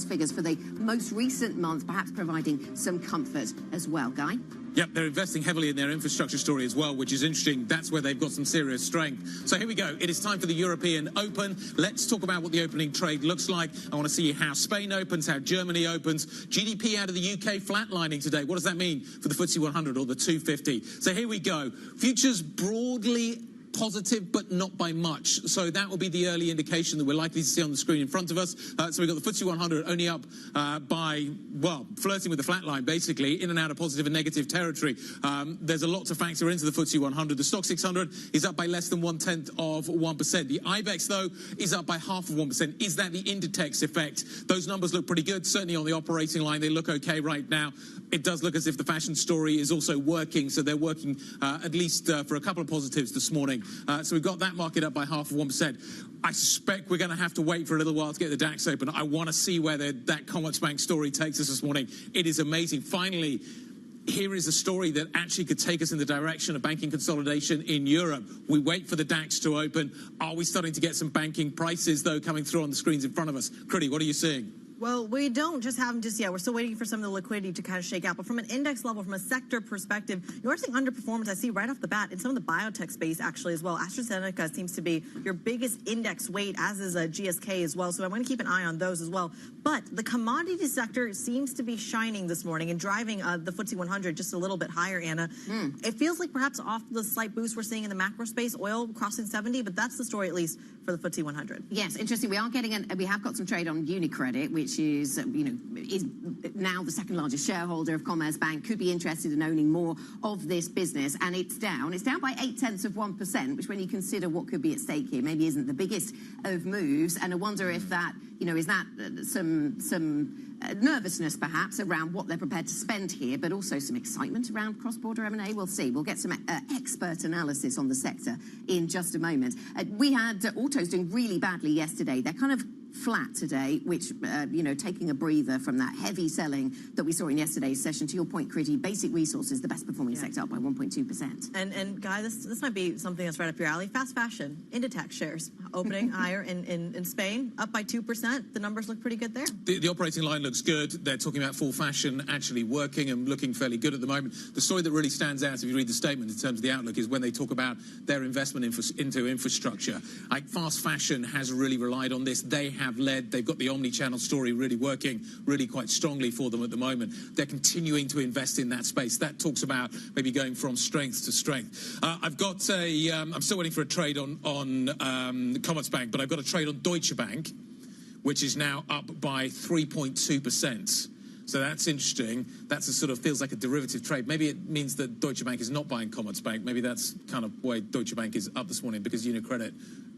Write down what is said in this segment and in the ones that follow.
Figures for the most recent month, perhaps providing some comfort as well. Guy? Yep, they're investing heavily in their infrastructure story as well, which is interesting. That's where they've got some serious strength. So here we go. It is time for the European Open. Let's talk about what the opening trade looks like. I want to see how Spain opens, how Germany opens. GDP out of the UK flatlining today. What does that mean for the FTSE 100 or the 250? So here we go. Futures broadly positive, but not by much. So that will be the early indication that we're likely to see on the screen in front of us. So we've got the FTSE 100 only up by, well, flirting with the flat line, basically, in and out of positive and negative territory. There's a lot to factor into the FTSE 100. The Stock 600 is up by less than 0.1%. The IBEX, though, is up by 0.5%. Is that the Inditex effect? Those numbers look pretty good. Certainly on the operating line, they look okay right now. It does look as if the fashion story is also working, so they're working at least for a couple of positives this morning. So we've got that market up by 0.5%. I suspect we're going to have to wait for a little while to get the DAX open. I want to see where that Commerzbank story takes us this morning. It is amazing. Finally, here is a story that actually could take us in the direction of banking consolidation in Europe. We wait for the DAX to open. Are we starting to get some banking prices, though, coming through on the screens in front of us? Critty, what are you seeing? Well, we don't just have them just yet. We're still waiting for some of the liquidity to kind of shake out. But from an index level, from a sector perspective, you are seeing underperformance, I see right off the bat, in some of the biotech space actually as well. AstraZeneca seems to be your biggest index weight, as is a GSK as well. So I'm going to keep an eye on those as well. But the commodity sector seems to be shining this morning and driving the FTSE 100 just a little bit higher, Anna. It feels like perhaps off the slight boost we're seeing in the macro space, oil crossing 70, but that's the story at least for the FTSE 100. Yes, interesting. We have got some trade on UniCredit, which is, is now the second largest shareholder of Commerzbank, could be interested in owning more of this business, and it's down. It's down by 0.8%, which, when you consider what could be at stake here, maybe isn't the biggest of moves. And I wonder if that, is that some nervousness perhaps around what they're prepared to spend here, but also some excitement around cross-border M&A. We'll see. We'll get some expert analysis on the sector in just a moment. We had autos doing really badly yesterday. They're kind of flat today, which, taking a breather from that heavy selling that we saw in yesterday's session. To your point, Critty, basic resources, the best performing sector, up by 1.2%. And Guy, this might be something that's right up your alley. Fast fashion, Inditex shares opening higher in Spain, up by 2%. The numbers look pretty good there. The operating line looks good. They're talking about full fashion actually working and looking fairly good at the moment. The story that really stands out, if you read the statement in terms of the outlook, is when they talk about their investment into infrastructure. Like, fast fashion has really relied on this. They have led. They've got the omni-channel story really working really quite strongly for them at the moment. They're continuing to invest in that space. That talks about maybe going from strength to strength. I've got I'm still waiting for a trade on Commerzbank, but I've got a trade on Deutsche Bank, which is now up by 3.2%. So that's interesting. That's a sort of feels like a derivative trade. Maybe it means that Deutsche Bank is not buying Commerzbank. Maybe that's kind of why Deutsche Bank is up this morning, because UniCredit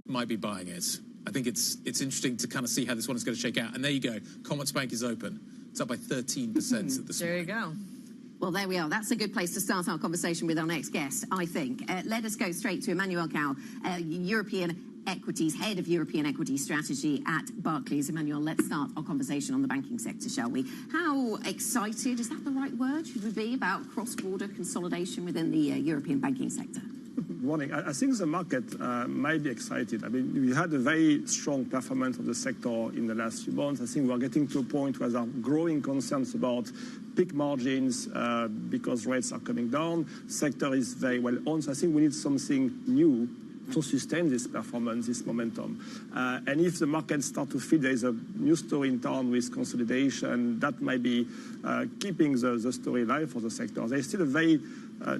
might be buying it. I think it's interesting to kind of see how this one is going to shake out. And there you go. Commerzbank is open. It's up by 13% this morning. There you go. Well, there we are. That's a good place to start our conversation with our next guest, I think. Let us go straight to Emmanuel Cao, European Equities, Head of European Equity Strategy at Barclays. Emmanuel, let's start our conversation on the banking sector, shall we? How excited, is that the right word, should we be about cross-border consolidation within the European banking sector? Morning. I think the market might be excited. I mean, we had a very strong performance of the sector in the last few months. I think we're getting to a point where there are growing concerns about peak margins because rates are coming down. Sector is very well on. So I think we need something new to sustain this performance, this momentum. And if the markets start to feel there is a new story in town with consolidation, that might be keeping the story alive for the sector. There is still a very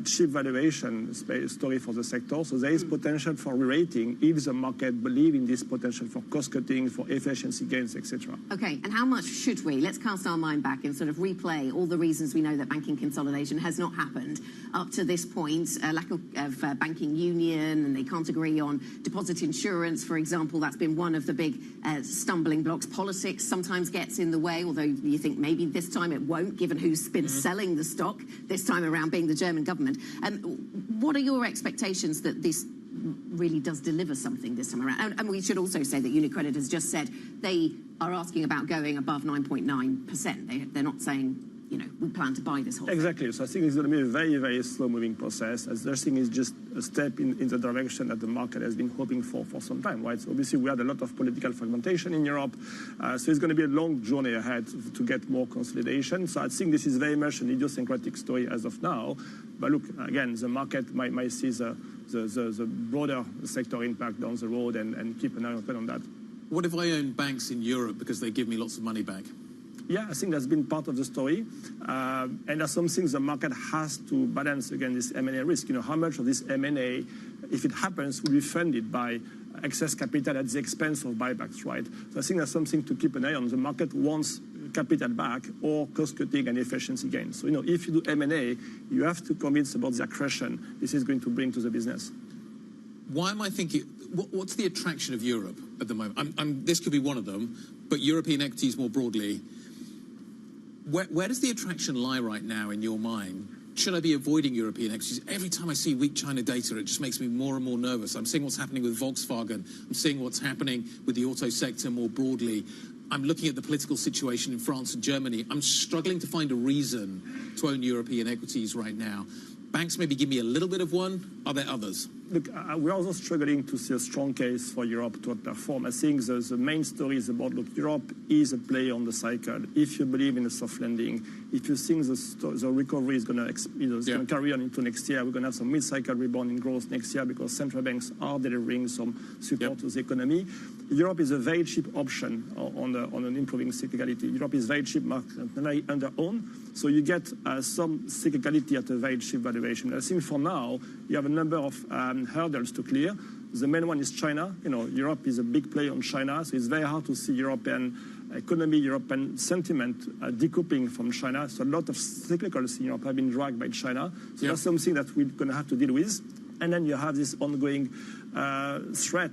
cheap valuation story for the sector, so there is potential for re-rating if the market believe in this potential for cost cutting, for efficiency gains, etc. Okay, and how much should we? Let's cast our mind back and sort of replay all the reasons we know that banking consolidation has not happened up to this point. Lack of banking union, and they can't agree on deposit insurance, for example. That's been one of the big stumbling blocks. Politics sometimes gets in the way, although you think maybe this time it won't, given who's been selling the stock this time around, being the German government. What are your expectations that this really does deliver something this time around? And we should also say that UniCredit has just said they are asking about going above 9.9%. They're not saying, you know, we plan to buy this whole thing. Exactly. So I think it's going to be a very, very slow-moving process. As the thing is just a step in the direction that the market has been hoping for some time, right? So obviously we had a lot of political fragmentation in Europe. So it's going to be a long journey ahead to get more consolidation. So I think this is very much an idiosyncratic story as of now. But look, again, the market might see the broader sector impact down the road and keep an eye open on that. What if I own banks in Europe because they give me lots of money back? Yeah, I think that's been part of the story. And there's some things the market has to balance against this M&A risk. You know, how much of this M&A, if it happens, will be funded by excess capital at the expense of buybacks, right? So I think that's something to keep an eye on. The market wants capital back or cost-cutting and efficiency gains. So, you know, if you do M&A, you have to convince about the accretion this is going to bring to the business. Why am I thinking, what's the attraction of Europe at the moment? This could be one of them, but European equities more broadly. Where does the attraction lie right now in your mind? Should I be avoiding European equities? Every time I see weak China data, it just makes me more and more nervous. I'm seeing what's happening with Volkswagen. I'm seeing what's happening with the auto sector more broadly. I'm looking at the political situation in France and Germany. I'm struggling to find a reason to own European equities right now. Banks maybe give me a little bit of one. Are there others? Look, we're also struggling to see a strong case for Europe to outperform. I think the main story is about, look, Europe is a player on the cycle. If you believe in a soft landing, if you think the recovery is going to carry on into next year, we're going to have some mid-cycle rebound in growth next year because central banks are delivering some support to the economy. Europe is a very cheap option on an improving cyclicality. Europe is very cheap market under own, so you get some cyclicality at a very cheap valuation. I think for now, you have a number of hurdles to clear. The main one is China. You know, Europe is a big player on China, so it's very hard to see European economy, European sentiment decoupling from China. So a lot of cyclicals in Europe have been dragged by China. So that's something that we're going to have to deal with. And then you have this ongoing threat,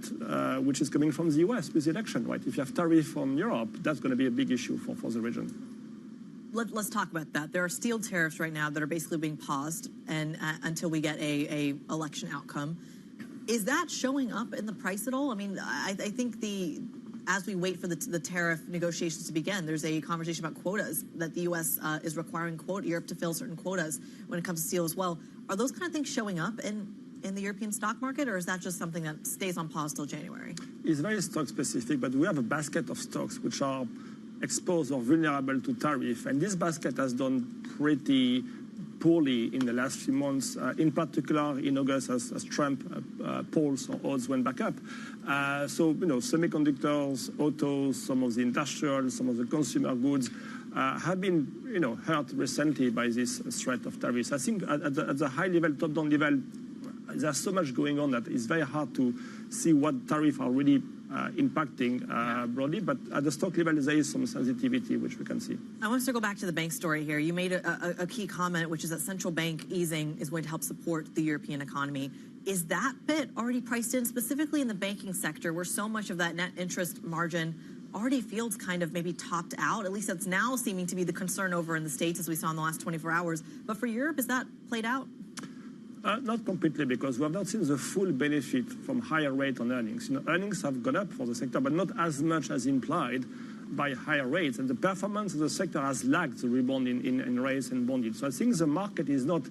which is coming from the US with the election, right? If you have tariff from Europe, that's going to be a big issue for the region. Let's talk about that. There are steel tariffs right now that are basically being paused and until we get a election outcome. Is that showing up in the price at all? I mean, I think as we wait for the tariff negotiations to begin, there's a conversation about quotas, that the U.S. Is requiring Europe to fill certain quotas when it comes to steel as well. Are those kind of things showing up in the European stock market, or is that just something that stays on pause till January? It's very stock specific, but we have a basket of stocks which are exposed or vulnerable to tariff, and this basket has done pretty poorly in the last few months, in particular in August as Trump polls or odds went back up. So, you know, semiconductors, autos, some of the industrial, some of the consumer goods have been, you know, hurt recently by this threat of tariffs. I think at the high level, top-down level, there's so much going on that it's very hard to see what tariffs are really impacting broadly, but at the stock level, there is some sensitivity, which we can see. I want to circle back to the bank story here. You made a key comment, which is that central bank easing is going to help support the European economy. Is that bit already priced in, specifically in the banking sector, where so much of that net interest margin already feels kind of maybe topped out? At least that's now seeming to be the concern over in the States, as we saw in the last 24 hours. But for Europe, is that played out? Not completely, because we have not seen the full benefit from higher rate on earnings. You know, earnings have gone up for the sector, but not as much as implied by higher rates. And the performance of the sector has lagged the rebound in rates and bond yields. So I think the market is not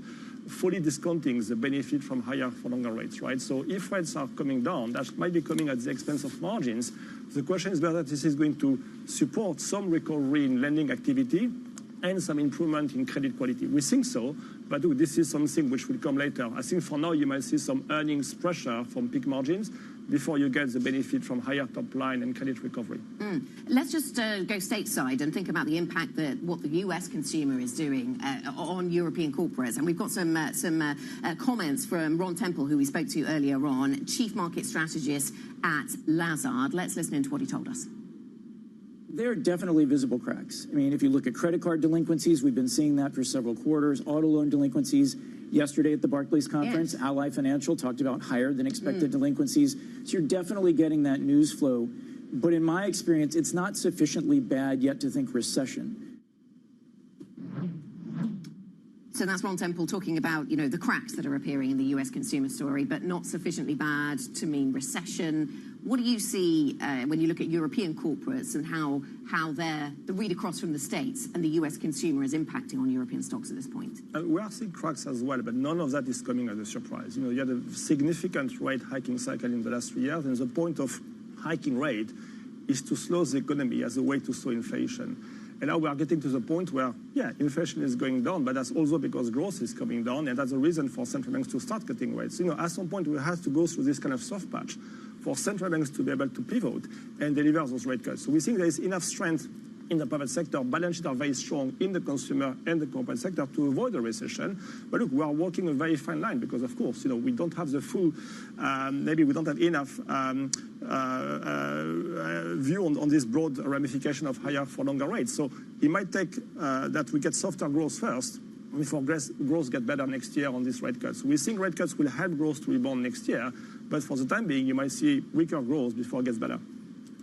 fully discounting the benefit from higher for longer rates, right? So if rates are coming down, that might be coming at the expense of margins. The question is whether this is going to support some recovery in lending activity and some improvement in credit quality. We think so, But look, this is something which will come later. I think for now you might see some earnings pressure from peak margins before you get the benefit from higher top line and credit recovery. Let's just go stateside and think about the impact that what the US consumer is doing on European corporates. And we've got some comments from Ron Temple, who we spoke to earlier on, Chief Market Strategist at Lazard. Let's listen into what he told us. There are definitely visible cracks. I mean, if you look at credit card delinquencies, we've been seeing that for several quarters. Auto loan delinquencies. Yesterday at the Barclays conference, yes. Ally Financial talked about higher than expected delinquencies. So you're definitely getting that news flow. But in my experience, it's not sufficiently bad yet to think recession. So that's Ron Temple talking about, you know, the cracks that are appearing in the US consumer story, but not sufficiently bad to mean recession. What do you see when you look at European corporates and how the read across from the States and the US consumer is impacting on European stocks at this point? We are seeing cracks as well, but none of that is coming as a surprise. You know, you had a significant rate hiking cycle in the last 3 years, and the point of hiking rate is to slow the economy as a way to slow inflation. And now we are getting to the point where, yeah, inflation is going down, but that's also because growth is coming down, and that's a reason for central banks to start cutting rates. You know, at some point we have to go through this kind of soft patch for central banks to be able to pivot and deliver those rate cuts. So we think there is enough strength in the private sector. Balance sheets are very strong in the consumer and the corporate sector to avoid a recession. But look, we are walking a very fine line because, of course, you know, we don't have the full, maybe we don't have enough view on this broad ramification of higher for longer rates. So it might take that we get softer growth first before growth get better next year on these rate cuts. We think rate cuts will help growth to rebound next year, but for the time being, you might see weaker growth before it gets better.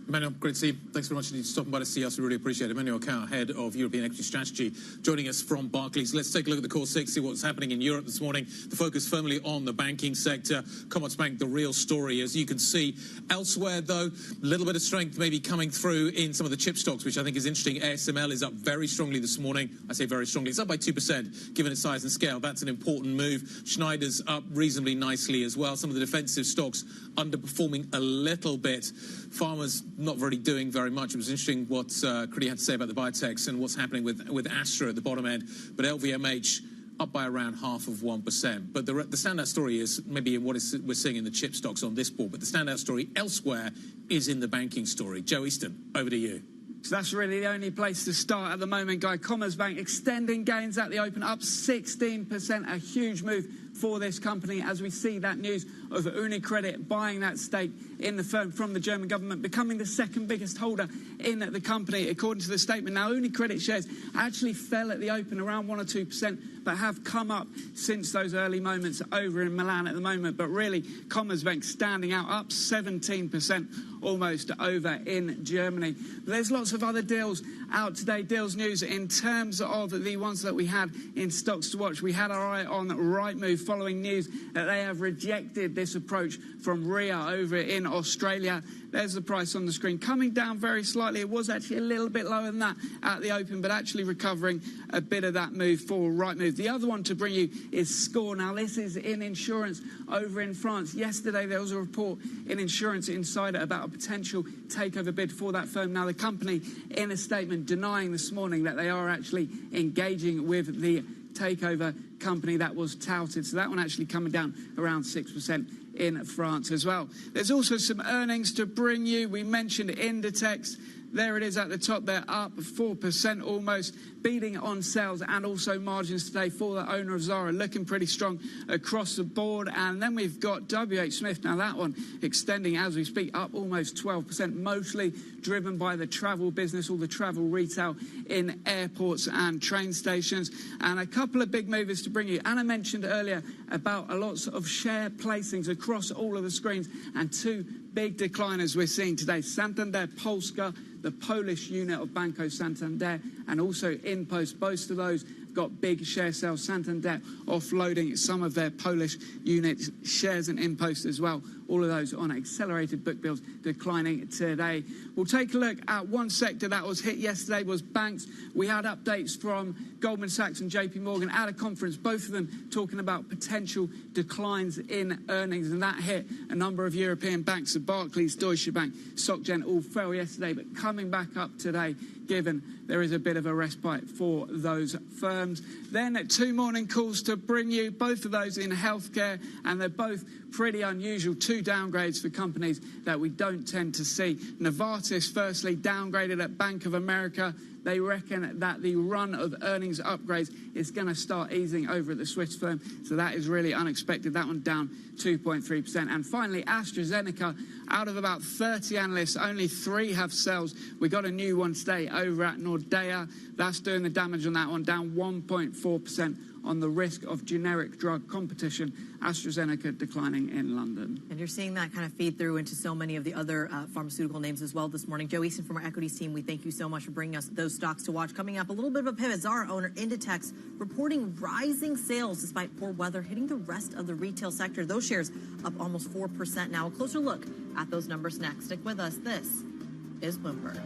Emmanuel, great to see you. Thanks very much indeed for stopping by to see us. We really appreciate it. Emmanuel Carr, Head of European Equity Strategy, joining us from Barclays. Let's take a look at the core six, see what's happening in Europe this morning. The focus firmly on the banking sector. Commerzbank, the real story, as you can see. Elsewhere, though, a little bit of strength maybe coming through in some of the chip stocks, which I think is interesting. ASML is up very strongly this morning. I say very strongly. It's up by 2%, given its size and scale. That's an important move. Schneider's up reasonably nicely as well. Some of the defensive stocks underperforming a little bit. Pharma's not really doing very much. It was interesting what Credit had to say about the biotechs and what's happening with Astra at the bottom end. But LVMH up by around 0.5%. But the standout story is maybe what we're seeing in the chip stocks on this board. But the standout story elsewhere is in the banking story. Joe Easton, over to you. So that's really the only place to start at the moment, Guy. Commerzbank extending gains at the open, up 16%, a huge move for this company as we see that news of UniCredit buying that stake in the firm from the German government, becoming the second biggest holder in the company, according to the statement. Now, UniCredit shares actually fell at the open around 1 or 2%, but have come up since those early moments over in Milan at the moment. But really, Commerzbank standing out, up 17% almost over in Germany. There's lots of other deals out today, deals news in terms of the ones that we had in stocks to watch. We had our eye on Rightmove following news that they have rejected this approach from RIA over in Australia. There's the price on the screen, coming down very slightly. It was actually a little bit lower than that at the open, but actually recovering a bit of that move for Rightmove. The other one to bring you is Score. Now, this is in insurance over in France. Yesterday, there was a report in Insurance Insider about a potential takeover bid for that firm. Now, the company, in a statement, denying this morning that they are actually engaging with the takeover company that was touted. So that one actually coming down around 6% in France as well. There's also some earnings to bring you. We mentioned Inditex. There it is at the top there, up 4% almost, beating on sales and also margins today for the owner of Zara, looking pretty strong across the board. And then we've got WH Smith. Now that one extending as we speak, up almost 12%, mostly driven by the travel business, all the travel retail in airports and train stations. And a couple of big movers to bring you. Anna mentioned earlier about a lot of share placings across all of the screens, and two big decliners we're seeing today. Santander Polska, the Polish unit of Banco Santander, and also InPost. Both of those got big share sales. Santander offloading some of their Polish unit shares, and InPost as well, all of those on accelerated book builds declining today. We'll take a look at one sector that was hit yesterday was banks. We had updates from Goldman Sachs and JP Morgan at a conference, both of them talking about potential declines in earnings, and that hit a number of European banks. So Barclays, Deutsche Bank, SocGen all fell yesterday, but coming back up today, given there is a bit of a respite for those firms. Then 2 morning calls to bring you, both of those in healthcare, and they're both pretty unusual. 2 downgrades for companies that we don't tend to see. Novartis, firstly, downgraded at Bank of America. They reckon that the run of earnings upgrades is going to start easing over at the Swiss firm. So that is really unexpected. That one down 2.3%. And finally, AstraZeneca, out of about 30 analysts, only 3 have sells. We got a new one today over at Nordea. That's doing the damage on that one, down 1.4% on the risk of generic drug competition. AstraZeneca declining in London. And you're seeing that kind of feed through into so many of the other pharmaceutical names as well this morning. Joe Easton from our equities team, we thank you so much for bringing us those stocks to watch. Coming up, a little bit of a pivot. Zara owner Inditex reporting rising sales despite poor weather hitting the rest of the retail sector. Those shares up almost 4% now. A closer look at those numbers next. Stick with us. This is Bloomberg.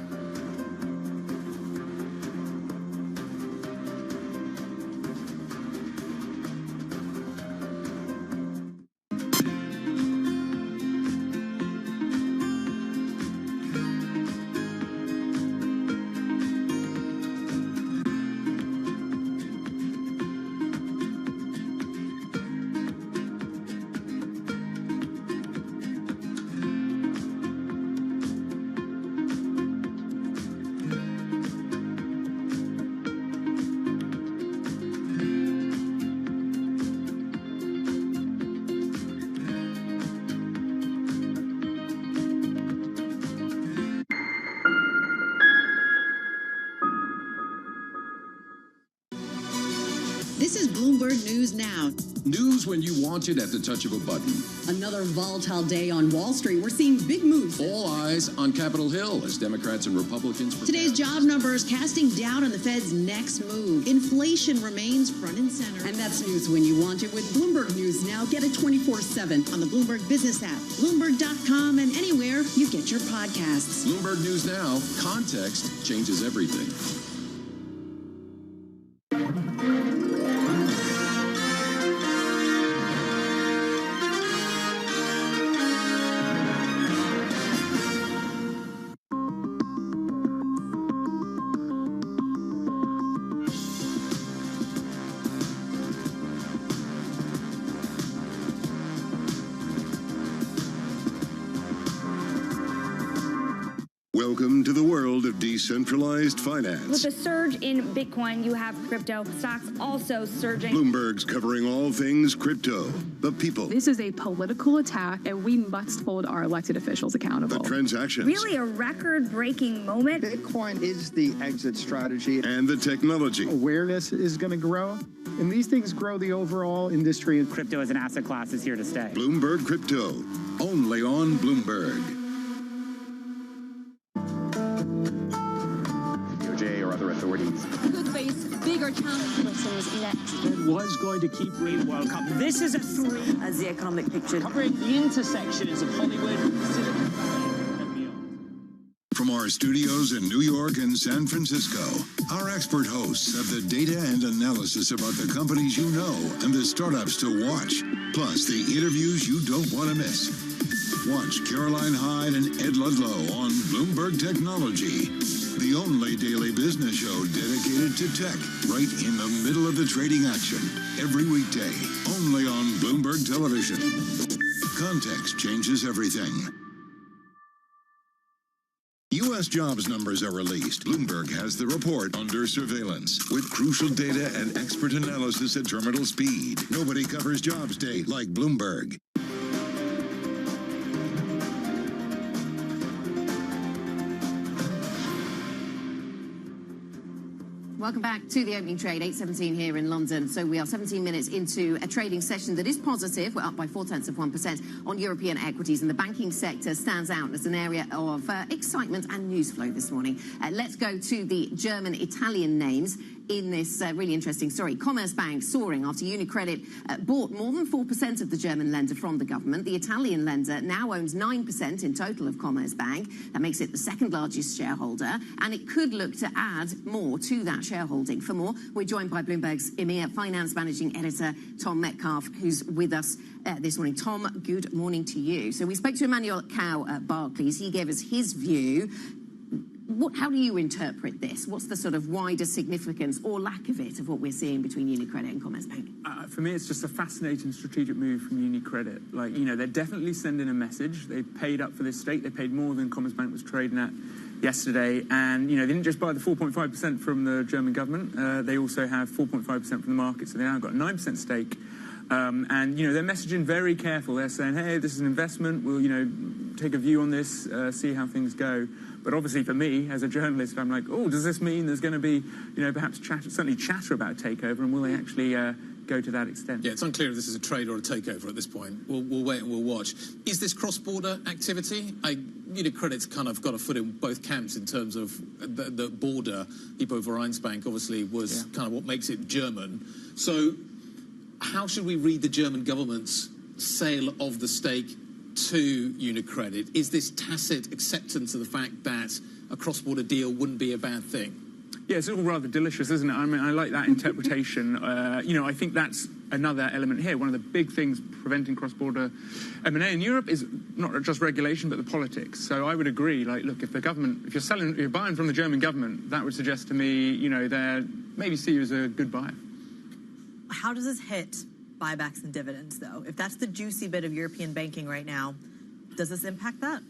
This is Bloomberg News Now. News when you want it at the touch of a button. Another volatile day on Wall Street. We're seeing big moves. All eyes on Capitol Hill as Democrats and Republicans prepare. Today's job numbers casting doubt on the Fed's next move. Inflation remains front and center. And that's news when you want it with Bloomberg News Now. Get it 24/7 on the Bloomberg Business app, Bloomberg.com, and anywhere you get your podcasts. Bloomberg News Now. Context changes everything. Welcome to the world of decentralized finance. With a surge in Bitcoin, you have crypto stocks also surging. Bloomberg's covering all things crypto, the people. This is a political attack, and we must hold our elected officials accountable. The transactions. Really a record-breaking moment. Bitcoin is the exit strategy. And the technology. Awareness is going to grow, and these things grow the overall industry. Crypto as an asset class is here to stay. Bloomberg Crypto, only on Bloomberg. Or other authorities. Could face bigger challenges next. It was going to keep reading World Cup. This is a 3 as the economic picture. covering the intersections of Hollywood, Silicon Valley, and beyond. From our studios in New York and San Francisco, our expert hosts have the data and analysis about the companies you know and the startups to watch, plus the interviews you don't want to miss. Watch Caroline Hyde and Ed Ludlow on Bloomberg Technology, the only daily business show dedicated to tech, right in the middle of the trading action, every weekday, only on Bloomberg Television. Context changes everything. U.S. jobs numbers are released. Bloomberg has the report under surveillance with crucial data and expert analysis at terminal speed. Nobody covers jobs day like Bloomberg. Welcome back to the opening trade, 8:17 here in London. So we are 17 minutes into a trading session that is positive. We're up by 0.4% on European equities, and the banking sector stands out as an area of excitement and news flow this morning. Let's go to the German-Italian names. in this really interesting story. Commerzbank soaring after UniCredit bought more than 4% of the German lender from the government. The Italian lender now owns 9% in total of Commerzbank. That makes it the second largest shareholder, and it could look to add more to that shareholding. For more, we're joined by Bloomberg's EMEA Finance Managing Editor, Tom Metcalf, who's with us this morning. Tom, good morning to you. So we spoke to Emmanuel Cow at Barclays. He gave us his view. How do you interpret this? What's the sort of wider significance or lack of it of what we're seeing between UniCredit and Commerzbank? For me, it's just a fascinating strategic move from UniCredit. Like, you know, they're definitely sending a message. They paid up for this stake. They paid more than Commerzbank was trading at yesterday. And, you know, they didn't just buy the 4.5% from the German government. They also have 4.5% from the market. So they now got a 9% stake. And, you know, they're messaging very careful. They're saying, hey, this is an investment. We'll, you know, take a view on this, see how things go. But obviously for me, as a journalist, I'm like, oh, does this mean there's going to be, you know, perhaps certainly chatter about a takeover, and will they actually go to that extent? Yeah, it's unclear if this is a trade or a takeover at this point. We'll wait and we'll watch. Is this cross-border activity? UniCredit's kind of got a foot in both camps in terms of the border. Hypo Vereinsbank obviously was kind of what makes it German. So how should we read the German government's sale of the stake to UniCredit? Is this tacit acceptance of the fact that a cross-border deal wouldn't be a bad thing? Yeah, it's all rather delicious, isn't it? I mean, I like that interpretation. You know, I think that's another element here. One of the big things preventing cross-border M&A in Europe is not just regulation, but the politics. So I would agree. Like, look, if the government, if you're buying from the German government, that would suggest to me, you know, they maybe see you as a good buyer. How does this hit buybacks and dividends, though? If that's the juicy bit of European banking right now, does this impact that?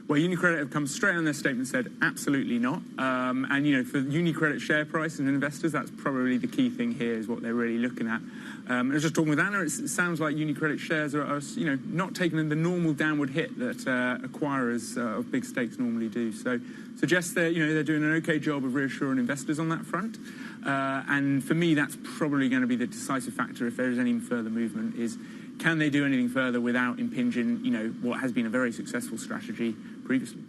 Well, UniCredit have come straight on their statement and said, absolutely not. And, you know, for UniCredit share price and investors, that's probably the key thing here is what they're really looking at. I was just talking with Anna, it sounds like UniCredit shares are, you know, not taking the normal downward hit that acquirers of big stakes normally do. So suggests that, you know, they're doing an okay job of reassuring investors on that front. And for me, that's probably going to be the decisive factor if there is any further movement is, can they do anything further without impinging, you know, what has been a very successful strategy previously?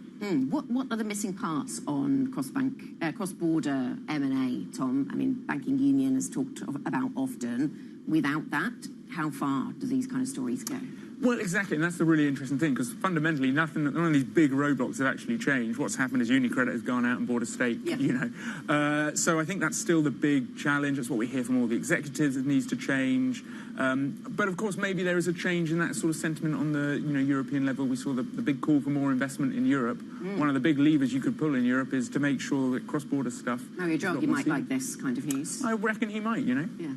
What are the missing parts on cross-border M&A, Tom? I mean, Banking Union has talked about often. Without that, how far do these kind of stories go? Well, exactly, and that's the really interesting thing, because fundamentally, none of these big roadblocks have actually changed. What's happened is UniCredit has gone out and bought a stake, you know. So I think that's still the big challenge. That's what we hear from all the executives. It needs to change. But of course, maybe there is a change in that sort of sentiment on the, you know, European level. We saw the big call for more investment in Europe. One of the big levers you could pull in Europe is to make sure that cross-border stuff. Mario Draghi might like this kind of news. I reckon he might, you know. Yeah.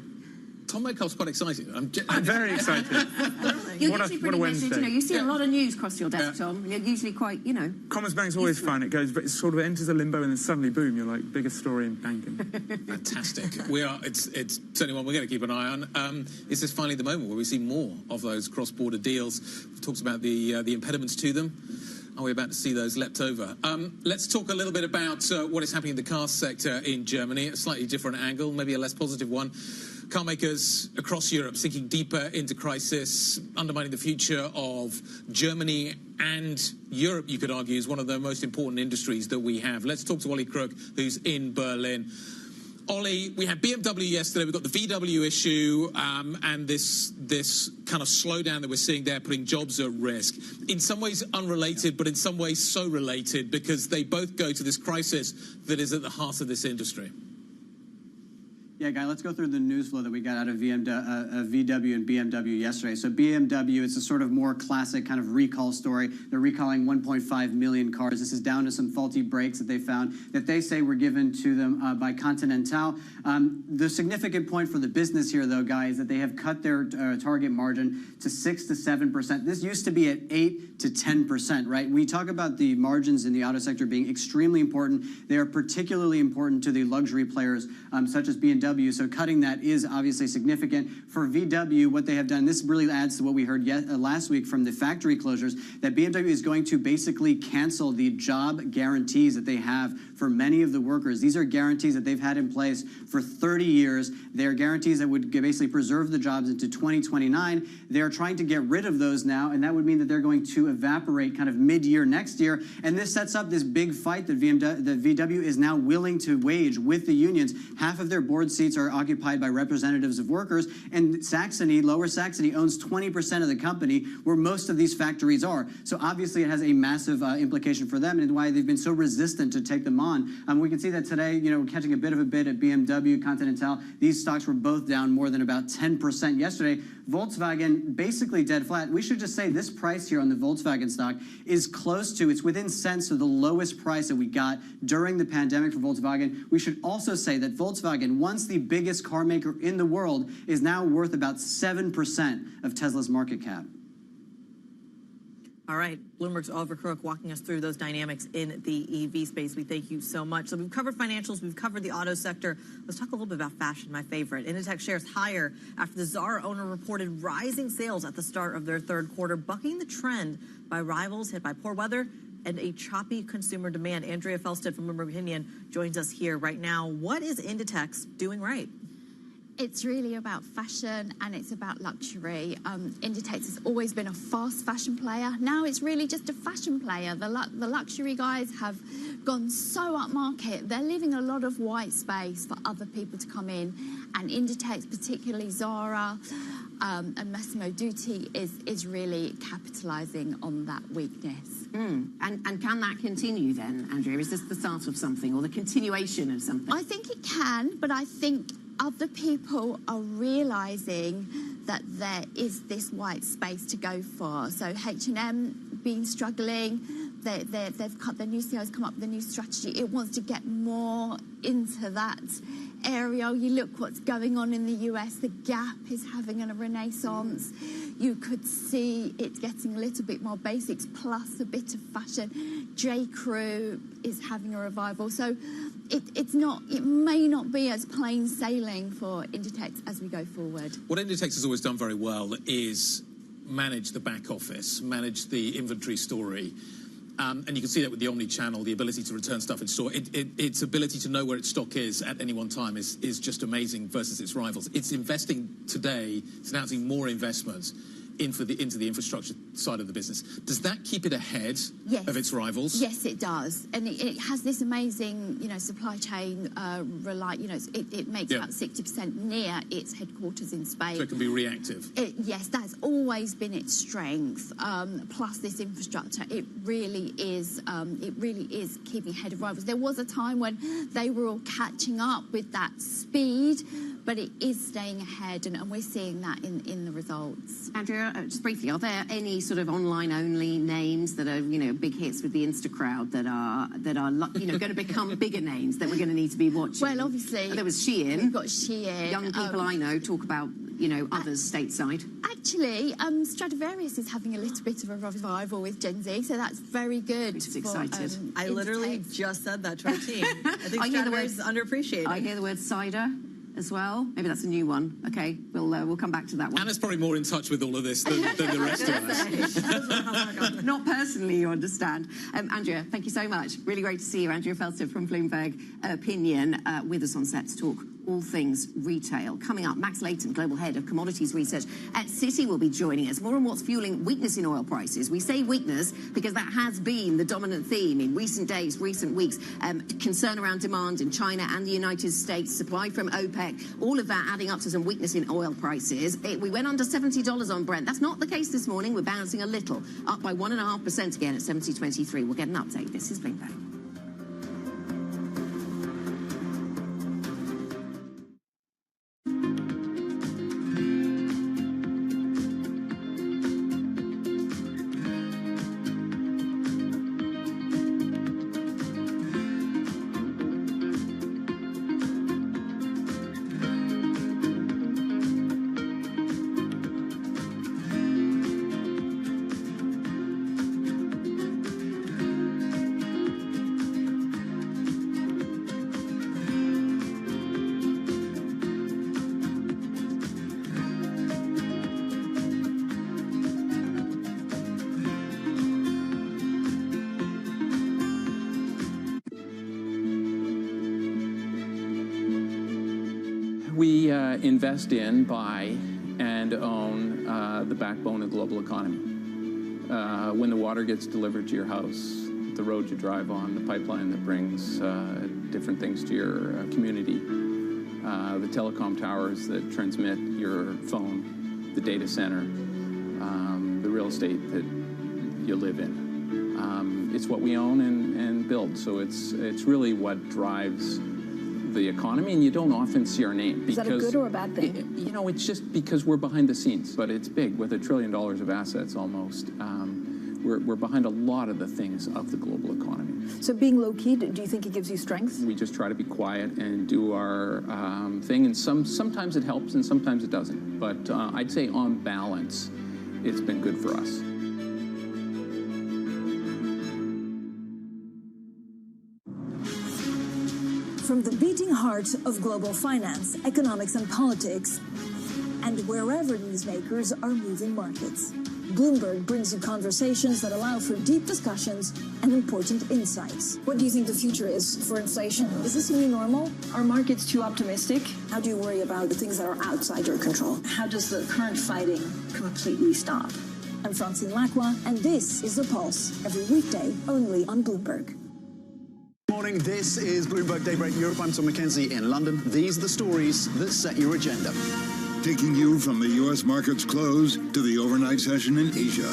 Tom Metcalf's quite excited. I'm very excited. You're usually pretty measured, you know. You see a lot of news across your desk, Tom. You're usually quite, you know. Commerzbank's always fun. It sort of enters a limbo and then suddenly, boom, you're like, biggest story in banking. Fantastic. It's certainly one we're going to keep an eye on. Is this finally the moment where we see more of those cross-border deals? We've talked about the impediments to them. Are we about to see those leapt over? Let's talk a little bit about what is happening in the car sector in Germany. A slightly different angle, maybe a less positive one. Car makers across Europe sinking deeper into crisis, undermining the future of Germany and Europe, you could argue, is one of the most important industries that we have. Let's talk to Ollie Crook, who's in Berlin. Ollie, we had BMW yesterday, we've got the VW issue, and this kind of slowdown that we're seeing there, putting jobs at risk. In some ways unrelated, but in some ways so related, because they both go to this crisis that is at the heart of this industry. Yeah, Guy, let's go through the news flow that we got out of VW and BMW yesterday. So BMW, it's a sort of more classic kind of recall story. They're recalling 1.5 million cars. This is down to some faulty brakes that they found that they say were given to them by Continental. The significant point for the business here, though, Guy, is that they have cut their target margin to 6 to 7%. This used to be at 8 to 10%, right? We talk about the margins in the auto sector being extremely important. They are particularly important to the luxury players such as BMW. So cutting that is obviously significant. For VW, what they have done, this really adds to what we heard last week from the factory closures, that BMW is going to basically cancel the job guarantees that they have for for many of the workers. These are guarantees that they've had in place for 30 years. They're guarantees that would basically preserve the jobs into 2029. They're trying to get rid of those now, and that would mean that they're going to evaporate kind of mid-year next year. And this sets up this big fight that VW is now willing to wage with the unions. Half of their board seats are occupied by representatives of workers, and Saxony, Lower Saxony, owns 20% of the company where most of these factories are. So obviously it has a massive implication for them and why they've been so resistant to take them on. We can see that today, catching a bit of a bid at BMW, Continental. These stocks were both down more than about 10% yesterday. Volkswagen basically dead flat. We should just say this price here on the Volkswagen stock is close to, it's within cents of the lowest price that we got during the pandemic for Volkswagen. We should also say that Volkswagen, once the biggest car maker in the world, is now worth about 7% of Tesla's market cap. All right, Bloomberg's Oliver Crook walking us through those dynamics in the EV space. We thank you so much. So we've covered financials, we've covered the auto sector. Let's talk a little bit about fashion, my favorite. Inditex shares higher after the Zara owner reported rising sales at the start of their third quarter, bucking the trend by rivals hit by poor weather and a choppy consumer demand. Andrea Felsted from Bloomberg Opinion joins us here right now. What is Inditex doing right? It's really about fashion and it's about luxury. Inditex has always been a fast fashion player. Now it's really just a fashion player. The luxury guys have gone so upmarket. They're leaving a lot of white space for other people to come in. And Inditex, particularly Zara and Massimo Dutti, is really capitalizing on that weakness. And can that continue then, Andrea? Is this the start of something or the continuation of something? I think it can, but I think other people are realizing that there is this white space to go for. So H&M been struggling. They've cut their new CEO's come up with a new strategy. It wants to get more into that area. You look what's going on in the US. The Gap is having a renaissance. You could see it getting a little bit more basics plus a bit of fashion. J. Crew is having a revival. So it may not be as plain sailing for Inditex as we go forward. What Inditex has always done very well is manage the back office, manage the inventory story. And you can see that with the omni-channel, the ability to return stuff in store. Its ability to know where its stock is at any one time is just amazing versus its rivals. It's investing today, it's announcing more investments into the infrastructure side of the business. Does that keep it ahead of its rivals? Yes, it does. And it has this amazing, supply chain, it makes about 60% near its headquarters in Spain. So it can be reactive. Yes, that's always been its strength. Plus this infrastructure, it really is keeping ahead of rivals. There was a time when they were all catching up with that speed, but it is staying ahead, and we're seeing that in the results. Andrea, just briefly, are there any sort of online-only names that are, big hits with the Insta crowd that are going to become bigger names that we're going to need to be watching? Well, obviously, there was Shein. We've got Shein. Young people I know talk about, others stateside. Actually, Stradivarius is having a little bit of a revival with Gen Z, so that's very good. It's excited. I literally just said that to our team. I think Stradivarius is underappreciated. I hear the word cider as well. Maybe that's a new one. Okay, we'll come back to that one. Anna's probably more in touch with all of this than the rest of us. Not personally, you understand. Andrea, thank you so much. Really great to see you. Andrea Felsted from Bloomberg Opinion with us on set to talk all things retail. Coming up, Max Layton, Global Head of Commodities Research at Citi, will be joining us. More on what's fueling weakness in oil prices. We say weakness because that has been the dominant theme in recent days, recent weeks. Concern around demand in China and the United States, supply from OPEC, all of that adding up to some weakness in oil prices. We went under $70 on Brent. That's not the case this morning. We're bouncing a little, up by 1.5% again at 70.23. We'll get an update. This is Bloomberg. invest in, buy, and own the backbone of the global economy. When the water gets delivered to your house, the road you drive on, the pipeline that brings different things to your community, the telecom towers that transmit your phone, the data center, the real estate that you live in. It's what we own and build. So it's really what drives the economy, and you don't often see our name. Is that a good or a bad thing? You know, it's just because we're behind the scenes, but it's big with $1 trillion of assets almost. We're behind a lot of the things of the global economy. So being low-key, do you think it gives you strength? We just try to be quiet and do our thing, and sometimes it helps and sometimes it doesn't. But I'd say on balance, it's been good for us. From the beating heart of global finance, economics, and politics, and wherever newsmakers are moving markets, Bloomberg brings you conversations that allow for deep discussions and important insights. What do you think the future is for inflation? Is this a new normal? Are markets too optimistic? How do you worry about the things that are outside your control? How does the current fighting completely stop? I'm Francine Lacroix, and this is The Pulse, every weekday only on Bloomberg. Morning, this is Bloomberg Daybreak Europe. I'm Tom McKenzie in London. These are the stories that set your agenda. Taking you from the U.S. market's close to the overnight session in Asia.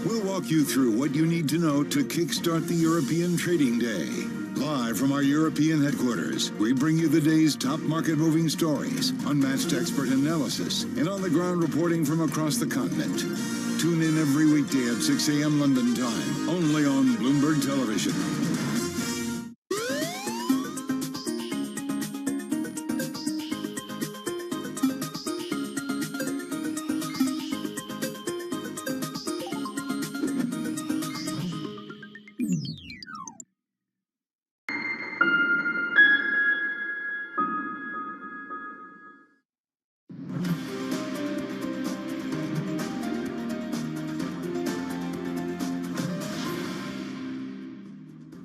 We'll walk you through what you need to know to kickstart the European trading day. Live from our European headquarters, we bring you the day's top market-moving stories, unmatched expert analysis, and on-the-ground reporting from across the continent. Tune in every weekday at 6 a.m. London time, only on Bloomberg Television.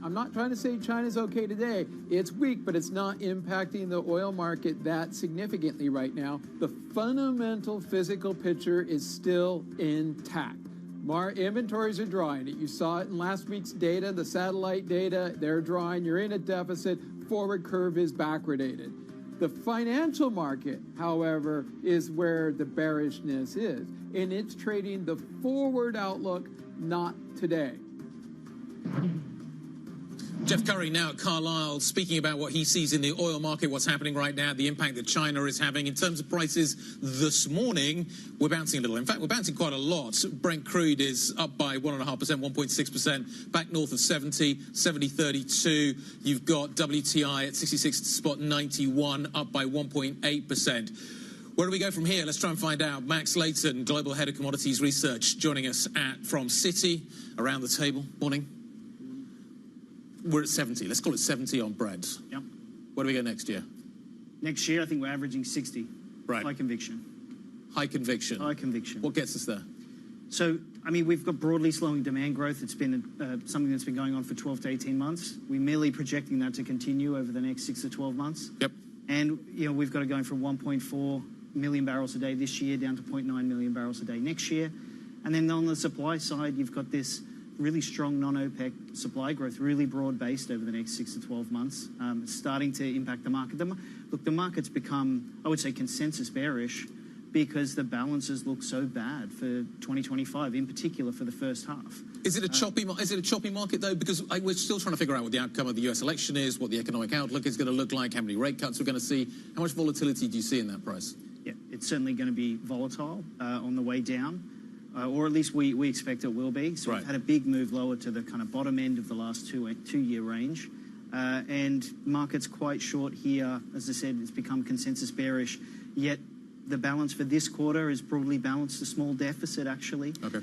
I'm not trying to say China's okay today. It's weak, but it's not impacting the oil market that significantly right now. The fundamental physical picture is still intact. Inventories are drawing. You saw it in last week's data, the satellite data. They're drawing. You're in a deficit. Forward curve is backwardated. The financial market, however, is where the bearishness is, and it's trading the forward outlook, not today. Jeff Curry now at Carlisle speaking about what he sees in the oil market, what's happening right now, the impact that China is having. In terms of prices this morning, we're bouncing a little. In fact, we're bouncing quite a lot. Brent crude is up by 1.5%, 1.6%, back north of 70.32. You've got WTI at 66.91, up by 1.8%. Where do we go from here? Let's try and find out. Max Layton, Global Head of Commodities Research, joining us from Citi, around the table. Morning. We're at 70. Let's call it 70 on Brent. Yep. Where do we go next year? Next year, I think we're averaging 60. Right. High conviction. High conviction. High conviction. What gets us there? So, I mean, we've got broadly slowing demand growth. It's been something that's been going on for 12 to 18 months. We're merely projecting that to continue over the next 6 to 12 months. Yep. And, you know, we've got to go from 1.4 million barrels a day this year down to 0.9 million barrels a day next year. And then on the supply side, you've got this really strong non-OPEC supply growth, really broad-based over the next 6 to 12 months. It's starting to impact the market. Look, the market's become, I would say, consensus bearish because the balances look so bad for 2025, in particular for the first half. Is it a choppy market, though? Because we're still trying to figure out what the outcome of the US election is, what the economic outlook is going to look like, how many rate cuts we're going to see. How much volatility do you see in that price? Yeah, it's certainly going to be volatile on the way down. Or at least we expect it will be. So We've had a big move lower to the kind of bottom end of the last two-year range. And market's quite short here. As I said, it's become consensus bearish. Yet the balance for this quarter is broadly balanced, a small deficit, actually. Okay.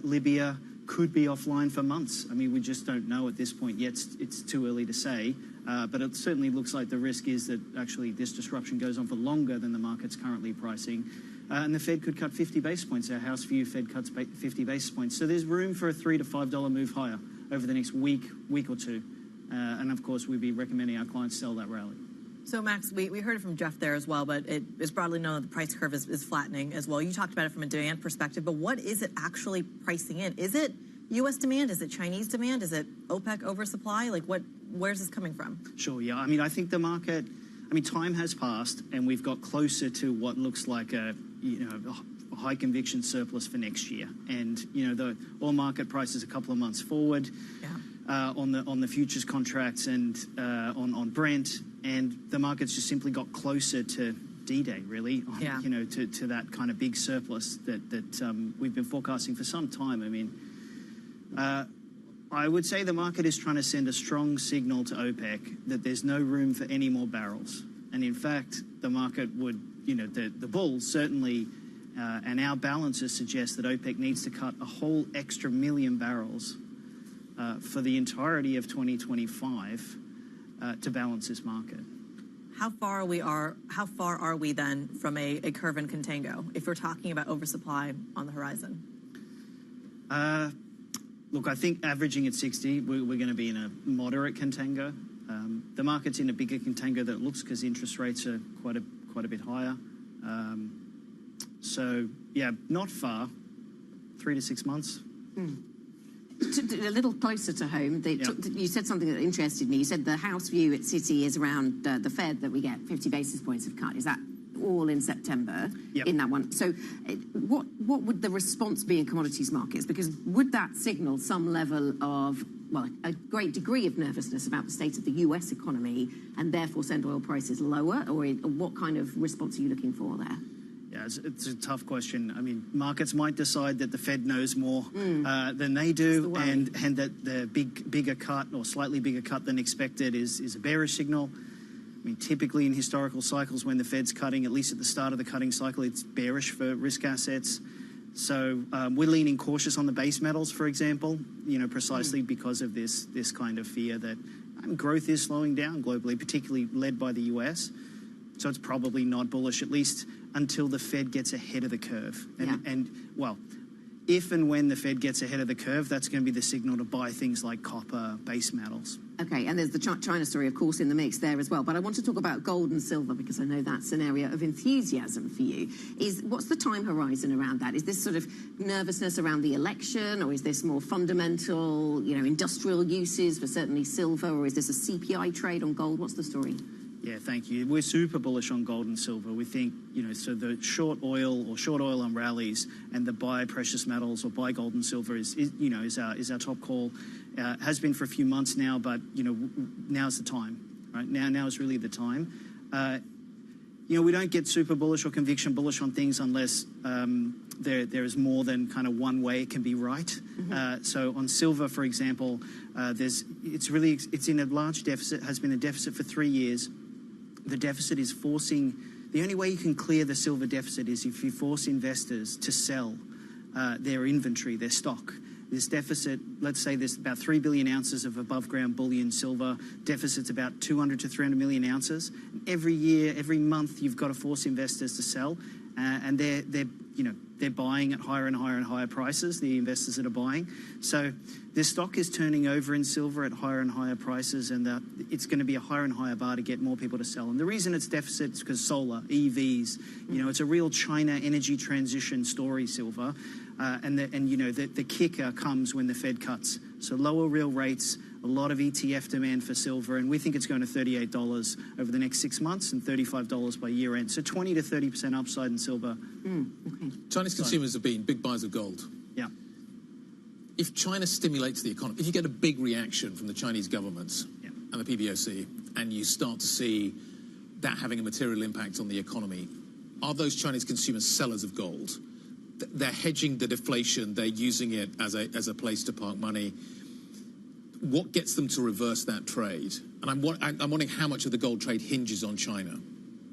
Libya could be offline for months. I mean, we just don't know at this point yet. It's too early to say. But it certainly looks like the risk is that actually this disruption goes on for longer than the market's currently pricing. And the Fed could cut 50 basis points. Our house view Fed cuts 50 basis points. So there's room for a $3 to $5 move higher over the next week or two. And of course, we'd be recommending our clients sell that rally. So, Max, we heard it from Jeff there as well, but it is broadly known that the price curve is flattening as well. You talked about it from a demand perspective, but what is it actually pricing in? Is it U.S. demand? Is it Chinese demand? Is it OPEC oversupply? Like, where's this coming from? Sure, yeah. I mean, I think the market, time has passed, and we've got closer to what looks like a high conviction surplus for next year. And, the oil market price is a couple of months forward. Yeah. On the futures contracts and on Brent, and the market's just simply got closer to D-Day, really. Yeah. To that kind of big surplus that we've been forecasting for some time. I mean, I would say the market is trying to send a strong signal to OPEC that there's no room for any more barrels, and in fact, the market would, the bulls certainly. And our balances suggest that OPEC needs to cut a whole extra 1 million barrels for the entirety of 2025 to balance this market. How far are we then from a curve in contango if we're talking about oversupply on the horizon? Look, I think averaging at 60, we're going to be in a moderate contango. The market's in a bigger contango than it looks because interest rates are quite a bit higher. So, yeah, not far, 3 to 6 months. A little closer to home, you said something that interested me. You said the house view at Citi is around the Fed that we get 50 basis points of cut. Is that all in September? Yep. In that one? So what would the response be in commodities markets? Because would that signal some level of, well, a great degree of nervousness about the state of the US economy and therefore send oil prices lower? Or what kind of response are you looking for there? Yeah, it's a tough question. I mean, markets might decide that the Fed knows more than they do, and that the bigger cut or slightly bigger cut than expected is a bearish signal. I mean, typically in historical cycles, when the Fed's cutting, at least at the start of the cutting cycle, it's bearish for risk assets. So we're leaning cautious on the base metals, for example, precisely because of this kind of fear that growth is slowing down globally, particularly led by the US. So it's probably not bullish, at least until the Fed gets ahead of the curve. And if and when the Fed gets ahead of the curve, that's going to be the signal to buy things like copper, base metals. Okay, and there's the China story, of course, in the mix there as well. But I want to talk about gold and silver because I know that's an area of enthusiasm for you. What's the time horizon around that? Is this sort of nervousness around the election, or is this more fundamental, industrial uses for certainly silver, or is this a CPI trade on gold? What's the story? Yeah, thank you. We're super bullish on gold and silver. We think, so the short oil on rallies and the buy precious metals or buy gold and silver is our top call. Has been for a few months now, but, now's the time, right? Now is really the time. We don't get super bullish or conviction bullish on things unless there is more than kind of one way it can be right. So on silver, for example, it's in a large deficit, has been a deficit for 3 years. The deficit is forcing, the only way you can clear the silver deficit is if you force investors to sell their inventory, their stock. This deficit, let's say there's about 3 billion ounces of above ground bullion silver. Deficit's about 200 to 300 million ounces. Every year, every month, you've got to force investors to sell, and they're buying at higher and higher and higher prices, the investors that are buying. So the stock is turning over in silver at higher and higher prices, and it's going to be a higher and higher bar to get more people to sell. And the reason it's deficit is because solar, EVs, it's a real China energy transition story, silver. And the kicker comes when the Fed cuts. So lower real rates, a lot of ETF demand for silver, and we think it's going to $38 over the next 6 months and $35 by year end. So 20 to 30% upside in silver. Okay. Chinese consumers have been big buyers of gold. Yeah. If China stimulates the economy, if you get a big reaction from the Chinese government and the PBOC, and you start to see that having a material impact on the economy, are those Chinese consumers sellers of gold? They're hedging the deflation. They're using it as a place to park money. What gets them to reverse that trade? And I'm wondering how much of the gold trade hinges on China.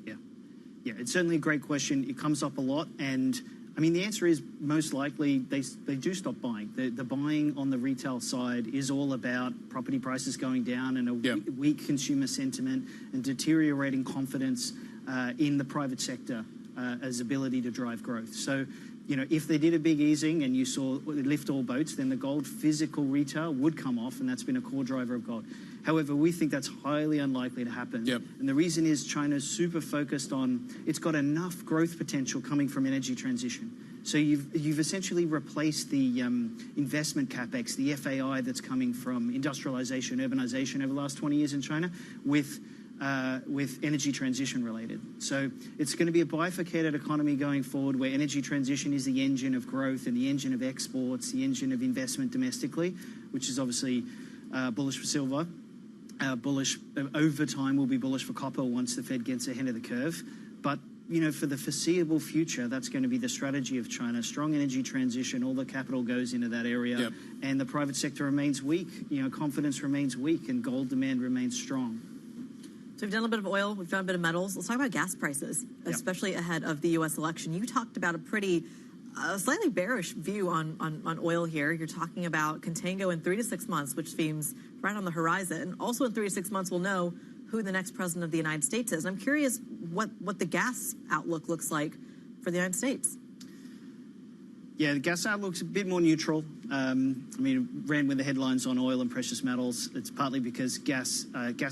Yeah, it's certainly a great question. It comes up a lot, and I mean the answer is most likely they do stop buying. The buying on the retail side is all about property prices going down and a weak consumer sentiment and deteriorating confidence in the private sector as ability to drive growth. So if they did a big easing and you saw it lift all boats, then the gold physical retail would come off, and that's been a core driver of gold. However, we think that's highly unlikely to happen. Yep. And the reason is China's super focused on, it's got enough growth potential coming from energy transition. So you've essentially replaced the investment capex, the FAI that's coming from industrialization, urbanization over the last 20 years in China with energy transition related. So it's going to be a bifurcated economy going forward where energy transition is the engine of growth and the engine of exports, the engine of investment domestically, which is obviously bullish for silver. Bullish over time will be bullish for copper once the Fed gets ahead of the curve. But for the foreseeable future, that's going to be the strategy of China. Strong energy transition, all the capital goes into that area, and the private sector remains weak. Confidence remains weak, and gold demand remains strong. So we've done a bit of oil, we've done a bit of metals. Let's talk about gas prices, especially ahead of the U.S. election. You talked about a pretty slightly bearish view on oil here. You're talking about contango in 3 to 6 months, which seems right on the horizon. Also in 3 to 6 months, we'll know who the next president of the United States is. I'm curious what the gas outlook looks like for the United States. Yeah, the gas outlook's a bit more neutral. Ran with the headlines on oil and precious metals. It's partly because gas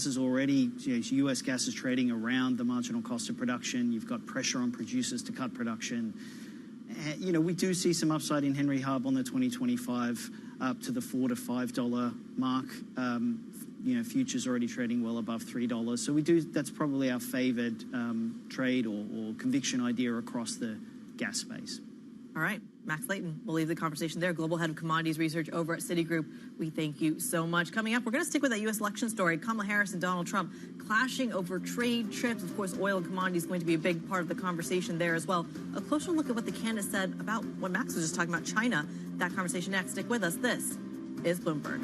is already, U.S. gas is trading around the marginal cost of production. You've got pressure on producers to cut production. We do see some upside in Henry Hub on the 2025 up to the $4 to $5 mark. Futures already trading well above $3. So that's probably our favored trade or conviction idea across the gas space. All right, Max Layton, we'll leave the conversation there. Global Head of Commodities Research over at Citigroup. We thank you so much. Coming up, we're going to stick with that U.S. election story. Kamala Harris and Donald Trump clashing over trade trips. Of course, oil and commodities going to be a big part of the conversation there as well. A closer look at what the candidates said about what Max was just talking about, China. That conversation next. Stick with us. This is Bloomberg.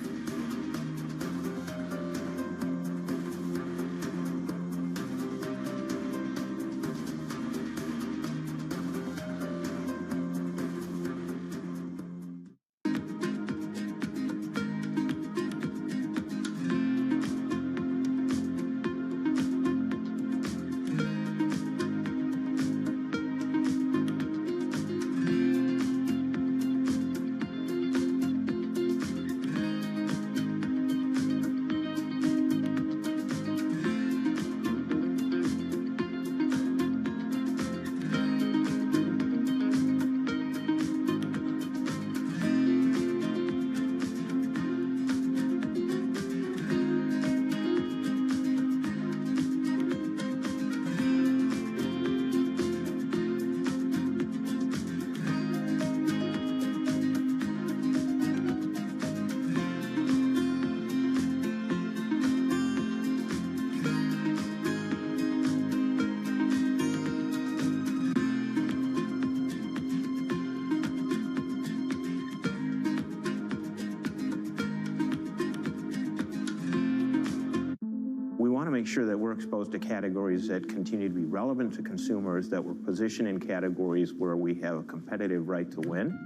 Make sure that we're exposed to categories that continue to be relevant to consumers, that we're positioned in categories where we have a competitive right to win.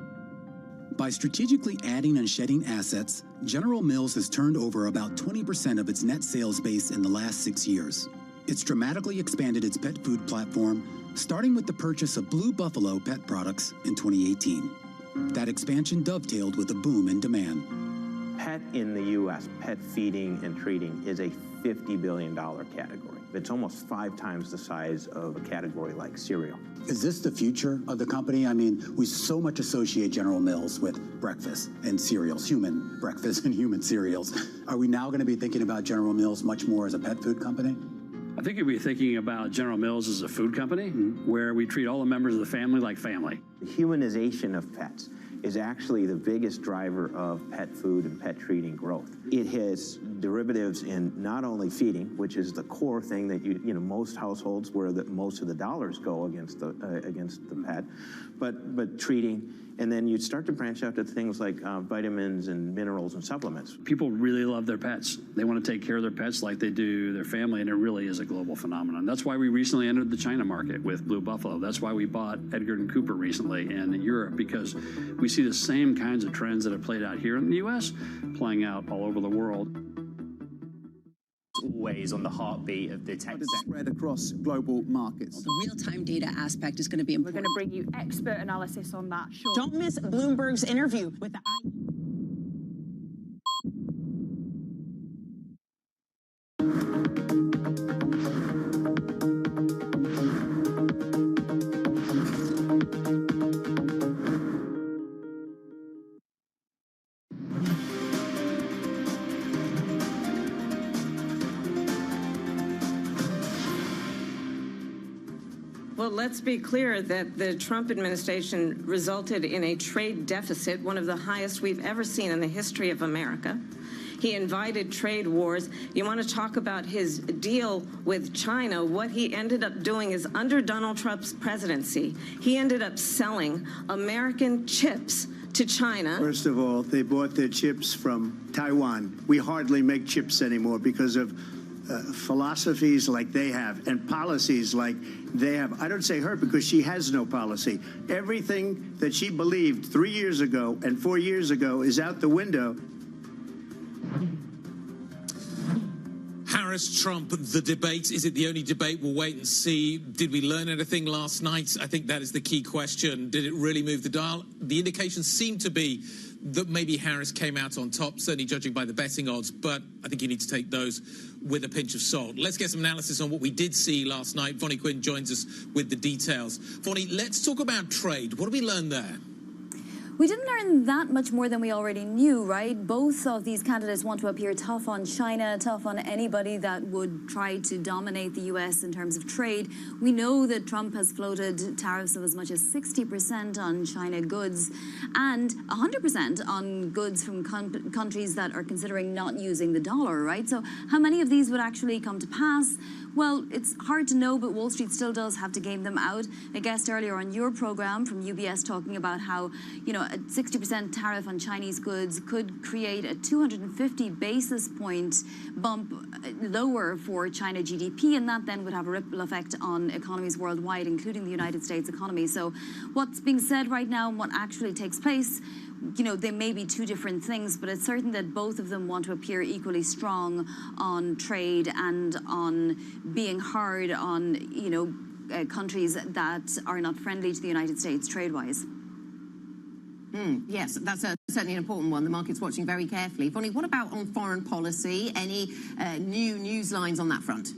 By strategically adding and shedding assets, General Mills has turned over about 20% of its net sales base in the last 6 years. It's dramatically expanded its pet food platform, starting with the purchase of Blue Buffalo pet products in 2018. That expansion dovetailed with a boom in demand. Pet in the U.S., pet feeding and treating, is a $50 billion category. It's almost 5 times the size of a category like cereal. Is this the future of the company? I mean, we so much associate General Mills with breakfast and cereals, human breakfast and human cereals. Are we now going to be thinking about General Mills much more as a pet food company? I think you'll be thinking about General Mills as a food company where we treat all the members of the family like family. The humanization of pets is actually the biggest driver of pet food and pet treating growth. It has derivatives in not only feeding, which is the core thing that most households where most of the dollars go against the pet, but treating. And then you start to branch out to things like vitamins and minerals and supplements. People really love their pets. They want to take care of their pets like they do their family, and it really is a global phenomenon. That's why we recently entered the China market with Blue Buffalo. That's why we bought Edgar & Cooper recently in Europe, because we see the same kinds of trends that have played out here in the U.S. playing out all over the world. always on the heartbeat of the tech sector. Spread across global markets. The real-time data aspect is going to be important. We're going to bring you expert analysis on that. Sure. Don't miss Bloomberg's interview with the Well, let's be clear that the Trump administration resulted in a trade deficit, one of the highest we've ever seen in the history of America. He invited trade wars. You want to talk about his deal with China? What he ended up doing is, under Donald Trump's presidency, he ended up selling American chips to China. First of all, they bought their chips from Taiwan. We hardly make chips anymore because of philosophies like they have and policies like they have. I don't say her because she has no policy. Everything that she believed 3 years ago and 4 years ago is out the window. Harris-Trump, the debate, is it the only debate? We'll wait and see. Did we learn anything last night? I think that is the key question. Did it really move the dial? The indications seem to be that maybe Harris came out on top, certainly judging by the betting odds, but I think you need to take those with a pinch of salt. Let's get some analysis on what we did see last night. Vonnie Quinn joins us with the details. Vonnie, let's talk about trade. What did we learn there? We didn't learn that much more than we already knew, right? Both of these candidates want to appear tough on China, tough on anybody that would try to dominate the U.S. in terms of trade. We know that Trump has floated tariffs of as much as 60% on China goods and 100% on goods from countries that are considering not using the dollar, right? So how many of these would actually come to pass? Well, it's hard to know, but Wall Street still does have to game them out. A guest earlier on your program from UBS talking about how, you know, a 60% tariff on Chinese goods could create a 250 basis point bump lower for China GDP, and that then would have a ripple effect on economies worldwide, including the United States economy. So what's being said right now and what actually takes place, you know, they may be two different things, but it's certain that both of them want to appear equally strong on trade and on being hard on, you know, countries that are not friendly to the United States trade-wise. Yes, that's certainly an important one. The market's watching very carefully. Vonnie, what about on foreign policy? Any new news lines on that front?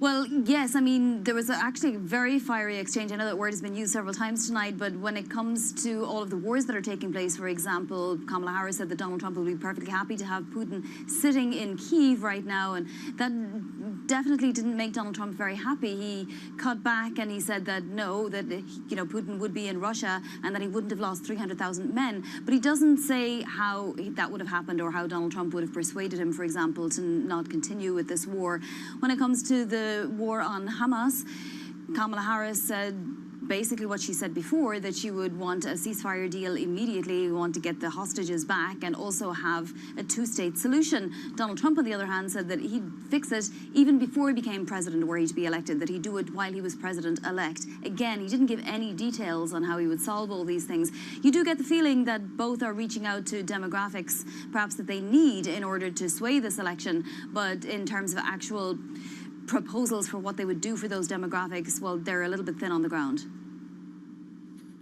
Well, yes, I mean, there was actually a very fiery exchange. I know that word has been used several times tonight, but when it comes to all of the wars that are taking place, for example, Kamala Harris said that Donald Trump would be perfectly happy to have Putin sitting in Kyiv right now, and that definitely didn't make Donald Trump very happy. He cut back and he said that no, that, you know, Putin would be in Russia and that he wouldn't have lost 300,000 men. But he doesn't say how that would have happened or how Donald Trump would have persuaded him, for example, to not continue with this war. When it comes to the war on Hamas, Kamala Harris said basically what she said before, that she would want a ceasefire deal immediately, want to get the hostages back and also have a two-state solution. Donald Trump, on the other hand, said that he'd fix it even before he became president were he to be elected, that he'd do it while he was president-elect. Again, he didn't give any details on how he would solve all these things. You do get the feeling that both are reaching out to demographics, perhaps that they need in order to sway this election, but in terms of actual proposals for what they would do for those demographics, well, they're a little bit thin on the ground.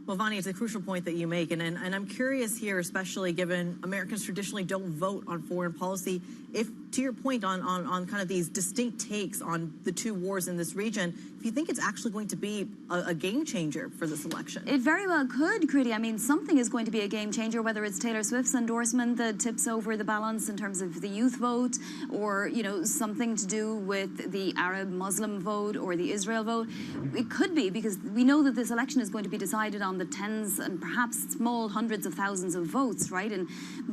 Well, Vonnie, it's a crucial point that you make, and I'm curious here, especially given Americans traditionally don't vote on foreign policy, if, to your point on kind of these distinct takes on the two wars in this region, if you think it's actually going to be a game changer for this election. It very well could, Critty. I mean, something is going to be a game changer, whether it's Taylor Swift's endorsement that tips over the balance in terms of the youth vote, or, you know, something to do with the Arab Muslim vote or the Israel vote. It could be, because we know that this election is going to be decided on the tens and perhaps small hundreds of thousands of votes, right? In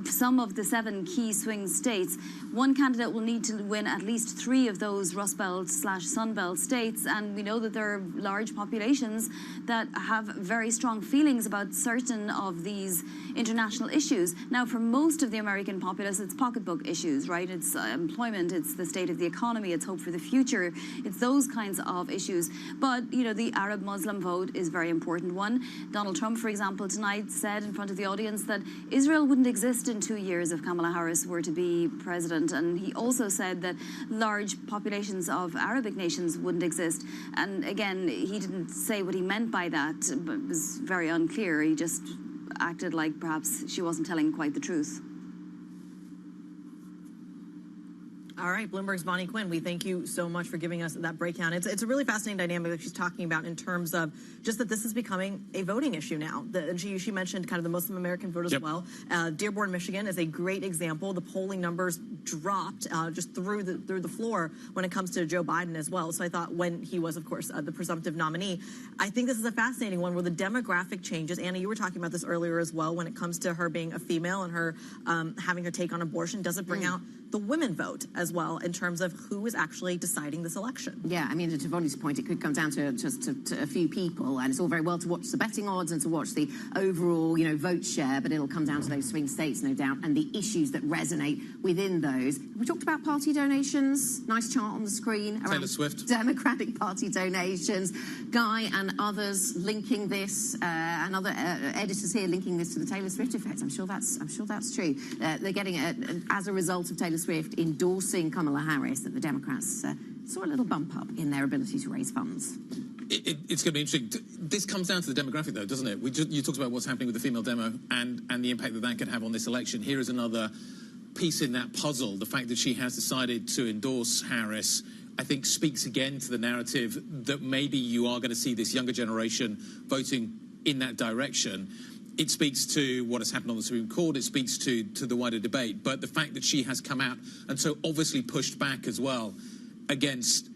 some of the 7 key swing states, one candidate will need to win at least 3 of those Rust Belt/Sun Belt states, and we know that there are large populations that have very strong feelings about certain of these international issues. Now, for most of the American populace, it's pocketbook issues, right? It's employment, it's the state of the economy, it's hope for the future, it's those kinds of issues. But, you know, the Arab Muslim vote is a very important one. Donald Trump, for example, tonight said in front of the audience that Israel wouldn't exist in 2 years if Kamala Harris were to be president, and And he also said that large populations of Arabic nations wouldn't exist. And again, he didn't say what he meant by that, but it was very unclear. He just acted like perhaps she wasn't telling quite the truth. All right, Bloomberg's Bonnie Quinn, we thank you so much for giving us that breakdown. It's a really fascinating dynamic that she's talking about in terms of just that this is becoming a voting issue now. And she mentioned kind of the Muslim American vote as well. Dearborn, Michigan is a great example. The polling numbers dropped just through the floor when it comes to Joe Biden as well. So I thought when he was, of course, the presumptive nominee, I think this is a fascinating one where the demographic changes. Anna, you were talking about this earlier as well when it comes to her being a female and her having her take on abortion. Does it bring out the women vote as well in terms of who is actually deciding this election? Yeah, I mean, to Vonnie's point, it could come down to just to a few people, and it's all very well to watch the betting odds and to watch the overall, vote share, but it'll come down to those swing states, no doubt, and the issues that resonate within those. We talked about party donations. Nice chart on the screen. Taylor Swift. Democratic Party donations. Guy and others linking this, and other editors here linking this to the Taylor Swift effect. I'm sure that's true. They're getting it as a result of Taylor Swift endorsing Kamala Harris, that the Democrats saw a little bump up in their ability to raise funds. It's going to be interesting. This comes down to the demographic, though, doesn't it? You talked about what's happening with the female demo and the impact that could have on this election. Here is another piece in that puzzle. The fact that she has decided to endorse Harris, I think, speaks again to the narrative that maybe you are going to see this younger generation voting in that direction. It speaks to what has happened on the Supreme Court. It speaks to the wider debate. But the fact that she has come out and so obviously pushed back as well against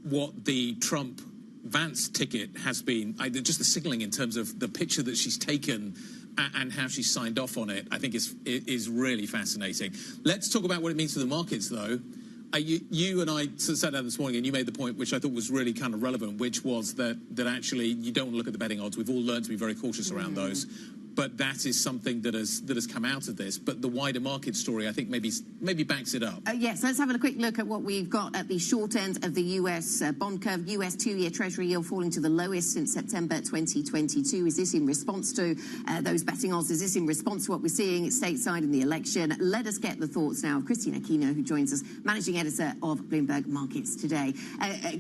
what the Trump-Vance ticket has been, just the signalling in terms of the picture that she's taken and how she signed off on it, I think is really fascinating. Let's talk about what it means to the markets, though. You and I sat down this morning and you made the point, which I thought was really kind of relevant, which was that actually you don't want to look at the betting odds. We've all learned to be very cautious around those. But that is something that has come out of this. But the wider market story, I think, maybe backs it up. Yes, let's have a quick look at what we've got at the short end of the US bond curve. US 2-year Treasury yield falling to the lowest since September 2022. Is this in response to those betting odds? Is this in response to what we're seeing stateside in the election? Let us get the thoughts now of Christine Aquino, who joins us, managing editor of Bloomberg Markets Today.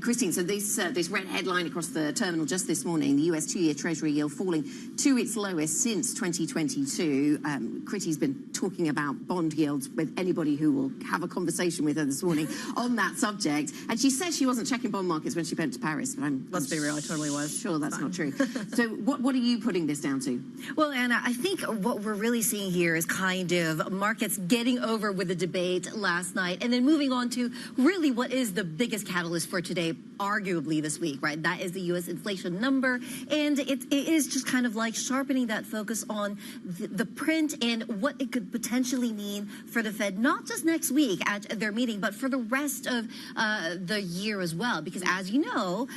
Christine, so this red headline across the terminal just this morning, the US 2-year Treasury yield falling to its lowest since 2022. Critty's been talking about bond yields with anybody who will have a conversation with her this morning on that subject. And she says she wasn't checking bond markets when she went to Paris, but Let's be real, I totally was. Sure, that's not true. So what are you putting this down to? Well, Anna, I think what we're really seeing here is kind of markets getting over with the debate last night and then moving on to really what is the biggest catalyst for today, arguably this week, right? That is the U.S. inflation number. And it is just kind of like sharpening that focus on the print and what it could potentially mean for the Fed, not just next week at their meeting, but for the rest of the year as well. Because as you know,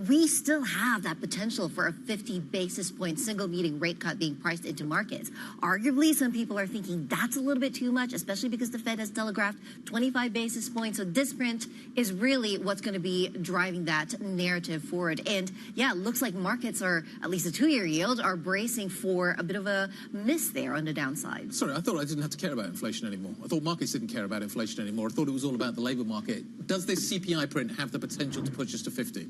we still have that potential for a 50 basis point single meeting rate cut being priced into markets. Arguably, some people are thinking that's a little bit too much, especially because the Fed has telegraphed 25 basis points. So this print is really what's going to be driving that narrative forward. And yeah, it looks like markets are, at least the 2-year yield, are bracing for a bit of a miss there on the downside. Sorry, I thought I didn't have to care about inflation anymore. I thought markets didn't care about inflation anymore. I thought it was all about the labour market. Does this CPI print have the potential to push us to 50?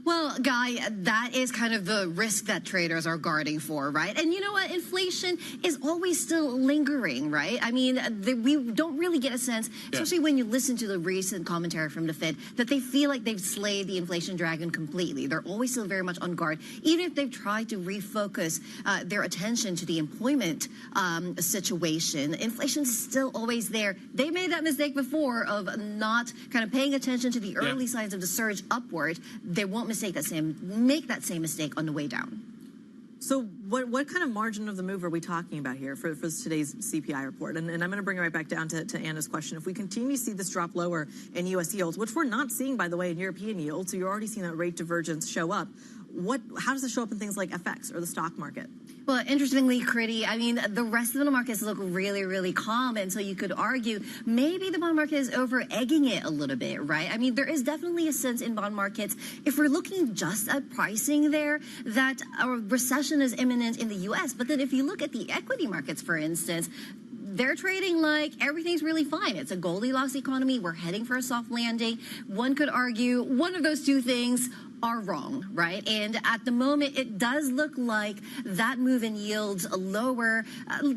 Well, Guy, that is kind of the risk that traders are guarding for, right? And you know what? Inflation is always still lingering, right? I mean, we don't really get a sense, especially when you listen to the recent commentary from the Fed, that they feel like they've slayed the inflation dragon completely. They're always still very much on guard, even if they've tried to refocus their attention to the employment situation. Inflation's still always there. They made that mistake before of not kind of paying attention to the early signs of the surge upward. They won't make that same mistake on the way down. So what kind of margin of the move are we talking about here for today's CPI report? And I'm going to bring it right back down to Anna's question. If we continue to see this drop lower in U.S. yields, which we're not seeing, by the way, in European yields, so you're already seeing that rate divergence show up, how does it show up in things like FX or the stock market? Well, interestingly, Critty, I mean, the rest of the markets look really, really calm. And so you could argue maybe the bond market is over-egging it a little bit, right? I mean, there is definitely a sense in bond markets, if we're looking just at pricing there, that a recession is imminent in the U.S. But then if you look at the equity markets, for instance, they're trading like everything's really fine. It's a Goldilocks economy. We're heading for a soft landing. One could argue one of those two things are wrong, right? And at the moment, it does look like that move in yields lower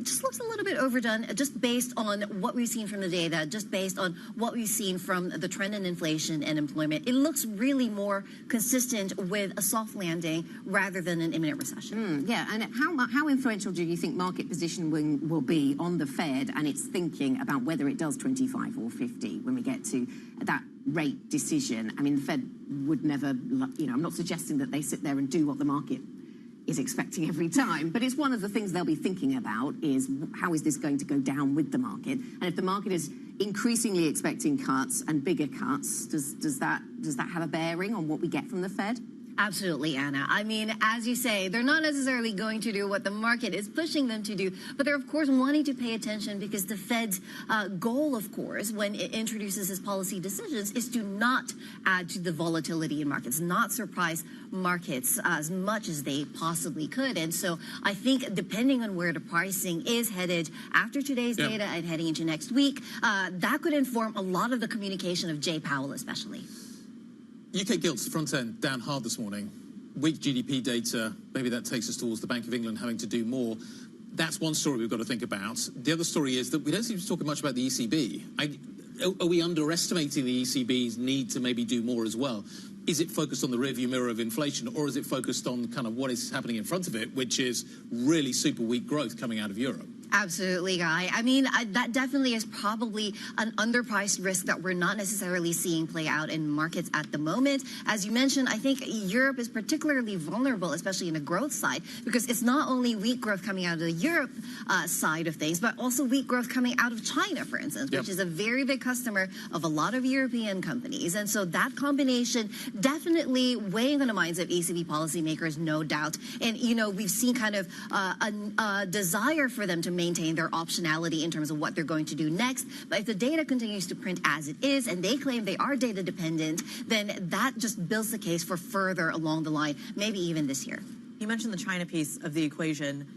just looks a little bit overdone, just based on what we've seen from the data, just based on what we've seen from the trend in inflation and employment. It looks really more consistent with a soft landing rather than an imminent recession. Yeah, and how influential do you think market positioning will be on the Fed and its thinking about whether it does 25 or 50 when we get to that rate decision? I mean, the Fed would never, I'm not suggesting that they sit there and do what the market is expecting every time, but it's one of the things they'll be thinking about is how is this going to go down with the market? And if the market is increasingly expecting cuts and bigger cuts, does that have a bearing on what we get from the Fed? Absolutely, Anna. I mean, as you say, they're not necessarily going to do what the market is pushing them to do, but they're, of course, wanting to pay attention because the Fed's goal, of course, when it introduces its policy decisions is to not add to the volatility in markets, not surprise markets as much as they possibly could. And so I think depending on where the pricing is headed after today's data and heading into next week, that could inform a lot of the communication of Jay Powell especially. UK gilts front end down hard this morning. Weak GDP data, maybe that takes us towards the Bank of England having to do more. That's one story we've got to think about. The other story is that we don't seem to be talking much about the ECB. Are we underestimating the ECB's need to maybe do more as well? Is it focused on the rearview mirror of inflation, or is it focused on kind of what is happening in front of it, which is really super weak growth coming out of Europe? Absolutely, Guy. I mean, that definitely is probably an underpriced risk that we're not necessarily seeing play out in markets at the moment. As you mentioned, I think Europe is particularly vulnerable, especially in the growth side, because it's not only weak growth coming out of the Europe side of things, but also weak growth coming out of China, for instance, which is a very big customer of a lot of European companies. And so that combination definitely weighing on the minds of ECB policymakers, no doubt. And, we've seen kind of a desire for them to maintain their optionality in terms of what they're going to do next. But if the data continues to print as it is, and they claim they are data dependent, then that just builds the case for further along the line, maybe even this year. You mentioned the China piece of the equation.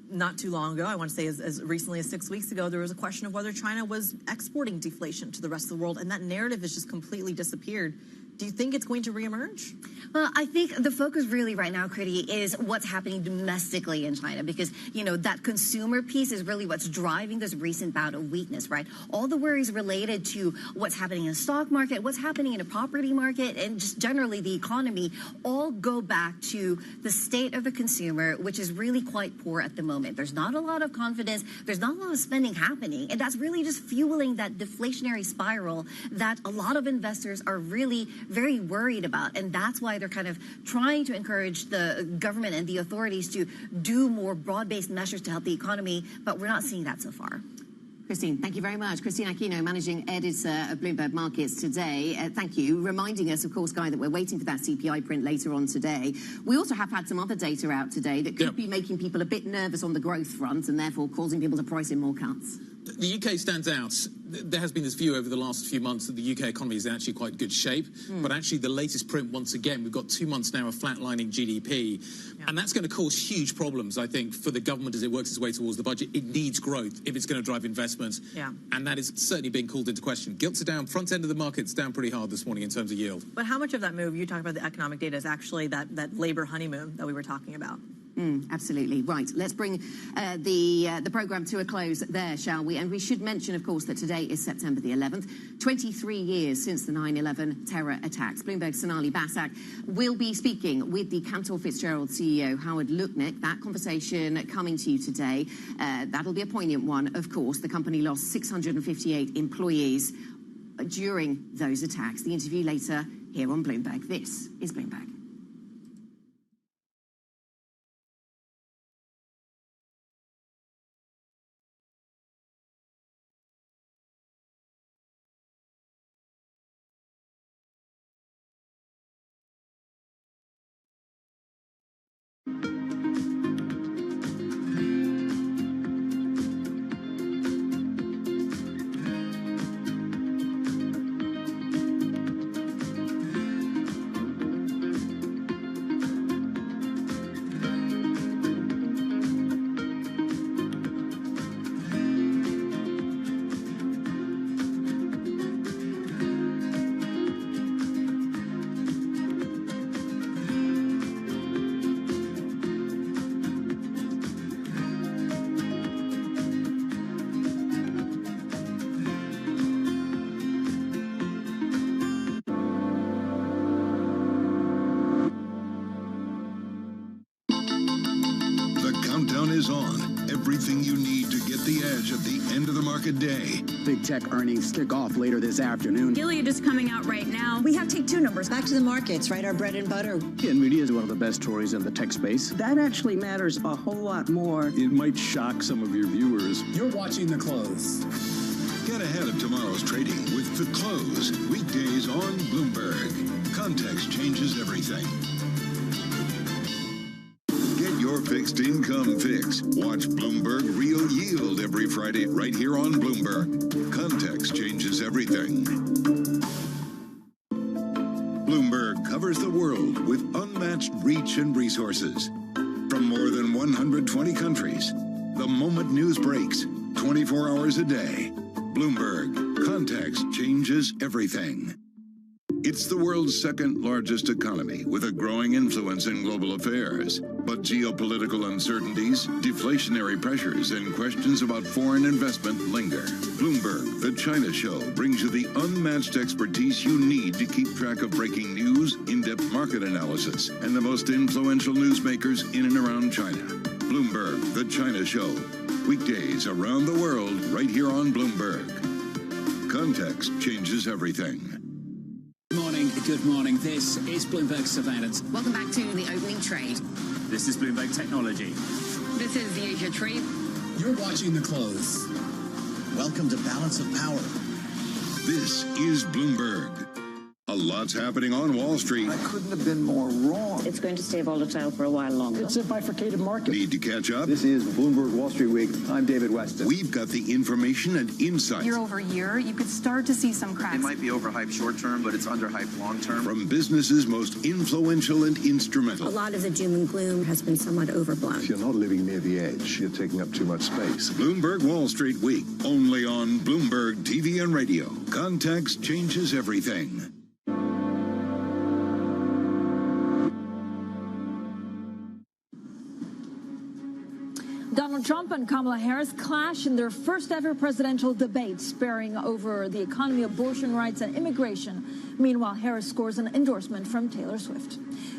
Not too long ago, I want to say as recently as 6 weeks ago, there was a question of whether China was exporting deflation to the rest of the world, and that narrative has just completely disappeared. Do you think it's going to reemerge? Well, I think the focus really right now, Kriti, is what's happening domestically in China because, that consumer piece is really what's driving this recent bout of weakness, right? All the worries related to what's happening in the stock market, what's happening in the property market, and just generally the economy all go back to the state of the consumer, which is really quite poor at the moment. There's not a lot of confidence. There's not a lot of spending happening. And that's really just fueling that deflationary spiral that a lot of investors are really very worried about. And that's why they're kind of trying to encourage the government and the authorities to do more broad-based measures to help the economy. But we're not seeing that so far. Christine, thank you very much. Christine Aquino, Managing Editor of Bloomberg Markets today. Thank you. Reminding us, of course, Guy, that we're waiting for that CPI print later on today. We also have had some other data out today that could be making people a bit nervous on the growth front and therefore causing people to price in more cuts. The UK stands out. There has been this view over the last few months that the UK economy is actually quite good shape. But actually the latest print, once again, we've got 2 months now of flatlining GDP. And that's going to cause huge problems, I think, for the government as it works its way towards the budget. It needs growth if it's going to drive investment. And that is certainly being called into question. Gilts are down. Front end of the market's down pretty hard this morning in terms of yield. But how much of that move, you talk about the economic data, is actually that labor honeymoon that we were talking about? Absolutely. Right. Let's bring the programme to a close there, shall we? And we should mention, of course, that today is September the 11th, 23 years since the 9/11 terror attacks. Bloomberg's Sonali Basak will be speaking with the Cantor Fitzgerald CEO, Howard Lutnick. That conversation coming to you today. That'll be a poignant one, of course. The company lost 658 employees during those attacks. The interview later here on Bloomberg. This is Bloomberg. need to get the edge at the end of the market day. Big tech earnings kick off later this afternoon. Gilead is coming out right now. We have take two numbers. Back to the markets, right? Our bread and butter. NVIDIA is one of the best stories in the tech space. That actually matters a whole lot more. It might shock some of your viewers. You're watching The Close. Get ahead of tomorrow's trading with The Close, weekdays on Bloomberg. Context changes everything. Get your fixed income fix. Watch Bloomberg Real Yield every Friday right here on Bloomberg. Context changes everything. Bloomberg covers the world with unmatched reach and resources. From more than 120 countries, the moment news breaks, 24 hours a day. Bloomberg, context changes everything. It's the world's second largest economy with a growing influence in global affairs. But geopolitical uncertainties, deflationary pressures, and questions about foreign investment linger. Bloomberg, the China Show, brings you the unmatched expertise you need to keep track of breaking news, in-depth market analysis, and the most influential newsmakers in and around China. Bloomberg, the China Show. Weekdays around the world, right here on Bloomberg. Context changes everything. Good morning. This is Bloomberg Surveillance. Welcome back to the opening trade. This is Bloomberg Technology. This is the Asia Trade. You're watching The Close. Welcome to Balance of Power. This is Bloomberg. A lot's happening on Wall Street. I couldn't have been more wrong. It's going to stay volatile for a while longer. It's a bifurcated market. Need to catch up? This is Bloomberg Wall Street Week. I'm David Weston. We've got the information and insight. Year over year, you could start to see some cracks. It might be overhyped short term, but it's underhyped long term. From businesses most influential and instrumental. A lot of the doom and gloom has been somewhat overblown. If you're not living near the edge, you're taking up too much space. Bloomberg Wall Street Week, only on Bloomberg TV and radio. Context changes everything. Donald Trump and Kamala Harris clash in their first ever presidential debate, sparring over the economy, abortion rights, and immigration. Meanwhile, Harris scores an endorsement from Taylor Swift.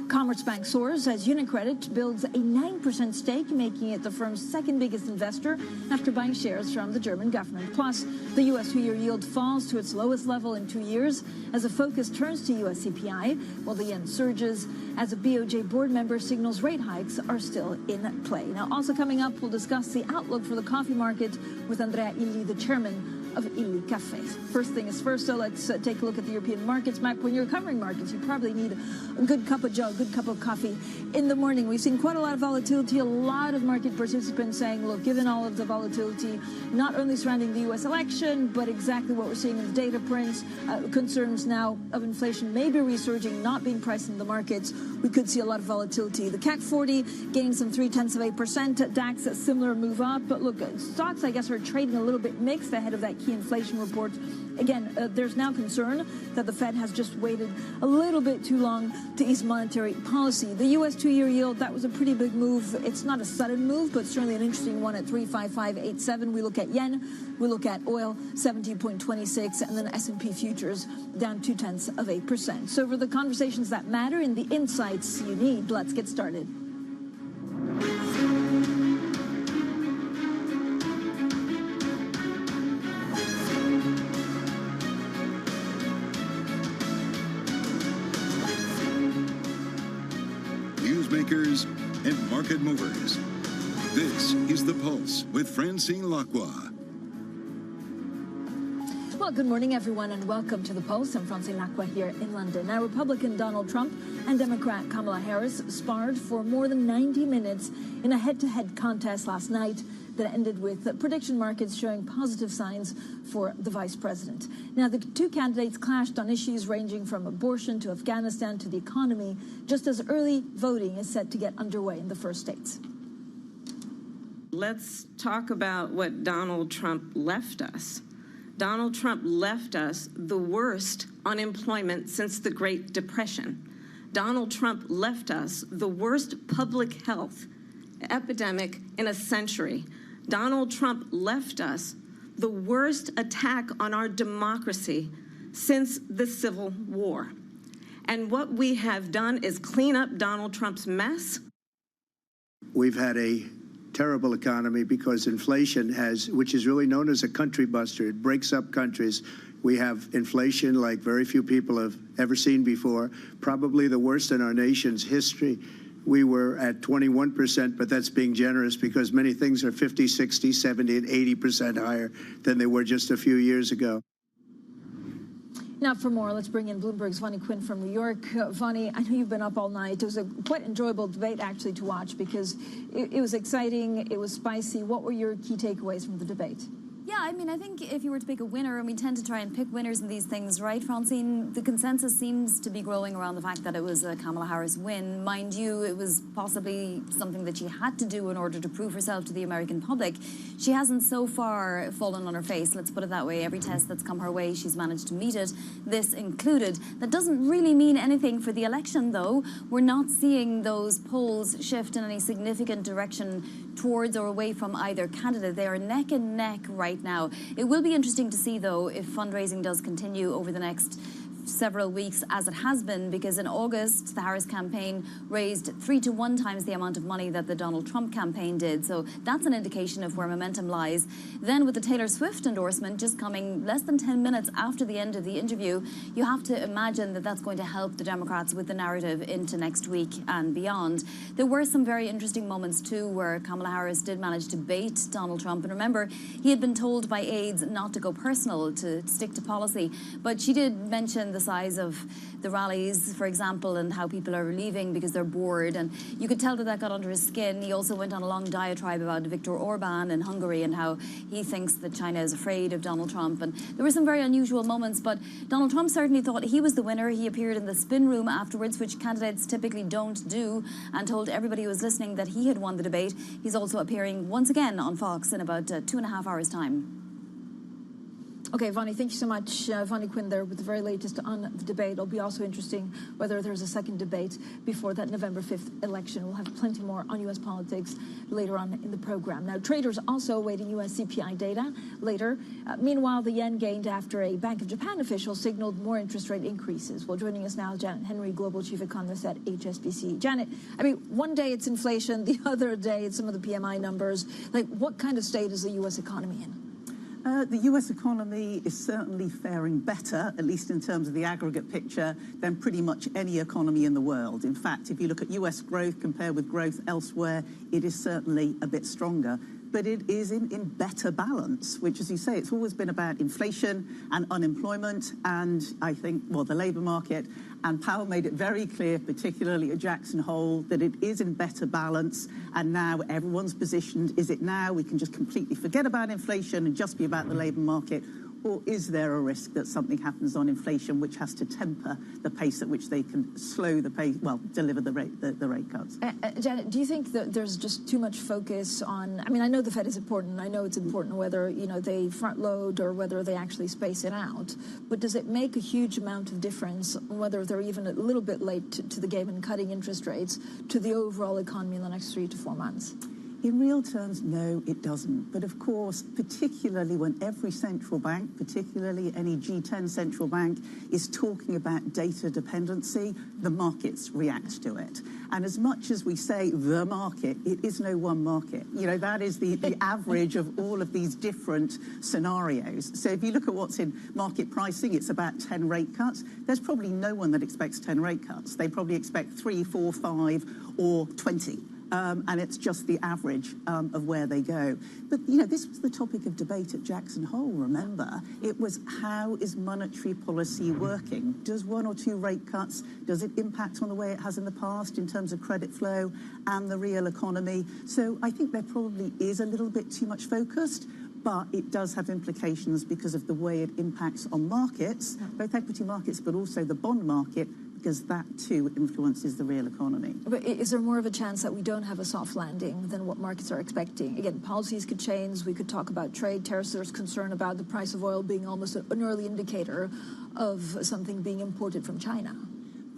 Commerzbank soars as UniCredit builds a 9% stake, making it the firm's second biggest investor after buying shares from the German government. Plus, the U.S. two-year yield falls to its lowest level in 2 years as the focus turns to U.S. CPI, while the yen surges as a BOJ board member signals rate hikes are still in play. Now, also coming up, we'll discuss the outlook for the coffee market with Andrea Illy, the chairman of Illy Café. First thing is first, so let's take a look at the European markets. Mac, when you're covering markets, you probably need a good cup of joe, a good cup of coffee in the morning. We've seen quite a lot of volatility, a lot of market participants saying, look, given all of the volatility, not only surrounding the U.S. election, but exactly what we're seeing in the data prints, concerns now of inflation maybe resurging, not being priced in the markets, we could see a lot of volatility. The CAC 40 gaining some 0.3%, DAX a similar move up, but look, stocks, I guess, are trading a little bit mixed ahead of that key inflation report. Again, there's now concern that the Fed has just waited a little bit too long to ease monetary policy. The U.S. two-year yield, that was a pretty big move. It's not a sudden move, but certainly an interesting one at 3.5587. We look at yen, we look at oil, 17.26, and then S&P futures down 0.2%. So for the conversations that matter and the insights you need, let's get started. Newsmakers and market movers. This is The Pulse with Francine Lacqua. Well, good morning, everyone, and welcome to The Pulse. I'm Francine Lacqua here in London. Now, Republican Donald Trump and Democrat Kamala Harris sparred for more than 90 minutes in a head-to-head contest last night that ended with prediction markets showing positive signs for the vice president. Now, the two candidates clashed on issues ranging from abortion to Afghanistan to the economy, just as early voting is set to get underway in the first states. Let's talk about what Donald Trump left us. Donald Trump left us the worst unemployment since the Great Depression. Donald Trump left us the worst public health epidemic in a century. Donald Trump left us the worst attack on our democracy since the Civil War. And what we have done is clean up Donald Trump's mess. We've had a terrible economy because inflation which is really known as a country buster. It breaks up countries. We have inflation like very few people have ever seen before, probably the worst in our nation's history. We were at 21%, but that's being generous because many things are 50, 60, 70, and 80% higher than they were just a few years ago. Now, for more, let's bring in Bloomberg's Vonnie Quinn from New York. Vonnie, I know you've been up all night. It was a quite enjoyable debate, actually, to watch because it was exciting, it was spicy. What were your key takeaways from the debate? Yeah, I mean, I think if you were to pick a winner, and we tend to try and pick winners in these things, right, Francine? The consensus seems to be growing around the fact that it was a Kamala Harris win. Mind you, it was possibly something that she had to do in order to prove herself to the American public. She hasn't so far fallen on her face, let's put it that way. Every test that's come her way, she's managed to meet it, this included. That doesn't really mean anything for the election, though. We're not seeing those polls shift in any significant direction towards or away from either candidate. They are neck and neck right now. It will be interesting to see, though, if fundraising does continue over the next several weeks, as it has been, because in August the Harris campaign raised 3 to 1 times the amount of money that the Donald Trump campaign did. So that's an indication of where momentum lies. Then with the Taylor Swift endorsement just coming less than 10 minutes after the end of the interview, you have to imagine that that's going to help the Democrats with the narrative into next week and beyond. There were some very interesting moments too where Kamala Harris did manage to bait Donald Trump, and remember, he had been told by aides not to go personal, to stick to policy, but she did mention the size of the rallies, for example, and how people are leaving because they're bored, and you could tell that that got under his skin. He also went on a long diatribe about Viktor Orban in Hungary and how he thinks that China is afraid of Donald Trump, and there were some very unusual moments, but Donald Trump certainly thought he was the winner. He appeared in the spin room afterwards, which candidates typically don't do, and told everybody who was listening that he had won the debate. He's also appearing once again on Fox in about 2.5 hours' time. Okay, Vonnie, thank you so much. Vonnie Quinn there with the very latest on the debate. It'll be also interesting whether there's a second debate before that November 5th election. We'll have plenty more on U.S. politics later on in the program. Now, traders also awaiting U.S. CPI data later. Meanwhile, the yen gained after a Bank of Japan official signaled more interest rate increases. Well, joining us now, Janet Henry, Global Chief Economist at HSBC. Janet, I mean, one day it's inflation, the other day it's some of the PMI numbers. Like, what kind of state is the U.S. economy in? The U.S. economy is certainly faring better, at least in terms of the aggregate picture, than pretty much any economy in the world. In fact, if you look at U.S. growth compared with growth elsewhere, it is certainly a bit stronger. But it is in better balance, which, as you say, it's always been about inflation and unemployment, and I think, well, the labour market. And Powell made it very clear, particularly at Jackson Hole, that it is in better balance. And now everyone's positioned, is it now we can just completely forget about inflation and just be about the labour market? Or is there a risk that something happens on inflation which has to temper the pace at which they can slow the pace, well, deliver the rate cuts? Janet, do you think that there's just too much focus on, I mean, I know the Fed is important. I know it's important whether, you know, they front load or whether they actually space it out. But does it make a huge amount of difference whether they're even a little bit late to the game in cutting interest rates to the overall economy in the next 3 to 4 months? In real terms, no, it doesn't. But of course, particularly when every central bank, particularly any G10 central bank, is talking about data dependency, the markets react to it. And as much as we say the market, it is no one market. You know, that is the average of all of these different scenarios. So if you look at what's in market pricing, it's about 10 rate cuts. There's probably no one that expects 10 rate cuts. They probably expect 3, 4, 5, or 20. And it's just the average of where they go. But, you know, this was the topic of debate at Jackson Hole, remember? It was, how is monetary policy working? Does 1 or 2 rate cuts, does it impact on the way it has in the past in terms of credit flow and the real economy? So I think there probably is a little bit too much focused, but it does have implications because of the way it impacts on markets, both equity markets, but also the bond market, because that too influences the real economy. But is there more of a chance that we don't have a soft landing than what markets are expecting? Again, policies could change. We could talk about trade tariffs. There's concern about the price of oil being almost an early indicator of something being imported from China.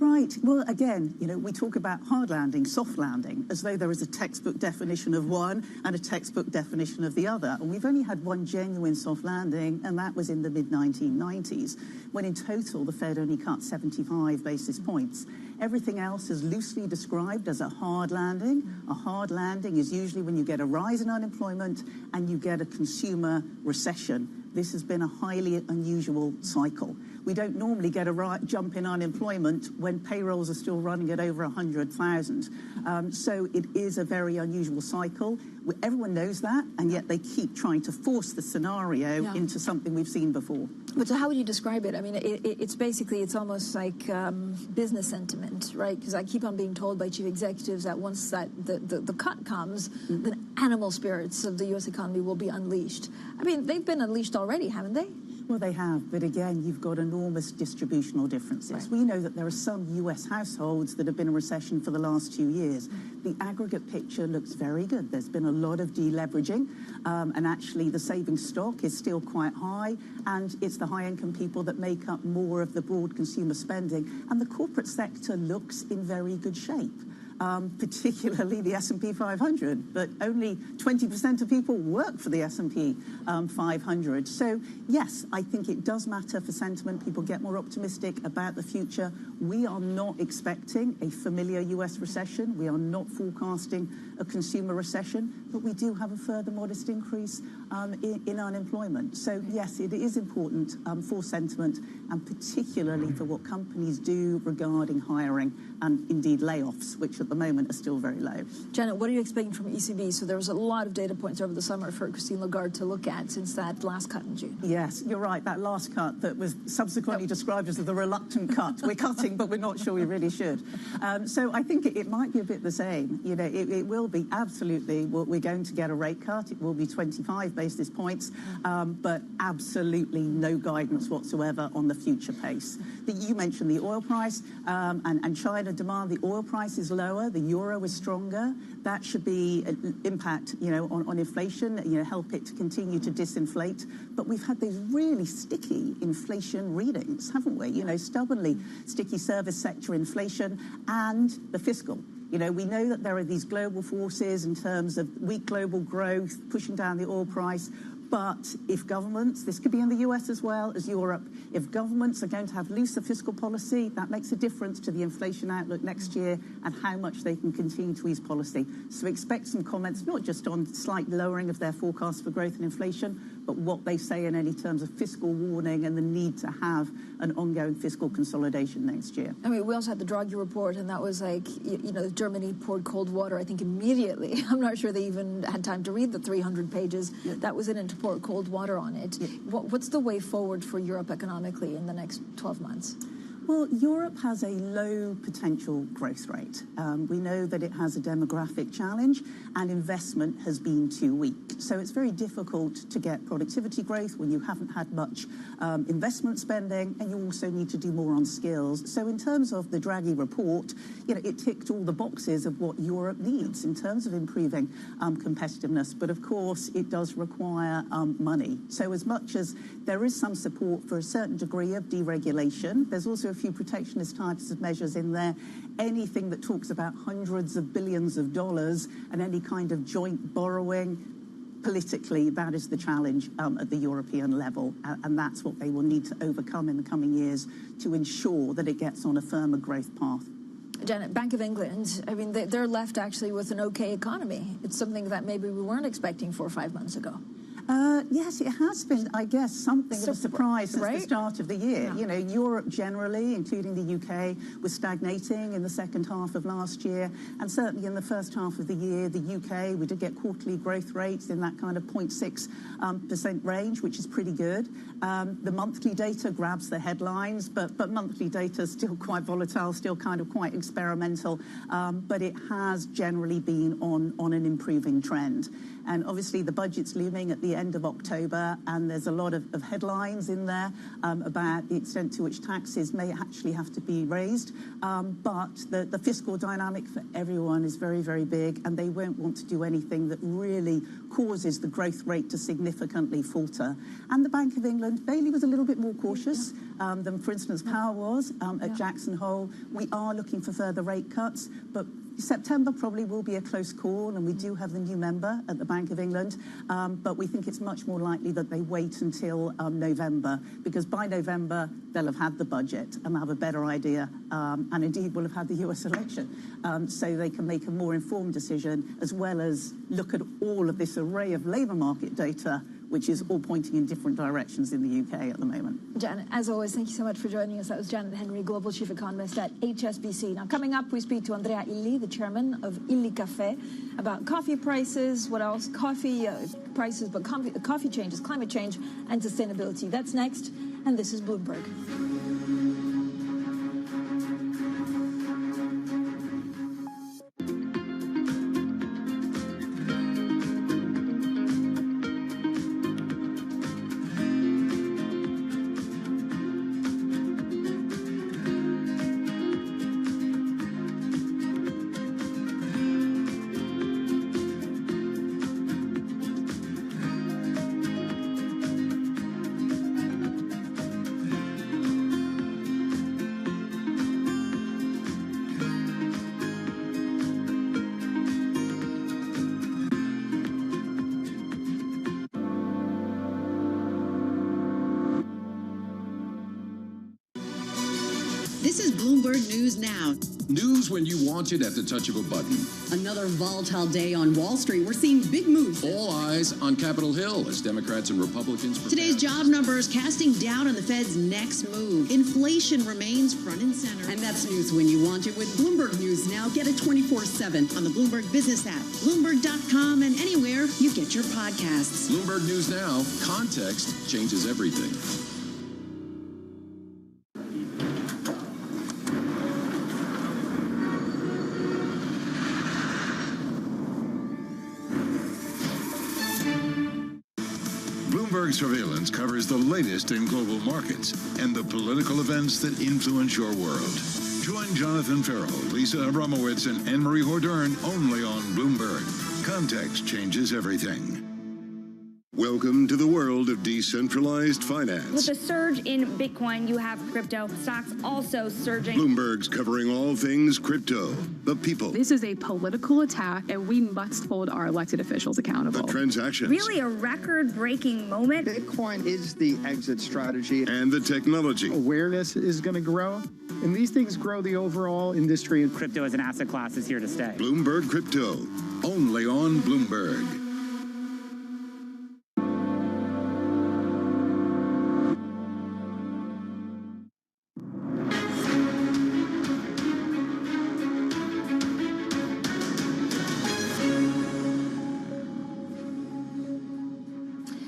Right. Well, again, you know, we talk about hard landing, soft landing, as though there is a textbook definition of one and a textbook definition of the other. And we've only had one genuine soft landing, and that was in the mid-1990s, when in total the Fed only cut 75 basis points. Everything else is loosely described as a hard landing. A hard landing is usually when you get a rise in unemployment and you get a consumer recession. This has been a highly unusual cycle. We don't normally get a jump in unemployment when payrolls are still running at over 100,000. So it is a very unusual cycle. Everyone knows that, and yet they keep trying to force the scenario into something we've seen before. But so how would you describe it? I mean, it's basically, it's almost like business sentiment, right? Because I keep on being told by chief executives that once that the cut comes, the animal spirits of the U.S. economy will be unleashed. I mean, they've been unleashed already, haven't they? Well, they have, but again, you've got enormous distributional differences. Right. We know that there are some U.S. households that have been in recession for the last 2 years. The aggregate picture looks very good. There's been a lot of deleveraging, and actually the savings stock is still quite high, and it's the high-income people that make up more of the broad consumer spending, and the corporate sector looks in very good shape. Particularly the S&P 500, but only 20% of people work for the S&P 500. So, yes, I think it does matter for sentiment. People get more optimistic about the future. We are not expecting a familiar U.S. recession. We are not forecasting a consumer recession, but we do have a further modest increase in unemployment. So, yes, it is important for sentiment, and particularly for what companies do regarding hiring and indeed layoffs, which at the moment are still very low. Janet, what are you expecting from ECB? So there was a lot of data points over the summer for Christine Lagarde to look at since that last cut in June. Yes, you're right. That last cut that was subsequently described as the reluctant cut. We're cutting, but we're not sure we really should. So I think it might be a bit the same. You know, it will be absolutely, we're going to get a rate cut. It will be 25 basis points, but absolutely no guidance whatsoever on the future pace. You mentioned the oil price and China demand. The oil price is lower. The euro is stronger. That should be an impact, on inflation, help it to continue to disinflate. But we've had these really sticky inflation readings, haven't we? Stubbornly sticky service sector inflation and the fiscal. We know that there are these global forces in terms of weak global growth pushing down the oil price. But if governments, this could be in the US as well as Europe, if governments are going to have looser fiscal policy, that makes a difference to the inflation outlook next year and how much they can continue to ease policy. So expect some comments, not just on slight lowering of their forecast for growth and inflation, but what they say in any terms of fiscal warning and the need to have an ongoing fiscal consolidation next year. I mean, we also had the Draghi report, and that was like, Germany poured cold water, I think, immediately. I'm not sure they even had time to read the 300 pages. Yeah. That was in to pour cold water on it. Yeah. What's the way forward for Europe economically in the next 12 months? Well, Europe has a low potential growth rate. We know that it has a demographic challenge and investment has been too weak. So it's very difficult to get productivity growth when you haven't had much investment spending, and you also need to do more on skills. So in terms of the Draghi report, it ticked all the boxes of what Europe needs in terms of improving competitiveness. But of course, it does require money. So as much as there is some support for a certain degree of deregulation, there's also a few protectionist types of measures in there. Anything that talks about hundreds of billions of dollars and any kind of joint borrowing, politically, that is the challenge at the European level, and that's what they will need to overcome in the coming years to ensure that it gets on a firmer growth path. Janet, Bank of England, I mean, they're left actually with an okay economy. It's something that maybe we weren't expecting 4 or 5 months ago. Yes, it has been, I guess, something of a surprise since the start of the year. Yeah. Europe generally, including the UK, was stagnating in the second half of last year. And certainly in the first half of the year, the UK, we did get quarterly growth rates in that kind of 0.6% range, which is pretty good. The monthly data grabs the headlines, but monthly data is still quite volatile, still kind of quite experimental. But it has generally been on an improving trend. And obviously the budget's looming at the end of October, and there's a lot of headlines in there about the extent to which taxes may actually have to be raised. But the fiscal dynamic for everyone is very, very big, and they won't want to do anything that really causes the growth rate to significantly falter. And the Bank of England, Bailey was a little bit more cautious than, for instance, Powell was at Jackson Hole. We are looking for further rate cuts, but September probably will be a close call, and we do have the new member at the Bank of England, but we think it's much more likely that they wait until November, because by November they'll have had the budget and have a better idea, and indeed will have had the US election, so they can make a more informed decision, as well as look at all of this array of labour market data, which is all pointing in different directions in the UK at the moment. Janet, as always, thank you so much for joining us. That was Janet Henry, Global Chief Economist at HSBC. Now, coming up, we speak to Andrea Illy, the chairman of Illy Café, about coffee prices, what else? Coffee prices, but coffee changes, climate change, and sustainability. That's next, and this is Bloomberg. This is Bloomberg News Now. News when you want it at the touch of a button. Another volatile day on Wall Street. We're seeing big moves. All eyes on Capitol Hill as Democrats and Republicans prepare. Today's job numbers casting doubt on the Fed's next move. Inflation remains front and center. And that's news when you want it with Bloomberg News Now. Get it 24/7 on the Bloomberg Business app, Bloomberg.com, and anywhere you get your podcasts. Bloomberg News Now. Context changes everything. Bloomberg Surveillance covers the latest in global markets and the political events that influence your world. Join Jonathan Farrell, Lisa Abramowitz, and Anne-Marie Hordern only on Bloomberg. Context changes everything. Welcome to the world of decentralized finance. With the surge in Bitcoin, you have crypto stocks also surging. Bloomberg's covering all things crypto, the people, This is a political attack, and we must hold our elected officials accountable. the transactions, Really a record-breaking moment. Bitcoin is the exit strategy. and the technology. Awareness is going to grow, and these things grow the overall industry. Crypto as an asset class is here to stay. Bloomberg Crypto, only on Bloomberg.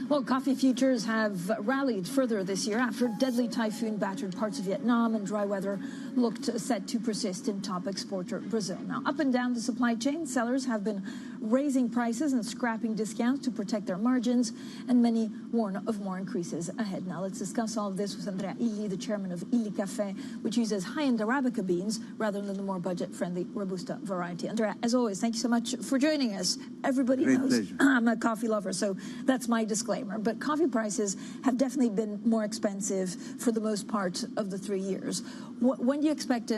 Well, coffee futures have rallied further this year after deadly typhoon battered parts of Vietnam and dry weather looked set to persist in top exporter Brazil. Now, up and down the supply chain, sellers have been raising prices and scrapping discounts to protect their margins, and many warn of more increases ahead. Now, let's discuss all of this with Andrea Illy, the chairman of Illy Café, which uses high-end Arabica beans rather than the more budget-friendly Robusta variety. Andrea, as always, thank you so much for joining us. Everybody Great knows pleasure. I'm a coffee lover, so that's my disclaimer. But coffee prices have definitely been more expensive for the most part of the 3 years. When do you expect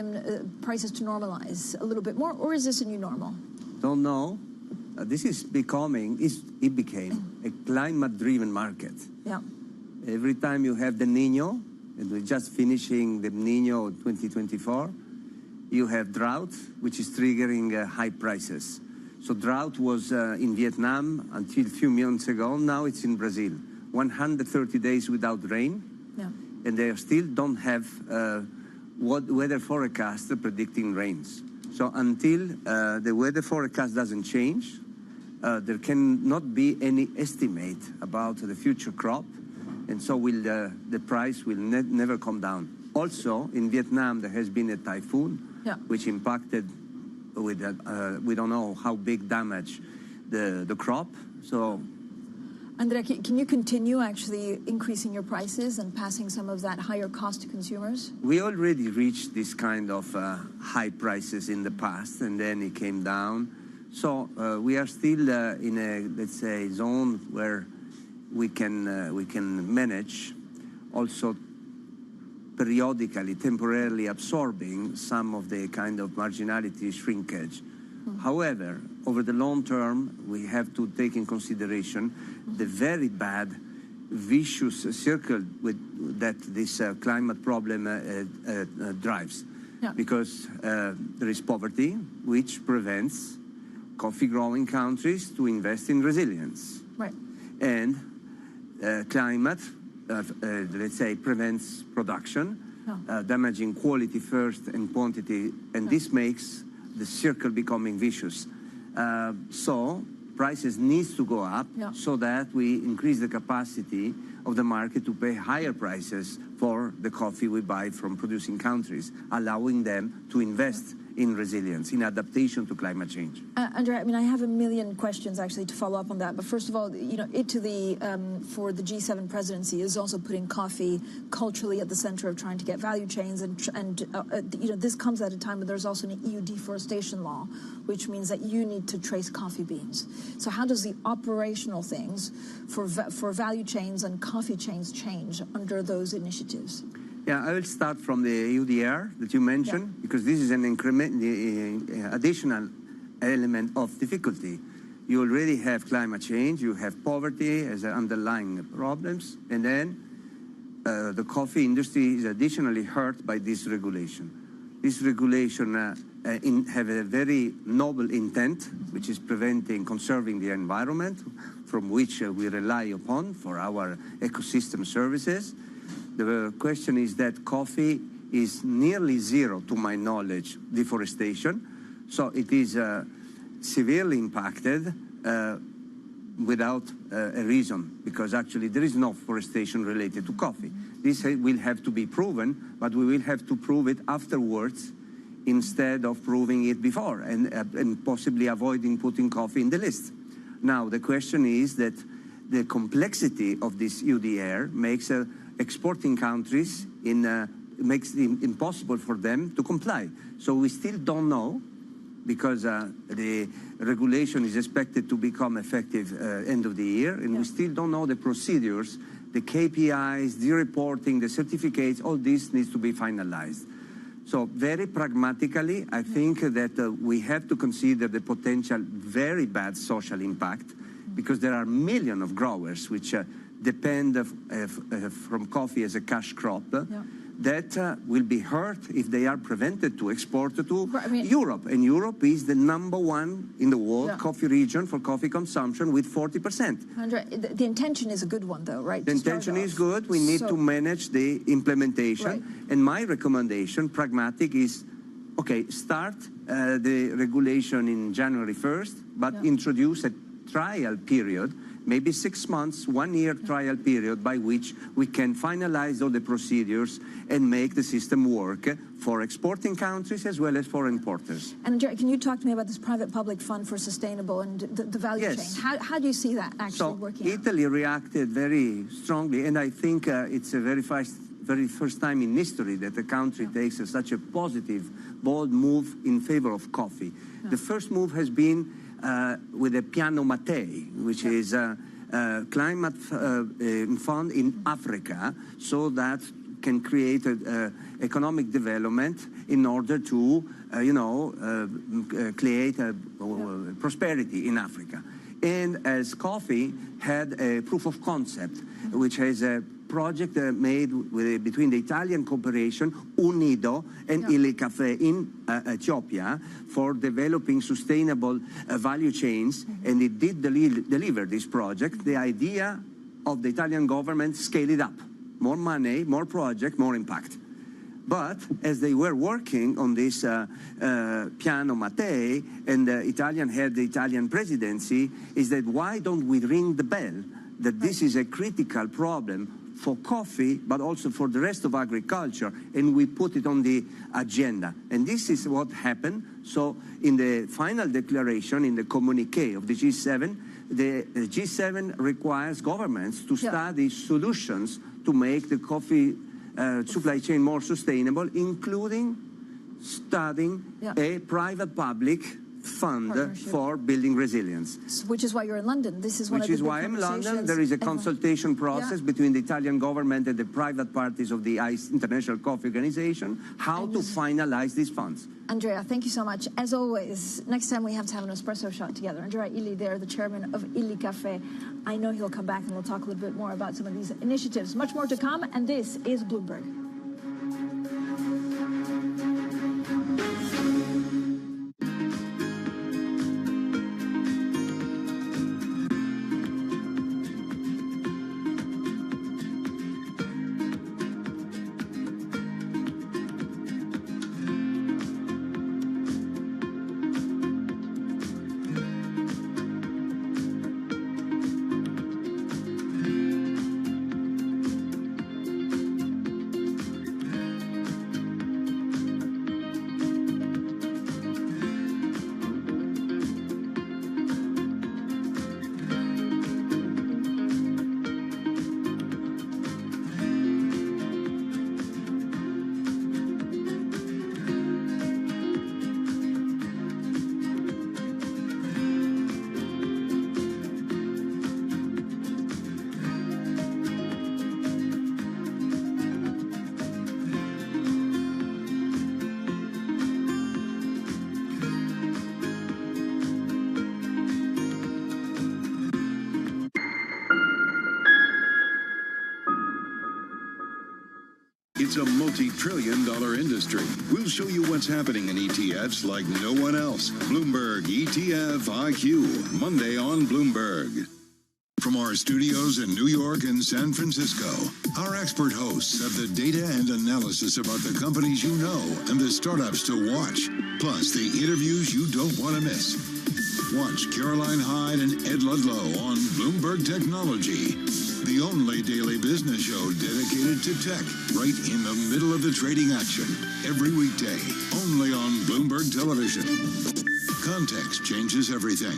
prices to normalize a little bit more, or is this a new normal? Don't know. This is it became a climate-driven market. Yeah. Every time you have the Niño, and we're just finishing the Niño 2024, you have drought, which is triggering high prices. So drought was in Vietnam until a few months ago. Now it's in Brazil. 130 days without rain. Yeah. And they still don't have weather forecast predicting rains. So until the weather forecast doesn't change, there cannot be any estimate about the future crop, and so the price will never come down. Also, in Vietnam, there has been a typhoon, which impacted with we don't know how big damage the crop. So, Andrea, can you continue actually increasing your prices and passing some of that higher cost to consumers? we already reached this kind of high prices in the past, and then it came down. So we are still in a, let's say, zone where we can manage, also periodically, temporarily absorbing some of the kind of marginality shrinkage However, over the long term, we have to take in consideration the very bad, vicious circle that this climate problem drives. Because there is poverty, which prevents coffee-growing countries to invest in resilience. Right. And climate, let's say, prevents production, damaging quality first and quantity, and this makes the circle becoming vicious. So prices needs to go up so that we increase the capacity of the market to pay higher prices for the coffee we buy from producing countries, allowing them to invest in resilience, in adaptation to climate change. Andrea, I mean, I have a million questions actually to follow up on that. But first of all, you know, for the G7 presidency is also putting coffee culturally at the center of trying to get value chains, and you know, this comes at a time when there's also an EU deforestation law, which means that you need to trace coffee beans. So how does the operational things for value chains and coffee chains change under those initiatives? Yeah, I will start from the EUDR that you mentioned, because this is an additional element of difficulty. You already have climate change, you have poverty as underlying problems, and then the coffee industry is additionally hurt by this regulation. This regulation have a very noble intent, which is conserving the environment, from which we rely upon for our ecosystem services. The question is that coffee is nearly zero, to my knowledge, deforestation. So it is severely impacted without a reason, because actually there is no forestation related to coffee. This will have to be proven, but we will have to prove it afterwards instead of proving it before, and possibly avoiding putting coffee in the list. Now, the question is that the complexity of this UDR makes exporting countries makes it impossible for them to comply. So we still don't know, because the regulation is expected to become effective end of the year, and we still don't know the procedures, the KPIs, the reporting, the certificates, all this needs to be finalized. So very pragmatically, I think that we have to consider the potential very bad social impact, because there are millions of growers which depend from coffee as a cash crop, that will be hurt if they are prevented to export to Europe. And Europe is the #1 in the world coffee region for coffee consumption, with 40%. Andrea, the intention is a good one, though, right? The intention is good. We need to manage the implementation. Right. And my recommendation, pragmatic, is, okay, start the regulation in January 1st, but introduce a trial period, maybe 6 months, 1 year trial period, by which we can finalize all the procedures and make the system work for exporting countries as well as for importers. And Andrea, can you talk to me about this private-public fund for sustainable and the value chain? How do you see that actually working out? Italy reacted very strongly, and I think it's a very first time in history that a country takes such a positive, bold move in favor of coffee. The first move has been with the Piano Mattei, which is a climate fund in Africa, so that can create economic development in order to, create prosperity in Africa. And as coffee had a proof of concept, which has a project made between the Italian corporation Unido and Ile Cafe in Ethiopia for developing sustainable value chains, and it did deliver this project. The idea of the Italian government scaled it up. More money, more project, more impact. But as they were working on this Piano Mattei, and the Italian presidency, is that why don't we ring the bell that this is a critical problem for coffee, but also for the rest of agriculture, and we put it on the agenda. And this is what happened. So in the final declaration, in the communique of the G7, the G7 requires governments to study solutions to make the coffee supply chain more sustainable, including studying a private-public fund for building resilience. Which is why you're in London. This is one Which of the is big why I'm in London. conversations. There is a consultation process between the Italian government and the private parties of the International Coffee Organization, how to finalize these funds. Andrea, thank you so much. As always, next time we have to have an espresso shot together. Andrea Illy there, the chairman of Illy Cafe. I know he'll come back and we'll talk a little bit more about some of these initiatives. Much more to come, and this is Bloomberg. It's a multi-trillion-dollar industry. We'll show you what's happening in ETFs like no one else. Bloomberg ETF IQ, Monday on Bloomberg. From our studios in New York and San Francisco, our expert hosts have the data and analysis about the companies you know and the startups to watch, plus the interviews you don't want to miss. Watch Caroline Hyde and Ed Ludlow on Bloomberg Technology, the only daily business show dedicated to tech, right in the middle of the trading action, every weekday, only on Bloomberg Television. Context changes everything.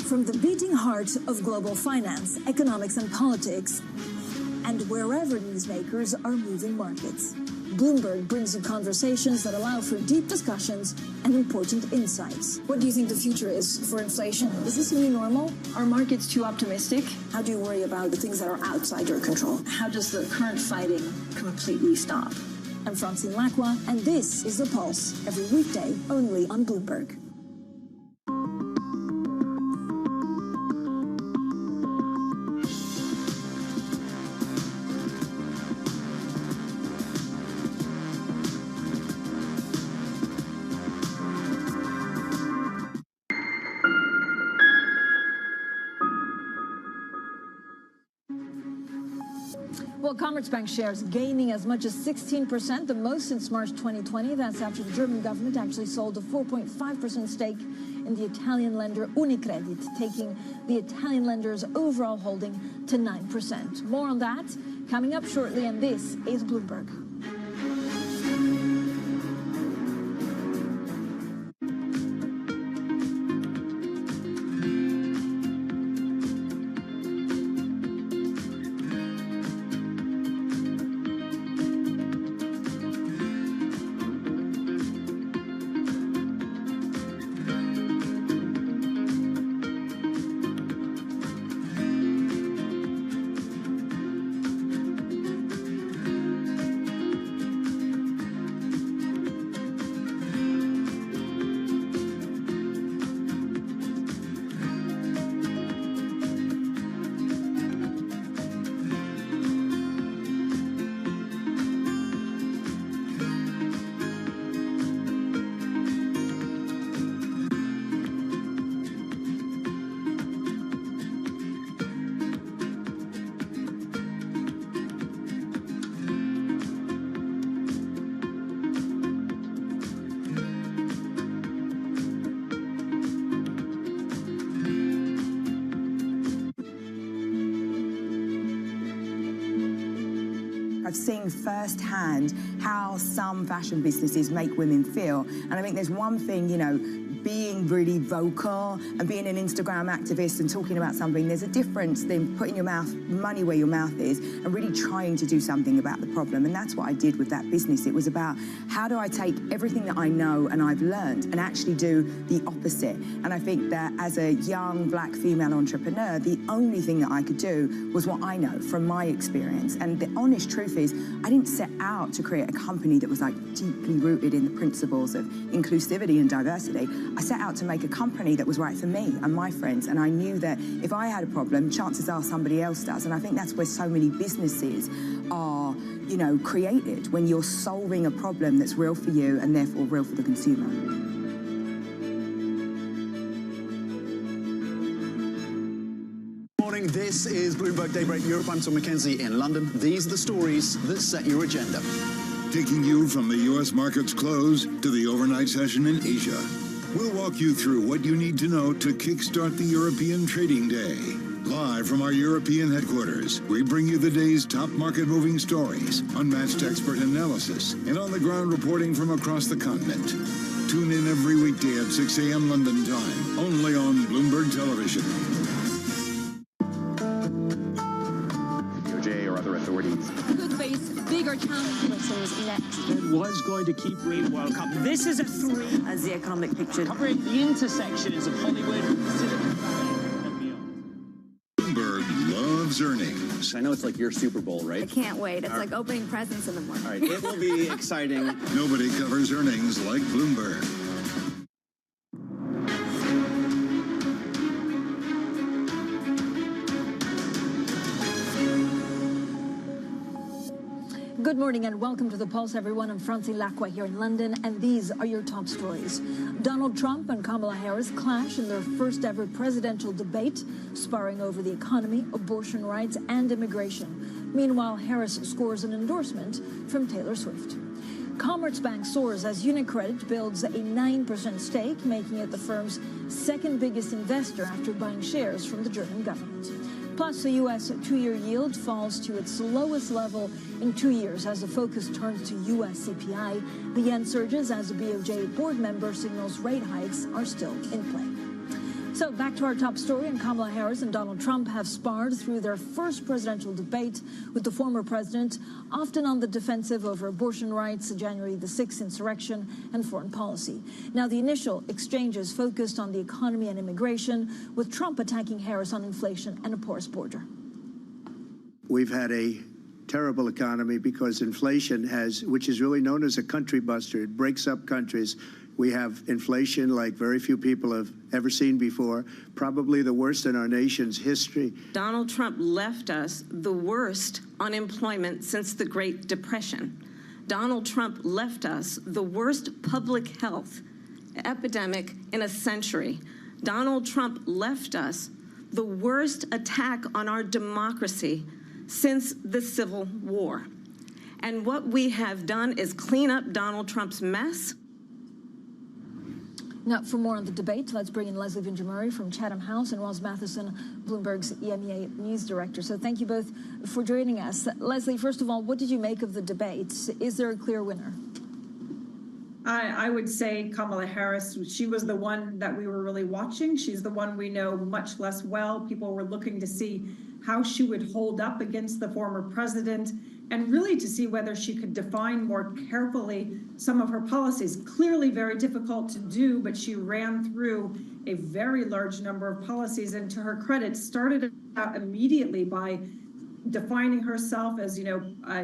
From the beating heart of global finance, economics, and politics, and wherever newsmakers are moving markets, Bloomberg brings you conversations that allow for deep discussions and important insights. What do you think the future is for inflation? Is this new normal? Are markets too optimistic? How do you worry about the things that are outside your control? How does the current fighting completely stop? I'm Francine Lacqua, and this is The Pulse, every weekday only on Bloomberg. Well, Commerzbank shares gaining as much as 16%, the most since March 2020. That's after the German government actually sold a 4.5% stake in the Italian lender Unicredit, taking the Italian lender's overall holding to 9%. More on that coming up shortly, and this is Bloomberg. I've seen firsthand how some fashion businesses make women feel. And I think there's one thing, you know, being really vocal and being an Instagram activist and talking about something, there's a difference than putting your money where your mouth is and really trying to do something about the problem. And that's what I did with that business. It was about how do I take everything that I know and I've learned and actually do the opposite. And I think that as a young black female entrepreneur, the only thing that I could do was what I know from my experience. And the honest truth is, I didn't set out to create a company that was like deeply rooted in the principles of inclusivity and diversity. I set out to make a company that was right for me and my friends, and I knew that if I had a problem, chances are somebody else does. And I think that's where so many businesses are, you know, created, when you're solving a problem that's real for you and therefore real for the consumer. Morning, this is Bloomberg Daybreak Europe. I'm Tom McKenzie in London. These are the stories that set your agenda. Taking you from the U.S. market's close to the overnight session in Asia. We'll walk you through what you need to know to kickstart the European trading day. Live from our European headquarters, we bring you the day's top market-moving stories, unmatched expert analysis, and on-the-ground reporting from across the continent. Tune in every weekday at 6 a.m. London time, only on Bloomberg Television. DOJ or other authorities could face bigger challenges next. Fed was going to keep rate World Cup. This is a 3 as the economic picture covering the intersections of Hollywood, Silicon Valley, and beyond. Bloomberg loves earnings. I know it's like your Super Bowl, right? I can't wait. It's like opening presents in the morning. All right, it will be exciting. Nobody covers earnings like Bloomberg. Good morning and welcome to The Pulse, everyone. I'm Francine Lacqua here in London, and these are your top stories. Donald Trump and Kamala Harris clash in their first ever presidential debate, sparring over the economy, abortion rights, and immigration. Meanwhile, Harris scores an endorsement from Taylor Swift. Commerzbank soars as UniCredit builds a 9% stake, making it the firm's second biggest investor after buying shares from the German government. Plus, the U.S. two-year yield falls to its lowest level in 2 years as the focus turns to U.S. CPI. The yen surges as a BOJ board member signals rate hikes are still in play. So back to our top story, and Kamala Harris and Donald Trump have sparred through their first presidential debate, with the former president often on the defensive over abortion rights, the January the 6th insurrection, and foreign policy. Now, the initial exchanges focused on the economy and immigration, with Trump attacking Harris on inflation and a porous border. We've had a terrible economy because inflation has, which is really known as a country buster. It breaks up countries. We have inflation like very few people have ever seen before, probably the worst in our nation's history. Donald Trump left us the worst unemployment since the Great Depression. Donald Trump left us the worst public health epidemic in a century. Donald Trump left us the worst attack on our democracy since the Civil War. And what we have done is clean up Donald Trump's mess. Now, for more on the debate, let's bring in Leslie Vinjamuri from Chatham House and Ross Matheson, Bloomberg's EMEA News Director. So thank you both for joining us. Leslie, first of all, what did you make of the debate? Is there a clear winner? I would say Kamala Harris. She was the one that we were really watching. She's the one we know much less well. People were looking to see how she would hold up against the former president, and really to see whether she could define more carefully some of her policies. Clearly very difficult to do, but she ran through a very large number of policies, and to her credit, started out immediately by defining herself as,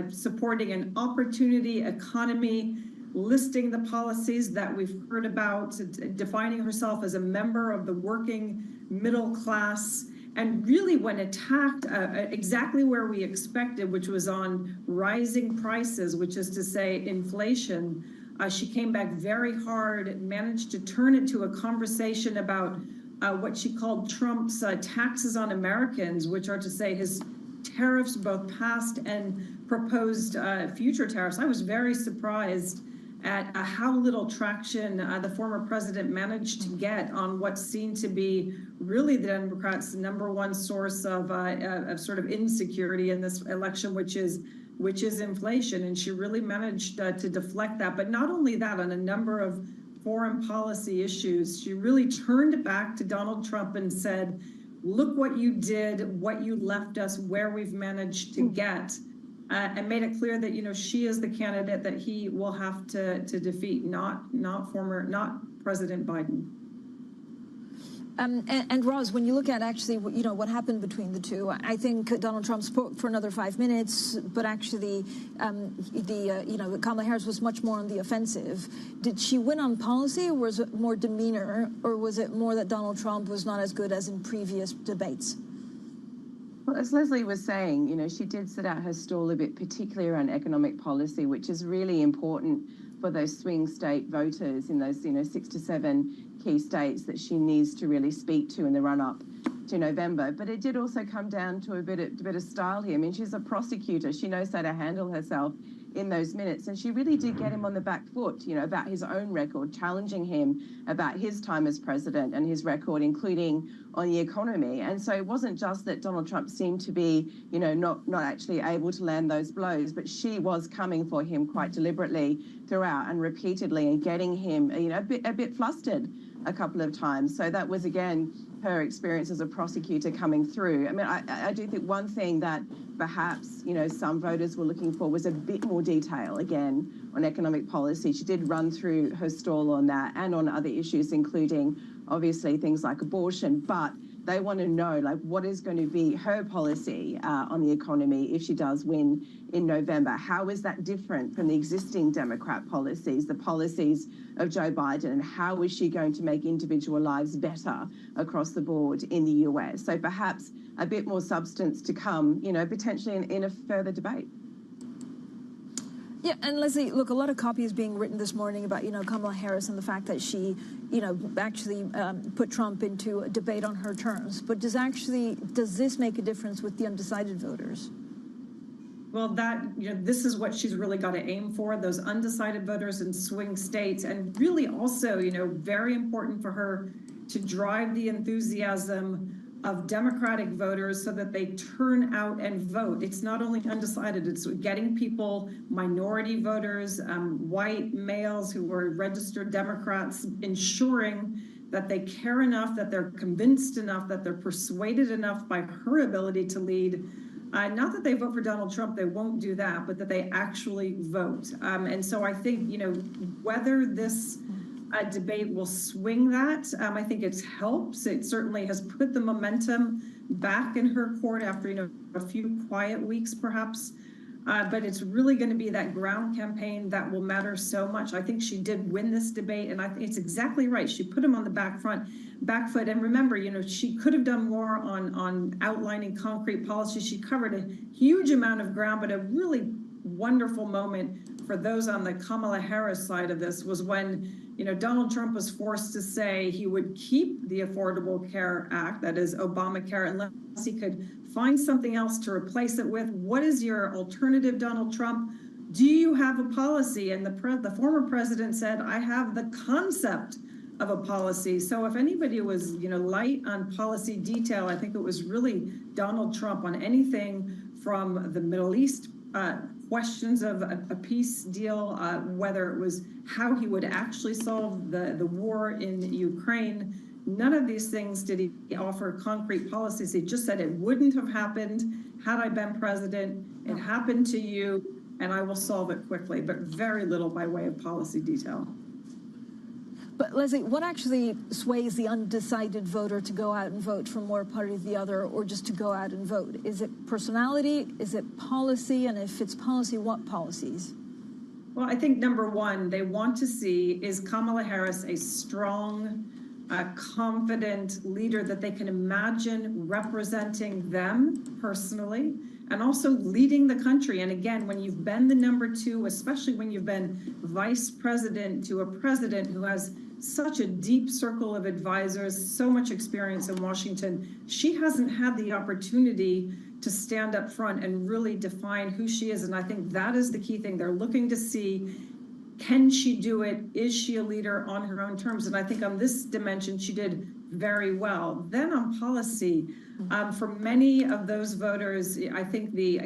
supporting an opportunity economy, listing the policies that we've heard about, defining herself as a member of the working middle class, and really when attacked exactly where we expected, which was on rising prices, which is to say inflation, she came back very hard, managed to turn it to a conversation about what she called Trump's taxes on Americans, which are to say his tariffs, both past and proposed future tariffs. I was very surprised at how little traction the former president managed to get on what seemed to be really the Democrats' #1 source of sort of insecurity in this election, which is which is inflation. And she really managed to deflect that. But not only that, on a number of foreign policy issues, she really turned it back to Donald Trump and said, look what you did, what you left us, where we've managed to get, and made it clear that, you know, she is the candidate that he will have to defeat, not President Biden. And Roz, when you look at actually, you know, what happened between the two, I think Donald Trump spoke for another 5 minutes, but actually, you know, Kamala Harris was much more on the offensive. Did she win on policy, or was it more demeanor, or was it more that Donald Trump was not as good as in previous debates? Well, as Leslie was saying, you know, she did set out her stall a bit, particularly around economic policy, which is really important for those swing state voters in those, you know, 6 to 7 key states that she needs to really speak to in the run-up to November. But it did also come down to a bit of style here. I mean, she's a prosecutor. She knows how to handle herself in those minutes. And she really did get him on the back foot, you know, about his own record, challenging him about his time as president and his record, including on the economy. And so it wasn't just that Donald Trump seemed to be, you know, not actually able to land those blows, but she was coming for him quite deliberately throughout and repeatedly, and getting him, you know, a bit flustered a couple of times. So that was, again, her experience as a prosecutor coming through. I mean, I do think one thing that perhaps, you know, some voters were looking for was a bit more detail, again, on economic policy. She did run through her stall on that and on other issues, including, obviously, things like abortion. But they want to know, like, what is going to be her policy on the economy if she does win in November? How is that different from the existing Democrat policies, the policies of Joe Biden, and how is she going to make individual lives better across the board in the US? So perhaps a bit more substance to come, you know, potentially in a further debate. Yeah, and Leslie, look, a lot of copy is being written this morning about, you know, Kamala Harris and the fact that she, you know, actually put Trump into a debate on her terms. But does this make a difference with the undecided voters? Well, you know, this is what she's really got to aim for, those undecided voters in swing states, and really also, you know, very important for her to drive the enthusiasm of Democratic voters so that they turn out and vote. It's not only undecided, it's getting people, minority voters, white males who were registered Democrats, ensuring that they care enough, that they're convinced enough, that they're persuaded enough by her ability to lead. Not that they vote for Donald Trump, they won't do that, but that they actually vote. And so I think, you know, whether this debate will swing that, I think it helps. It certainly has put the momentum back in her court after, you know, a few quiet weeks perhaps. But it's really going to be that ground campaign that will matter so much. I think she did win this debate, and I think it's exactly right. She put him on the back foot. And remember, you know, she could have done more on outlining concrete policy. She covered a huge amount of ground, but a really wonderful moment for those on the Kamala Harris side of this was when, you know, Donald Trump was forced to say he would keep the Affordable Care Act, that is Obamacare, unless he could find something else to replace it with. What is your alternative, Donald Trump? Do you have a policy? And the former president said, I have the concept of a policy. So if anybody was, you know, light on policy detail, I think it was really Donald Trump on anything from the Middle East questions of a peace deal, whether it was how he would actually solve the war in Ukraine. None of these things did he offer concrete policies. He just said it wouldn't have happened had I been president. It happened to you, and I will solve it quickly, but very little by way of policy detail. But Leslie, what actually sways the undecided voter to go out and vote from one party to the other, or just to go out and vote? Is it personality? Is it policy? And if it's policy, what policies? Well, I think number one, they want to see, is Kamala Harris a strong, confident leader that they can imagine representing them personally and also leading the country. And again, when you've been the number two, especially when you've been vice president to a president who has such a deep circle of advisors, so much experience in Washington, she hasn't had the opportunity to stand up front and really define who she is. And I think that is the key thing. They're looking to see, can she do it? Is she a leader on her own terms? And I think on this dimension, she did very well. Then on policy, for many of those voters, I think the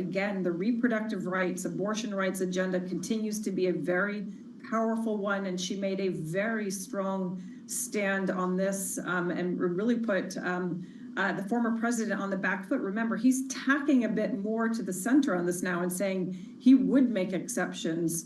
reproductive rights, abortion rights agenda continues to be a very powerful one, and she made a very strong stand on this and really put the former president on the back foot. Remember, he's tacking a bit more to the center on this now and saying he would make exceptions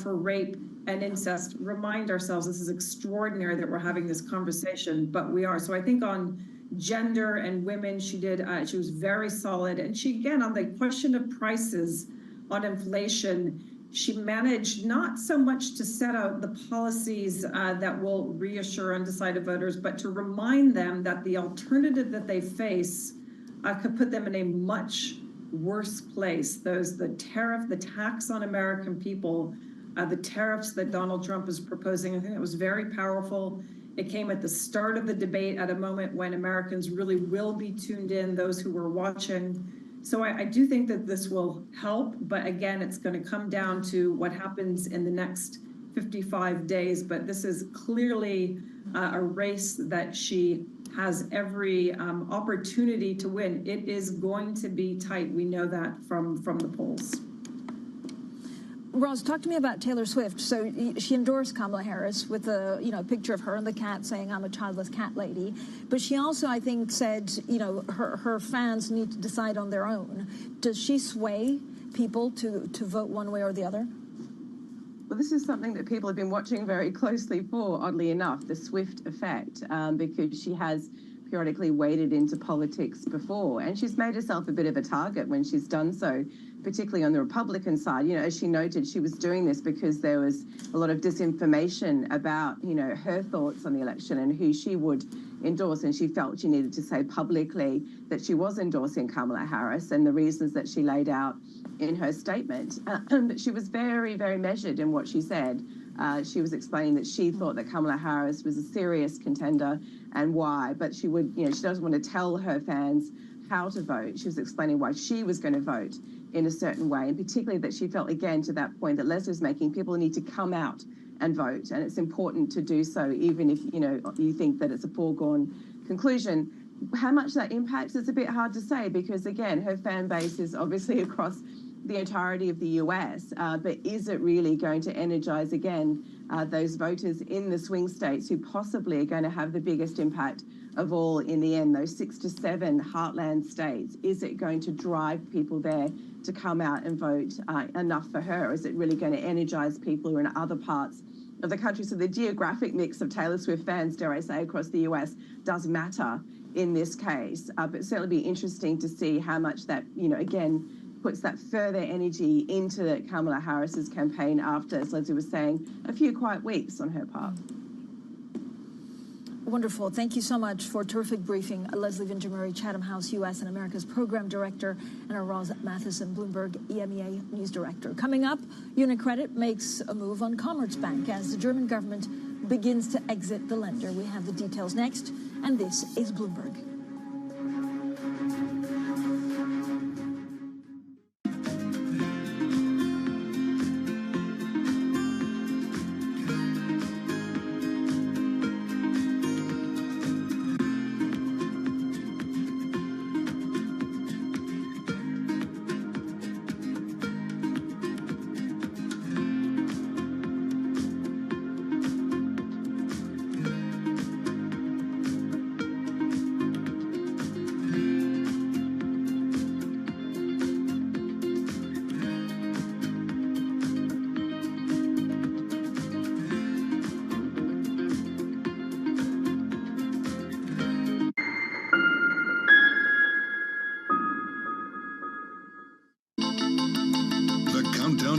for rape and incest. Remind ourselves, this is extraordinary that we're having this conversation, but we are. So I think on gender and women, she was very solid. And she, again, on the question of prices, on inflation, she managed not so much to set out the policies that will reassure undecided voters, but to remind them that the alternative that they face could put them in a much worse place. The tariff, the tax on American people, the tariffs that Donald Trump is proposing, I think it was very powerful. It came at the start of the debate at a moment when Americans really will be tuned in, those who were watching. So I do think that this will help, but again, it's going to come down to what happens in the next 55 days. But this is clearly a race that she has every opportunity to win. It is going to be tight. We know that from the polls. Roz, talk to me about Taylor Swift. So she endorsed Kamala Harris with a picture of her and the cat saying, "I'm a childless cat lady." But she also, I think, said, her fans need to decide on their own. Does she sway people to vote one way or the other? Well, this is something that people have been watching very closely for, oddly enough, the Swift effect, because she has periodically waded into politics before, and she's made herself a bit of a target when she's done so, particularly on the Republican side. As she noted, she was doing this because there was a lot of disinformation about, her thoughts on the election and who she would endorse, and she felt she needed to say publicly that she was endorsing Kamala Harris and the reasons that she laid out in her statement. But she was very, very measured in what she said. She was explaining that she thought that Kamala Harris was a serious contender and why, but she would, she doesn't want to tell her fans how to vote. She was explaining why she was going to vote in a certain way, and particularly that she felt, again, to that point that Leslie was making, people need to come out and vote, and it's important to do so, even if, you think that it's a foregone conclusion. How much that impacts is a bit hard to say because, again, her fan base is obviously across the entirety of the US, but is it really going to energize again those voters in the swing states who possibly are going to have the biggest impact of all in the end, those 6 to 7 heartland states? Is it going to drive people there to come out and vote enough for her? Is it really going to energize people who are in other parts of the country? So the geographic mix of Taylor Swift fans, dare I say, across the US does matter in this case, but certainly be interesting to see how much that, again, puts that further energy into Kamala Harris's campaign after, as Leslie was saying, a few quiet weeks on her part. Wonderful. Thank you so much for a terrific briefing. Leslie Vinjamuri, Chatham House U.S. and America's Program Director, and Roz Matheson, Bloomberg EMEA News Director. Coming up, UniCredit makes a move on Commerzbank as the German government begins to exit the lender. We have the details next, and this is Bloomberg.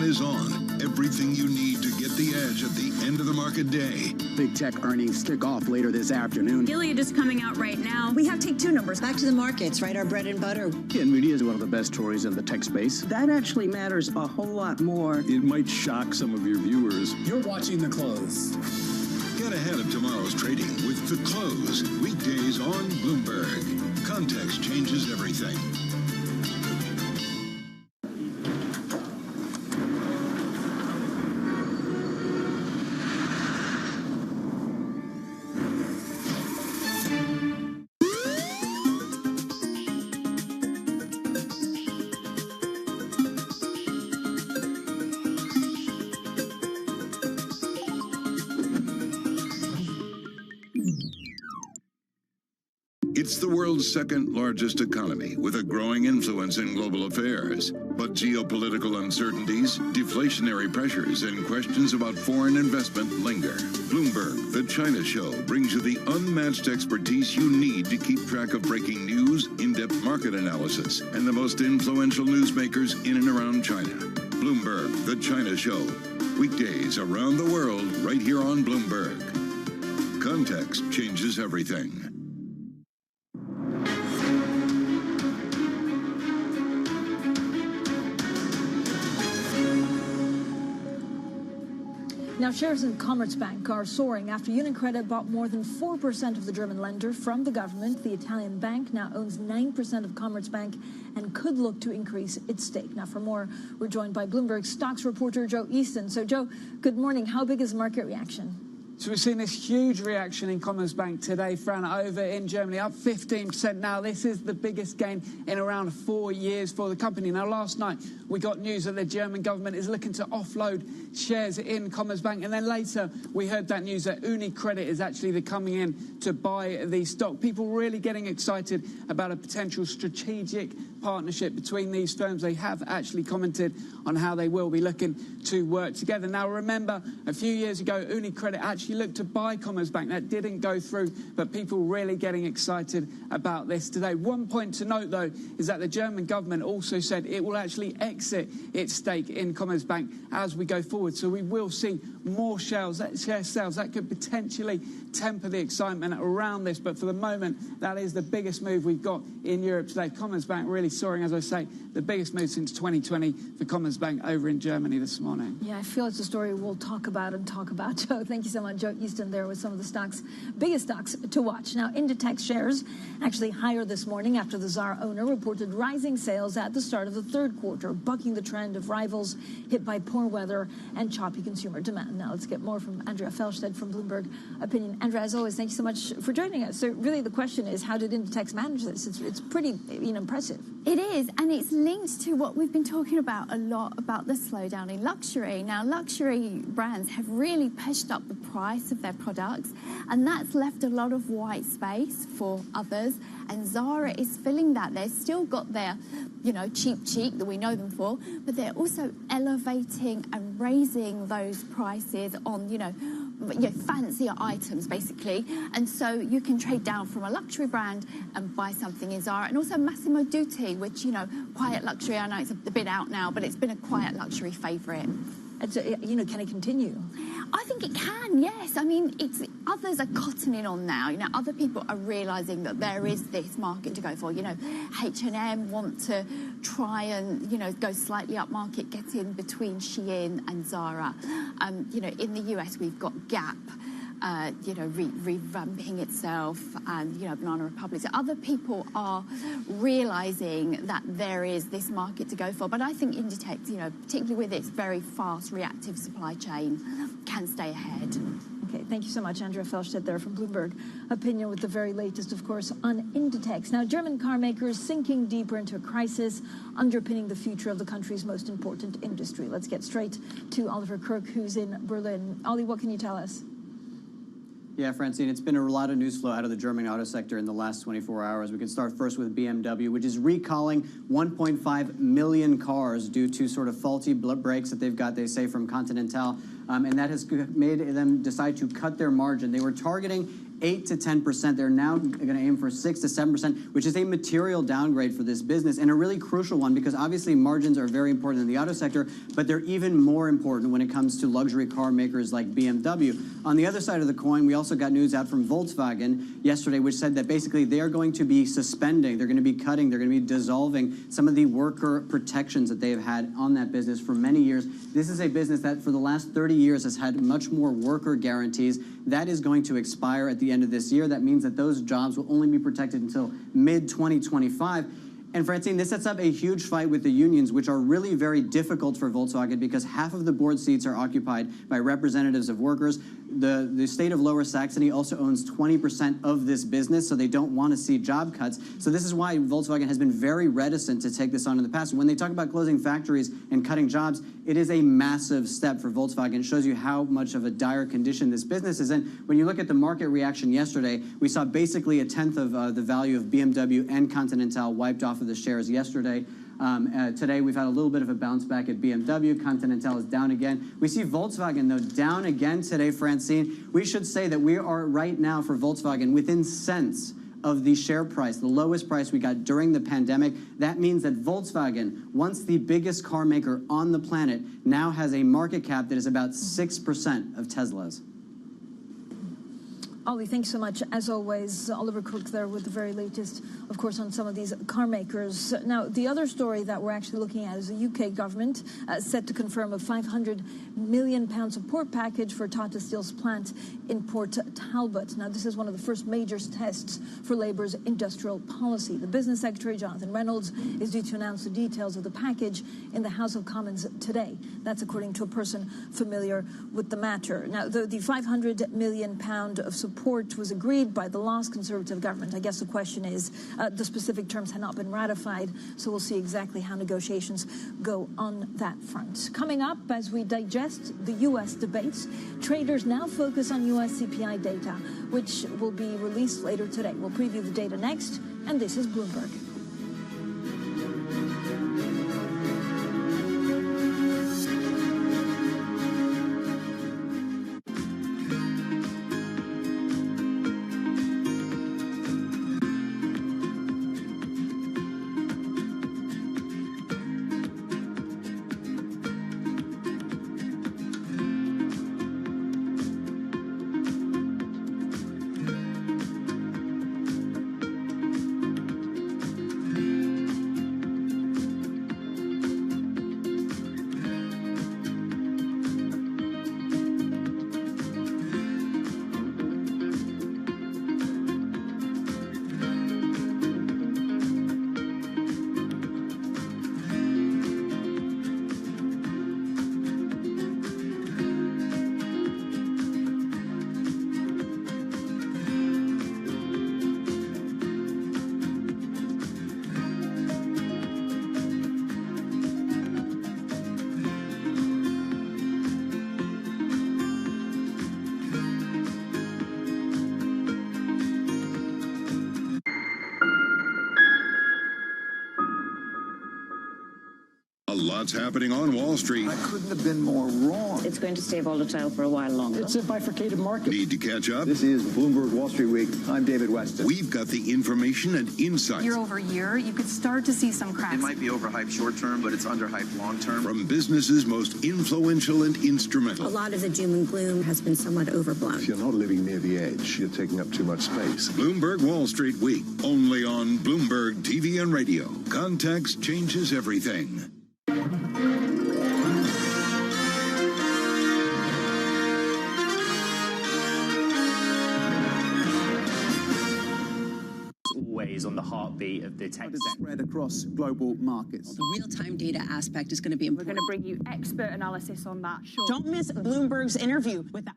Is on. Everything you need to get the edge at the end of the market day. Big tech earnings kick off later this afternoon. Gilead is coming out right now. We have take two numbers. Back to the markets, right? Our bread and butter. NVIDIA is one of the best stories in the tech space. That actually matters a whole lot more. It might shock some of your viewers. You're watching The Close. Get ahead of tomorrow's trading with The Close. Weekdays on Bloomberg. Context changes everything. It's the world's second largest economy with a growing influence in global affairs. But geopolitical uncertainties, deflationary pressures, and questions about foreign investment linger. Bloomberg, the China Show, brings you the unmatched expertise you need to keep track of breaking news, in-depth market analysis, and the most influential newsmakers in and around China. Bloomberg, the China Show. Weekdays around the world, right here on Bloomberg. Context changes everything. Now, shares in Commerzbank are soaring after UniCredit bought more than 4% of the German lender from the government. The Italian bank now owns 9% of Commerzbank and could look to increase its stake. Now, for more, we're joined by Bloomberg stocks reporter Joe Easton. So, Joe, good morning. How big is market reaction? So we've seen this huge reaction in Commerzbank today, Fran, over in Germany, up 15% now. This is the biggest gain in around 4 years for the company. Now, last night, we got news that the German government is looking to offload shares in Commerzbank. And then later, we heard that news that UniCredit is actually coming in to buy the stock. People really getting excited about a potential strategic partnership between these firms. They have actually commented on how they will be looking to work together. Now, remember, a few years ago, UniCredit actually looked to buy Commerzbank. That didn't go through, but people really getting excited about this today. One point to note, though, is that the German government also said it will actually exit its stake in Commerzbank as we go forward. So we will see more share sales. That could potentially temper the excitement around this. But for the moment, that is the biggest move we've got in Europe today. Commerzbank really soaring, as I say, the biggest move since 2020 for Commerzbank over in Germany this morning. Yeah, I feel it's a story we'll talk about. Joe, thank you so much. Joe Easton there with some of the stocks, biggest stocks to watch. Now, Inditex shares actually higher this morning after the Zara owner reported rising sales at the start of the third quarter, bucking the trend of rivals hit by poor weather and choppy consumer demand. Now, let's get more from Andrea Felstedt from Bloomberg Opinion. Andrea, as always, thank you so much for joining us. So really the question is, how did Inditex manage this? It's pretty impressive. It is, and it's linked to what we've been talking about a lot about the slowdown in luxury. Now, luxury brands have really pushed up the price of their products, and that's left a lot of white space for others, and Zara is filling that. They've still got their, cheap cheek that we know them for, but they're also elevating and raising those prices on, fancier items, basically. And so you can trade down from a luxury brand and buy something in Zara. And also Massimo Dutti, which, quiet luxury. I know it's a bit out now, but it's been a quiet luxury favourite. And so, can it continue? I think it can, yes. I mean, others are cottoning on now. Other people are realising that there is this market to go for. H&M want to try and, go slightly up market, get in between Shein and Zara. In the US, we've got Gap. Revamping itself, and Banana Republic. So other people are realizing that there is this market to go for. But I think Inditex, particularly with its very fast reactive supply chain, can stay ahead. Okay, thank you so much, Andrea Felstedt there from Bloomberg Opinion with the very latest, of course, on Inditex. Now, German car makers sinking deeper into a crisis, underpinning the future of the country's most important industry. Let's get straight to Oliver Kirk, who's in Berlin. Ollie, what can you tell us? Yeah, Francine, it's been a lot of news flow out of the German auto sector in the last 24 hours. We can start first with BMW, which is recalling 1.5 million cars due to sort of faulty brakes that they've got, they say, from Continental. And that has made them decide to cut their margin. They were targeting 8 to 10%. They're now going to aim for 6 to 7%, which is a material downgrade for this business, and a really crucial one, because obviously margins are very important in the auto sector, but they're even more important when it comes to luxury car makers like BMW. On the other side of the coin, we also got news out from Volkswagen yesterday, which said that basically they are going to be suspending, they're going to be cutting, they're going to be dissolving some of the worker protections that they have had on that business for many years. This is a business that for the last 30 years has had much more worker guarantees. That is going to expire at the end of this year. That means that those jobs will only be protected until mid-2025. And Francine, this sets up a huge fight with the unions, which are really very difficult for Volkswagen because half of the board seats are occupied by representatives of workers. The state of Lower Saxony also owns 20% of this business, so they don't want to see job cuts. So this is why Volkswagen has been very reticent to take this on in the past. When they talk about closing factories and cutting jobs, it is a massive step for Volkswagen. It shows you how much of a dire condition this business is in. When you look at the market reaction yesterday, we saw basically a tenth of the value of BMW and Continental wiped off of the shares yesterday. Today, we've had a little bit of a bounce back at BMW. Continental is down again. We see Volkswagen, though, down again today, Francine. We should say that we are right now for Volkswagen within cents of the share price, the lowest price we got during the pandemic. That means that Volkswagen, once the biggest car maker on the planet, now has a market cap that is about 6% of Tesla's. Ollie, thanks so much. As always, Oliver Cook there with the very latest, of course, on some of these car makers. Now, the other story that we're actually looking at is the UK government set to confirm a £500 million support package for Tata Steel's plant in Port Talbot. Now, this is one of the first major tests for Labour's industrial policy. The Business Secretary, Jonathan Reynolds, is due to announce the details of the package in the House of Commons today. That's according to a person familiar with the matter. Now, the £500 million of support was agreed by the last Conservative government. I guess the question is, the specific terms have not been ratified, so we'll see exactly how negotiations go on that front. Coming up, as we digest the U.S. debates, traders now focus on U.S. CPI data, which will be released later today. We'll preview the data next, and this is Bloomberg. Lots happening on Wall Street. I couldn't have been more wrong. It's going to stay volatile for a while longer. It's a bifurcated market. Need to catch up? This is Bloomberg Wall Street Week. I'm David Weston. We've got the information and insights. Year over year, you could start to see some cracks. It might be overhyped short term, but it's underhyped long term. From businesses most influential and instrumental. A lot of the doom and gloom has been somewhat overblown. If you're not living near the edge, you're taking up too much space. Bloomberg Wall Street Week, only on Bloomberg TV and radio. Context changes everything. Always on the heartbeat of the tech spread across global markets. The real-time data aspect is going to be important. We're going to bring you expert analysis on that. Sure. Don't miss Bloomberg's interview with the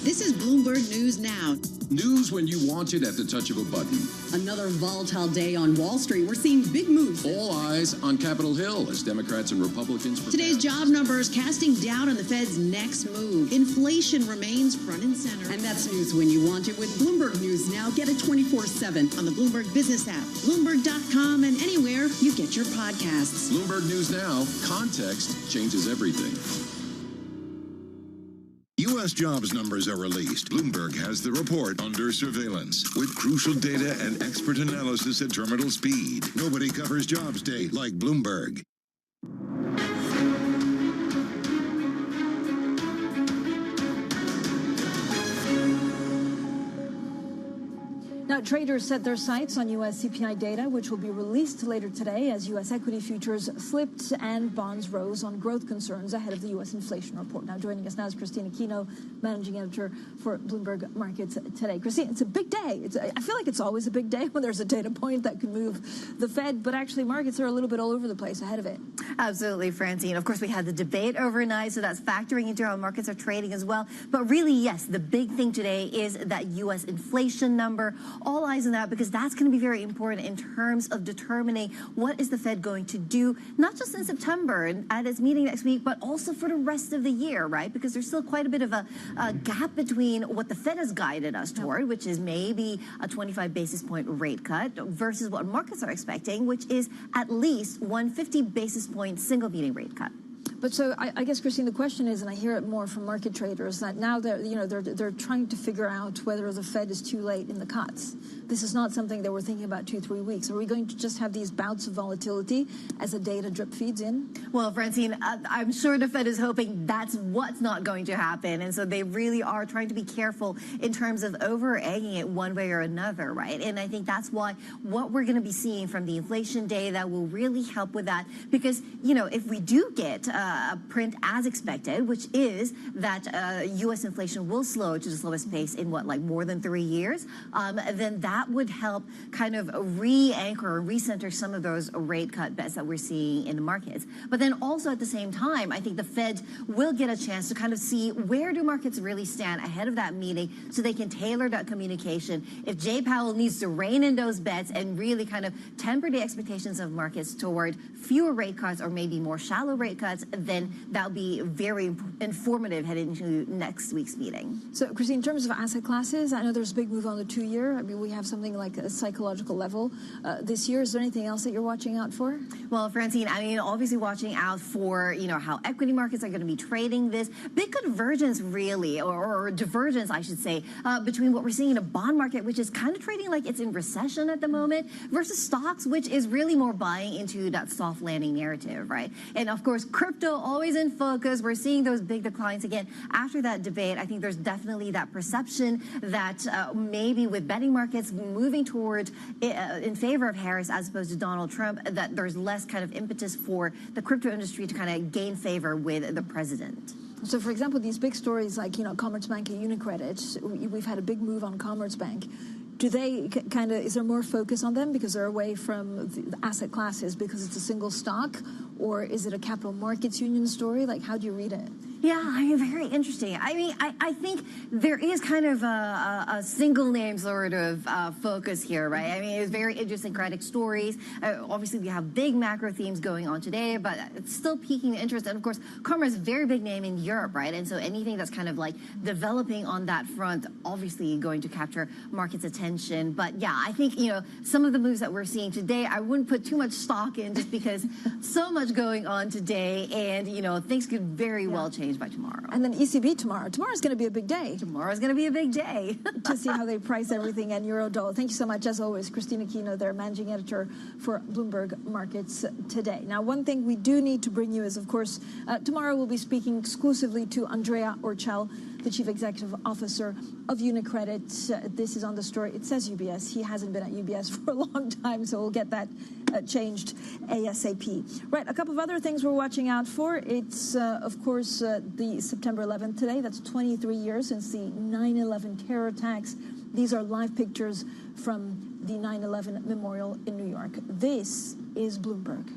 This is Bloomberg News Now. News when you want it at the touch of a button. Another volatile day on Wall Street. We're seeing big moves. All eyes on Capitol Hill as Democrats and Republicans prepare. Today's job numbers casting doubt on the Fed's next move. Inflation remains front and center. And that's news when you want it with Bloomberg News Now. Get it 24/7 on the Bloomberg Business app, Bloomberg.com, and anywhere you get your podcasts. Bloomberg News Now. Context changes everything. U.S. jobs numbers are released. Bloomberg has the report under surveillance with crucial data and expert analysis at terminal speed. Nobody covers jobs day like Bloomberg. Now, traders set their sights on U.S. CPI data, which will be released later today as U.S. equity futures slipped and bonds rose on growth concerns ahead of the U.S. inflation report. Now, joining us now is Christina Kino, managing editor for Bloomberg Markets Today. Christina, it's a big day. I feel like it's always a big day when there's a data point that can move the Fed, but actually markets are a little bit all over the place ahead of it. Absolutely, Francine. Of course, we had the debate overnight, so that's factoring into how markets are trading as well. But really, yes, the big thing today is that U.S. inflation number. All eyes on that because that's going to be very important in terms of determining what is the Fed going to do, not just in September and at its meeting next week, but also for the rest of the year, right? Because there's still quite a bit of a gap between what the Fed has guided us toward, which is maybe a 25 basis point rate cut, versus what markets are expecting, which is at least 150 basis point single meeting rate cut. But so I guess, Christine, the question is, and I hear it more from market traders, that now they're trying to figure out whether the Fed is too late in the cuts. This is not something that we're thinking about 2-3 weeks. Are we going to just have these bouts of volatility as the data drip feeds in? Well, Francine, I'm sure the Fed is hoping that's what's not going to happen. And so they really are trying to be careful in terms of over-egging it one way or another, right? And I think that's why what we're going to be seeing from the inflation data will really help with that. Because, if we do get a print as expected, which is that U.S. inflation will slow to the slowest pace in more than 3 years, then that would help kind of re-anchor or recenter some of those rate cut bets that we're seeing in the markets. But then also at the same time, I think the Fed will get a chance to kind of see where do markets really stand ahead of that meeting so they can tailor that communication. If Jay Powell needs to rein in those bets and really kind of temper the expectations of markets toward fewer rate cuts or maybe more shallow rate cuts, then that'll be very informative heading into next week's meeting. So, Christine, in terms of asset classes, I know there's a big move on the 2-year. I mean, we have something like a psychological level this year. Is there anything else that you're watching out for? Well, Francine, I mean, obviously watching out for, how equity markets are going to be trading this. Big convergence, really, or divergence, I should say, between what we're seeing in a bond market, which is kind of trading like it's in recession at the moment, versus stocks, which is really more buying into that soft landing narrative, right? And, of course, crypto always in focus. We're seeing those big declines again. After that debate, I think there's definitely that perception that maybe with betting markets moving toward in favor of Harris as opposed to Donald Trump, that there's less kind of impetus for the crypto industry to kind of gain favor with the president. So, for example, these big stories like, Commerzbank and UniCredit, we've had a big move on Commerzbank. Do they is there more focus on them because they're away from the asset classes because it's a single stock? Or is it a capital markets union story? How do you read it? Yeah, very interesting. I mean, I think there is kind of a single name sort of focus here, right? I mean, it's very idiosyncratic stories. Obviously, we have big macro themes going on today, but it's still piquing interest. And of course, Commerce is a very big name in Europe, right? And so anything that's kind of developing on that front, obviously going to capture markets' attention. But yeah, I think, some of the moves that we're seeing today, I wouldn't put too much stock in just because so much going on today and, things could very well change by tomorrow. And then ECB tomorrow. Tomorrow's going to be a big day. Tomorrow's going to be a big day. To see how they price everything and Eurodollar. Thank you so much, as always, Christina Kino, their managing editor for Bloomberg Markets Today. Now, one thing we do need to bring you is, of course, tomorrow we'll be speaking exclusively to Andrea Orcel, the Chief Executive Officer of UniCredit. This is on the story. It says UBS. He hasn't been at UBS for a long time, so we'll get that changed ASAP. Right, a couple of other things we're watching out for. It's, of course, the September 11th today. That's 23 years since the 9/11 terror attacks. These are live pictures from the 9/11 memorial in New York. This is Bloomberg.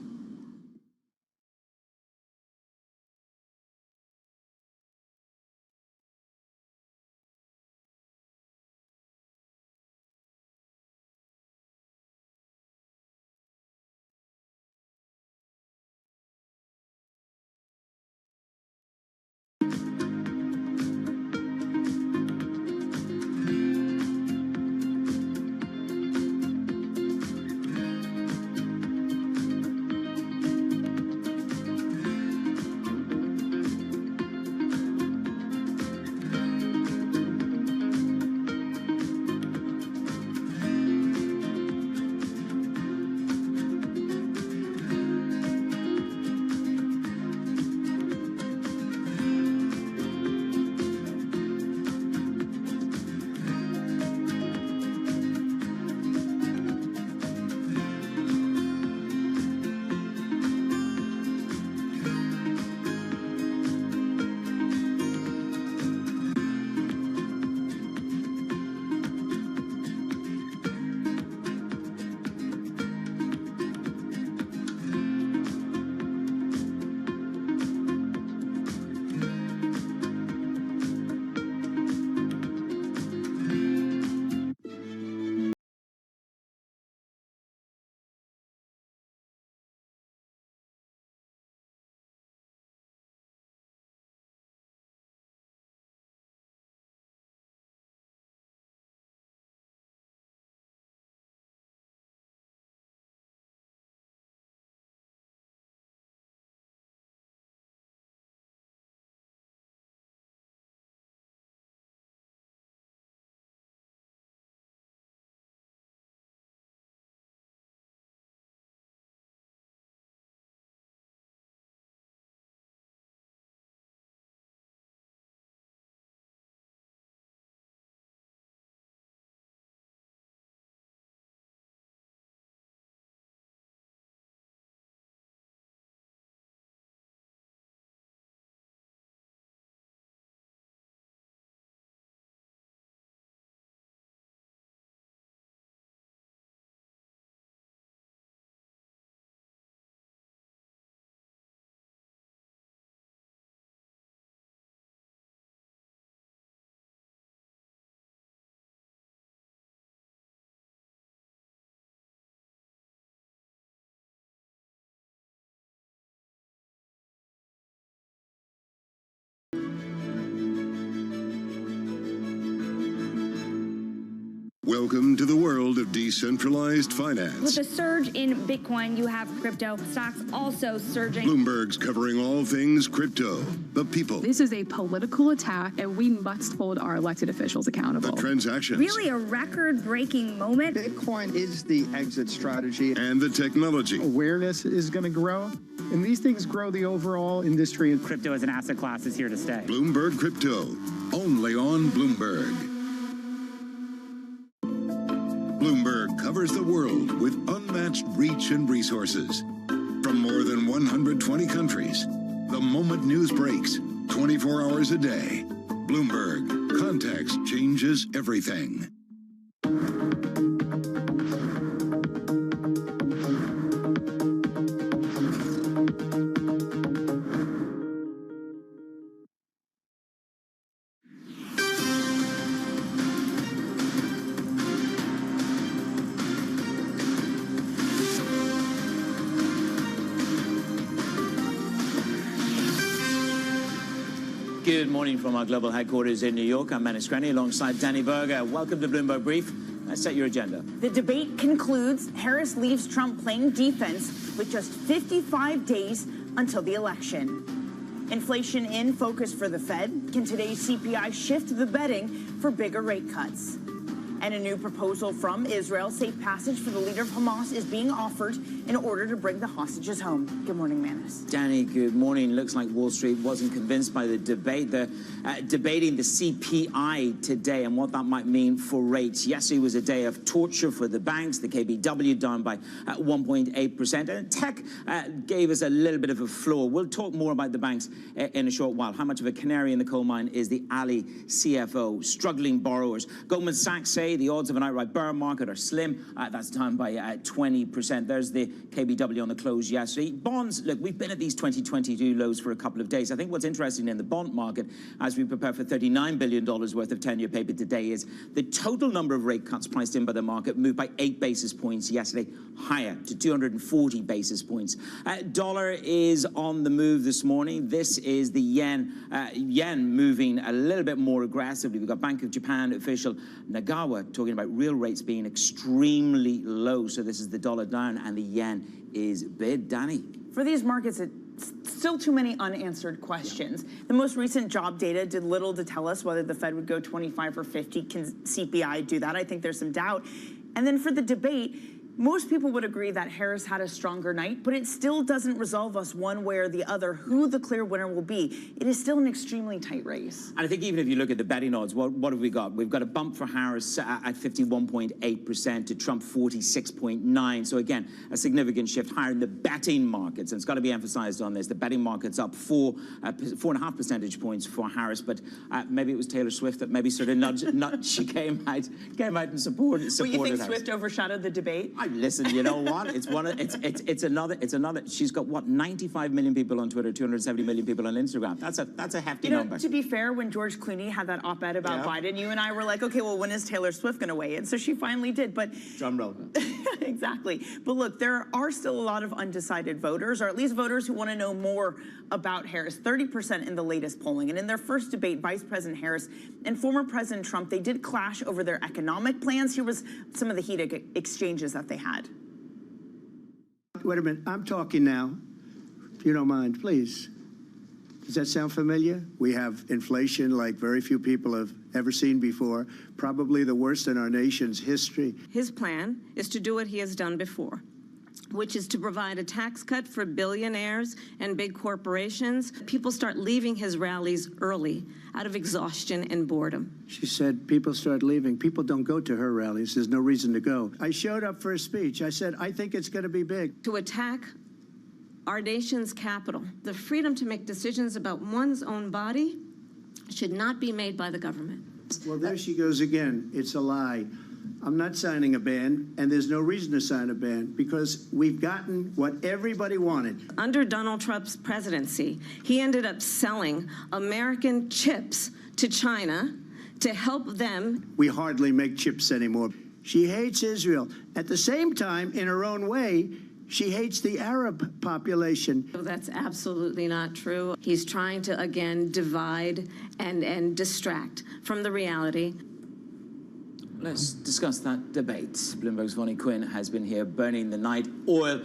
Welcome to the world of decentralized finance. With a surge in Bitcoin, you have crypto stocks also surging. Bloomberg's covering all things crypto, the people. This is a political attack, and we must hold our elected officials accountable. The transactions. Really a record-breaking moment. Bitcoin is the exit strategy. And the technology. Awareness is going to grow, and these things grow the overall industry. Crypto as an asset class is here to stay. Bloomberg Crypto, only on Bloomberg. Bloomberg covers the world with unmatched reach and resources. From more than 120 countries, the moment news breaks, 24 hours a day. Bloomberg, context changes everything. Good morning from our global headquarters in New York. I'm Manus Granny alongside Danny Berger. Welcome to Bloomberg Brief. Let's set your agenda. The debate concludes. Harris leaves Trump playing defense with just 55 days until the election. Inflation in focus for the Fed. Can today's CPI shift the betting for bigger rate cuts? And a new proposal from Israel, safe passage for the leader of Hamas, is being offered in order to bring the hostages home. Good morning, Manus. Danny, good morning. Looks like Wall Street wasn't convinced by the debate. They're debating the CPI today and what that might mean for rates. Yesterday was a day of torture for the banks. The KBW down by 1.8%. And tech gave us a little bit of a floor. We'll talk more about the banks in a short while. How much of a canary in the coal mine is the Ali CFO? Struggling borrowers. Goldman Sachs say the odds of an outright bear market are slim. That's down by 20%. There's the KBW on the close yesterday. Bonds, look, we've been at these 2022 lows for a couple of days. I think what's interesting in the bond market, as we prepare for $39 billion worth of 10-year paper today, is the total number of rate cuts priced in by the market moved by 8 basis points yesterday, higher to 240 basis points. Dollar is on the move this morning. This is the yen. Yen moving a little bit more aggressively. We've got Bank of Japan official Nagawa talking about real rates being extremely low. So this is the dollar down and the yen is bid. Danny? For these markets, it's still too many unanswered questions. The most recent job data did little to tell us whether the Fed would go 25 or 50. Can CPI do that? I think there's some doubt. And then for the debate, most people would agree that Harris had a stronger night, but it still doesn't resolve us one way or the other who the clear winner will be. It is still an extremely tight race. And I think even if you look at the betting odds, what have we got? We've got a bump for Harris at 51.8% to Trump 46.9%. So again, a significant shift higher in the betting markets. And it's got to be emphasized on this. The betting market's up 4.5 percentage points for Harris, but maybe it was Taylor Swift that maybe sort of nudged. She came out and supported Well, you think Harris. Swift overshadowed the debate? Listen, you know what? It's another. She's got what, 95 million people on Twitter, 270 million people on Instagram. That's a hefty number. To be fair, when George Clooney had that op-ed about Biden, you and I were like, okay, well, when is Taylor Swift going to weigh in? So she finally did, but drum roll. Exactly. But look, there are still a lot of undecided voters, or at least voters who want to know more about Harris. 30% in the latest polling, and in their first debate, Vice President Harris and former President Trump, they did clash over their economic plans. Here was some of the heated exchanges that they had. Wait a minute, I'm talking now, if you don't mind, please. Does that sound familiar? We have inflation like very few people have ever seen before, probably the worst in our nation's history. His plan is to do what he has done before, which is to provide a tax cut for billionaires and big corporations. People start leaving his rallies early out of exhaustion and boredom. She said people start leaving. People don't go to her rallies. There's no reason to go. I showed up for a speech. I said, I think it's going to be big. To attack our nation's capital, the freedom to make decisions about one's own body should not be made by the government. Well, there she goes again. It's a lie. I'm not signing a ban, and there's no reason to sign a ban because we've gotten what everybody wanted. Under Donald Trump's presidency, he ended up selling American chips to China to help them. We hardly make chips anymore. She hates Israel. At the same time, in her own way, she hates the Arab population. That's absolutely not true. He's trying to, again, divide and distract from the reality. let's discuss that debate. Bloomberg's Vonnie Quinn has been here burning the night oil.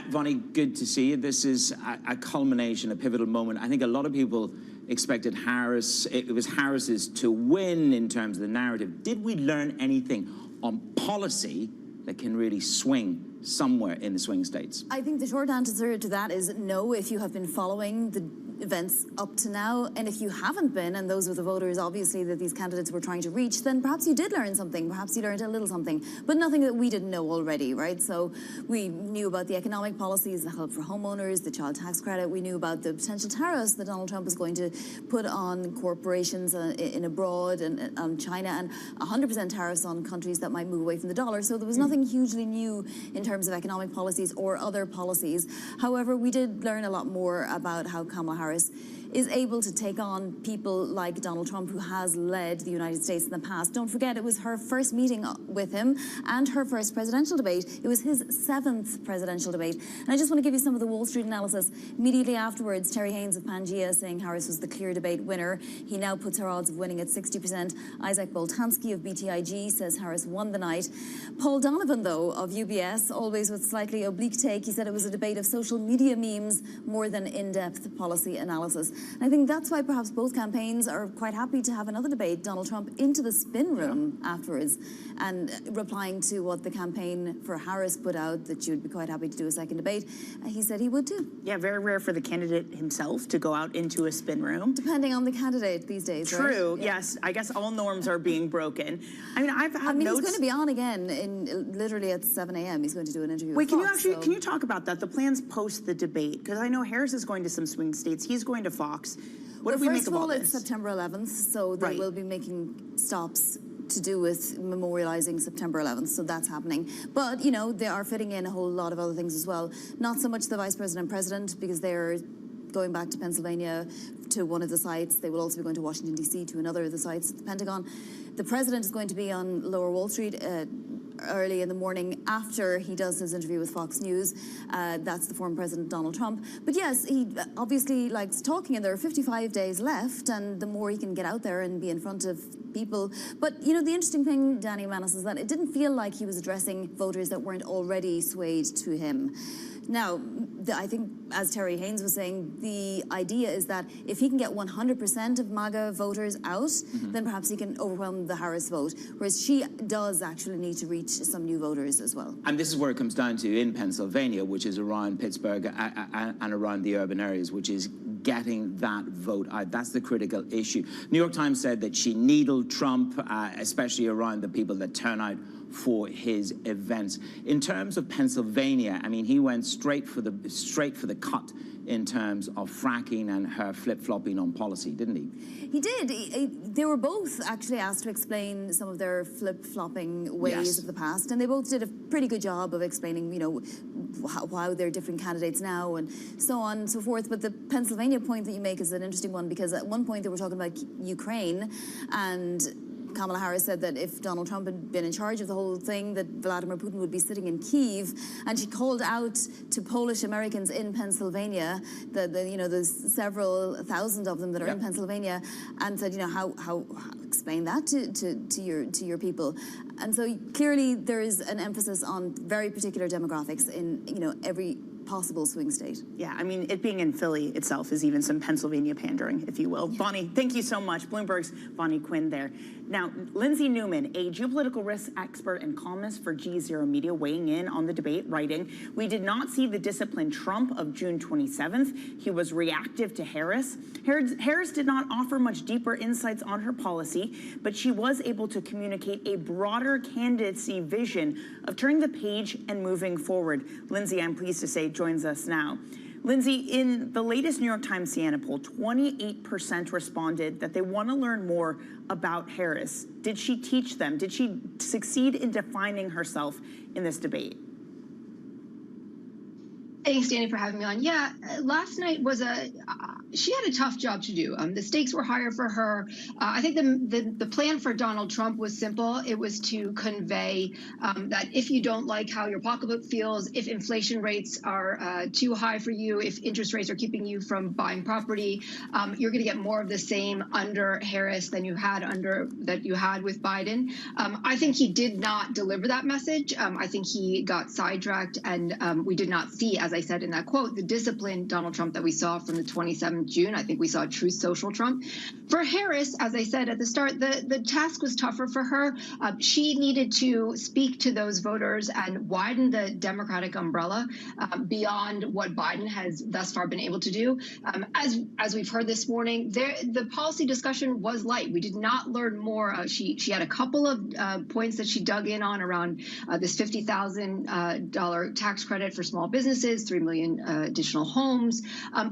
Vonnie, good to see you. This is a culmination, a pivotal moment. I think a lot of people expected Harris, it was Harris's to win in terms of the narrative. Did we learn anything on policy that can really swing somewhere in the swing states? I think the short answer to that is no, if you have been following the events up to now, and if you haven't been, and those are the voters obviously that these candidates were trying to reach, then perhaps you did learn something, perhaps you learned a little something, but nothing that we didn't know already, right? So we knew about the economic policies, the help for homeowners, the child tax credit, we knew about the potential tariffs that Donald Trump is going to put on corporations in abroad and on China, and 100% tariffs on countries that might move away from the dollar. So there was nothing hugely new in terms of economic policies or other policies. However, we did learn a lot more about how Kamala Harris is able to take on people like Donald Trump, who has led the United States in the past. Don't forget, it was her first meeting with him and her first presidential debate. It was his 7th presidential debate. And I just want to give you some of the Wall Street analysis. Immediately afterwards, Terry Haynes of Pangea saying Harris was the clear debate winner. He now puts her odds of winning at 60%. Isaac Boltanski of BTIG says Harris won the night. Paul Donovan, though, of UBS, always with slightly oblique take, he said it was a debate of social media memes more than in-depth policy analysis. And I think that's why perhaps both campaigns are quite happy to have another debate, Donald Trump into the spin room afterwards, and replying to what the campaign for Harris put out, that she would be quite happy to do a second debate. He said he would too. Yeah, very rare for the candidate himself to go out into a spin room. Depending on the candidate these days, True, right? Yes. I guess all norms are being broken. I mean, I've had notes. He's going to be on again in literally at 7 a.m. He's going to do an interview Wait, with Fox, can you talk about that, the plans post the debate? Because I know Harris is going to some swing states. He's going to Fox. What do we make of all this? First of all, it's September 11th, so they will be making stops to do with memorializing September 11th, so that's happening. But, you know, they are fitting in a whole lot of other things as well. Not so much the vice president, because they're going back to Pennsylvania to one of the sites. They will also be going to Washington, D.C. to another of the sites at the Pentagon. The president is going to be on Lower Wall Street early in the morning after he does his interview with Fox News. That's the former President Donald Trump. But yes, he obviously likes talking, and there are 55 days left, and the more he can get out there and be in front of people. But, you know, the interesting thing, Danny Manis, is that it didn't feel like he was addressing voters that weren't already swayed to him. Now, I think, as Terry Haynes was saying, the idea is that if he can get 100% of MAGA voters out, then perhaps he can overwhelm the Harris vote, whereas she does actually need to reach some new voters as well. And this is where it comes down to in Pennsylvania, which is around Pittsburgh and around the urban areas, which is getting that vote out. That's the critical issue. New York Times said that she needled Trump, especially around the people that turn out for his events. In terms of Pennsylvania, I mean, he went straight for the cut in terms of fracking and her flip-flopping on policy, didn't he? He did. They were both actually asked to explain some of their flip-flopping ways of the past, and they both did a pretty good job of explaining, you know, how they're different candidates now and so on and so forth. But the Pennsylvania point that you make is an interesting one, because at one point they were talking about Ukraine, and Kamala Harris said that if Donald Trump had been in charge of the whole thing, that Vladimir Putin would be sitting in Kyiv, and she called out to Polish Americans in Pennsylvania, you know, there's several thousand of them that are in Pennsylvania, and said, you know, how explain that to your people. And so clearly there is an emphasis on very particular demographics in, you know, every possible swing state. Yeah, I mean, it being in Philly itself is even some Pennsylvania pandering, if you will. Yeah. Vonnie, thank you so much. Bloomberg's Vonnie Quinn there. Now, Lindsay Newman, a geopolitical risk expert and columnist for G0 Media, weighing in on the debate, writing, "We did not see the disciplined Trump of June 27th. He was reactive to Harris. Harris did not offer much deeper insights on her policy, but she was able to communicate a broader candidacy vision of turning the page and moving forward." Lindsay, I'm pleased to say, joins us now. Lindsay, in the latest New York Times Siena poll, 28% responded that they want to learn more about Harris. Did she teach them? Did she succeed in defining herself in this debate? Thanks, Danny, for having me on. Yeah, last night was she had a tough job to do. The stakes were higher for her. I think the plan for Donald Trump was simple. It was to convey that if you don't like how your pocketbook feels, if inflation rates are too high for you, if interest rates are keeping you from buying property, you're going to get more of the same under Harris than you had with Biden. I think he did not deliver that message. I think he got sidetracked, and we did not see, as I said in that quote, the disciplined Donald Trump that we saw from the 27th June. I think we saw a true social Trump. For Harris, as I said at the start, the task was tougher for her. She needed to speak to those voters and widen the Democratic umbrella beyond what Biden has thus far been able to do. As we've heard this morning, the policy discussion was light. We did not learn more. She had a couple of points that she dug in on around this $50,000 tax credit for small businesses, 3 million additional homes.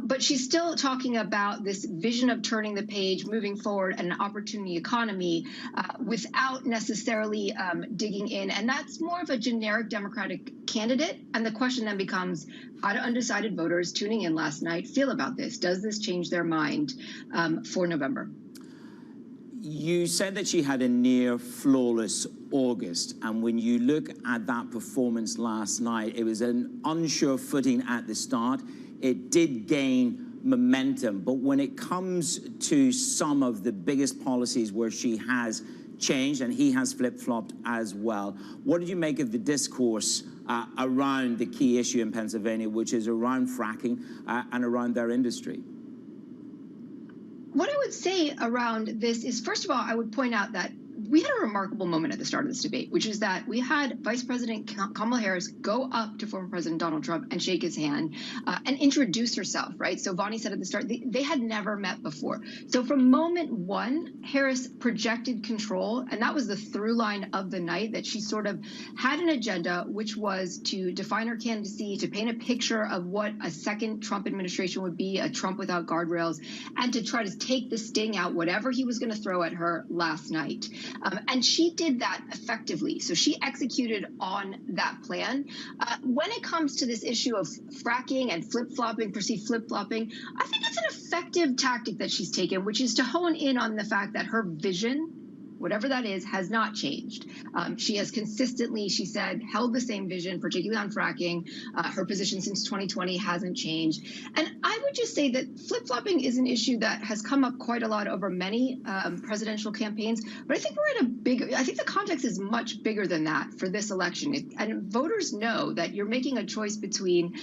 But she's still talking about this vision of turning the page, moving forward, and an opportunity economy without necessarily digging in. And that's more of a generic Democratic candidate. And the question then becomes, how do undecided voters tuning in last night feel about this? Does this change their mind for November? You said that she had a near flawless August, and when you look at that performance last night, it was an unsure footing at the start. It did gain momentum, but when it comes to some of the biggest policies where she has changed, and he has flip-flopped as well, what did you make of the discourse around the key issue in Pennsylvania, which is around fracking and around their industry? What I would say around this is, first of all, I would point out that we had a remarkable moment at the start of this debate, which is that we had Vice President Kamala Harris go up to former President Donald Trump and shake his hand and introduce herself, right? So Vonnie said at the start, they had never met before. So from moment one, Harris projected control, and that was the through line of the night, that she sort of had an agenda, which was to define her candidacy, to paint a picture of what a second Trump administration would be, a Trump without guardrails, and to try to take the sting out, whatever he was going to throw at her last night. And she did that effectively. So she executed on that plan. When it comes to this issue of fracking and flip-flopping, perceived flip-flopping, I think it's an effective tactic that she's taken, which is to hone in on the fact that her vision, whatever that is, has not changed. She has consistently, she said, held the same vision, particularly on fracking. Her position since 2020 hasn't changed. And I would just say that flip-flopping is an issue that has come up quite a lot over many presidential campaigns. But I think we're at I think the context is much bigger than that for this election. And voters know that you're making a choice between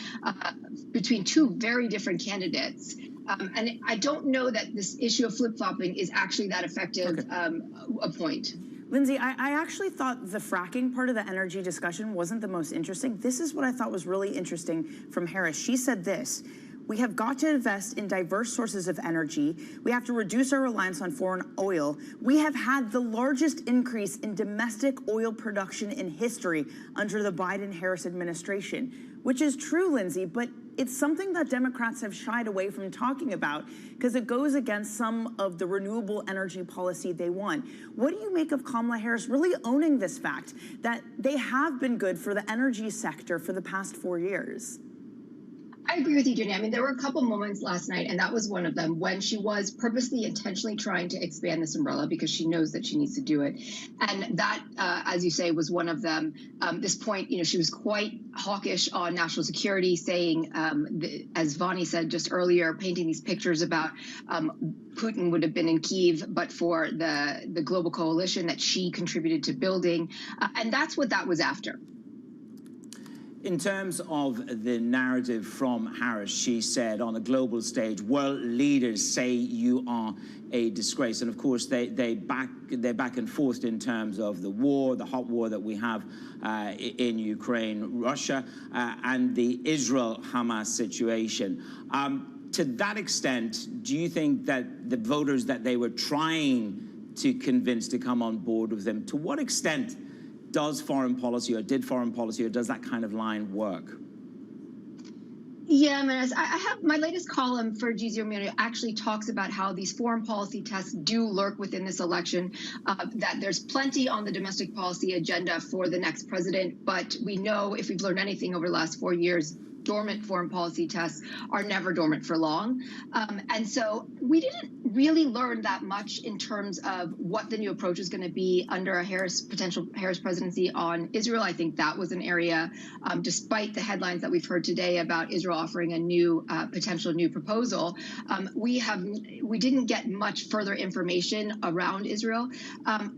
two very different candidates. And I don't know that this issue of flip-flopping is actually that effective a point. Lindsay, I actually thought the fracking part of the energy discussion wasn't the most interesting. This is what I thought was really interesting from Harris. She said this: we have got to invest in diverse sources of energy. We have to reduce our reliance on foreign oil. We have had the largest increase in domestic oil production in history under the Biden-Harris administration, which is true, Lindsay, but it's something that Democrats have shied away from talking about because it goes against some of the renewable energy policy they want. What do you make of Kamala Harris really owning this fact that they have been good for the energy sector for the past 4 years? I agree with you, Jenny. I mean, there were a couple moments last night, and that was one of them, when she was purposely, intentionally trying to expand this umbrella because she knows that she needs to do it. And that, as you say, was one of them. This point, she was quite hawkish on national security, saying, as Vonnie said just earlier, painting these pictures about Putin would have been in Kyiv, but for the global coalition that she contributed to building. And that's what that was after. In terms of the narrative from Harris, she said on a global stage, world leaders say you are a disgrace. And of course, they're back and forth in terms of the war, the hot war that we have in Ukraine, Russia, and the Israel-Hamas situation. To that extent, do you think that the voters that they were trying to convince to come on board with them, to what extent does foreign policy or did foreign policy or does that kind of line work? Yeah, Menace, I have my latest column for G0 Media actually talks about how these foreign policy tests do lurk within this election, that there's plenty on the domestic policy agenda for the next president. But we know, if we've learned anything over the last 4 years, dormant foreign policy tests are never dormant for long. And so we didn't really learn that much in terms of what the new approach is going to be under a potential Harris presidency on Israel. I think that was an area, despite the headlines that we've heard today about Israel offering a new potential new proposal, we didn't get much further information around Israel.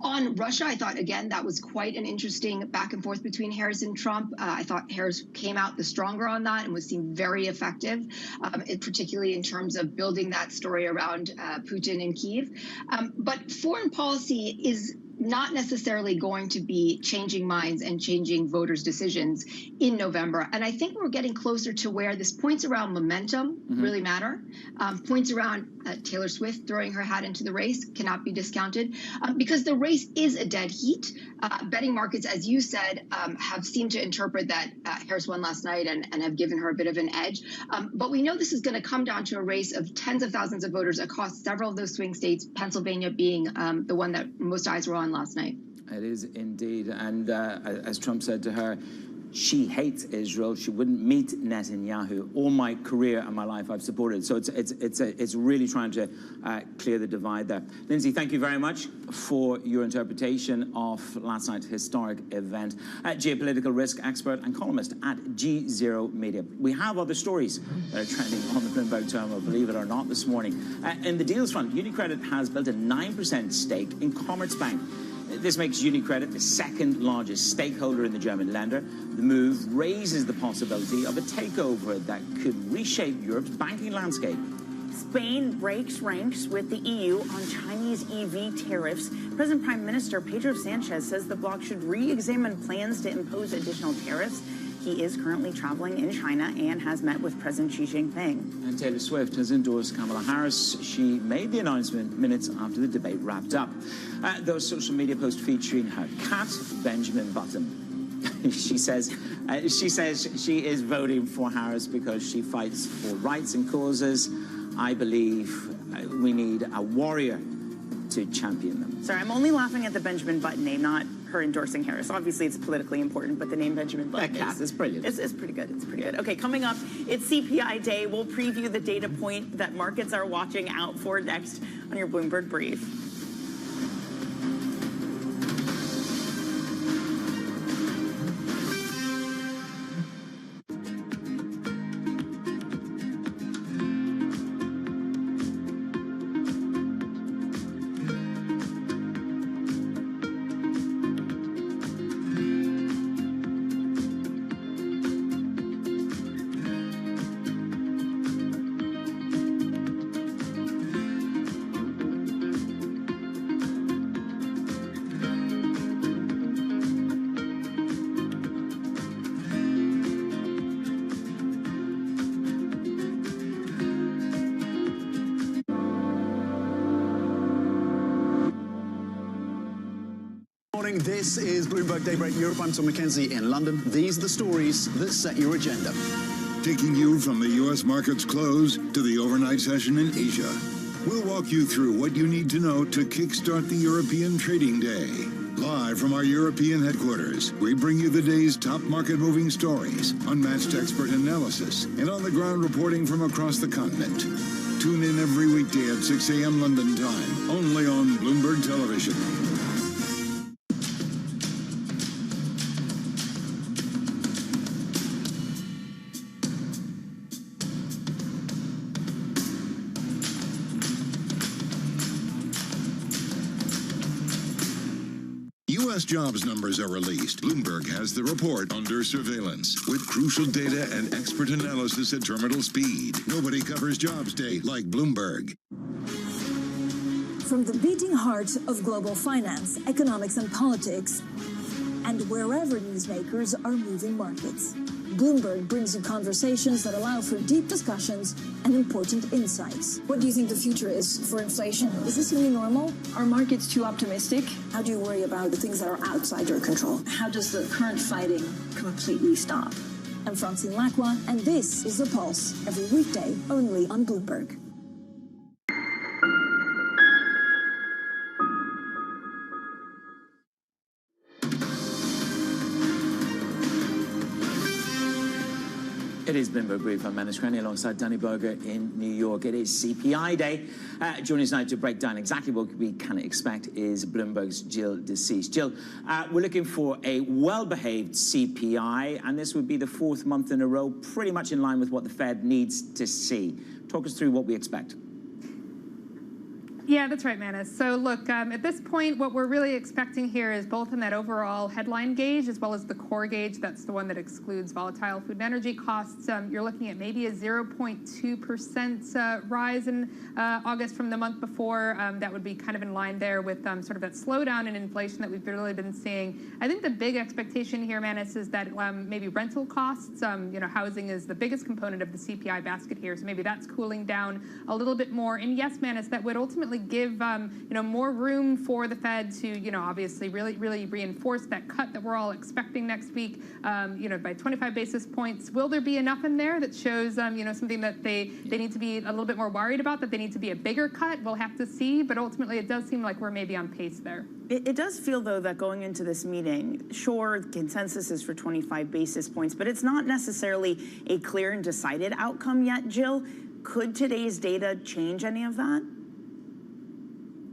On Russia, I thought, again, that was quite an interesting back and forth between Harris and Trump. I thought Harris came out the stronger on that and was seen very effective, particularly in terms of building that story around Putin and Kyiv. But foreign policy is not necessarily going to be changing minds and changing voters' decisions in November. And I think we're getting closer to where this points around momentum really matter. Points around Taylor Swift throwing her hat into the race cannot be discounted because the race is a dead heat. Betting markets, as you said, have seemed to interpret that Harris won last night and have given her a bit of an edge. But we know this is going to come down to a race of tens of thousands of voters across several of those swing states, Pennsylvania being the one that most eyes were on last night. It is indeed. And as Trump said to her, she hates Israel. She wouldn't meet Netanyahu. All my career and my life I've supported. So it's really trying to clear the divide there. Lindsay, thank you very much for your interpretation of last night's historic event. Geopolitical risk expert and columnist at G0 Media. We have other stories that are trending on the Bloomberg terminal, believe it or not, this morning. In the deals front, UniCredit has built a 9% stake in Commerzbank. This makes UniCredit the second largest stakeholder in the German lender. The move raises the possibility of a takeover that could reshape Europe's banking landscape. Spain breaks ranks with the EU on Chinese EV tariffs. President Prime Minister Pedro Sanchez says the bloc should re-examine plans to impose additional tariffs. He is currently traveling in China and has met with President Xi Jinping. And Taylor Swift has endorsed Kamala Harris. She made the announcement minutes after the debate wrapped up. Those social media post featuring her cat, Benjamin Button. She says she is voting for Harris because she fights for rights and causes. I believe we need a warrior to champion them. Sorry, I'm only laughing at the Benjamin Button name, not her endorsing Harris. Obviously, it's politically important, but the name Benjamin Button is brilliant. It's pretty good. It's pretty good. Okay, coming up, it's CPI day. We'll preview the data point that markets are watching out for next on your Bloomberg Brief. This is Bloomberg Daybreak Europe. I'm Tom McKenzie in London. These are the stories that set your agenda. Taking you from the U.S. market's close to the overnight session in Asia. We'll walk you through what you need to know to kickstart the European trading day. Live from our European headquarters, we bring you the day's top market-moving stories, unmatched expert analysis, and on-the-ground reporting from across the continent. Tune in every weekday at 6 a.m. London time, only on Bloomberg Television. U.S. jobs numbers are released. Bloomberg has the report under surveillance with crucial data and expert analysis at terminal speed. Nobody covers Jobs Day like Bloomberg. From the beating heart of global finance, economics, and politics, and wherever newsmakers are moving markets, Bloomberg brings you conversations that allow for deep discussions and important insights. What do you think the future is for inflation? Is this a new normal? Are markets too optimistic? How do you worry about the things that are outside your control? How does the current fighting completely stop? I'm Francine Lacroix, and this is The Pulse, every weekday only on Bloomberg. It is Bloomberg Brief. I'm Manus Cranny alongside Danny Berger in New York. It is CPI day. Joining us now to break down exactly what we can expect is Bloomberg's Jill Deese. Jill, we're looking for a well-behaved CPI, and this would be the fourth month in a row, pretty much in line with what the Fed needs to see. Talk us through what we expect. Yeah, that's right, Manus. So look, at this point, what we're really expecting here is both in that overall headline gauge as well as the core gauge. That's the one that excludes volatile food and energy costs. You're looking at maybe a 0.2% rise in August from the month before. That would be kind of in line there with sort of that slowdown in inflation that we've really been seeing. I think the big expectation here, Manus, is that maybe rental costs, housing is the biggest component of the CPI basket here. So maybe that's cooling down a little bit more. And yes, Manus, that would ultimately give more room for the Fed to obviously really reinforce that cut that we're all expecting next week by 25 basis points. Will there be enough in there that shows something that they need to be a little bit more worried about, that they need to be a bigger cut? We'll have to see, but ultimately it does seem like we're maybe on pace there. It does feel, though, that going into this meeting, sure, consensus is for 25 basis points, but it's not necessarily a clear and decided outcome yet, Jill. Could today's data change any of that?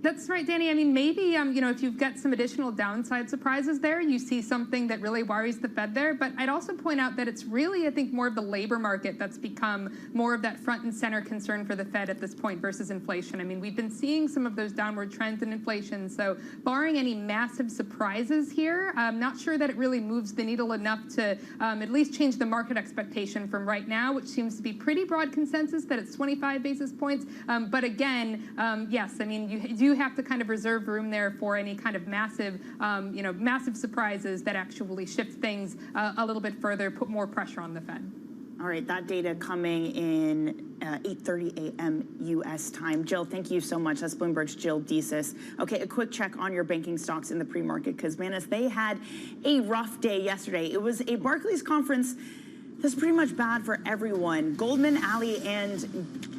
That's right, Danny. I mean, maybe, if you've got some additional downside surprises there, you see something that really worries the Fed there. But I'd also point out that it's really, I think, more of the labor market that's become more of that front and center concern for the Fed at this point versus inflation. I mean, we've been seeing some of those downward trends in inflation. So barring any massive surprises here, I'm not sure that it really moves the needle enough to at least change the market expectation from right now, which seems to be pretty broad consensus that it's 25 basis points. But again, yes, I mean, you do have to kind of reserve room there for any kind of massive surprises that actually shift things a little bit further, put more pressure on the Fed. All right, that data coming in 8:30 a.m. U.S. time. Jill, thank you so much. That's Bloomberg's Jill Deese. Okay, a quick check on your banking stocks in the pre-market, because, Manus, they had a rough day yesterday. It was a Barclays conference that's pretty much bad for everyone. Goldman, Ali, and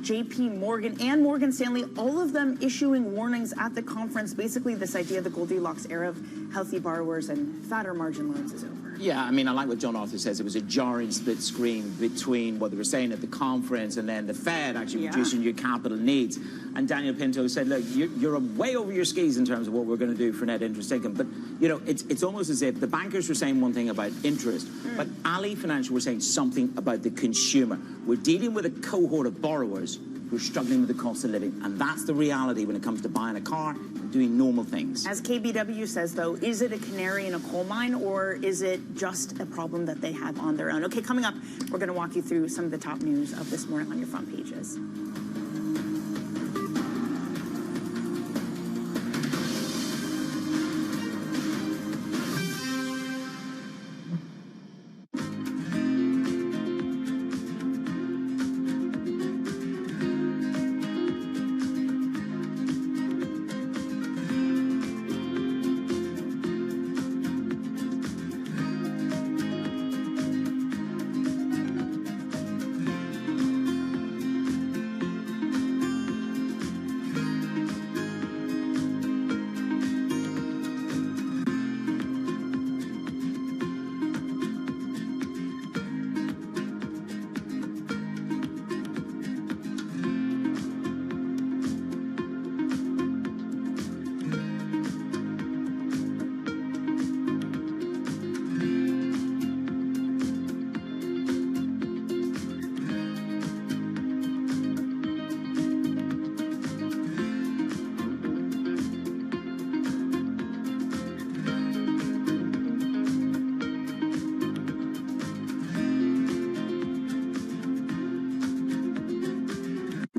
JP Morgan and Morgan Stanley, all of them issuing warnings at the conference. Basically, this idea of the Goldilocks era of healthy borrowers and fatter margin loans is over. Yeah, I mean, I like what John Arthur says. It was a jarring split screen between what they were saying at the conference and then the Fed actually reducing your capital needs. And Daniel Pinto said, look, you're way over your skis in terms of what we're going to do for net interest income. But, it's almost as if the bankers were saying one thing about interest, but Ali Financial were saying something about the consumer. We're dealing with a cohort of borrowers who are struggling with the cost of living. And that's the reality when it comes to buying a car and doing normal things. As KBW says, though, is it a canary in a coal mine, or is it just a problem that they have on their own? Okay, coming up, we're going to walk you through some of the top news of this morning on your front pages.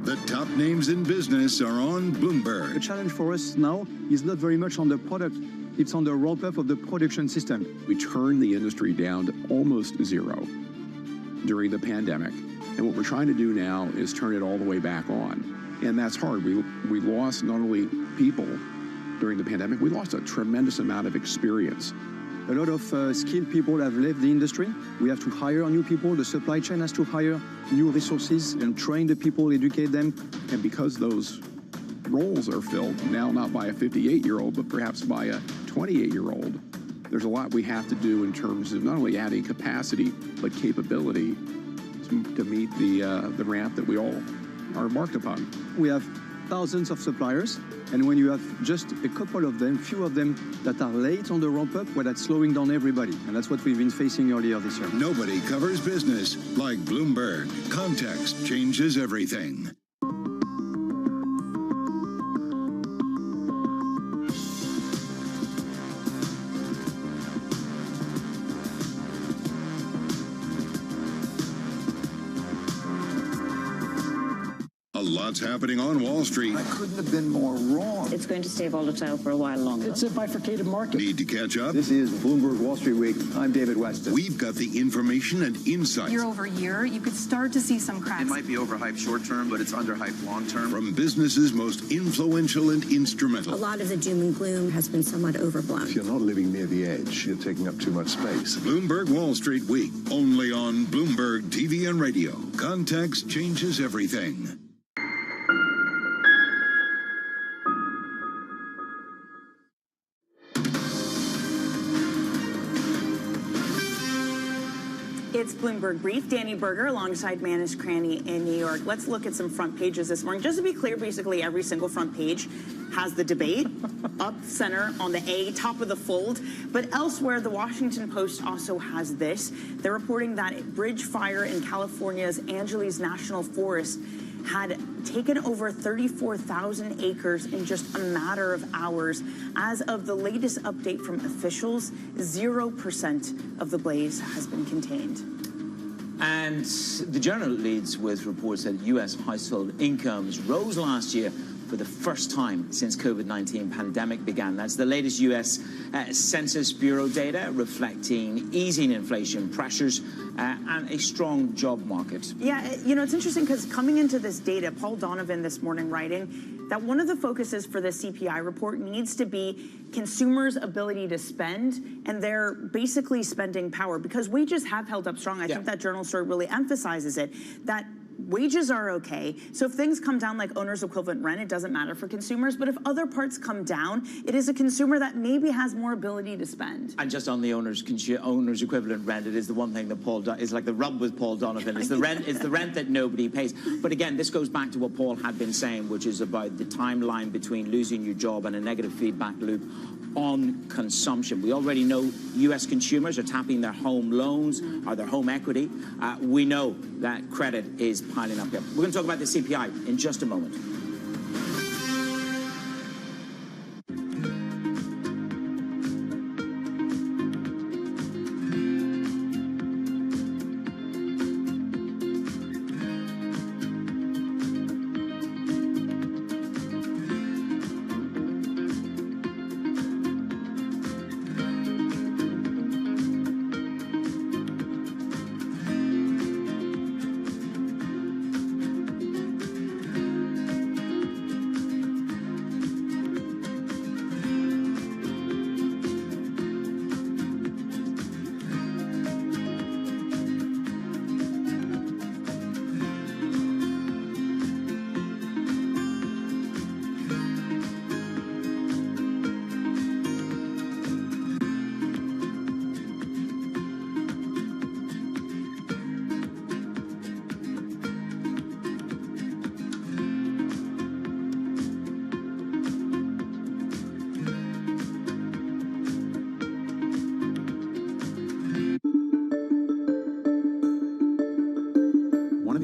The top names in business are on Bloomberg. The challenge for us now is not very much on the product, it's on the ramp-up of the production system. We turned the industry down to almost zero during the pandemic. And what we're trying to do now is turn it all the way back on. And that's hard. We lost not only people during the pandemic, we lost a tremendous amount of experience. A lot of skilled people have left the industry. We have to hire new people. The supply chain has to hire new resources and train the people, educate them. And because those roles are filled now not by a 58-year-old, but perhaps by a 28-year-old, there's a lot we have to do in terms of not only adding capacity, but capability to meet the ramp that we all are embarked upon. We have thousands of suppliers, and when you have just a couple of them, few of them that are late on the ramp up, well, that's slowing down everybody, and that's what we've been facing earlier this year. Nobody covers business like Bloomberg. Context changes everything. Lots happening on Wall Street. I couldn't have been more wrong. It's going to stay volatile for a while longer. It's a bifurcated market. Need to catch up? This is Bloomberg Wall Street Week. I'm David Weston. We've got the information and insight. Year over year, you could start to see some cracks. It might be overhyped short term, but it's underhyped long term. From businesses most influential and instrumental. A lot of the doom and gloom has been somewhat overblown. If you're not living near the edge, you're taking up too much space. Bloomberg Wall Street Week, only on Bloomberg TV and radio. Context changes everything. It's Bloomberg Brief. Danny Berger alongside Manus Cranny in New York. Let's look at some front pages this morning. Just to be clear, basically every single front page has the debate up center on the A, top of the fold. But elsewhere, the Washington Post also has this. They're reporting that a bridge fire in California's Angeles National Forest had taken over 34,000 acres in just a matter of hours. As of the latest update from officials, 0% of the blaze has been contained. And the journal leads with reports that U.S. household incomes rose last year for the first time since COVID-19 pandemic began. That's the latest U.S. Census Bureau data reflecting easing inflation pressures and a strong job market. Yeah, you know, it's interesting because coming into this data, Paul Donovan this morning writing that one of the focuses for the CPI report needs to be consumers' ability to spend and their basically spending power, because wages have held up strong. I think that journal story really emphasizes it, that wages are okay. So if things come down like owner's equivalent rent, it doesn't matter for consumers. But if other parts come down, it is a consumer that maybe has more ability to spend. And just on the owner's equivalent rent, it is the one thing that is like the rub with Paul Donovan. It's the rent. It's the rent that nobody pays. But again, this goes back to what Paul had been saying, which is about the timeline between losing your job and a negative feedback loop on consumption. We already know U.S. consumers are tapping their home loans or their home equity. We know that credit is piling up here. We're going to talk about the CPI in just a moment.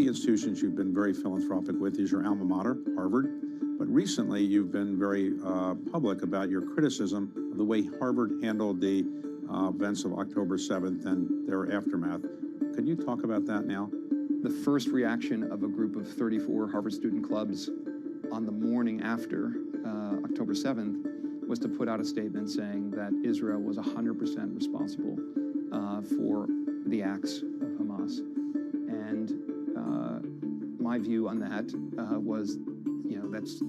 Institutions you've been very philanthropic with is your alma mater, Harvard. But recently, you've been very public about your criticism of the way Harvard handled the events of October 7th and their aftermath. Could you talk about that now? The first reaction of a group of 34 Harvard student clubs on the morning after October 7th was to put out a statement saying that Israel was 100% responsible for the acts of Hamas. And my view on that was, that's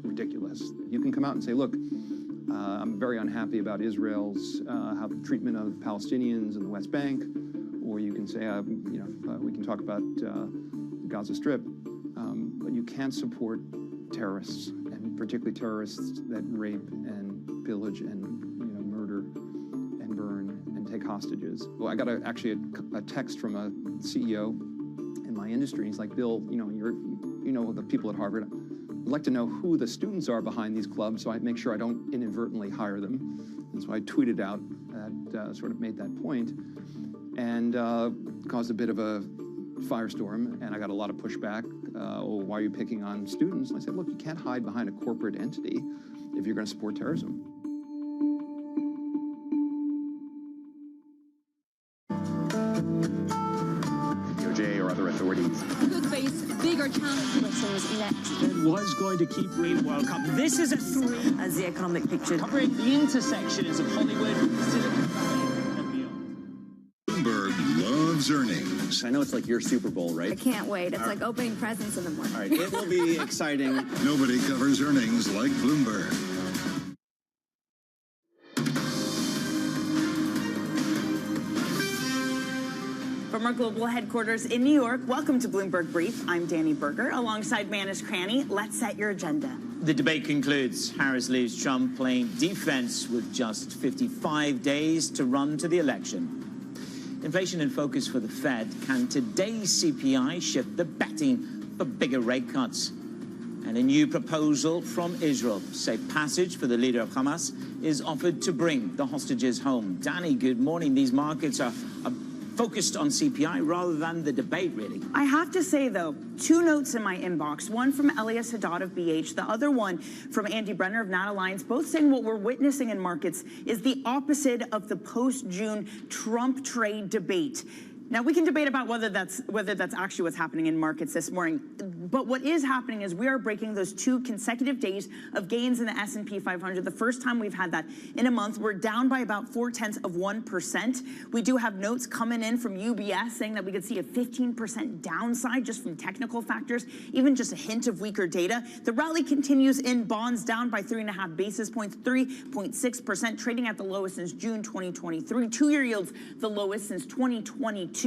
ridiculous. You can come out and say, look, I'm very unhappy about Israel's treatment of Palestinians in the West Bank, or you can say, we can talk about the Gaza Strip, but you can't support terrorists, and particularly terrorists that rape and pillage and murder and burn and take hostages. Well, I got actually a text from a CEO my industry. He's like, Bill, you know the people at Harvard. I'd like to know who the students are behind these clubs so I make sure I don't inadvertently hire them. And so I tweeted out that, sort of made that point, and caused a bit of a firestorm, and I got a lot of pushback. Why are you picking on students? And I said, look, you can't hide behind a corporate entity if you're going to support terrorism. DOJ or other authorities could face bigger challenges next. It was going to keep reading World Cup. This is a three. As the economic picture. Covering the intersections of Hollywood, Silicon Valley, and beyond. Bloomberg loves earnings. I know it's like your Super Bowl, right? I can't wait. It's like opening presents in the morning. All right, it will be exciting. Nobody covers earnings like Bloomberg. From our global headquarters in New York, welcome to Bloomberg Brief. I'm Danny Berger, alongside Manus Cranny. Let's set your agenda. The debate concludes. Harris leaves Trump playing defense with just 55 days to run to the election. Inflation in focus for the Fed. Can today's CPI shift the betting for bigger rate cuts? And a new proposal from Israel. Safe passage for the leader of Hamas is offered to bring the hostages home. Danny, good morning. These markets are focused on CPI rather than the debate, really. I have to say, though, two notes in my inbox, one from Elias Haddad of BH, the other one from Andy Brenner of Nat Alliance, both saying what we're witnessing in markets is the opposite of the post-June Trump trade debate. Now, we can debate about whether that's actually what's happening in markets this morning. But what is happening is we are breaking those 2 consecutive days of gains in the S&P 500. The first time we've had that in a month. We're down by about 0.4%. We do have notes coming in from UBS saying that we could see a 15% downside just from technical factors, even just a hint of weaker data. The rally continues in bonds, down by 3.5 basis points, 3.6%, trading at the lowest since June 2023. 2-year yields the lowest since 2022.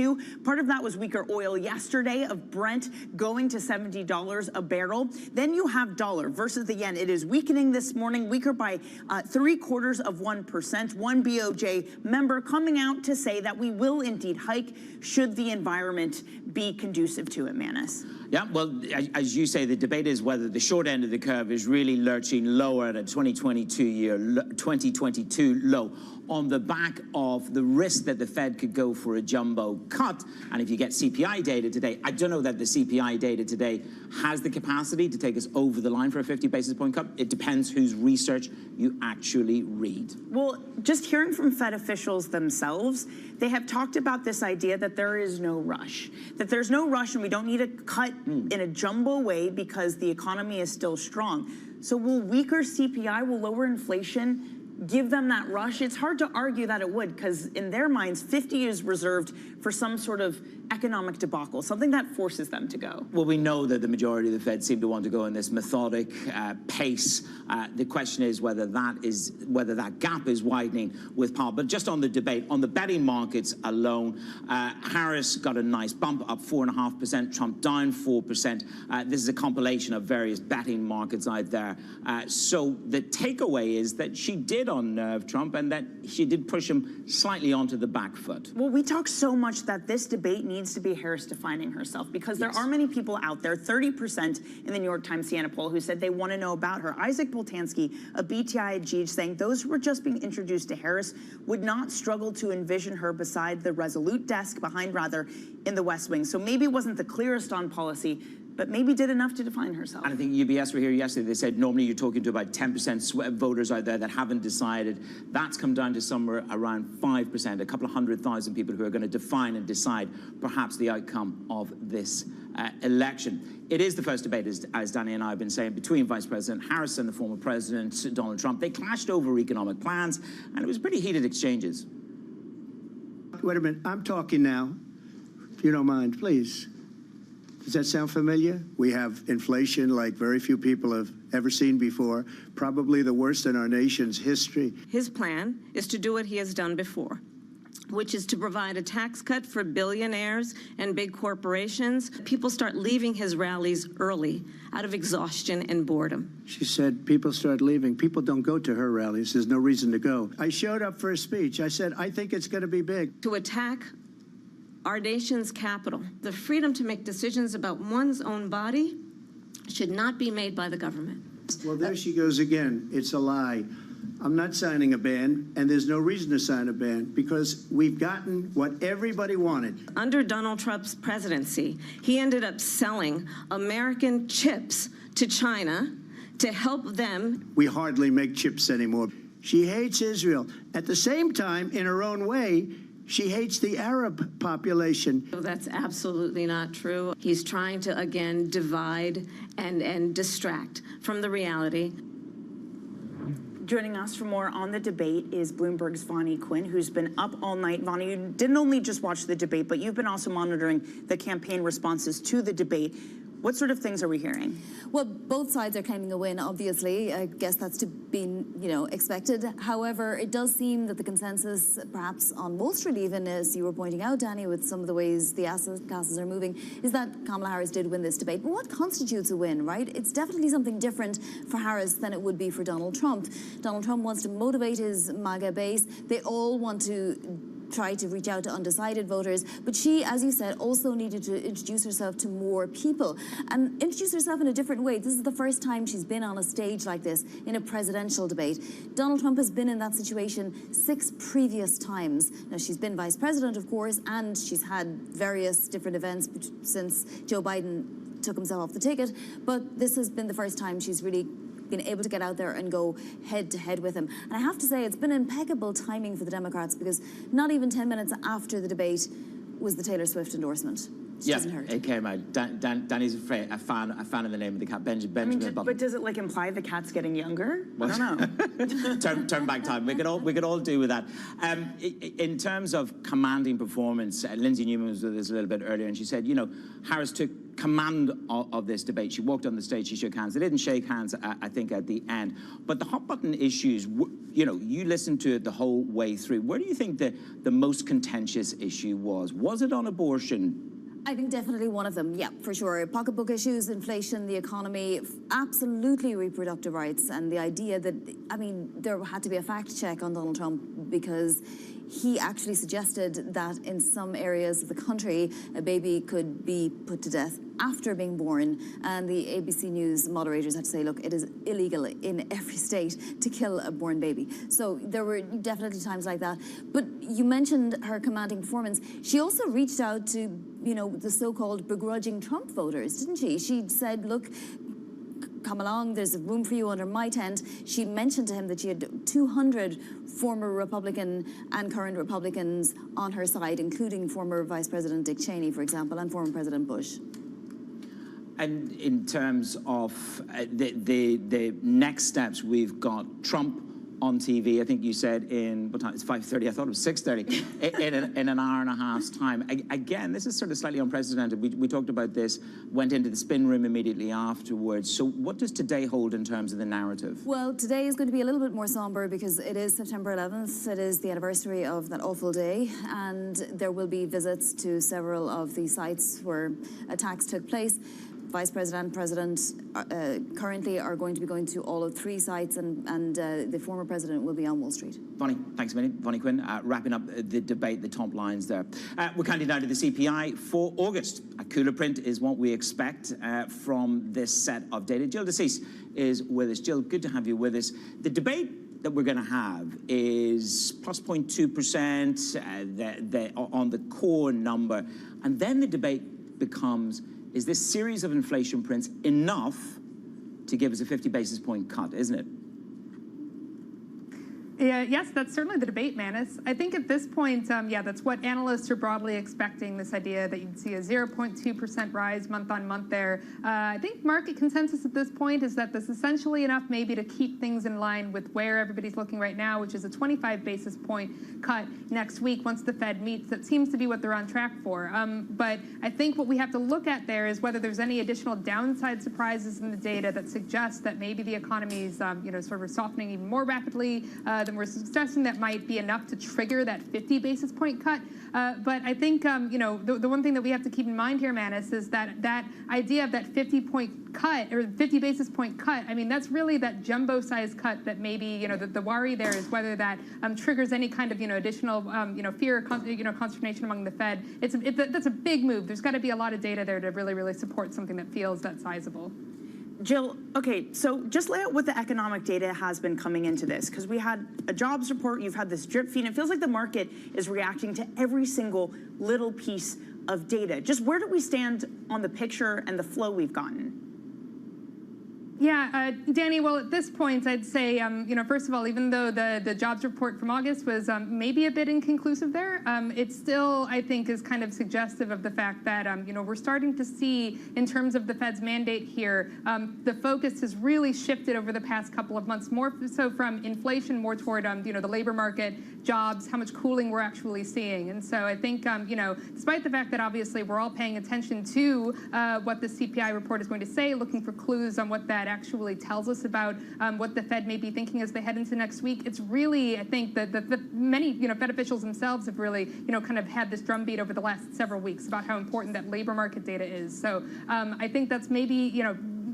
Part of that was weaker oil yesterday, of Brent going to $70 a barrel. Then you have dollar versus the yen. It is weakening this morning, weaker by 0.75%. One BOJ member coming out to say that we will indeed hike should the environment be conducive to it, Manus. Yeah, well, as you say, the debate is whether the short end of the curve is really lurching lower at a 2022 low on the back of the risk that the Fed could go for a jumbo cut. And if you get CPI data today, I don't know that the CPI data today has the capacity to take us over the line for a 50 basis point cut. It depends whose research you actually read. Well, just hearing from Fed officials themselves, they have talked about this idea that there is no rush, that there's no rush and we don't need a cut in a jumbo way because the economy is still strong. So will weaker CPI, will lower inflation give them that rush? It's hard to argue that it would, because in their minds, 50 is reserved for some sort of economic debacle, something that forces them to go. Well, we know that the majority of the Fed seem to want to go in this methodic pace. The question is whether that gap is widening with Powell. But just on the debate, on the betting markets alone, Harris got a nice bump, up 4.5%, Trump down 4%. This is a compilation of various betting markets out there. So the takeaway is that she did unnerve Trump and that she did push him slightly onto the back foot. Well, we talk so much that this debate needs to be Harris defining herself, because there are many people out there, 30% in the New York Times Siena poll, who said they want to know about her. Isaac Boltanski of BTIG saying those who were just being introduced to Harris would not struggle to envision her beside the Resolute desk, in the West Wing. So maybe it wasn't the clearest on policy, but maybe did enough to define herself. And I think UBS were here yesterday. They said normally you're talking to about 10% voters out there that haven't decided. That's come down to somewhere around 5%, a couple of 100,000 people who are going to define and decide perhaps the outcome of this election. It is the first debate, as Danny and I have been saying, between Vice President Harris and the former President Donald Trump. They clashed over economic plans, and it was pretty heated exchanges. Wait a minute. I'm talking now. If you don't mind, please. Does that sound familiar? We have inflation like very few people have ever seen before, probably the worst in our nation's history. His plan is to do what he has done before, which is to provide a tax cut for billionaires and big corporations. People start leaving his rallies early out of exhaustion and boredom. She said people start leaving. People don't go to her rallies. There's no reason to go. I showed up for a speech. I said, I think it's going to be big. To attack our nation's capital. The freedom to make decisions about one's own body should not be made by the government. Well, there she goes again. It's a lie. I'm not signing a ban, and there's no reason to sign a ban because we've gotten what everybody wanted. Under Donald Trump's presidency, he ended up selling American chips to China to help them. We hardly make chips anymore. She hates Israel. At the same time, in her own way, she hates the Arab population. That's absolutely not true. He's trying to, again, divide and distract from the reality. Joining us for more on the debate is Bloomberg's Vonnie Quinn, who's been up all night. Vonnie, you didn't only just watch the debate, but you've been also monitoring the campaign responses to the debate. What sort of things are we hearing? Well, both sides are claiming a win, obviously. I guess that's to be, expected. However, it does seem that the consensus, perhaps on Wall Street even, as you were pointing out, Danny, with some of the ways the asset classes are moving, is that Kamala Harris did win this debate. But what constitutes a win, right? It's definitely something different for Harris than it would be for Donald Trump. Donald Trump wants to motivate his MAGA base. They all want to try to reach out to undecided voters, but she, as you said, also needed to introduce herself to more people and introduce herself in a different way. This is the first time she's been on a stage like this in a presidential debate. Donald Trump has been in that situation 6 previous times. Now, she's been vice president, of course, and she's had various different events since Joe Biden took himself off the ticket, but this has been the first time she's really been able to get out there and go head-to-head with him. And I have to say, it's been impeccable timing for the Democrats because not even 10 minutes after the debate was the Taylor Swift endorsement. Yes, it came out. Danny's a fan of the name of the cat, Benjamin Button. But does it imply the cat's getting younger? I don't know. turn back time. We could all do with that. In terms of commanding performance, Lindsay Newman was with us a little bit earlier, and she said, Harris took command of this debate. She walked on the stage, she shook hands. They didn't shake hands, I think, at the end. But the hot button issues, you listened to it the whole way through. Where do you think the most contentious issue was? Was it on abortion? I think definitely one of them, yeah, for sure. Pocketbook issues, inflation, the economy, absolutely reproductive rights, and the idea that, there had to be a fact check on Donald Trump because he actually suggested that in some areas of the country, a baby could be put to death after being born, and the ABC News moderators had to say, look, it is illegal in every state to kill a born baby. So there were definitely times like that. But you mentioned her commanding performance. She also reached out to, the so-called begrudging Trump voters, didn't she? She said, look, come along, there's room for you under my tent. She mentioned to him that she had 200 former Republican and current Republicans on her side, including former Vice President Dick Cheney, for example, and former President Bush. And in terms of the next steps, we've got Trump on TV. I think you said in, what time? It's 5:30. I thought it was 6:30. in an hour and a half's time. Again, this is sort of slightly unprecedented. We talked about this, went into the spin room immediately afterwards. So what does today hold in terms of the narrative? Well, today is going to be a little bit more somber because it is September 11th. It is the anniversary of that awful day. And there will be visits to several of the sites where attacks took place. Vice President and President currently are going to be going to all of 3 sites, and the former president will be on Wall Street. Vonnie, thanks a million. Vonnie Quinn, wrapping up the debate, the top lines there. We're counting down to the CPI for August. A cooler print is what we expect from this set of data. Jill DeCease is with us. Jill, good to have you with us. The debate that we're going to have is plus 0.2% on the core number, and then the debate becomes, is this series of inflation prints enough to give us a 50 basis point cut, isn't it? Yes, that's certainly the debate, Manus. I think at this point, that's what analysts are broadly expecting, this idea that you'd see a 0.2% rise month on month there. I think market consensus at this point is that this is essentially enough maybe to keep things in line with where everybody's looking right now, which is a 25 basis point cut next week once the Fed meets. That seems to be what they're on track for. But I think what we have to look at there is whether there's any additional downside surprises in the data that suggest that maybe the economy is, sort of softening even more rapidly than and we're suggesting that might be enough to trigger that 50 basis point cut. But I think, the one thing that we have to keep in mind here, Manus, is that idea of that 50-point cut or 50 basis point cut. I mean, that's really that jumbo size cut that maybe, the worry there is whether that triggers any kind of, additional, fear or, consternation among the Fed. That's a big move. There's got to be a lot of data there to really, really support something that feels that sizable. Jill, okay, so just lay out what the economic data has been coming into this, because we had a jobs report, you've had this drip feed, and it feels like the market is reacting to every single little piece of data. Just where do we stand on the picture and the flow we've gotten? Yeah, Danny, well, at this point, I'd say, first of all, even though the jobs report from August was maybe a bit inconclusive there, it still, I think, is kind of suggestive of the fact that, we're starting to see, in terms of the Fed's mandate here, the focus has really shifted over the past couple of months, more so from inflation, more toward, the labor market, jobs, how much cooling we're actually seeing. And so I think, despite the fact that obviously we're all paying attention to what the CPI report is going to say, looking for clues on what that actually tells us about what the Fed may be thinking as they head into next week, it's really, I think, that the many, Fed officials themselves have really, kind of had this drumbeat over the last several weeks about how important that labor market data is. So I think that's maybe,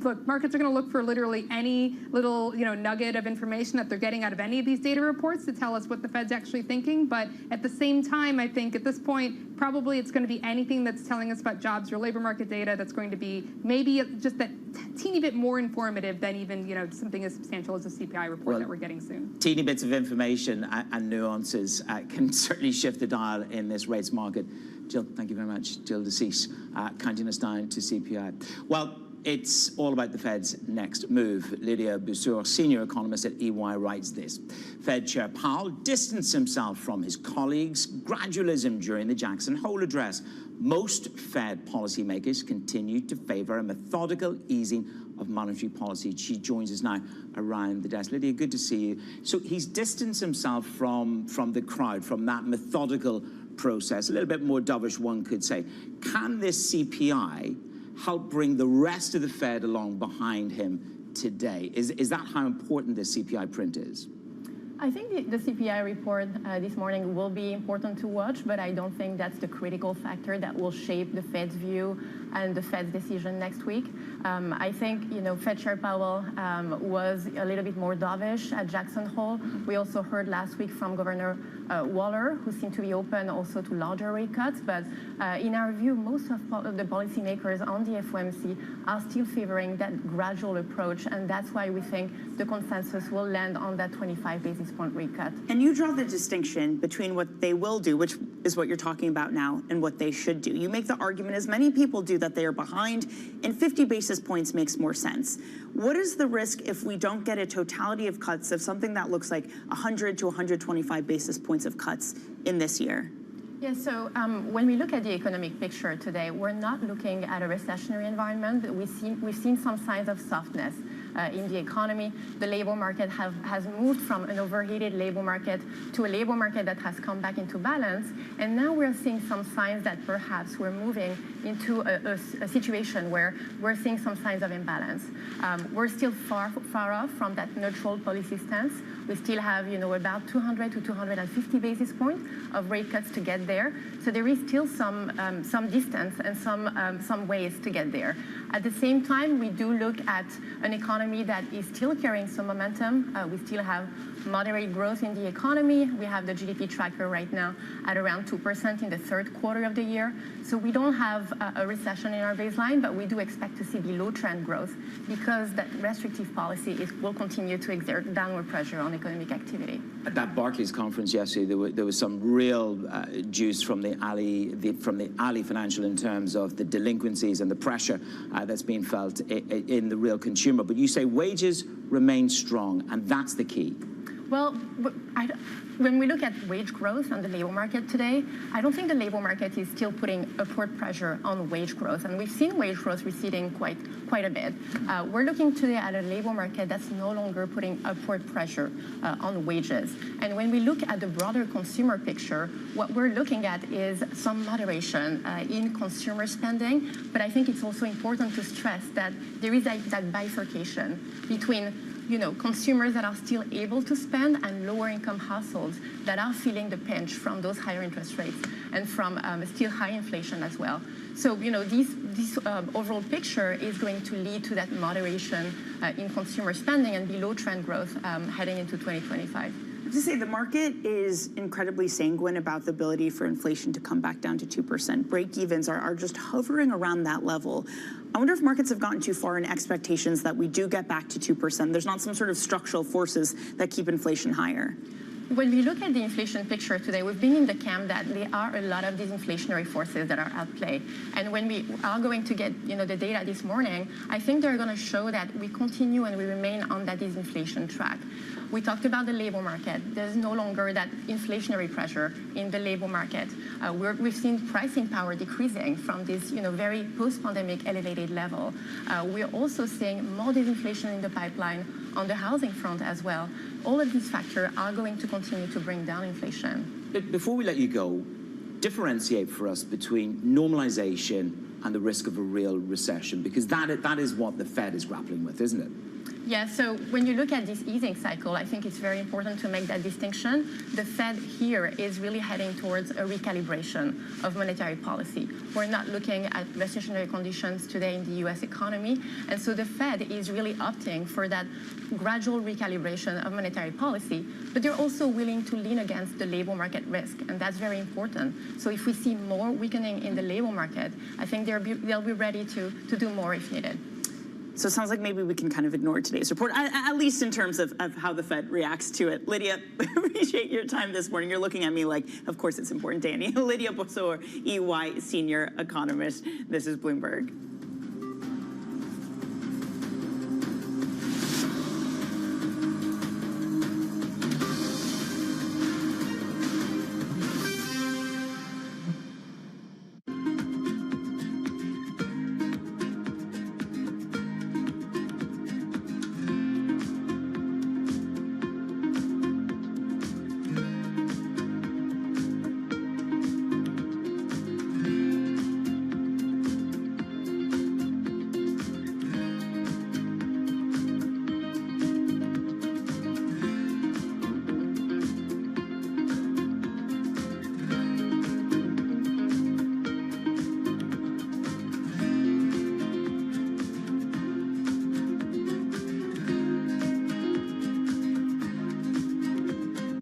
look, markets are going to look for literally any little, nugget of information that they're getting out of any of these data reports to tell us what the Fed's actually thinking. But at the same time, I think at this point, probably it's going to be anything that's telling us about jobs or labor market data that's going to be maybe just that teeny bit more informative than even, something as substantial as a CPI report that we're getting soon. Teeny bits of information and nuances can certainly shift the dial in this rates market. Jill, thank you very much. Jill DeCease, counting us down to CPI. Well, it's all about the Fed's next move. Lydia Bussour, senior economist at EY, writes this. Fed Chair Powell distanced himself from his colleagues' gradualism during the Jackson Hole address. Most Fed policymakers continue to favor a methodical easing of monetary policy. She joins us now around the desk. Lydia, good to see you. So he's distanced himself from the crowd, from that methodical process, a little bit more dovish, one could say. Can this CPI help bring the rest of the Fed along behind him today? Is that how important this CPI print is? I think the CPI report this morning will be important to watch, but I don't think that's the critical factor that will shape the Fed's view and the Fed's decision next week. I think, Fed Chair Powell was a little bit more dovish at Jackson Hole. We also heard last week from Governor Waller, who seemed to be open also to larger rate cuts. But in our view, most of the policymakers on the FOMC are still favoring that gradual approach, and that's why we think the consensus will land on that 25 basis point rate cut. And you draw the distinction between what they will do, which is what you're talking about now, and what they should do. You make the argument, as many people do, that they are behind, and 50 basis points makes more sense. What is the risk if we don't get a totality of cuts of something that looks like 100 to 125 basis points of cuts in this year? Yeah, so when we look at the economic picture today, we're not looking at a recessionary environment, but we've seen some signs of softness in the economy. The labor market has moved from an overheated labor market to a labor market that has come back into balance. And now we're seeing some signs that perhaps we're moving into a situation where we're seeing some signs of imbalance. We're still far off from that neutral policy stance. We still have, about 200 to 250 basis points of rate cuts to get there. So there is still some distance and some ways to get there. At the same time, we do look at an economy that is still carrying some momentum. We still have moderate growth in the economy. We have the GDP tracker right now at around 2% in the third quarter of the year. So we don't have a recession in our baseline, but we do expect to see below trend growth because that restrictive policy will continue to exert downward pressure on economic activity. At that Barclays conference yesterday, there was some real juice from the Ali Financial in terms of the delinquencies and the pressure that's being felt in the real consumer. But you say wages remain strong, and that's the key. Well, when we look at wage growth on the labor market today, I don't think the labor market is still putting upward pressure on wage growth. And we've seen wage growth receding quite a bit. We're looking today at a labor market that's no longer putting upward pressure on wages. And when we look at the broader consumer picture, what we're looking at is some moderation in consumer spending. But I think it's also important to stress that there is that bifurcation between consumers that are still able to spend and lower income households that are feeling the pinch from those higher interest rates and from still high inflation as well. So, this overall picture is going to lead to that moderation in consumer spending and below trend growth heading into 2025. I have to say, the market is incredibly sanguine about the ability for inflation to come back down to 2%. Break-evens are just hovering around that level. I wonder if markets have gotten too far in expectations that we do get back to 2%. There's not some sort of structural forces that keep inflation higher. When we look at the inflation picture today, we've been in the camp that there are a lot of these inflationary forces that are at play. And when we are going to get the data this morning, I think they're going to show that we continue and we remain on that disinflation track. We talked about the labor market. There's no longer that inflationary pressure in the labor market. We've seen pricing power decreasing from this very post-pandemic elevated level. We're also seeing more disinflation in the pipeline on the housing front as well. All of these factors are going to continue to bring down inflation. Before we let you go, differentiate for us between normalization and the risk of a real recession, because that is what the Fed is grappling with, isn't it? Yeah, so when you look at this easing cycle, I think it's very important to make that distinction. The Fed here is really heading towards a recalibration of monetary policy. We're not looking at recessionary conditions today in the US economy. And so the Fed is really opting for that gradual recalibration of monetary policy, but they're also willing to lean against the labor market risk. And that's very important. So if we see more weakening in the labor market, I think they'll be ready to do more if needed. So it sounds like maybe we can kind of ignore today's report, at least in terms of how the Fed reacts to it. Lydia, appreciate your time this morning. You're looking at me like, of course it's important, Danny. Lydia Bossor, EY Senior Economist. This is Bloomberg.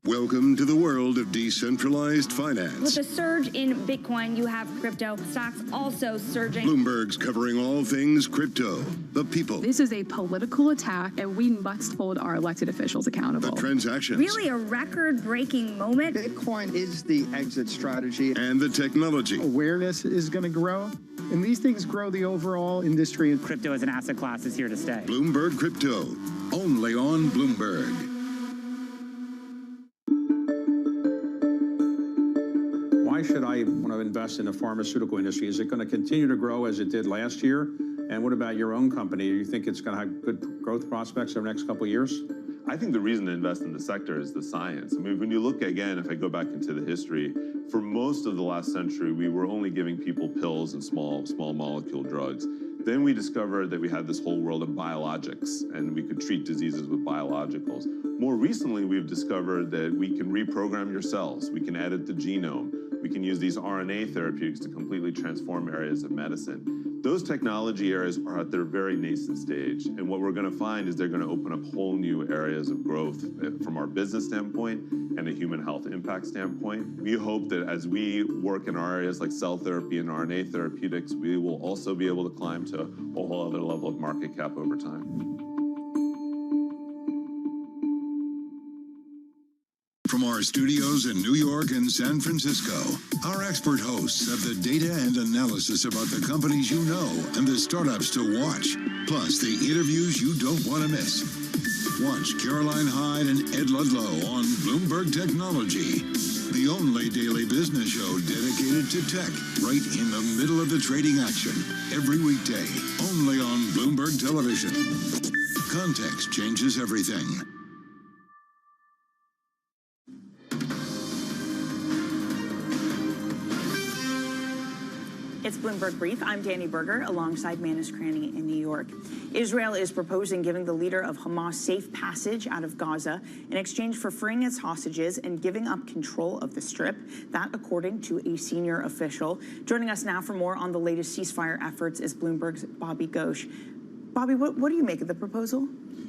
Welcome to the world of decentralized finance. With a surge in Bitcoin, you have crypto stocks also surging. Bloomberg's covering all things crypto, the people, This is a political attack, and we must hold our elected officials accountable. the transactions, Really a record-breaking moment. Bitcoin is the exit strategy. and the technology. Awareness is going to grow, and these things grow the overall industry. Crypto as an asset class is here to stay. Bloomberg Crypto, only on Bloomberg. Why should I want to invest in the pharmaceutical industry? Is it going to continue to grow as it did last year? And what about your own company? Do you think it's going to have good growth prospects over the next couple of years? I think the reason to invest in the sector is the science. I mean, when you look again, if I go back into the history, for most of the last century, we were only giving people pills and small molecule drugs. Then we discovered that we had this whole world of biologics, and we could treat diseases with biologicals. More recently, we've discovered that we can reprogram your cells. We can edit the genome. We can use these RNA therapeutics to completely transform areas of medicine. Those technology areas are at their very nascent stage. And what we're going to find is they're going to open up whole new areas of growth from our business standpoint and a human health impact standpoint. We hope that as we work in our areas like cell therapy and RNA therapeutics, we will also be able to climb to a whole other level of market cap over time. From our studios in New York and San Francisco, our expert hosts have the data and analysis about the companies you know and the startups to watch, plus the interviews you don't want to miss. Watch Caroline Hyde and Ed Ludlow on Bloomberg Technology, the only daily business show dedicated to tech, right in the middle of the trading action, every weekday, only on Bloomberg Television. Context changes everything. It's Bloomberg Brief. I'm Danny Berger, alongside Manus Cranny in New York. Israel is proposing giving the leader of Hamas safe passage out of Gaza in exchange for freeing its hostages and giving up control of the Strip. That, according to a senior official. Joining us now for more on the latest ceasefire efforts is Bloomberg's Bobby Ghosh. Bobby, what do you make of the proposal?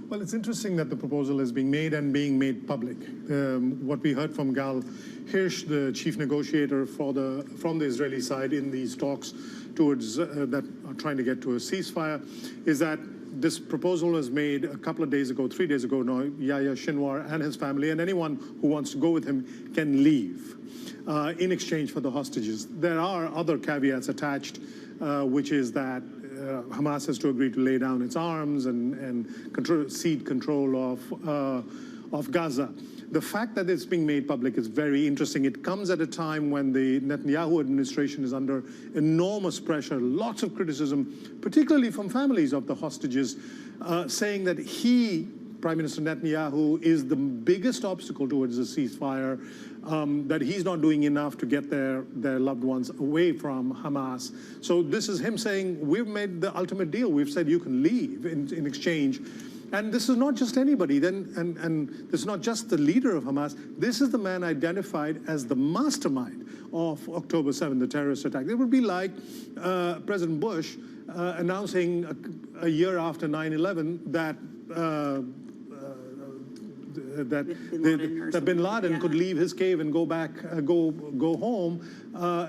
Well, it's interesting that the proposal is being made and being made public. What we heard from Gal Hirsch, the chief negotiator from the Israeli side in these talks towards that are trying to get to a ceasefire, is that this proposal was made a couple of days ago, 3 days ago now. Yahya Sinwar and his family and anyone who wants to go with him can leave in exchange for the hostages. There are other caveats attached, which is that Hamas has to agree to lay down its arms and cede control of Gaza. The fact that it's being made public is very interesting. It comes at a time when the Netanyahu administration is under enormous pressure, lots of criticism, particularly from families of the hostages, saying that Prime Minister Netanyahu, is the biggest obstacle towards a ceasefire, that he's not doing enough to get their loved ones away from Hamas. So this is him saying, we've made the ultimate deal. We've said you can leave in exchange. And this is not just anybody, and this is not just the leader of Hamas. This is the man identified as the mastermind of October 7th, the terrorist attack. It would be like President Bush announcing a year after 9/11 that Bin Laden could leave his cave and go back, go home,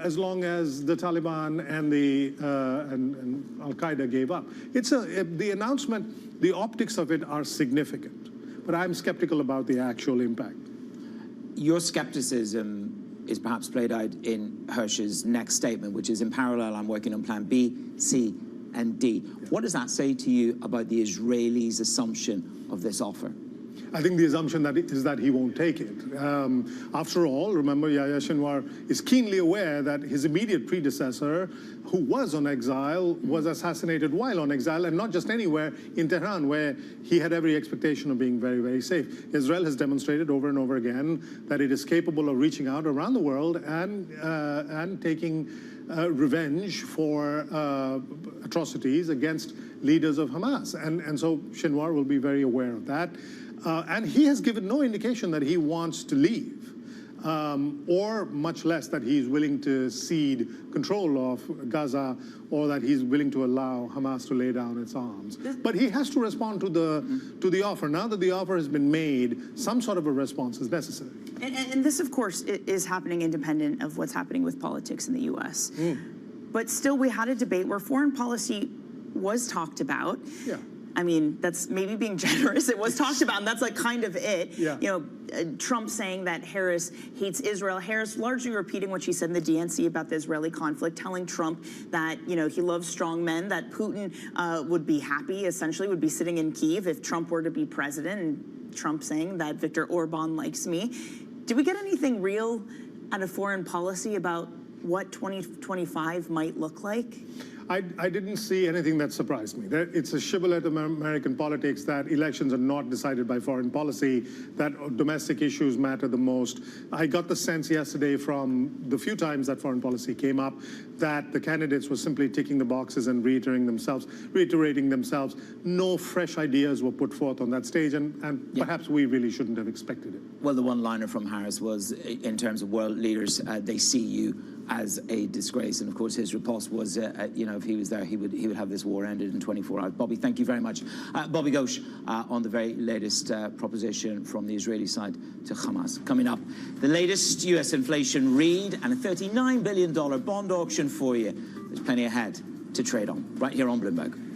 as long as the Taliban and and Al Qaeda gave up. The announcement, the optics of it are significant, but I'm skeptical about the actual impact. Your skepticism is perhaps played out in Hirsch's next statement, which is, in parallel, I'm working on plan B, C, and D. What does that say to you about the Israelis' assumption of this offer? I think the assumption is that he won't take it. After all, remember, Yahya Sinwar is keenly aware that his immediate predecessor, who was on exile, was assassinated while on exile, and not just anywhere, in Tehran, where he had every expectation of being very, very safe. Israel has demonstrated over and over again that it is capable of reaching out around the world and taking revenge for atrocities against leaders of Hamas. And so Sinwar will be very aware of that. And he has given no indication that he wants to leave, or much less that he's willing to cede control of Gaza, or that he's willing to allow Hamas to lay down its arms. But he has to respond to the offer. Now that the offer has been made, some sort of a response is necessary. And this, of course, is happening independent of what's happening with politics in the U.S. But still, we had a debate where foreign policy was talked about. Yeah. I mean, that's maybe being generous. It was talked about, and that's like kind of it. Yeah. You know, Trump saying that Harris hates Israel. Harris largely repeating what she said in the DNC about the Israeli conflict, telling Trump that, you know, he loves strong men, that Putin would be happy, essentially, would be sitting in Kyiv if Trump were to be president, and Trump saying that Viktor Orban likes me. Did we get anything real out of foreign policy about what 2025 might look like? I didn't see anything that surprised me. It's a shibboleth of American politics that elections are not decided by foreign policy, that domestic issues matter the most. I got the sense yesterday from the few times that foreign policy came up that the candidates were simply ticking the boxes and reiterating themselves. No fresh ideas were put forth on that stage, and perhaps we really shouldn't have expected it. Well, the one-liner from Harris was, in terms of world leaders, they see you as a disgrace. And of course, his riposte was, you know, if he was there, he would have this war ended in 24 hours. Bobby, thank you very much. Bobby Ghosh on the very latest proposition from the Israeli side to Hamas. Coming up, the latest U.S. inflation read and a $39 billion bond auction for you. There's plenty ahead to trade on, right here on Bloomberg.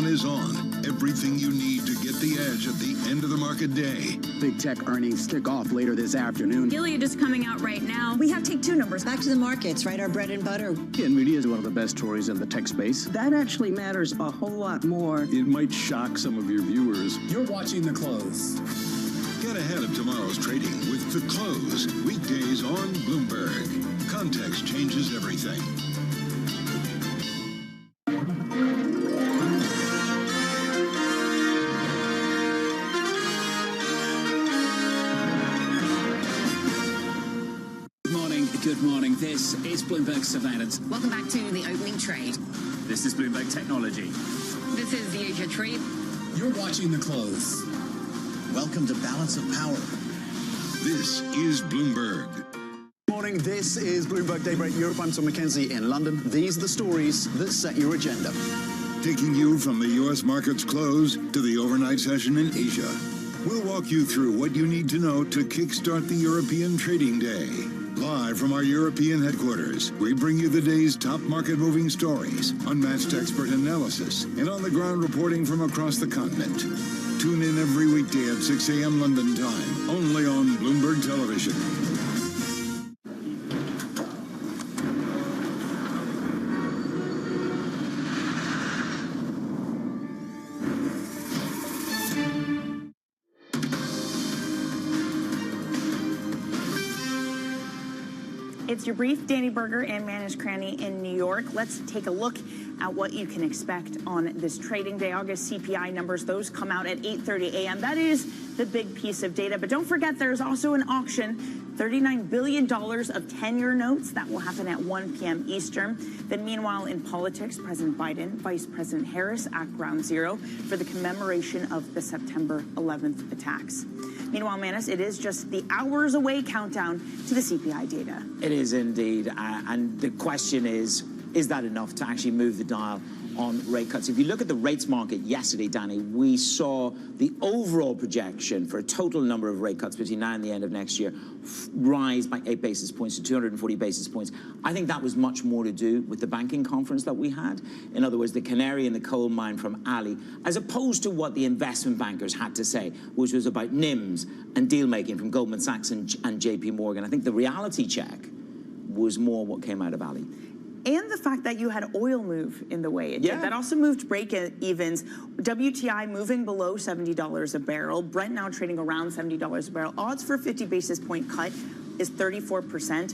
is on. Everything you need to get the edge at the end of the market day. Big tech earnings kick off later this afternoon. Gilead is coming out right now. We have take two numbers. Back to the markets, right? Our bread and butter. NVIDIA is one of the best stories in the tech space. That actually matters a whole lot more. It might shock some of your viewers. You're watching The Close. Get ahead of tomorrow's trading with The Close. Weekdays on Bloomberg. Context changes everything. Good morning. This is Bloomberg Surveillance. Welcome back to the opening trade. This is Bloomberg Technology. This is the Asia trade. You're watching The Close. Welcome to Balance of Power. This is Bloomberg. Morning, this is Bloomberg Daybreak Europe. I'm Tom McKenzie in London. These are the stories that set your agenda. Taking you from the U.S. market's close to the overnight session in Asia. We'll walk you through what you need to know to kickstart the European trading day. Live from our European headquarters, we bring you the day's top market-moving stories, unmatched expert analysis, and on-the-ground reporting from across the continent. Tune in every weekday at 6 a.m. London time, only on Bloomberg Television. It's your brief, Danny Berger and Manish Cranny in New York. Let's take a look at what you can expect on this trading day. August CPI numbers, those come out at 8:30 a.m. That is the big piece of data. But don't forget, there's also an auction, $39 billion of 10-year notes. That will happen at 1 p.m. Eastern. Then meanwhile, in politics, President Biden, Vice President Harris at ground zero for the commemoration of the September 11th attacks. Meanwhile, Manis, it is just the hours away countdown to the CPI data. It is indeed. And the question is that enough to actually move the dial on rate cuts? If you look at the rates market yesterday, Danny, we saw the overall projection for a total number of rate cuts between now and the end of next year rise by 8 basis points to 240 basis points. I think that was much more to do with the banking conference that we had. In other words, the canary in the coal mine from Ali, as opposed to what the investment bankers had to say, which was about NIMs and deal making from Goldman Sachs and JP Morgan. I think the reality check was more what came out of Ali. And the fact that you had oil move in the way it did. That also moved break-evens. WTI moving below $70 a barrel. Brent now trading around $70 a barrel. Odds for a 50 basis point cut is 34%.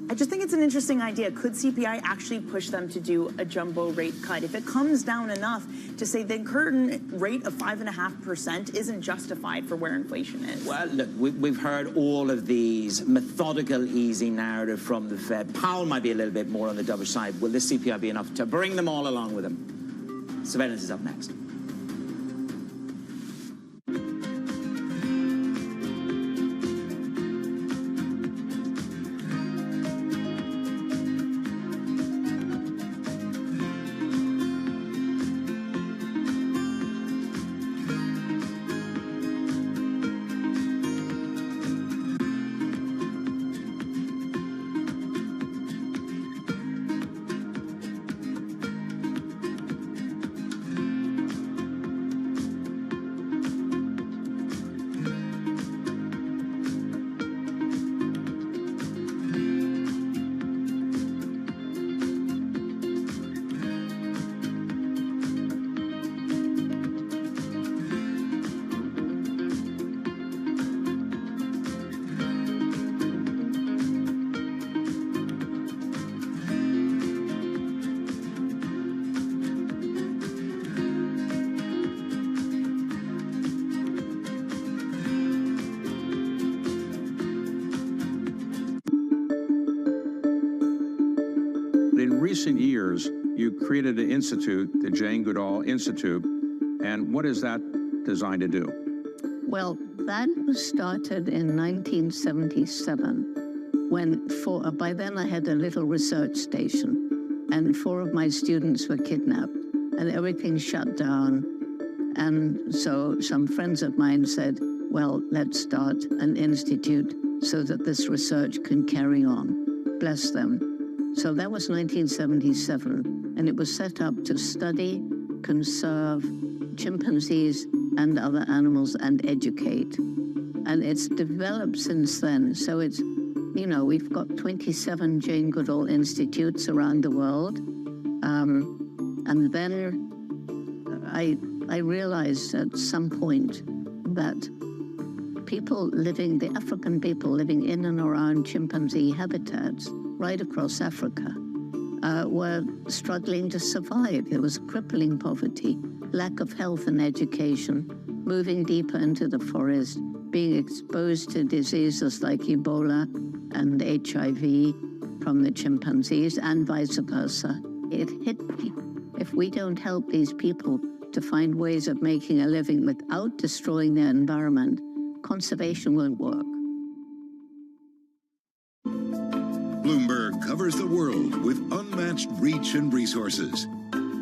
I just think it's an interesting idea. Could CPI actually push them to do a jumbo rate cut? If it comes down enough to say the current rate of 5.5% isn't justified for where inflation is. Well, look, we've heard all of these methodical easing narrative from the Fed. Powell might be a little bit more on the dovish side. Will this CPI be enough to bring them all along with him? Surveillance is up next. In recent years, you created an institute, the Jane Goodall Institute, and what is that designed to do? Well, that was started in 1977 when by then I had a little research station and 4 of my students were kidnapped and everything shut down. And so some friends of mine said, well, let's start an institute so that this research can carry on. Bless them. So that was 1977, and it was set up to study conserve chimpanzees and other animals and educate. And it's developed since then. So it's, you know, we've got 27 Jane Goodall Institutes around the world. And then I realized at some point that the African people living in and around chimpanzee habitats right across Africa were struggling to survive. There was crippling poverty, lack of health and education, moving deeper into the forest, being exposed to diseases like Ebola and HIV from the chimpanzees and vice versa. It hit me. If we don't help these people to find ways of making a living without destroying their environment, conservation won't work. Bloomberg covers the world with unmatched reach and resources.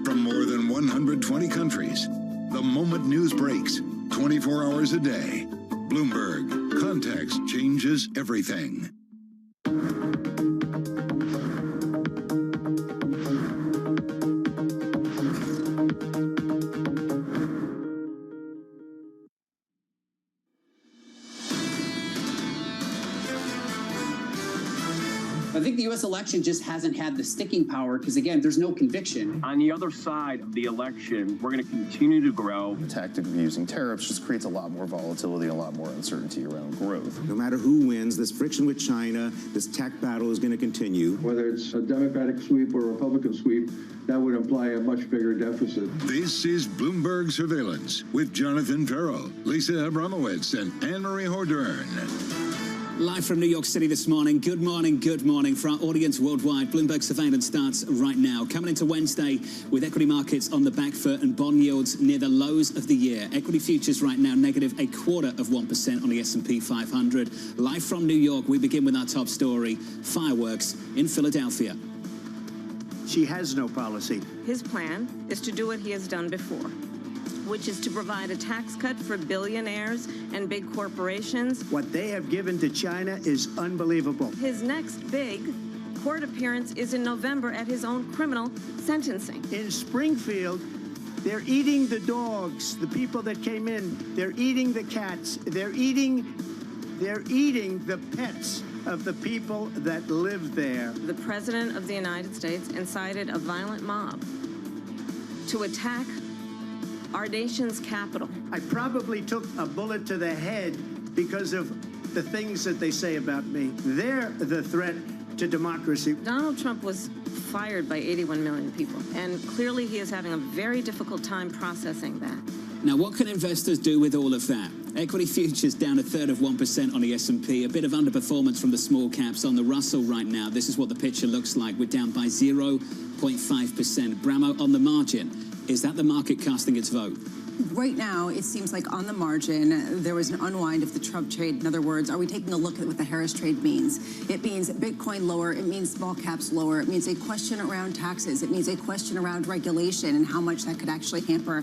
From more than 120 countries, the moment news breaks, 24 hours a day. Bloomberg, context changes everything. I think the U.S. election just hasn't had the sticking power because, again, there's no conviction. On the other side of the election, we're going to continue to grow. The tactic of using tariffs just creates a lot more volatility, a lot more uncertainty around growth. No matter who wins, this friction with China, this tech battle is going to continue. Whether it's a Democratic sweep or a Republican sweep, that would imply a much bigger deficit. This is Bloomberg Surveillance with Jonathan Farrell, Lisa Abramowitz, and Anne-Marie Hordern. Live from New York City this morning. Good morning, good morning. For our audience worldwide, Bloomberg Surveillance starts right now. Coming into Wednesday with equity markets on the back foot and bond yields near the lows of the year. Equity futures right now negative 0.25% on the S&P 500. Live from New York, we begin with our top story, fireworks in Philadelphia. She has no policy. His plan is to do what he has done before, which is to provide a tax cut for billionaires and big corporations. What they have given to China is unbelievable. His next big court appearance is in November at his own criminal sentencing. In Springfield, they're eating the dogs, the people that came in. They're eating the cats. They're eating the pets of the people that live there. The President of the United States incited a violent mob to attack our nation's capital. I probably took a bullet to the head because of the things that they say about me. They're the threat to democracy. Donald Trump was fired by 81 million people, and clearly he is having a very difficult time processing that. Now, what can investors do with all of that? Equity futures down 1/3% on the S&P, a bit of underperformance from the small caps on the Russell right now. This is what the picture looks like. We're down by 0.5%. Bramo, on the margin, is that the market casting its vote? Right now, it seems like on the margin, there was an unwind of the Trump trade. In other words, are we taking a look at what the Harris trade means? It means Bitcoin lower. It means small caps lower. It means a question around taxes. It means a question around regulation and how much that could actually hamper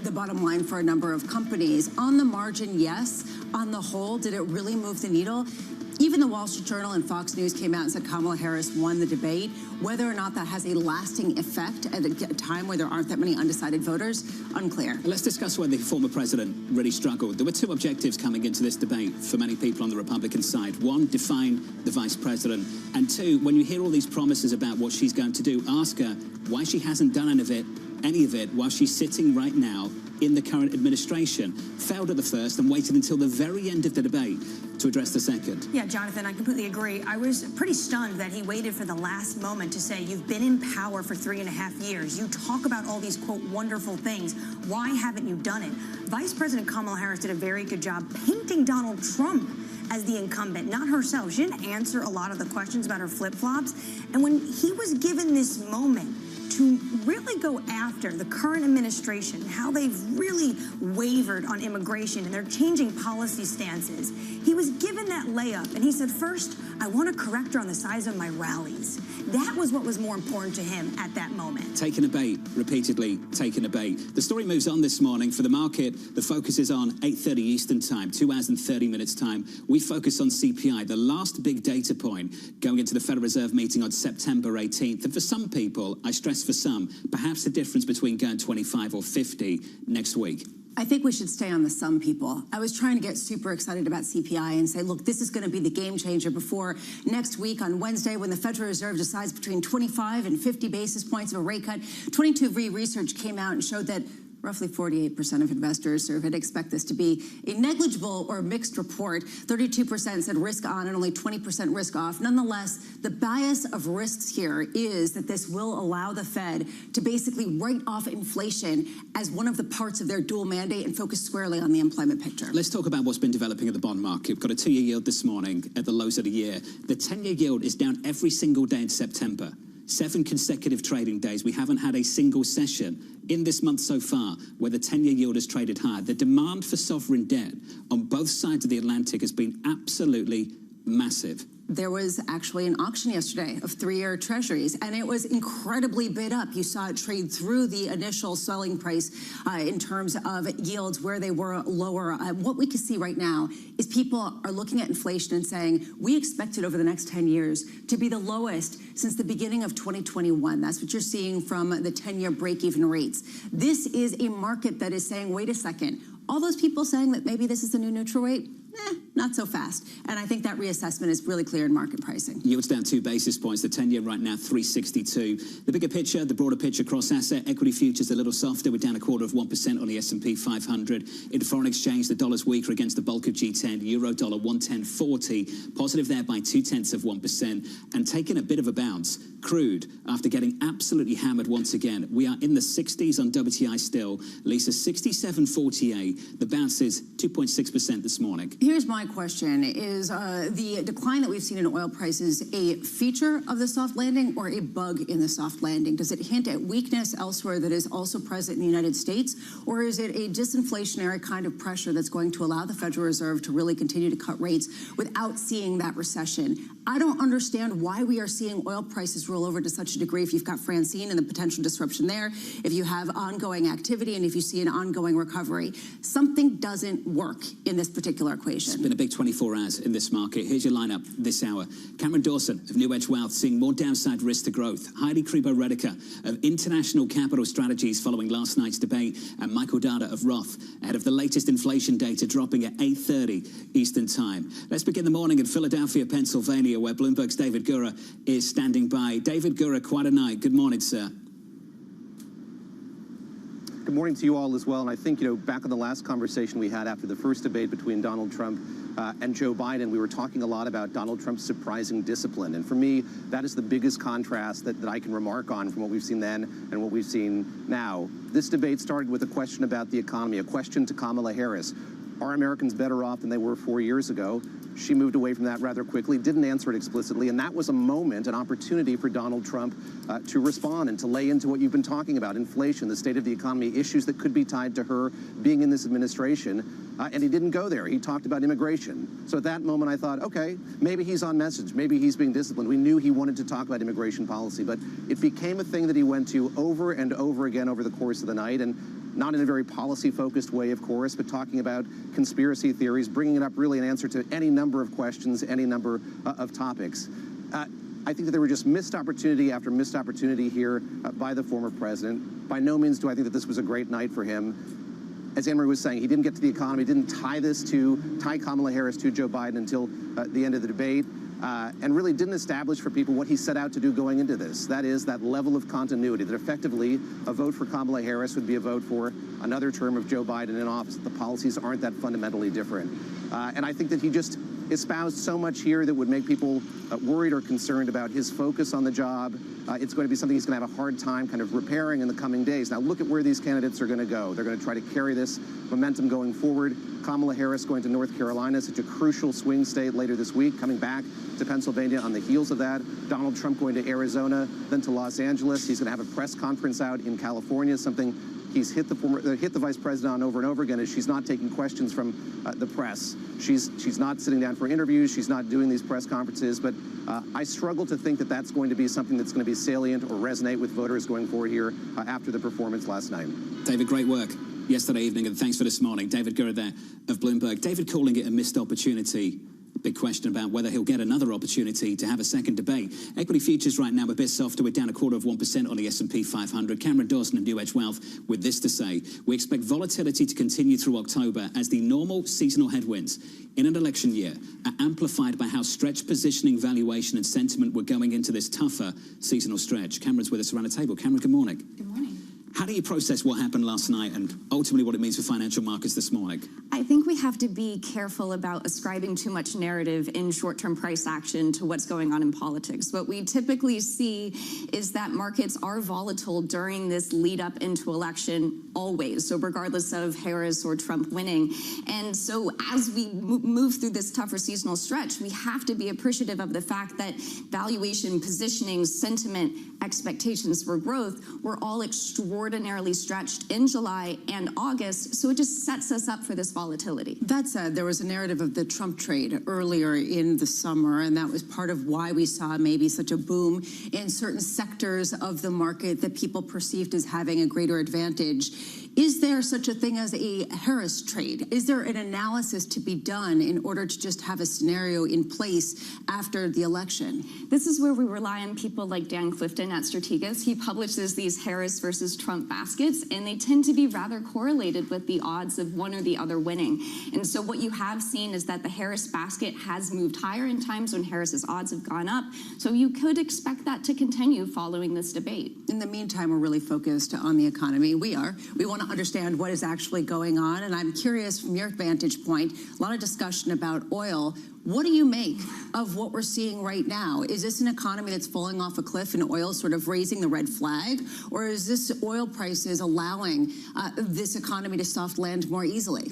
the bottom line for a number of companies. On the margin, yes. On the whole, did it really move the needle? Even the Wall Street Journal and Fox News came out and said Kamala Harris won the debate. Whether or not that has a lasting effect at a time where there aren't that many undecided voters, unclear. Let's discuss where the former president really struggled. There were two objectives coming into this debate for many people on the Republican side. One, define the vice president. And two, when you hear all these promises about what she's going to do, ask her why she hasn't done any of it while she's sitting right now in the current administration. Failed at the first and waited until the very end of the debate to address the second. Yeah, Jonathan, I completely agree. I was pretty stunned that he waited for the last moment to say, you've been in power for 3.5 years. You talk about all these, quote, wonderful things. Why haven't you done it? Vice President Kamala Harris did a very good job painting Donald Trump as the incumbent, not herself. She didn't answer a lot of the questions about her flip-flops. And when he was given this moment to really go after the current administration, how they've really wavered on immigration and they're changing policy stances. He was given that layup and he said, first, I want to correct her on the size of my rallies. That was what was more important to him at that moment. Taking a bait, repeatedly taking a bait. The story moves on this morning. For the market, the focus is on 8:30 Eastern time, 2 hours and 30 minutes time. We focus on CPI, the last big data point going into the Federal Reserve meeting on September 18th. And for some people, I stress for for some. Perhaps the difference between going 25 or 50 next week. I think we should stay on the some people. I was trying to get super excited about CPI and say, look, this is going to be the game changer before next week on Wednesday when the Federal Reserve decides between 25 and 50 basis points of a rate cut. 22V research came out and showed that roughly 48% of investors surveyed expect this to be a negligible or mixed report. 32% said risk on and only 20% risk off. Nonetheless, the bias of risks here is that this will allow the Fed to basically write off inflation as one of the parts of their dual mandate and focus squarely on the employment picture. Let's talk about what's been developing in the bond market. We've got a 2-year yield this morning at the lows of the year. The 10-year yield is down every single day in September. 7 consecutive trading days. We haven't had a single session in this month so far where the 10-year yield has traded higher. The demand for sovereign debt on both sides of the Atlantic has been absolutely massive. There was actually an auction yesterday of 3-year treasuries, and it was incredibly bid up. You saw it trade through the initial selling price in terms of yields where they were lower. What we can see right now is people are looking at inflation and saying, we expect it over the next 10 years to be the lowest since the beginning of 2021. That's what you're seeing from the 10-year break-even rates. This is a market that is saying, wait a second, all those people saying that maybe this is the new neutral rate, not so fast. And I think that reassessment is really clear in market pricing. Yields down 2 basis points. The 10-year right now, 362. The bigger picture, the broader picture across asset equity futures a little softer. We're down 0.25% on the S&P 500. In foreign exchange, the dollar's weaker against the bulk of G10. Euro dollar 110.40. Positive there by 0.2%. And taking a bit of a bounce. Crude, after getting absolutely hammered once again. We are in the 60s on WTI still. Lisa, 67.48. The bounce is 2.6% this morning. Here's my question. Is the decline that we've seen in oil prices a feature of the soft landing or a bug in the soft landing? Does it hint at weakness elsewhere that is also present in the United States? Or is it a disinflationary kind of pressure that's going to allow the Federal Reserve to really continue to cut rates without seeing that recession? I don't understand why we are seeing oil prices roll over to such a degree if you've got Francine and the potential disruption there, if you have ongoing activity, and if you see an ongoing recovery. Something doesn't work in this particular equation. It's been a big 24 hours in this market. Here's your lineup this hour. Cameron Dawson of New Edge Wealth seeing more downside risk to growth. Heidi Kribo-Rediker of International Capital Strategies following last night's debate. And Michael Dada of Roth ahead of the latest inflation data dropping at 8:30 Eastern Time. Let's begin the morning in Philadelphia, Pennsylvania, where Bloomberg's David Gura is standing by. David Gura, quite a night. Good morning, sir. Good morning to you all as well. And I think, back on the last conversation we had after the first debate between Donald Trump and Joe Biden, we were talking a lot about Donald Trump's surprising discipline. And for me, that is the biggest contrast that I can remark on from what we've seen then and what we've seen now. This debate started with a question about the economy, a question to Kamala Harris. Are Americans better off than they were 4 years ago? She moved away from that rather quickly, didn't answer it explicitly, and that was a moment, an opportunity for Donald Trump to respond and to lay into what you've been talking about, inflation, the state of the economy, issues that could be tied to her being in this administration, and he didn't go there. He talked about immigration. So at that moment I thought, okay, maybe he's on message, maybe he's being disciplined. We knew he wanted to talk about immigration policy, but it became a thing that he went to over and over again over the course of the night, and not in a very policy-focused way, of course, but talking about conspiracy theories, bringing it up really in answer to any number of questions, any number of topics. I think that there were just missed opportunity after missed opportunity here by the former president. By no means do I think that this was a great night for him. As Anne-Marie was saying, he didn't get to the economy, didn't tie Kamala Harris to Joe Biden until the end of the debate. And really didn't establish for people what he set out to do going into this. That is, that level of continuity, that effectively a vote for Kamala Harris would be a vote for another term of Joe Biden in office. The policies aren't that fundamentally different. And I think that he just espoused so much here that would make people worried or concerned about his focus on the job. It's going to be something he's going to have a hard time kind of repairing in the coming days. Now, look at where these candidates are going to go. They're going to try to carry this momentum going forward. Kamala Harris going to North Carolina, such a crucial swing state later this week, coming back to Pennsylvania on the heels of that. Donald Trump going to Arizona, then to Los Angeles. He's going to have a press conference out in California, something he's hit the vice president on over and over again, is she's not taking questions from the press. She's not sitting down for interviews. She's not doing these press conferences. But I struggle to think that that's going to be something that's going to be salient or resonate with voters going forward here after the performance last night. David, great work yesterday evening, and thanks for this morning. David Gura there of Bloomberg. David calling it a missed opportunity. Big question about whether he'll get another opportunity to have a second debate. Equity futures right now a bit softer. We're down 0.25% on the S&P 500. Cameron Dawson of New Edge Wealth with this to say: we expect volatility to continue through October as the normal seasonal headwinds in an election year are amplified by how stretched positioning, valuation and sentiment were going into this tougher seasonal stretch. Cameron's with us around the table. Cameron, good morning. Good morning. How do you process what happened last night and ultimately what it means for financial markets this morning? I think we have to be careful about ascribing too much narrative in short-term price action to what's going on in politics. What we typically see is that markets are volatile during this lead up into election always, so regardless of Harris or Trump winning. And so as we move through this tougher seasonal stretch, we have to be appreciative of the fact that valuation, positioning, sentiment, expectations for growth were all extraordinarily stretched in July and August, so it just sets us up for this volatility. That said, there was a narrative of the Trump trade earlier in the summer, and that was part of why we saw maybe such a boom in certain sectors of the market that people perceived as having a greater advantage. Is there such a thing as a Harris trade? Is there an analysis to be done in order to just have a scenario in place after the election? This is where we rely on people like Dan Clifton at Strategas. He publishes these Harris versus Trump baskets, and they tend to be rather correlated with the odds of one or the other winning. And so what you have seen is that the Harris basket has moved higher in times when Harris's odds have gone up. So you could expect that to continue following this debate. In the meantime, we're really focused on the economy. We want to understand what is actually going on. And I'm curious, from your vantage point, a lot of discussion about oil. What do you make of what we're seeing right now? Is this an economy that's falling off a cliff and oil sort of raising the red flag? Or is this oil prices allowing this economy to soft land more easily?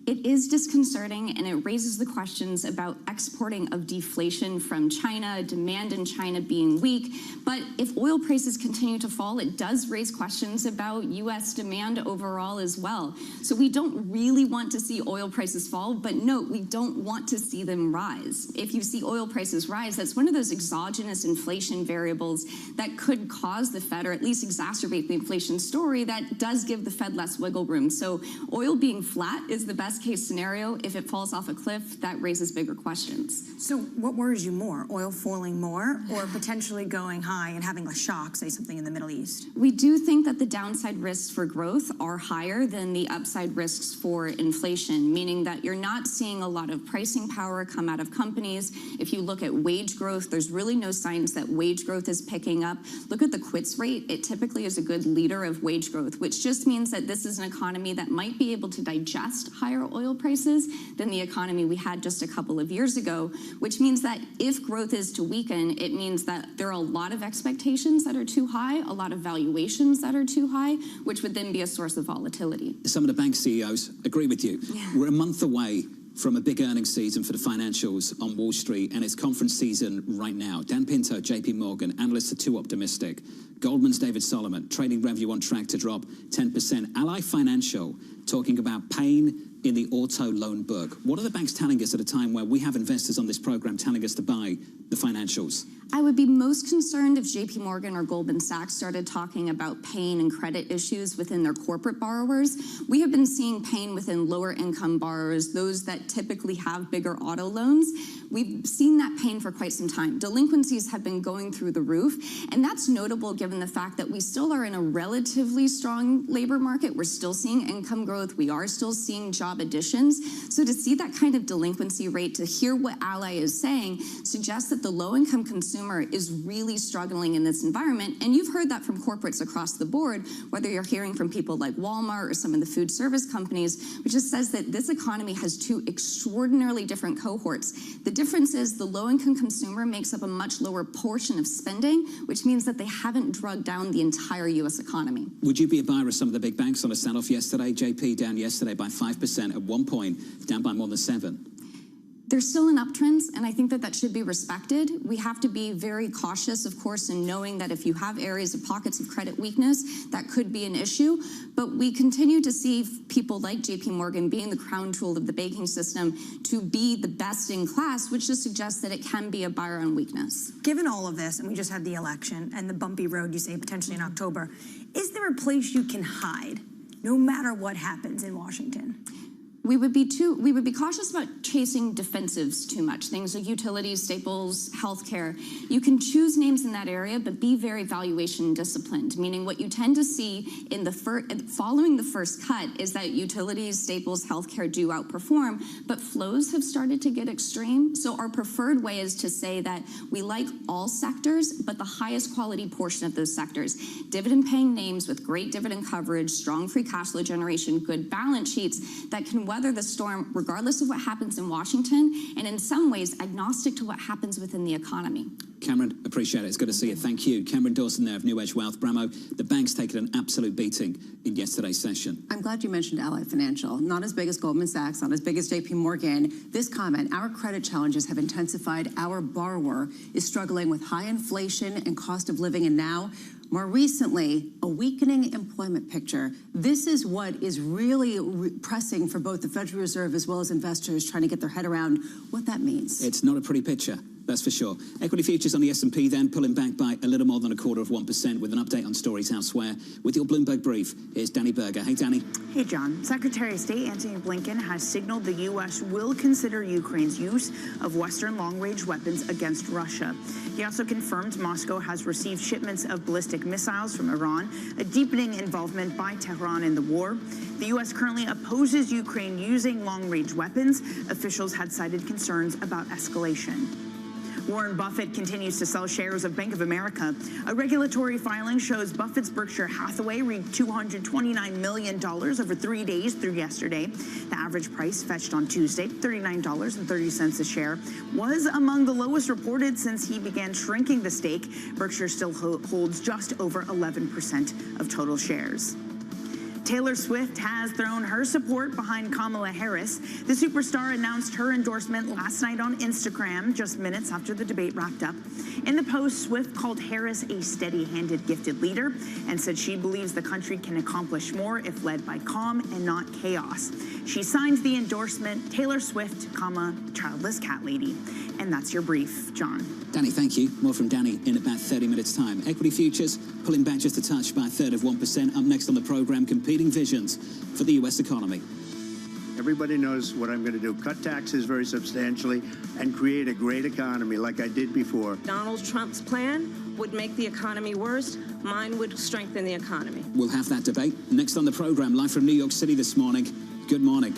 It is disconcerting, and it raises the questions about exporting of deflation from China, demand in China being weak. But if oil prices continue to fall, it does raise questions about U.S. demand overall as well. So we don't really want to see oil prices fall, but note, we don't want to see them rise. If you see oil prices rise, that's one of those exogenous inflation variables that could cause the Fed, or at least exacerbate the inflation story that does give the Fed less wiggle room. So oil being flat is the best case scenario. If it falls off a cliff, that raises bigger questions. So what worries you more, oil falling more or potentially going high and having a shock, say something in the Middle East? We do think that the downside risks for growth are higher than the upside risks for inflation, meaning that you're not seeing a lot of pricing power come out of companies. If you look at wage growth, there's really no signs that wage growth is picking up. Look at the quits rate. It typically is a good leader of wage growth, which just means that this is an economy that might be able to digest higher oil prices than the economy we had just a couple of years ago, which means that if growth is to weaken, it means that there are a lot of expectations that are too high, a lot of valuations that are too high, which would then be a source of volatility. Some of the bank CEOs agree with you. Yeah. We're a month away from a big earnings season for the financials on Wall Street, and it's conference season right now. Dan Pinto, JP Morgan, analysts are too optimistic. Goldman's David Solomon, trading revenue on track to drop 10%. Ally Financial talking about pain in the auto loan book. What are the banks telling us at a time where we have investors on this program telling us to buy the financials? I would be most concerned if JP Morgan or Goldman Sachs started talking about pain and credit issues within their corporate borrowers. We have been seeing pain within lower income borrowers, those that typically have bigger auto loans. We've seen that pain for quite some time. Delinquencies have been going through the roof, and that's notable given the fact that we still are in a relatively strong labor market. We're still seeing income growth. We are still seeing job additions. So to see that kind of delinquency rate, to hear what Ally is saying, suggests that the low-income consumer is really struggling in this environment. And you've heard that from corporates across the board, whether you're hearing from people like Walmart or some of the food service companies, which just says that this economy has two extraordinarily different cohorts. The difference is the low-income consumer makes up a much lower portion of spending, which means that they haven't drugged down the entire U.S. economy. Would you be a buyer of some of the big banks on a sell-off yesterday? JP down yesterday by 5%, at one point down by more than 7%. There's still an uptrend, and I think that that should be respected. We have to be very cautious, of course, in knowing that if you have areas of pockets of credit weakness, that could be an issue. But we continue to see people like JP Morgan being the crown jewel of the banking system to be the best in class, which just suggests that it can be a buyer on weakness. Given all of this, and we just had the election and the bumpy road, you say, potentially in October, is there a place you can hide no matter what happens in Washington? we would be cautious about chasing defensives too much. Things like utilities, staples, healthcare. You can choose names in that area, but be very valuation disciplined. Meaning, what you tend to see in the following the first cut is that utilities, staples, healthcare do outperform, but flows have started to get extreme. So our preferred way is to say that we like all sectors, but the highest quality portion of those sectors. Dividend-paying names with great dividend coverage, strong free cash flow generation, good balance sheets that can weather the storm regardless of what happens in Washington, and in some ways agnostic to what happens within the economy. Cameron, appreciate it. It's good to see you. Thank you. Cameron Dawson there of New Edge Wealth. Bramo, the bank's taken an absolute beating in yesterday's session. I'm glad you mentioned Ally Financial. Not as big as Goldman Sachs, not as big as JP Morgan. This comment, our credit challenges have intensified. Our borrower is struggling with high inflation and cost of living, and now, more recently, a weakening employment picture. This is what is really pressing for both the Federal Reserve as well as investors trying to get their head around what that means. It's not a pretty picture, that's for sure. Equity futures on the S&P then pulling back by a little more than 0.25% with an update on stories elsewhere. With your Bloomberg brief, here's Danny Berger. Hey, Danny. Hey, John. Secretary of State Antony Blinken has signaled the U.S. will consider Ukraine's use of Western long-range weapons against Russia. He also confirmed Moscow has received shipments of ballistic missiles from Iran, a deepening involvement by Tehran in the war. The U.S. currently opposes Ukraine using long-range weapons. Officials had cited concerns about escalation. Warren Buffett continues to sell shares of Bank of America. A regulatory filing shows Buffett's Berkshire Hathaway reaped $229 million over 3 days through yesterday. The average price fetched on Tuesday, $39.30 a share, was among the lowest reported since he began shrinking the stake. Berkshire still holds just over 11% of total shares. Taylor Swift has thrown her support behind Kamala Harris. The superstar announced her endorsement last night on Instagram, just minutes after the debate wrapped up. In the post, Swift called Harris a steady-handed, gifted leader and said she believes the country can accomplish more if led by calm and not chaos. She signed the endorsement, Taylor Swift, childless cat lady. And that's your brief, John. Danny, thank you. More from Danny in about 30 minutes' time. Equity futures pulling back just a touch by 1/3%. Up next on the program, competing visions for the U.S. economy. Everybody knows what I'm going to do. Cut taxes very substantially and create a great economy like I did before. Donald Trump's plan would make the economy worse. Mine would strengthen the economy. We'll have that debate next on the program. Live from New York City this morning. Good morning.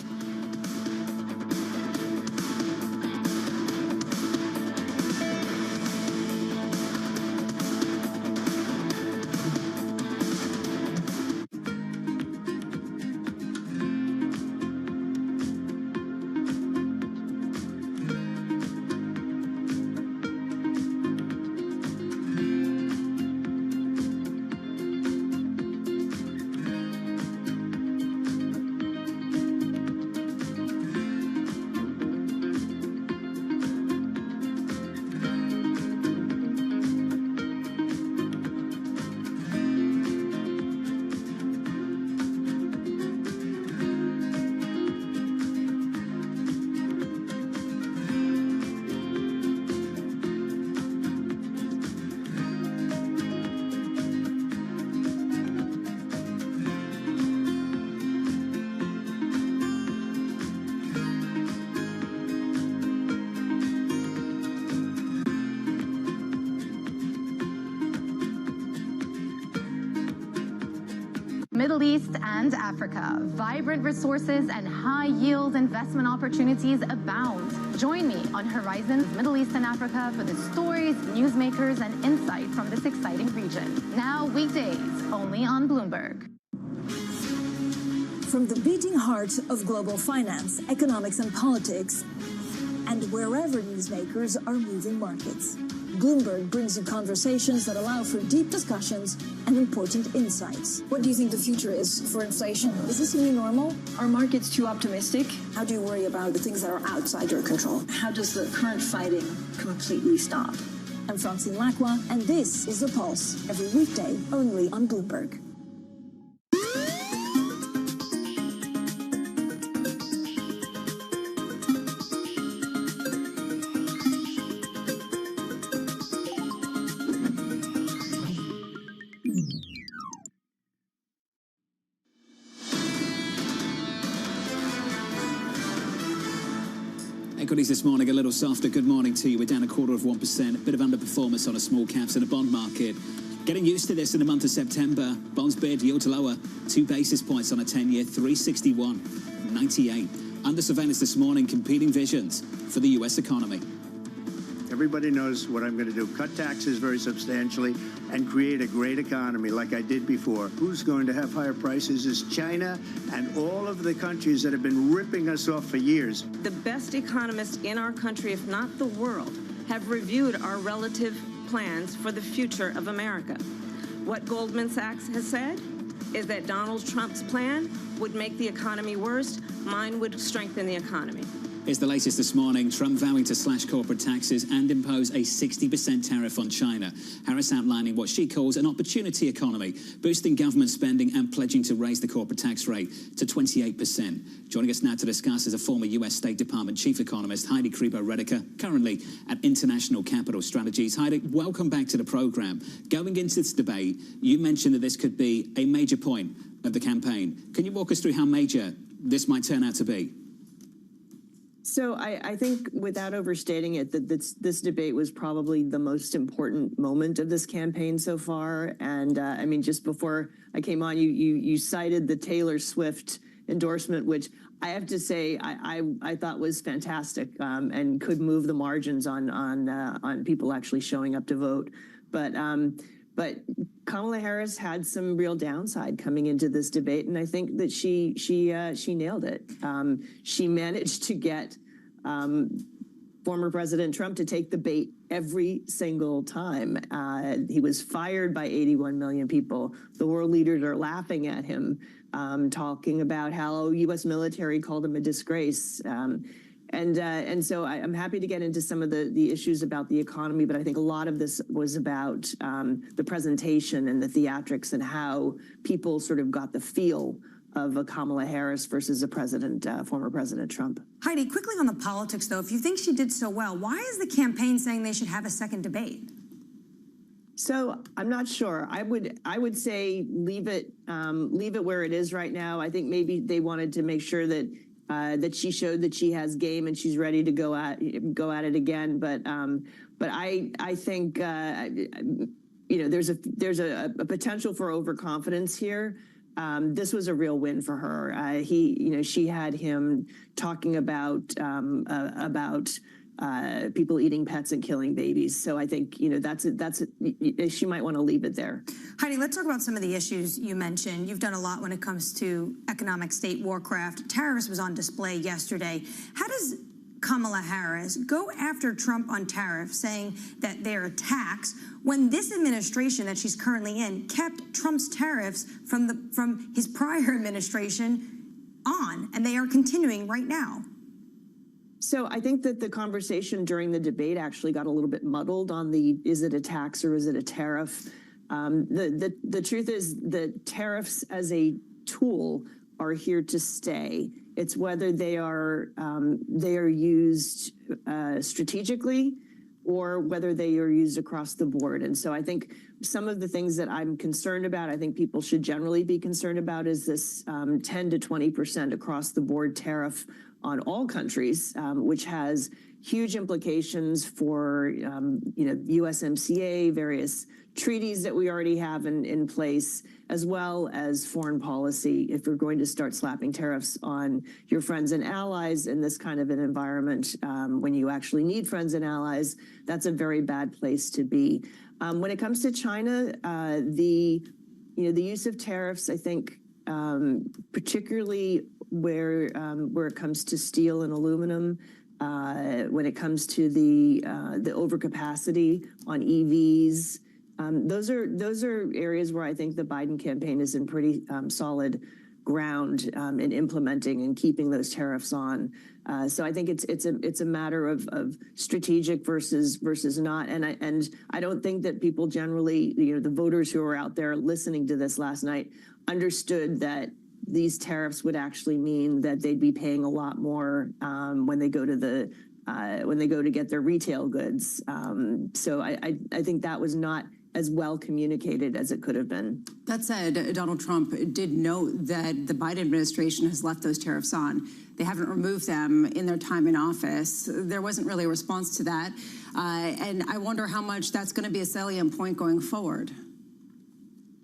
Middle East and Africa. Vibrant resources and high-yield investment opportunities abound. Join me on Horizons Middle East and Africa for the stories, newsmakers, and insight from this exciting region. Now weekdays, only on Bloomberg. From the beating heart of global finance, economics, and politics, and wherever newsmakers are moving markets, Bloomberg brings you conversations that allow for deep discussions and important insights. What do you think the future is for inflation? Is this a new normal? Are markets too optimistic? How do you worry about the things that are outside your control? How does the current fighting completely stop? I'm Francine Lacroix, and this is The Pulse, every weekday only on Bloomberg. equities this morning a little softer. Good morning to you. We're down 0.25%, a bit of underperformance on a small caps and a bond market. Getting used to this in the month of September. Bonds bid yields lower, 2 basis points on a 10-year, 361.98. Under surveillance this morning, competing visions for the U.S. economy. Everybody knows what I'm going to do. Cut taxes very substantially and create a great economy like I did before. Who's going to have higher prices is China and all of the countries that have been ripping us off for years. The best economists in our country, if not the world, have reviewed our relative plans for the future of America. What Goldman Sachs has said is that Donald Trump's plan would make the economy worse. Mine would strengthen the economy. Here's the latest this morning. Trump vowing to slash corporate taxes and impose a 60% tariff on China. Harris outlining what she calls an opportunity economy, boosting government spending and pledging to raise the corporate tax rate to 28%. Joining us now to discuss is a former U.S. State Department chief economist, Heidi Kribo-Redeker, currently at International Capital Strategies. Heidi, welcome back to the program. Going into this debate, you mentioned that this could be a major point of the campaign. Can you walk us through how major this might turn out to be? So I think, without overstating it, that this debate was probably the most important moment of this campaign so far. And I mean, just before I came on, you cited the Taylor Swift endorsement, which I have to say I thought was fantastic and could move the margins on people actually showing up to vote. But Kamala Harris had some real downside coming into this debate, and I think that she nailed it. She managed to get former President Trump to take the bait every single time. He was fired by 81 million people. The world leaders are laughing at him, talking about how U.S. military called him a disgrace. And so I'm happy to get into some of the issues about the economy, but I think a lot of this was about the presentation and the theatrics and how people sort of got the feel of a Kamala Harris versus a former President Trump. Heidi, quickly on the politics, though, if you think she did so well, why is the campaign saying they should have a second debate? So I'm not sure. I would say leave it where it is right now. I think maybe they wanted to make sure that she showed that she has game and she's ready to go at it again. But I think there's a potential for overconfidence here. This was a real win for her. She had him talking about people eating pets and killing babies. So I think she might want to leave it there. Heidi, let's talk about some of the issues you mentioned. You've done a lot when it comes to economic state warcraft. Tariffs was on display yesterday. How does Kamala Harris go after Trump on tariffs, saying that they're a tax, when this administration that she's currently in kept Trump's tariffs from his prior administration on, and they are continuing right now? So I think that the conversation during the debate actually got a little bit muddled on is it a tax or is it a tariff? The truth is that tariffs as a tool are here to stay. It's whether they are used strategically or whether they are used across the board. And so I think some of the things that I'm concerned about, I think people should generally be concerned about, is this 10 to 20% across the board tariff on all countries, which has huge implications for USMCA, various treaties that we already have in place, as well as foreign policy. If you're going to start slapping tariffs on your friends and allies in this kind of an environment, when you actually need friends and allies, that's a very bad place to be. When it comes to China, the use of tariffs, I think, particularly where it comes to steel and aluminum, when it comes to the overcapacity on EVs, those are areas where I think the Biden campaign is in pretty solid ground in implementing and keeping those tariffs on. So I think it's a matter of strategic versus not. And I don't think that people generally, the voters who were out there listening to this last night, understood that these tariffs would actually mean that they'd be paying a lot more when they go to get their retail goods. So I think that was not as well communicated as it could have been. That said, Donald Trump did note that the Biden administration has left those tariffs on. They haven't removed them in their time in office. There wasn't really a response to that. And I wonder how much that's going to be a salient point going forward.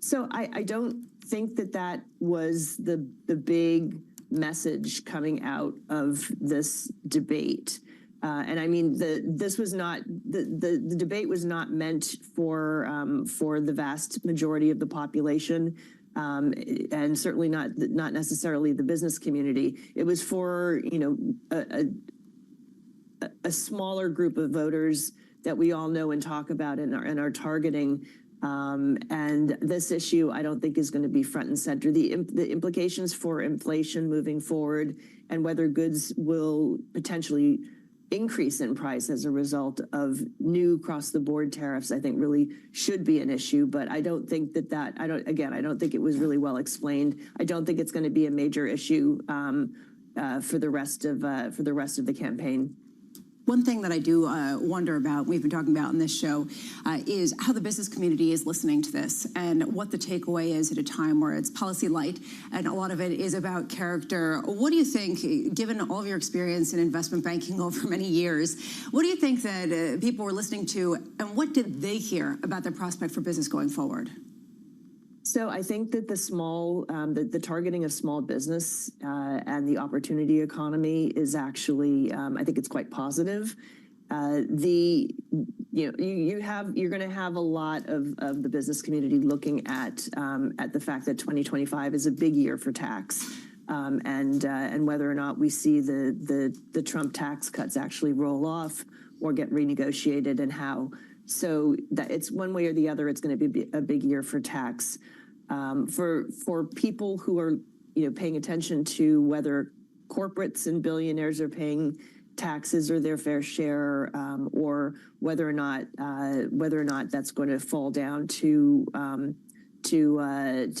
So I don't think that was the big message coming out of this debate. And I mean, this was not the debate was not meant for the vast majority of the population, and certainly not necessarily the business community. It was for a smaller group of voters that we all know and talk about and are targeting. And this issue, I don't think, is going to be front and center. The implications for inflation moving forward and whether goods will potentially increase in price as a result of new across-the-board tariffs, I think really should be an issue. But I don't think I don't think it was really well explained. I don't think it's going to be a major issue for the rest of the campaign. One thing that I do wonder about, we've been talking about in this show, is how the business community is listening to this and what the takeaway is at a time where it's policy light and a lot of it is about character. What do you think, given all of your experience in investment banking over many years, what do you think that people were listening to and what did they hear about their prospect for business going forward? So I think that the targeting of small business and the opportunity economy is actually, I think it's quite positive. You're going to have a lot of the business community looking at the fact that 2025 is a big year for tax, and whether or not we see the Trump tax cuts actually roll off or get renegotiated and how. So that it's one way or the other, it's going to be a big year for tax. For people who are paying attention to whether corporates and billionaires are paying taxes or their fair share, or whether or not that's going to fall down to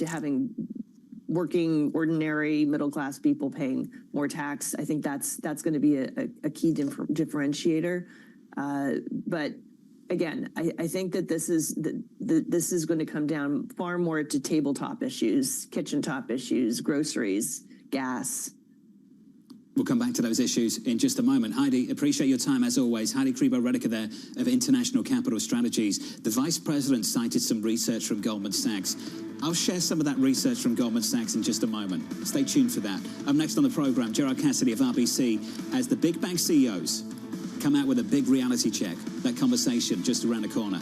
having working ordinary middle class people paying more tax. I think that's going to be a key differentiator. But again, I think that this is going to come down far more to tabletop issues, kitchen top issues, groceries, gas. We'll come back to those issues in just a moment. Heidi, appreciate your time as always. Heidi Kribo-Redeker there of International Capital Strategies. The Vice President cited some research from Goldman Sachs. I'll share some of that research from Goldman Sachs in just a moment. Stay tuned for that. Up next on the program, Gerard Cassidy of RBC as the big bank CEOs come out with a big reality check. That conversation just around the corner.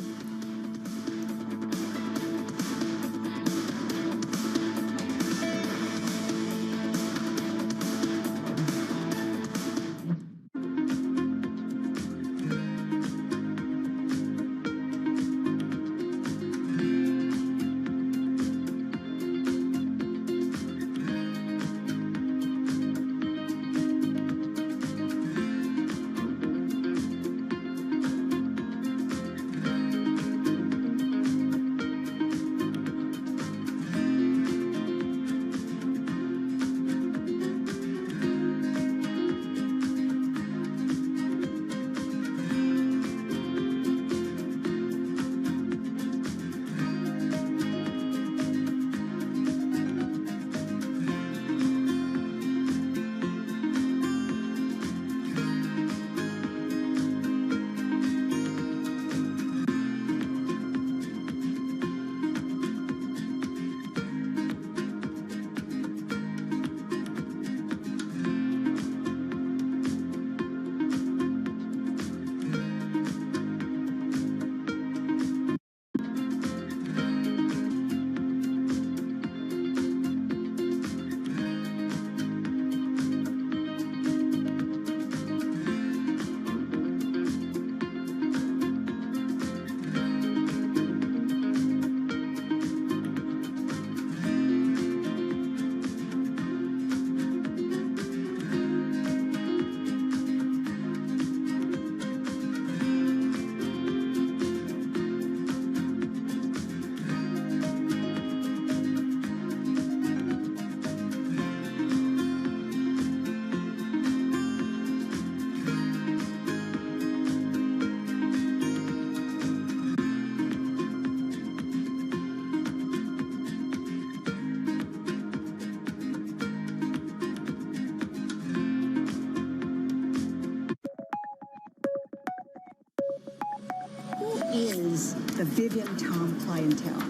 is the Vivian Tom clientele.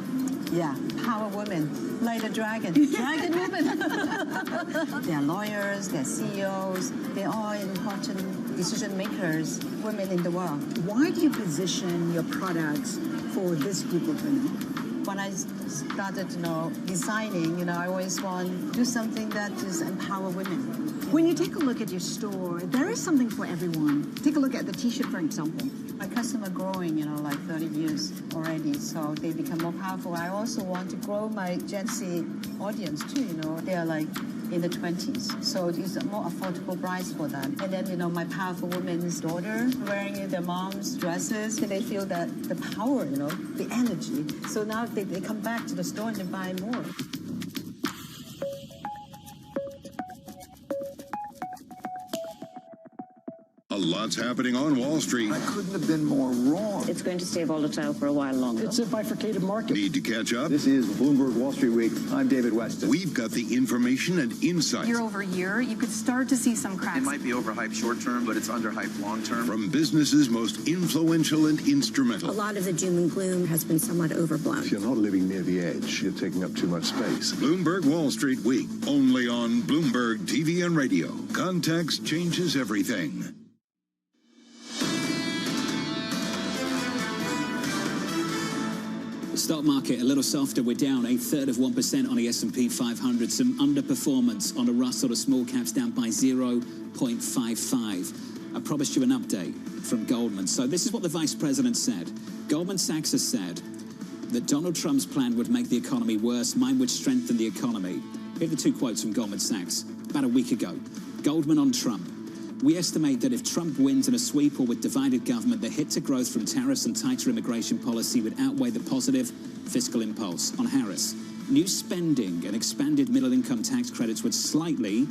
Yeah, power women, like the dragon women. They're lawyers, they're CEOs, they're all important decision makers, women in the world. Why do you position your products for this group of women? When I started, designing, I always want to do something that is empower women. When you take a look at your store, there is something for everyone. Take a look at the T-shirt, for example. My customer growing, like 30 years already, so they become more powerful. I also want to grow my Gen Z audience too, They are like in the 20s, so it's a more affordable price for them. And then, my powerful women's daughter wearing their mom's dresses, they feel that the power, the energy. So now they come back to the store and they buy more. A lot's happening on Wall Street. I couldn't have been more wrong. It's going to stay volatile for a while longer. It's a bifurcated market. Need to catch up? This is Bloomberg Wall Street Week. I'm David Weston. We've got the information and insight. Year over year, you could start to see some cracks. It might be overhyped short term, but it's underhyped long term. From businesses most influential and instrumental. A lot of the doom and gloom has been somewhat overblown. If you're not living near the edge, you're taking up too much space. Bloomberg Wall Street Week, only on Bloomberg TV and radio. Context changes everything. Stock market a little softer. We're down 0.33% on the S&P 500. Some underperformance on the Russell. The small caps down by 0.55. I promised you an update from Goldman. So this is what the vice president said. Goldman Sachs has said that Donald Trump's plan would make the economy worse. Mine would strengthen the economy. Here are the two quotes from Goldman Sachs about a week ago. Goldman on Trump. We estimate that if Trump wins in a sweep or with divided government, the hit to growth from tariffs and tighter immigration policy would outweigh the positive fiscal impulse. On Harris, new spending and expanded middle-income tax credits would slightly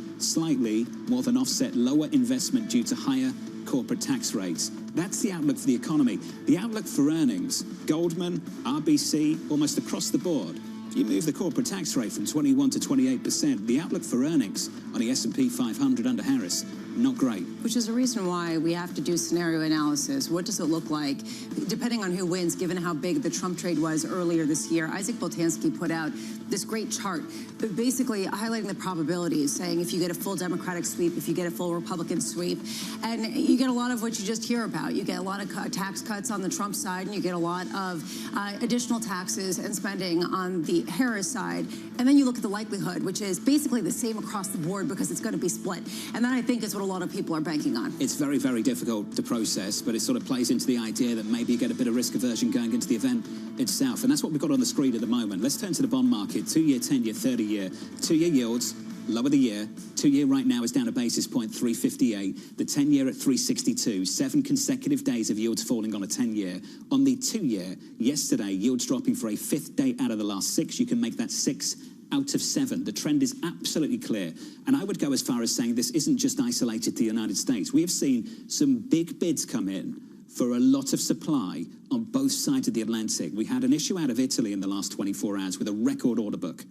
more than offset lower investment due to higher corporate tax rates. That's the outlook for the economy. The outlook for earnings, Goldman, RBC, almost across the board. You move the corporate tax rate from 21 to 28%. The outlook for earnings on the S&P 500 under Harris, not great. Which is a reason why we have to do scenario analysis. What does it look like, depending on who wins, given how big the Trump trade was earlier this year? Isaac Boltanski put out this great chart, basically highlighting the probabilities, saying if you get a full Democratic sweep, if you get a full Republican sweep, and you get a lot of what you just hear about. You get a lot of tax cuts on the Trump side, and you get a lot of additional taxes and spending on the Harris side. And then you look at the likelihood, which is basically the same across the board because it's going to be split. And that, I think, is what a lot of people are banking on. It's very, very difficult to process, but it sort of plays into the idea that maybe you get a bit of risk aversion going into the event itself. And that's what we've got on the screen at the moment. Let's turn to the bond market. 2-year, 10-year, 30-year. 2-year yields, lower the year. 2-year right now is down a basis point, 358. The 10-year at 362. 7 consecutive days of yields falling on a 10-year. On the 2-year, yesterday, yields dropping for a 5th day out of the last 6. You can make that 6 out of 7. The trend is absolutely clear. And I would go as far as saying this isn't just isolated to the United States. We have seen some big bids come in for a lot of supply on both sides of the Atlantic. We had an issue out of Italy in the last 24 hours with a record order book.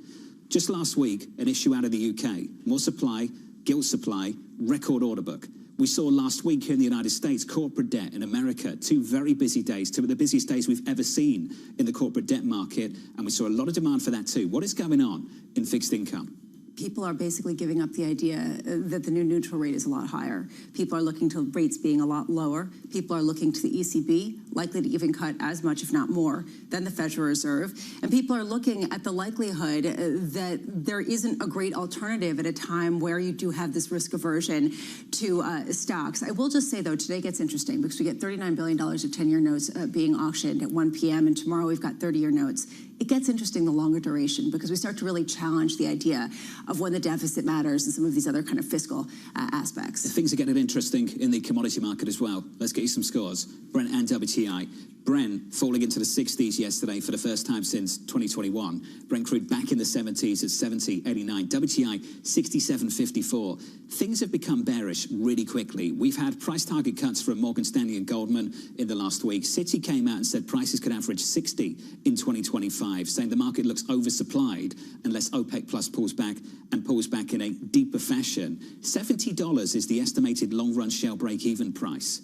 Just last week, an issue out of the UK. More supply, gilt supply, record order book. We saw last week here in the United States, corporate debt in America, 2 very busy days, 2 of the busiest days we've ever seen in the corporate debt market, and we saw a lot of demand for that too. What is going on in fixed income? People are basically giving up the idea that the new neutral rate is a lot higher. People are looking to rates being a lot lower. People are looking to the ECB, likely to even cut as much, if not more, than the Federal Reserve. And people are looking at the likelihood that there isn't a great alternative at a time where you do have this risk aversion to stocks. I will just say, though, today gets interesting because we get $39 billion of 10-year notes being auctioned at 1 p.m. and tomorrow we've got 30-year notes. It gets interesting the longer duration because we start to really challenge the idea of when the deficit matters and some of these other kind of fiscal aspects. Things are getting interesting in the commodity market as well. Let's get you some scores. Brent and WTI. Brent falling into the 60s yesterday for the first time since 2021. Brent crude back in the 70s at 70.89. WTI 67.54. Things have become bearish really quickly. We've had price target cuts from Morgan Stanley and Goldman in the last week. Citi came out and said prices could average 60 in 2025, saying the market looks oversupplied unless OPEC Plus pulls back in a deeper fashion. $70 is the estimated long-run Shell break-even price.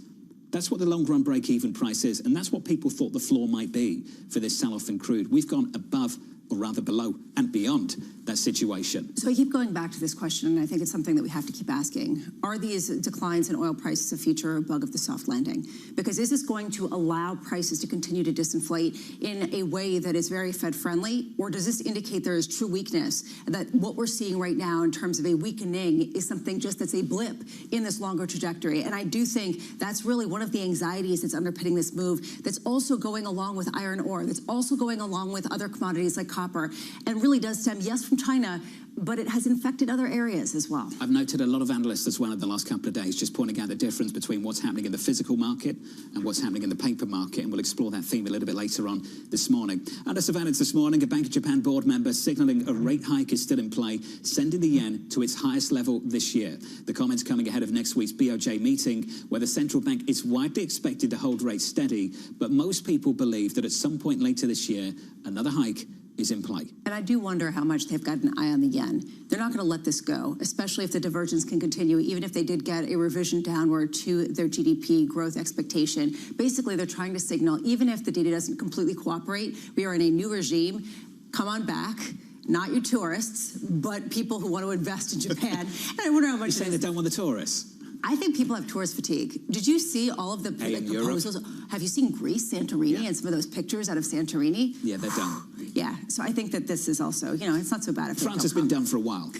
That's what the long-run break-even price is, and that's what people thought the floor might be for this sell-off in crude. We've gone above, or rather below, and beyond that situation. So I keep going back to this question, and I think it's something that we have to keep asking. Are these declines in oil prices a feature or a bug of the soft landing? Because is this going to allow prices to continue to disinflate in a way that is very Fed-friendly, or does this indicate there is true weakness, that what we're seeing right now in terms of a weakening is something just that's a blip in this longer trajectory? And I do think that's really one of the anxieties that's underpinning this move, that's also going along with iron ore, that's also going along with other commodities like copper, and really does stem, yes, from China, but it has infected other areas as well. I've noted a lot of analysts as well in the last couple of days just pointing out the difference between what's happening in the physical market and what's happening in the paper market, and we'll explore that theme a little bit later on this morning. Under surveillance this morning, a Bank of Japan board member signaling a rate hike is still in play, sending the yen to its highest level this year. The comments coming ahead of next week's BOJ meeting, where the central bank is widely expected to hold rates steady, but most people believe that at some point later this year, another hike is in play. And I do wonder how much they've got an eye on the yen. They're not going to let this go, especially if the divergence can continue, even if they did get a revision downward to their GDP growth expectation. Basically, they're trying to signal, even if the data doesn't completely cooperate, we are in a new regime. Come on back. Not your tourists, but people who want to invest in Japan. And I wonder how much... You're saying they don't want the tourists? I think people have tourist fatigue. Did you see all of the proposals? Have you seen Greece, Santorini, and some of those pictures out of Santorini? Yeah, they're done. Yeah, so I think that this is also, you know, it's not so bad if France has been done for a while.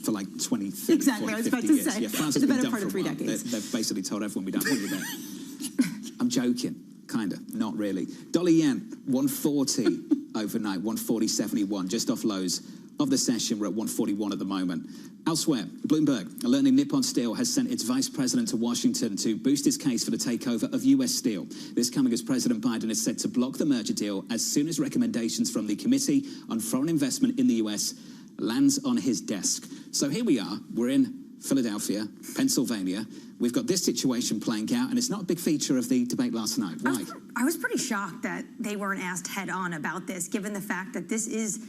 For like 20, 30, exactly, 40, I was about 50 to years. say. Yeah, France it's has the been better part done of for 3 a while. decades. They've basically told everyone we don't want you there. I'm joking, kind of, not really. Dollar yen, 140 overnight, 140.71, just off lows of the session. We're at 141 at the moment. Elsewhere, Bloomberg, learning Nippon Steel has sent its vice president to Washington to boost its case for the takeover of U.S. Steel. This coming as President Biden is set to block the merger deal as soon as recommendations from the Committee on Foreign Investment in the U.S. lands on his desk. So here we are. We're in Philadelphia, Pennsylvania. We've got this situation playing out, and it's not a big feature of the debate last night. Why? I was pretty shocked that they weren't asked head on about this, given the fact that this is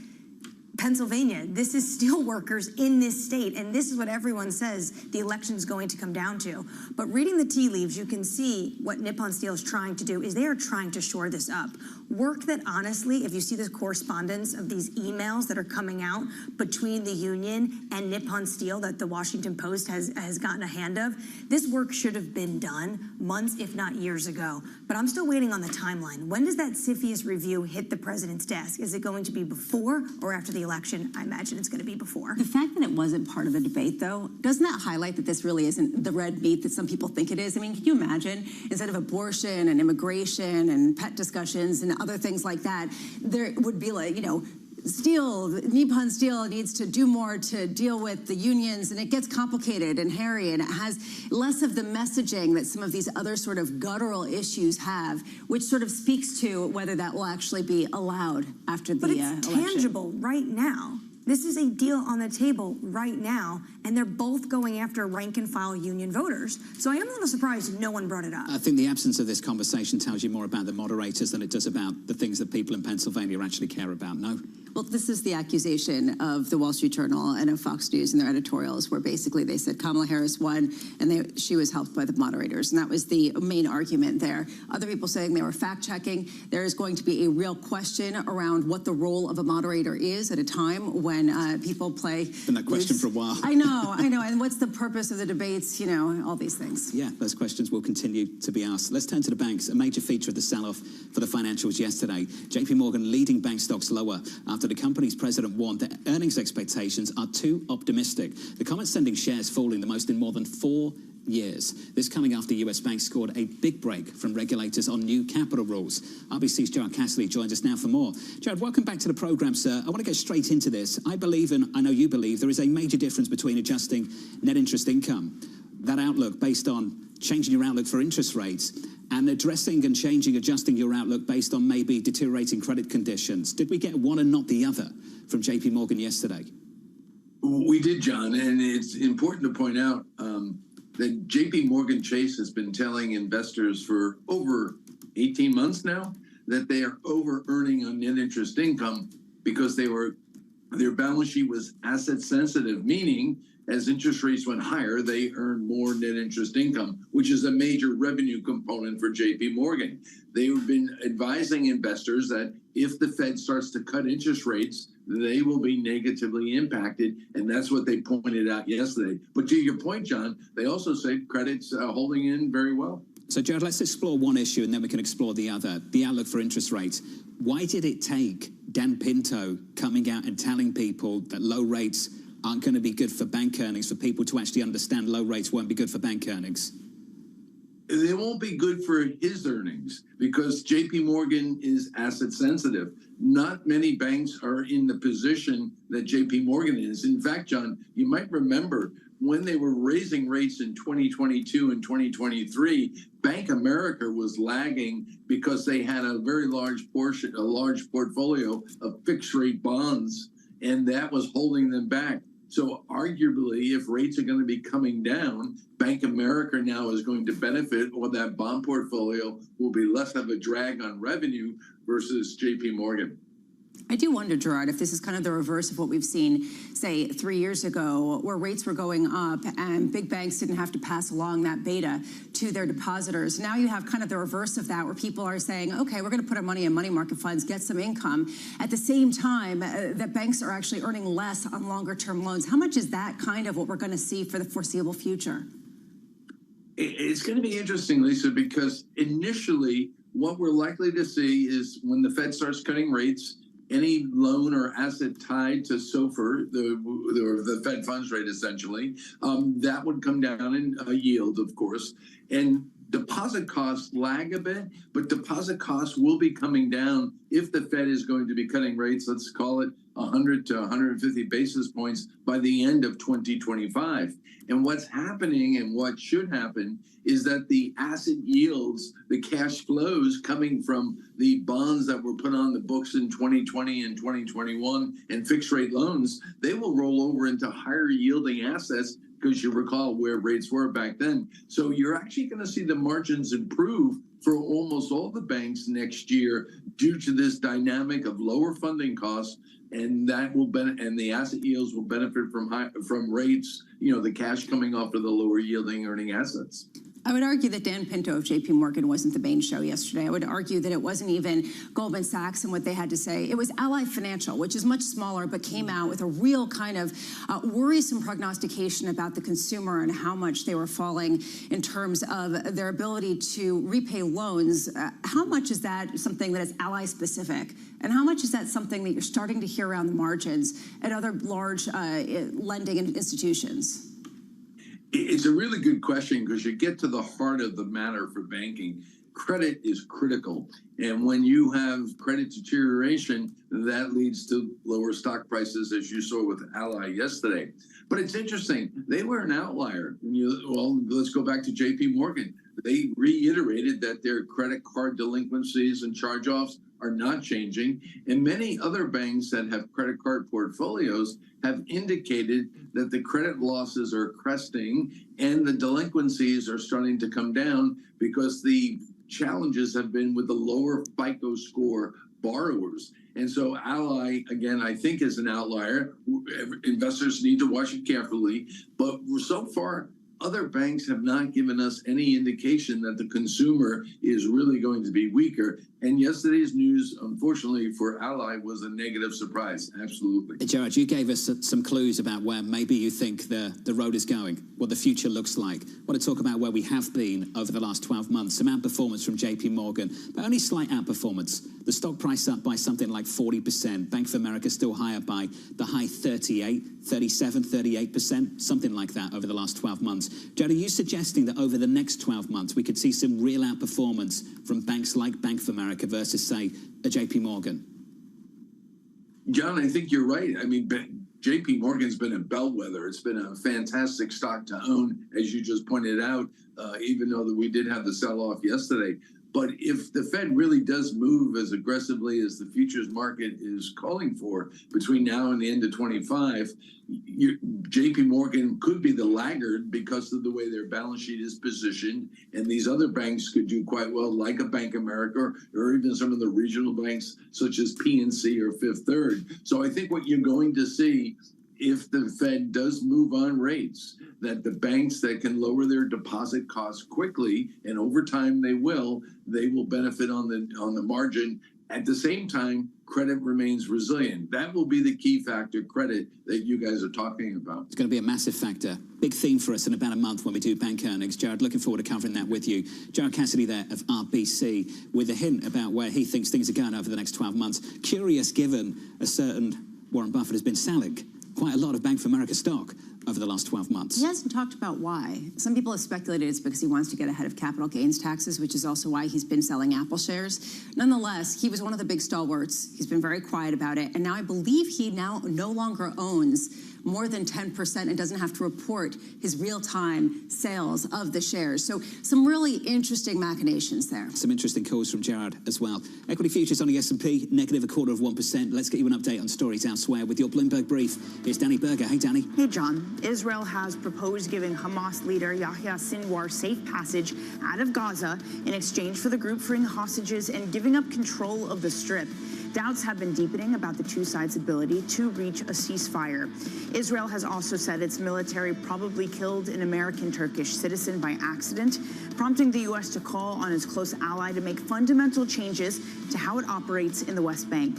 Pennsylvania. This is steel workers in this state, and this is what everyone says the election is going to come down to. But reading the tea leaves, you can see what Nippon Steel is trying to do is they are trying to shore this up. Work that honestly, if you see the correspondence of these emails that are coming out between the union and Nippon Steel that the Washington Post has gotten a hand of, this work should have been done months, if not years ago. But I'm still waiting on the timeline. When does that CFIUS review hit the president's desk? Is it going to be before or after the election? I imagine it's going to be before. The fact that it wasn't part of the debate, though, doesn't that highlight that this really isn't the red meat that some people think it is? I mean, can you imagine, instead of abortion and immigration and pet discussions and other things like that, there would be like, you know, Nippon Steel needs to do more to deal with the unions, and it gets complicated and hairy, and it has less of the messaging that some of these other sort of guttural issues have, which sort of speaks to whether that will actually be allowed after the election. But it's tangible right now. This is a deal on the table right now, and they're both going after rank-and-file union voters. So I am a little surprised no one brought it up. I think the absence of this conversation tells you more about the moderators than it does about the things that people in Pennsylvania actually care about, no? Well, this is the accusation of the Wall Street Journal and of Fox News in their editorials, where basically they said Kamala Harris won and she was helped by the moderators. And that was the main argument there. Other people saying they were fact-checking. There is going to be a real question around what the role of a moderator is at a time when people play. Been that question for a while. I know. And what's the purpose of the debates? You know, all these things. Yeah, those questions will continue to be asked. Let's turn to the banks. A major feature of the sell-off for the financials yesterday. JP Morgan leading bank stocks lower after the company's president warned that earnings expectations are too optimistic. The comment sending shares falling the most in more than 4 years. This coming after US banks scored a big break from regulators on new capital rules. RBC's Gerard Cassidy joins us now for more. Gerard, welcome back to the program, sir. I want to get straight into this. I believe, and I know you believe, there is a major difference between adjusting net interest income, that outlook based on changing your outlook for interest rates, and addressing and adjusting your outlook based on maybe deteriorating credit conditions. Did we get one and not the other from JP Morgan yesterday? We did, John, and it's important to point out that JP Morgan Chase has been telling investors for over 18 months now that they are over-earning on net interest income because their balance sheet was asset sensitive, meaning as interest rates went higher, they earned more net interest income, which is a major revenue component for JP Morgan. They've been advising investors that if the Fed starts to cut interest rates, they will be negatively impacted, and that's what they pointed out yesterday. But to your point, John, they also say credit's holding in very well. So, Jared, let's explore one issue and then we can explore the other, the outlook for interest rates. Why did it take Dan Pinto coming out and telling people that low rates aren't going to be good for bank earnings for people to actually understand low rates won't be good for bank earnings? They won't be good for his earnings because JP Morgan is asset sensitive. Not many banks are in the position that JP Morgan is. In fact, John, you might remember when they were raising rates in 2022 and 2023, Bank America was lagging because they had a very large portion, a large portfolio of fixed rate bonds, and that was holding them back. So arguably, if rates are going to be coming down, Bank America now is going to benefit, or that bond portfolio will be less of a drag on revenue versus JP Morgan. I do wonder, Gerard, if this is kind of the reverse of what we've seen, say, 3 years ago, where rates were going up and big banks didn't have to pass along that beta to their depositors. Now you have kind of the reverse of that, where people are saying, okay, we're going to put our money in money market funds, get some income. At the same time, that banks are actually earning less on longer-term loans. How much is that kind of what we're going to see for the foreseeable future? It's going to be interesting, Lisa, because initially what we're likely to see is when the Fed starts cutting rates, any loan or asset tied to SOFR, the Fed funds rate essentially, that would come down in yield, of course. And deposit costs lag a bit, but deposit costs will be coming down if the Fed is going to be cutting rates, let's call it 100 to 150 basis points by the end of 2025. And what's happening and what should happen is that the asset yields, the cash flows coming from the bonds that were put on the books in 2020 and 2021 and fixed rate loans, they will roll over into higher yielding assets because you recall where rates were back then. So you're actually going to see the margins improve for almost all the banks next year due to this dynamic of lower funding costs, and that will and the asset yields will benefit from rates, the cash coming off of the lower yielding earning assets. I would argue that Dan Pinto of JP Morgan wasn't the main show yesterday. I would argue that it wasn't even Goldman Sachs and what they had to say. It was Ally Financial, which is much smaller, but came out with a real kind of worrisome prognostication about the consumer and how much they were falling in terms of their ability to repay loans. How much is that something that is Ally specific? And how much is that something that you're starting to hear around the margins at other large lending institutions? It's a really good question because you get to the heart of the matter for banking. Credit is critical. And when you have credit deterioration, that leads to lower stock prices, as you saw with Ally yesterday. But it's interesting. They were an outlier. Well, let's go back to JP Morgan. They reiterated that their credit card delinquencies and charge-offs are not changing. And many other banks that have credit card portfolios have indicated that the credit losses are cresting and the delinquencies are starting to come down because the challenges have been with the lower FICO score borrowers. And so Ally, again, I think is an outlier. Investors need to watch it carefully. But so far, other banks have not given us any indication that the consumer is really going to be weaker. And yesterday's news, unfortunately, for Ally was a negative surprise. Absolutely. Gerard, you gave us some clues about where maybe you think the road is going, what the future looks like. I want to talk about where we have been over the last 12 months. Some outperformance from JP Morgan, but only slight outperformance. The stock price up by something like 40%. Bank of America still higher by the high 38%, something like that over the last 12 months. Jared, are you suggesting that over the next 12 months we could see some real outperformance from banks like Bank of America versus, say, a JP Morgan? John, I think you're right. I mean, JP Morgan's been a bellwether. It's been a fantastic stock to own, as you just pointed out, even though that we did have the sell-off yesterday. But if the Fed really does move as aggressively as the futures market is calling for between now and the end of 25, JP Morgan could be the laggard because of the way their balance sheet is positioned. And these other banks could do quite well, like a Bank of America or even some of the regional banks such as PNC or Fifth Third. So I think what you're going to see if the Fed does move on rates, that the banks that can lower their deposit costs quickly, and over time they will benefit on the margin. At the same time, credit remains resilient. That will be the key factor, credit, that you guys are talking about. It's going to be a massive factor. Big theme for us in about a month when we do bank earnings. Jared, looking forward to covering that with you. Jared Cassidy there of RBC with a hint about where he thinks things are going over the next 12 months. Curious, given a certain Warren Buffett has been selling quite a lot of Bank of America stock over the last 12 months. He hasn't talked about why. Some people have speculated it's because he wants to get ahead of capital gains taxes, which is also why he's been selling Apple shares. Nonetheless, he was one of the big stalwarts. He's been very quiet about it. And now I believe he now no longer owns more than 10% and doesn't have to report his real-time sales of the shares. So some really interesting machinations there. Some interesting calls from Jared as well. Equity futures on the S&P, negative 0.25%. Let's get you an update on stories elsewhere with your Bloomberg brief. Here's Danny Berger. Hey, Danny. Hey, John. Israel has proposed giving Hamas leader Yahya Sinwar safe passage out of Gaza in exchange for the group freeing hostages and giving up control of the Strip. Doubts have been deepening about the two sides' ability to reach a ceasefire. Israel has also said its military probably killed an American Turkish citizen by accident, prompting the U.S. to call on its close ally to make fundamental changes to how it operates in the West Bank.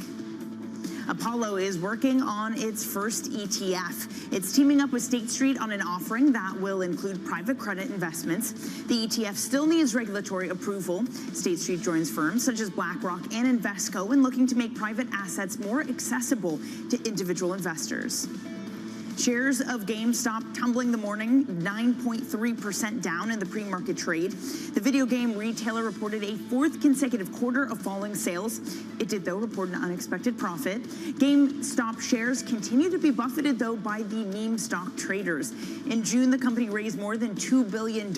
Apollo is working on its first ETF. It's teaming up with State Street on an offering that will include private credit investments. The ETF still needs regulatory approval. State Street joins firms such as BlackRock and Invesco in looking to make private assets more accessible to individual investors. Shares of GameStop tumbling the morning, 9.3% down in the pre-market trade. The video game retailer reported a fourth consecutive quarter of falling sales. It did, though, report an unexpected profit. GameStop shares continue to be buffeted, though, by the meme stock traders. In June, the company raised more than $2 billion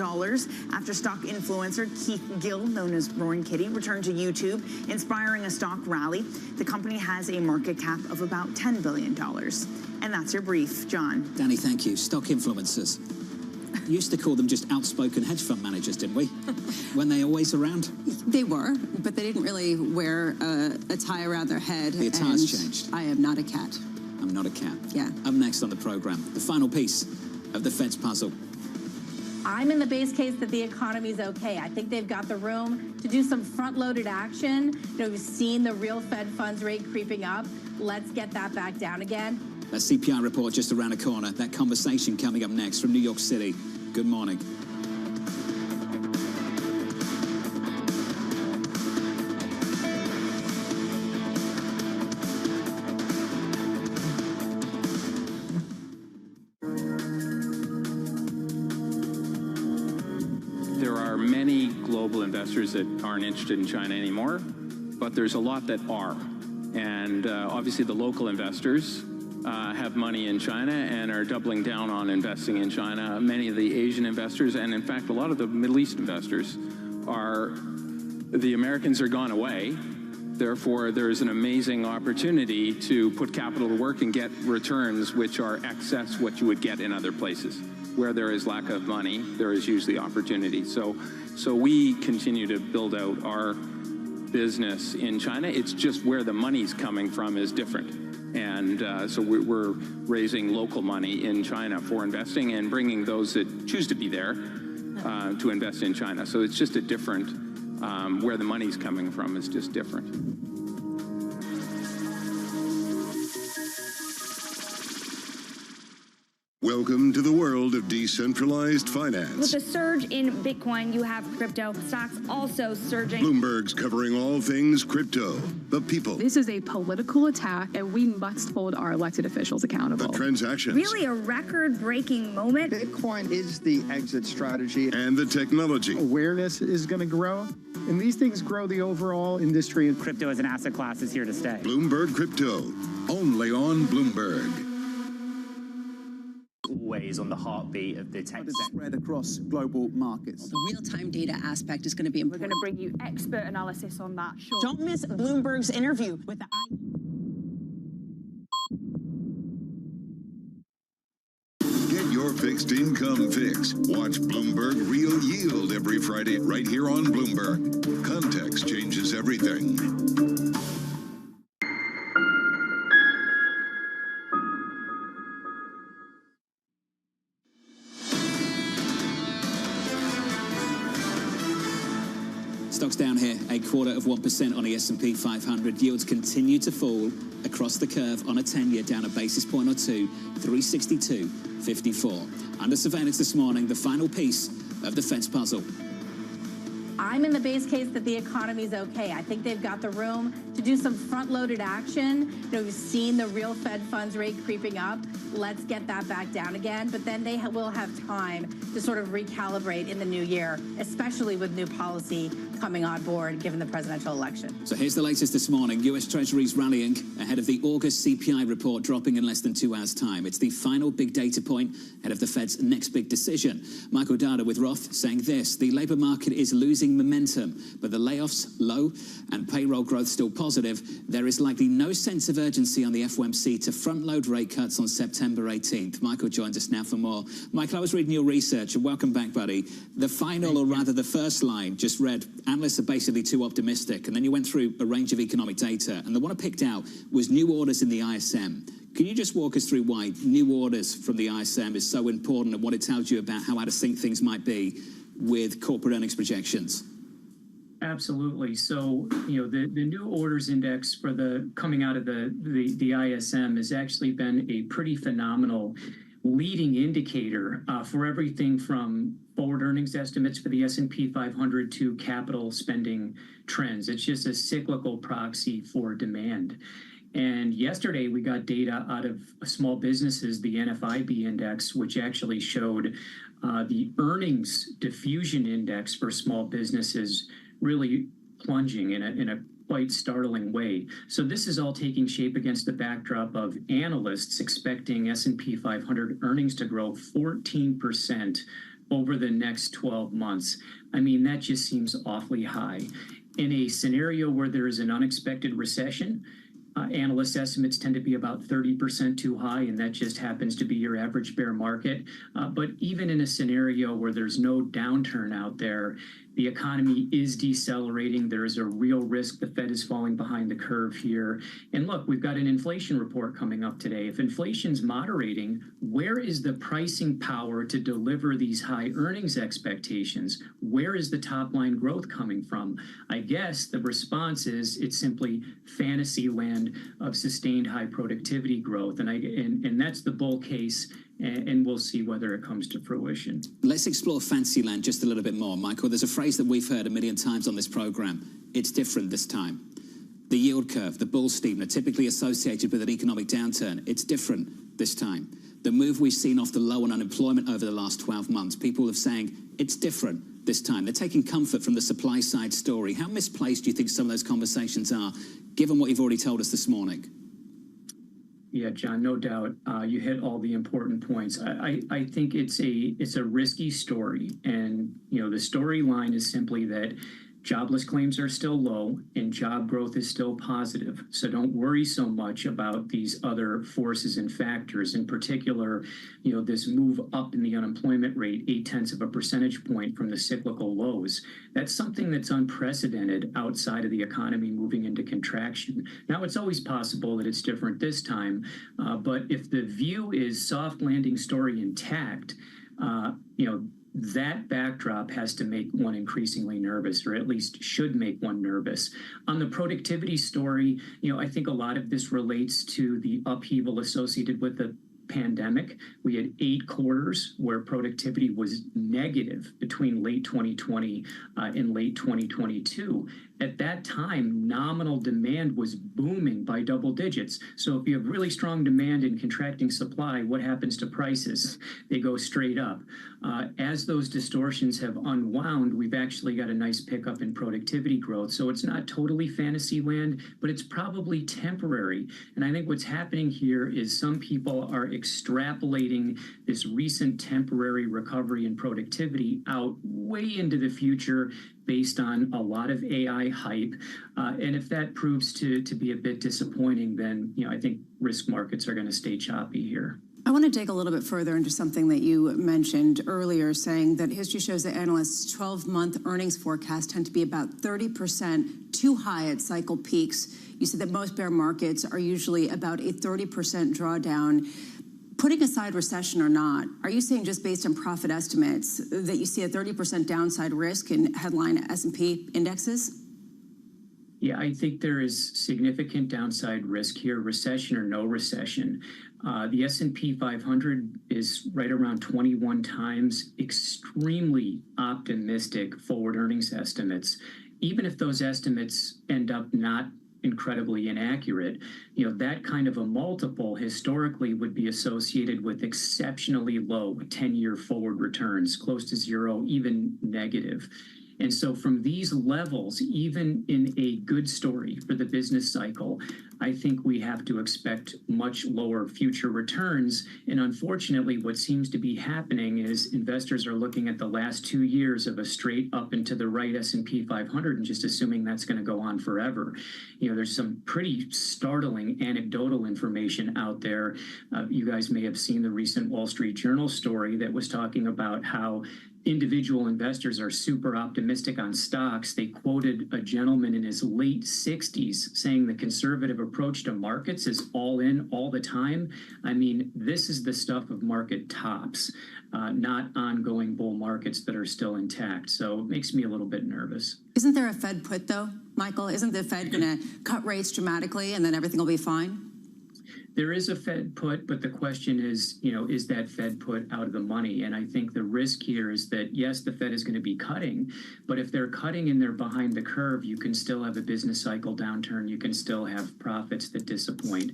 after stock influencer Keith Gill, known as Roaring Kitty, returned to YouTube, inspiring a stock rally. The company has a market cap of about $10 billion. And that's your brief, John. Danny, thank you. Stock influencers. Used to call them just outspoken hedge fund managers, didn't we? Weren't they always around? They were, but they didn't really wear a tie around their head. The attire's changed. I am not a cat. I'm not a cat. Yeah. Up next on the program, the final piece of the Fed's puzzle. I'm in the base case that the economy's okay. I think they've got the room to do some front-loaded action. You know, we've seen the real Fed funds rate creeping up. Let's get that back down again. That CPI report just around the corner. That conversation coming up next from New York City. Good morning. There are many global investors that aren't interested in China anymore, but there's a lot that are. And obviously the local investors have money in China and are doubling down on investing in China. Many of the Asian investors, and in fact a lot of the Middle East investors, the Americans are gone away. Therefore, there's an amazing opportunity to put capital to work and get returns which are excess what you would get in other places. Where there is lack of money, there is usually opportunity. So we continue to build out our business in China. It's just where the money's coming from is different. And so we're raising local money in China for investing and bringing those that choose to be there to invest in China. So it's just a different, where the money's coming from is just different. Welcome to the world of decentralized finance. With the surge in Bitcoin, you have crypto stocks also surging. Bloomberg's covering all things crypto, the people, This is a political attack, and we must hold our elected officials accountable. the transactions, Really a record-breaking moment. Bitcoin is the exit strategy. and the technology. Awareness is going to grow, and these things grow the overall industry. And crypto as an asset class is here to stay. Bloomberg Crypto, only on Bloomberg. Always on the heartbeat of the tech spread across global markets. The real-time data aspect is going to be important. We're going to bring you expert analysis on that. Sure. Don't miss Bloomberg's interview with the Get your fixed income fix. Watch Bloomberg Real Yield every Friday right here on Bloomberg. Context changes everything. Stocks down here, 0.25% on the S&P 500. Yields continue to fall across the curve on a 10-year, down a basis point or two, 362.54. Under surveillance this morning, the final piece of the Fed's puzzle. I'm in the base case that the economy's okay. I think they've got the room to do some front-loaded action. We've seen the real Fed funds rate creeping up. Let's get that back down again. But then they will have time to sort of recalibrate in the new year, especially with new policy coming on board given the presidential election. So here's the latest this morning. US Treasuries rallying ahead of the August CPI report dropping in less than 2 hours' time. It's the final big data point ahead of the Fed's next big decision. Michael Dada with Roth saying this: the labor market is losing momentum, but the layoffs low and payroll growth still positive. There is likely no sense of urgency on the FOMC to front-load rate cuts on September 18th. Michael joins us now for more. Michael, I was reading your research, and welcome back, buddy. The final, or rather the first line, just read, analysts are basically too optimistic, and then you went through a range of economic data, and the one I picked out was new orders in the ISM. Can you just walk us through why new orders from the ISM is so important and what it tells you about how out of sync things might be with corporate earnings projections? Absolutely. So, the new orders index for the coming out of the ISM has actually been a pretty phenomenal leading indicator for everything from forward earnings estimates for the S&P 500 to capital spending trends. It's just a cyclical proxy for demand. And yesterday we got data out of small businesses, the NFIB index, which actually showed the earnings diffusion index for small businesses really plunging in a quite startling way. So this is all taking shape against the backdrop of analysts expecting S&P 500 earnings to grow 14% over the next 12 months. I mean, that just seems awfully high. In a scenario where there is an unexpected recession, analyst estimates tend to be about 30% too high, and that just happens to be your average bear market. But even in a scenario where there's no downturn out there, the economy is decelerating. There is a real risk the Fed is falling behind the curve here. And look, we've got an inflation report coming up today. If inflation's moderating, where is the pricing power to deliver these high earnings expectations? Where is the top line growth coming from? I guess the response is it's simply fantasy land of sustained high productivity growth. And that's the bull case. And we'll see whether it comes to fruition. Let's explore fancy land just a little bit more, Michael. There's a phrase that we've heard a million times on this program. It's different this time. The yield curve, the bull steepener, typically associated with an economic downturn. It's different this time. The move we've seen off the low on unemployment over the last 12 months, people are saying it's different this time. They're taking comfort from the supply side story. How misplaced do you think some of those conversations are, given what you've already told us this morning? Yeah, John, no doubt. You hit all the important points. I think it's a risky story. And, the storyline is simply that jobless claims are still low and job growth is still positive. So don't worry so much about these other forces and factors. In particular, this move up in the unemployment rate, 0.8 percentage point from the cyclical lows. That's something that's unprecedented outside of the economy moving into contraction. Now, it's always possible that it's different this time. But if the view is soft landing story intact, that backdrop has to make one increasingly nervous, or at least should make one nervous. On the productivity story, I think a lot of this relates to the upheaval associated with the pandemic. We had 8 quarters where productivity was negative between late 2020 and late 2022. At that time, nominal demand was booming by double digits. So if you have really strong demand and contracting supply, what happens to prices? They go straight up. As those distortions have unwound, we've actually got a nice pickup in productivity growth. So it's not totally fantasy land, but it's probably temporary. And I think what's happening here is some people are extrapolating this recent temporary recovery in productivity out way into the future based on a lot of AI hype. And if that proves to be a bit disappointing, then I think risk markets are going to stay choppy here. I want to dig a little bit further into something that you mentioned earlier, saying that history shows that analysts' 12-month earnings forecasts tend to be about 30% too high at cycle peaks. You said that most bear markets are usually about a 30% drawdown. Putting aside recession or not, are you saying just based on profit estimates that you see a 30% downside risk in headline S&P indexes? Yeah, I think there is significant downside risk here, recession or no recession. The S&P 500 is right around 21 times extremely optimistic forward earnings estimates. Even if those estimates end up not incredibly inaccurate, that kind of a multiple historically would be associated with exceptionally low 10-year forward returns, close to zero, even negative. And so from these levels, even in a good story for the business cycle, I think we have to expect much lower future returns. And unfortunately, what seems to be happening is investors are looking at the last 2 years of a straight up and to the right S&P 500 and just assuming that's going to go on forever. There's some pretty startling anecdotal information out there. You guys may have seen the recent Wall Street Journal story that was talking about how individual investors are super optimistic on stocks. They quoted a gentleman in his late 60s saying the conservative approach to markets is all in all the time. I mean, this is the stuff of market tops, not ongoing bull markets that are still intact. So it makes me a little bit nervous. Isn't there a Fed put, though, Michael? Isn't the Fed going to cut rates dramatically and then everything will be fine? There is a Fed put, but the question is, is that Fed put out of the money? And I think the risk here is that, yes, the Fed is going to be cutting, but if they're cutting and they're behind the curve, you can still have a business cycle downturn. You can still have profits that disappoint.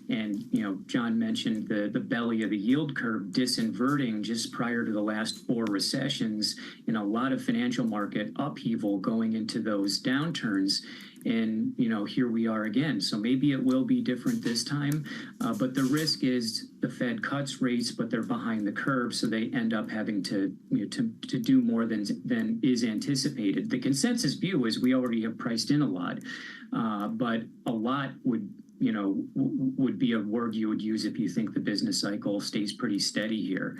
And, John mentioned the belly of the yield curve disinverting just prior to the last 4 recessions and a lot of financial market upheaval going into those downturns. And, here we are again. So maybe it will be different this time. But the risk is the Fed cuts rates, but they're behind the curve. So they end up having to do more than is anticipated. The consensus view is we already have priced in a lot, but a lot would be a word you would use if you think the business cycle stays pretty steady here.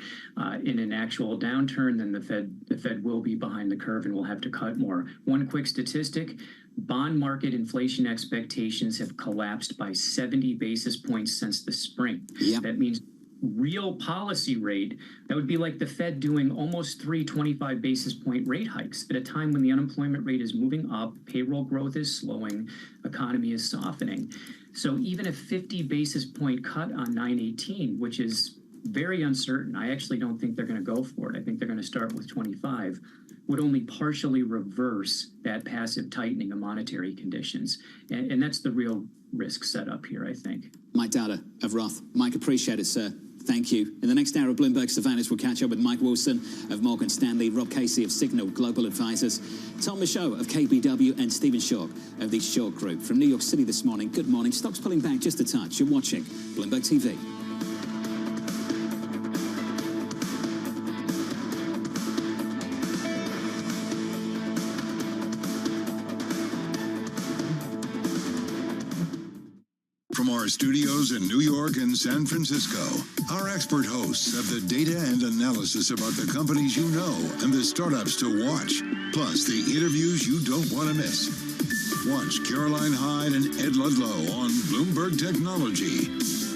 In an actual downturn, then the Fed will be behind the curve and will have to cut more. One quick statistic, bond market inflation expectations have collapsed by 70 basis points since the spring. Yeah. That means real policy rate, that would be like the Fed doing almost 3 25 basis point rate hikes at a time when the unemployment rate is moving up, payroll growth is slowing, economy is softening. So even a 50 basis point cut on 9/18, which is very uncertain, I actually don't think they're going to go for it. I think they're going to start with 25, would only partially reverse that passive tightening of monetary conditions. And that's the real risk set up here, I think. Mike Dowder of Roth. Mike, appreciate it, sir. Thank you. In the next hour of Bloomberg Surveillance, we'll catch up with Mike Wilson of Morgan Stanley, Rob Casey of Signal Global Advisors, Tom Michaud of KBW, and Stephen Schork of the Schork Group. From New York City this morning, good morning. Stocks pulling back just a touch. You're watching Bloomberg TV. From our studios in New York and San Francisco, our expert hosts have the data and analysis about the companies you know and the startups to watch, plus the interviews you don't want to miss. Watch Caroline Hyde and Ed Ludlow on Bloomberg Technology,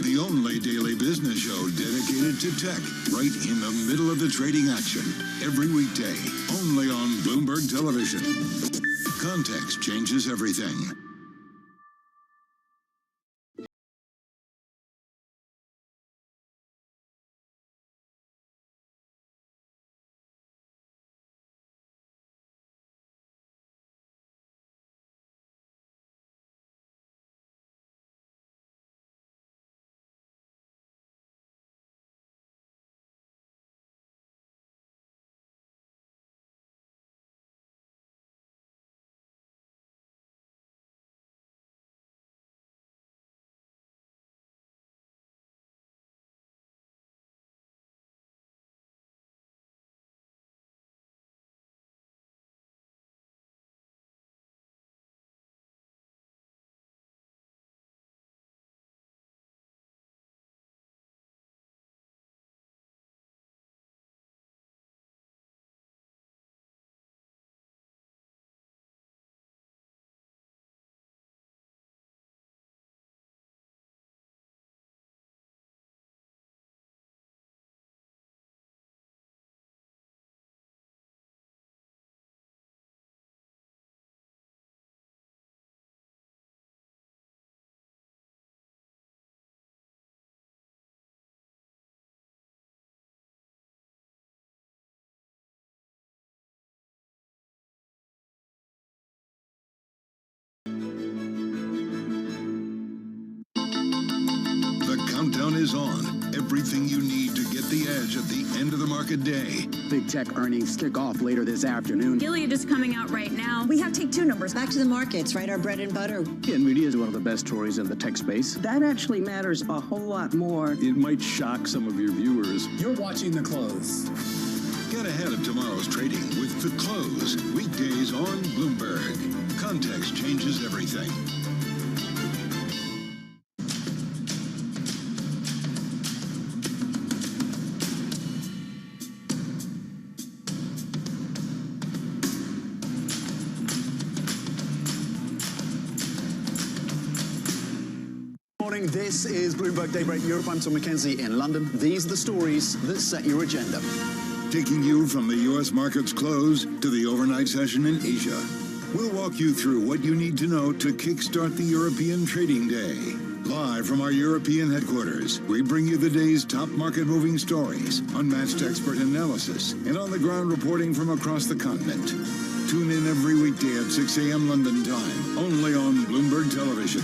the only daily business show dedicated to tech, right in the middle of the trading action, every weekday, only on Bloomberg Television. Context changes everything. countdown is on. Everything you need to get the edge at the end of the market day. Big tech earnings kick off later this afternoon. Gilead is coming out right now. We have take two numbers. Back to the markets, right? Our bread and butter. NVIDIA is one of the best stories in the tech space. That actually matters a whole lot more. It might shock some of your viewers. You're watching The Close. Get ahead of tomorrow's trading with The Close. Weekdays on Bloomberg. Context changes everything. This is Bloomberg Daybreak Europe. I'm Tom McKenzie in London. These are the stories that set your agenda. Taking you from the U.S. market's close to the overnight session in Asia. We'll walk you through what you need to know to kickstart the European trading day. Live from our European headquarters, we bring you the day's top market-moving stories, unmatched expert analysis, and on-the-ground reporting from across the continent. Tune in every weekday at 6 a.m. London time, only on Bloomberg Television.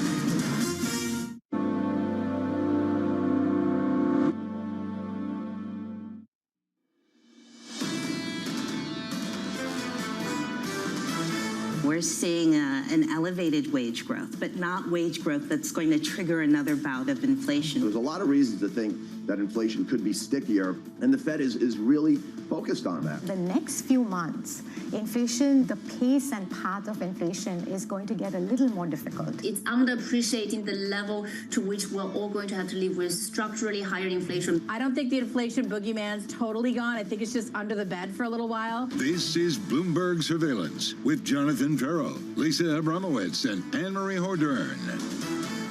We're seeing an elevated wage growth, but not wage growth that's going to trigger another bout of inflation. There's a lot of reasons to think that inflation could be stickier, and the Fed is really focused on that. The next few months, inflation, the pace and path of inflation is going to get a little more difficult. It's underappreciating the level to which we're all going to have to live with structurally higher inflation. I don't think the inflation boogeyman's totally gone. I think it's just under the bed for a little while. This is Bloomberg Surveillance with Jonathan Ferro, Lisa Abramowitz, and Anne-Marie Hordern.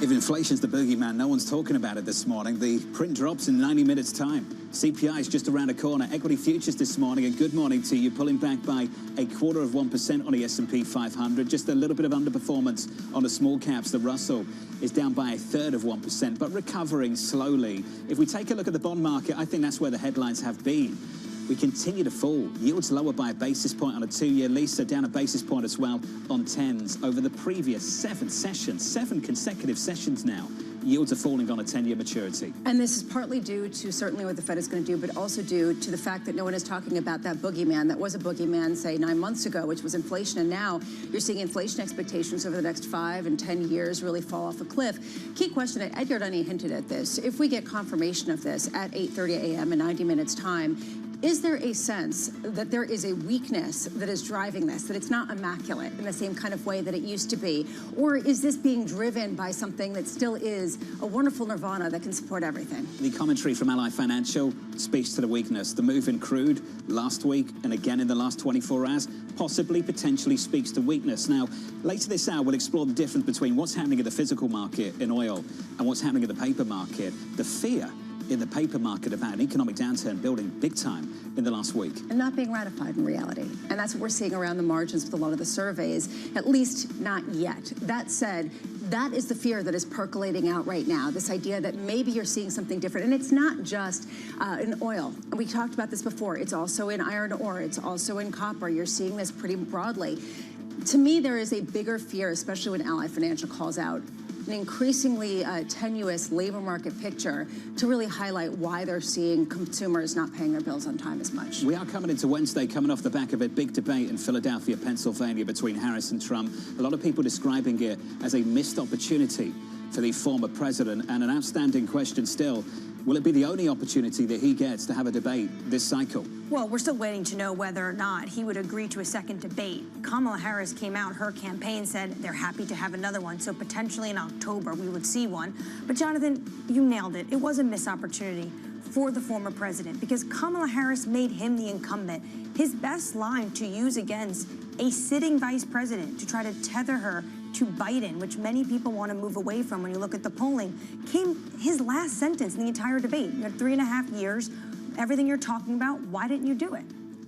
If inflation's the boogeyman, no one's talking about it this morning. The print drops in 90 minutes' time. CPI is just around a corner. Equity futures this morning, and good morning to you, pulling back by 0.25% on the S&P 500. Just a little bit of underperformance on the small caps. The Russell is down by 1/3%, but recovering slowly. If we take a look at the bond market, I think that's where the headlines have been. We continue to fall. Yields lower by a basis point on a 2-year. Lisa down a basis point as well on 10s over the previous 7 sessions. 7 consecutive sessions now. Yields are falling on a 10-year maturity. And this is partly due to certainly what the Fed is going to do, but also due to the fact that no one is talking about that boogeyman that was a boogeyman, say, 9 months ago, which was inflation. And now you're seeing inflation expectations over the next 5 and 10 years really fall off a cliff. Key question, Edgar Dunny hinted at this. If we get confirmation of this at 8:30 a.m. in 90 minutes time, is there a sense that there is a weakness that is driving this, that it's not immaculate in the same kind of way that it used to be? Or is this being driven by something that still is a wonderful nirvana that can support everything? The commentary from Ally Financial speaks to the weakness. The move in crude last week and again in the last 24 hours possibly, potentially speaks to weakness. Now, later this hour, we'll explore the difference between what's happening in the physical market in oil and what's happening in the paper market. The fear in the paper market about an economic downturn building big time in the last week. And not being ratified in reality. And that's what we're seeing around the margins with a lot of the surveys, at least not yet. That said, that is the fear that is percolating out right now, this idea that maybe you're seeing something different. And it's not just in oil. And we talked about this before. It's also in iron ore. It's also in copper. You're seeing this pretty broadly. To me, there is a bigger fear, especially when Ally Financial calls out an increasingly tenuous labor market picture to really highlight why they're seeing consumers not paying their bills on time as much. We are coming into Wednesday, coming off the back of a big debate in Philadelphia, Pennsylvania between Harris and Trump. A lot of people describing it as a missed opportunity for the former president, and an outstanding question still. Will it be the only opportunity that he gets to have a debate this cycle? Well, we're still waiting to know whether or not he would agree to a second debate. Kamala Harris came out, her campaign said they're happy to have another one, so potentially in October we would see one. But Jonathan, you nailed it. It was a missed opportunity for the former president because Kamala Harris made him the incumbent. His best line to use against a sitting vice president to try to tether her to Biden, which many people want to move away from when you look at the polling, came his last sentence in the entire debate. You had 3.5 years, everything you're talking about, why didn't you do it?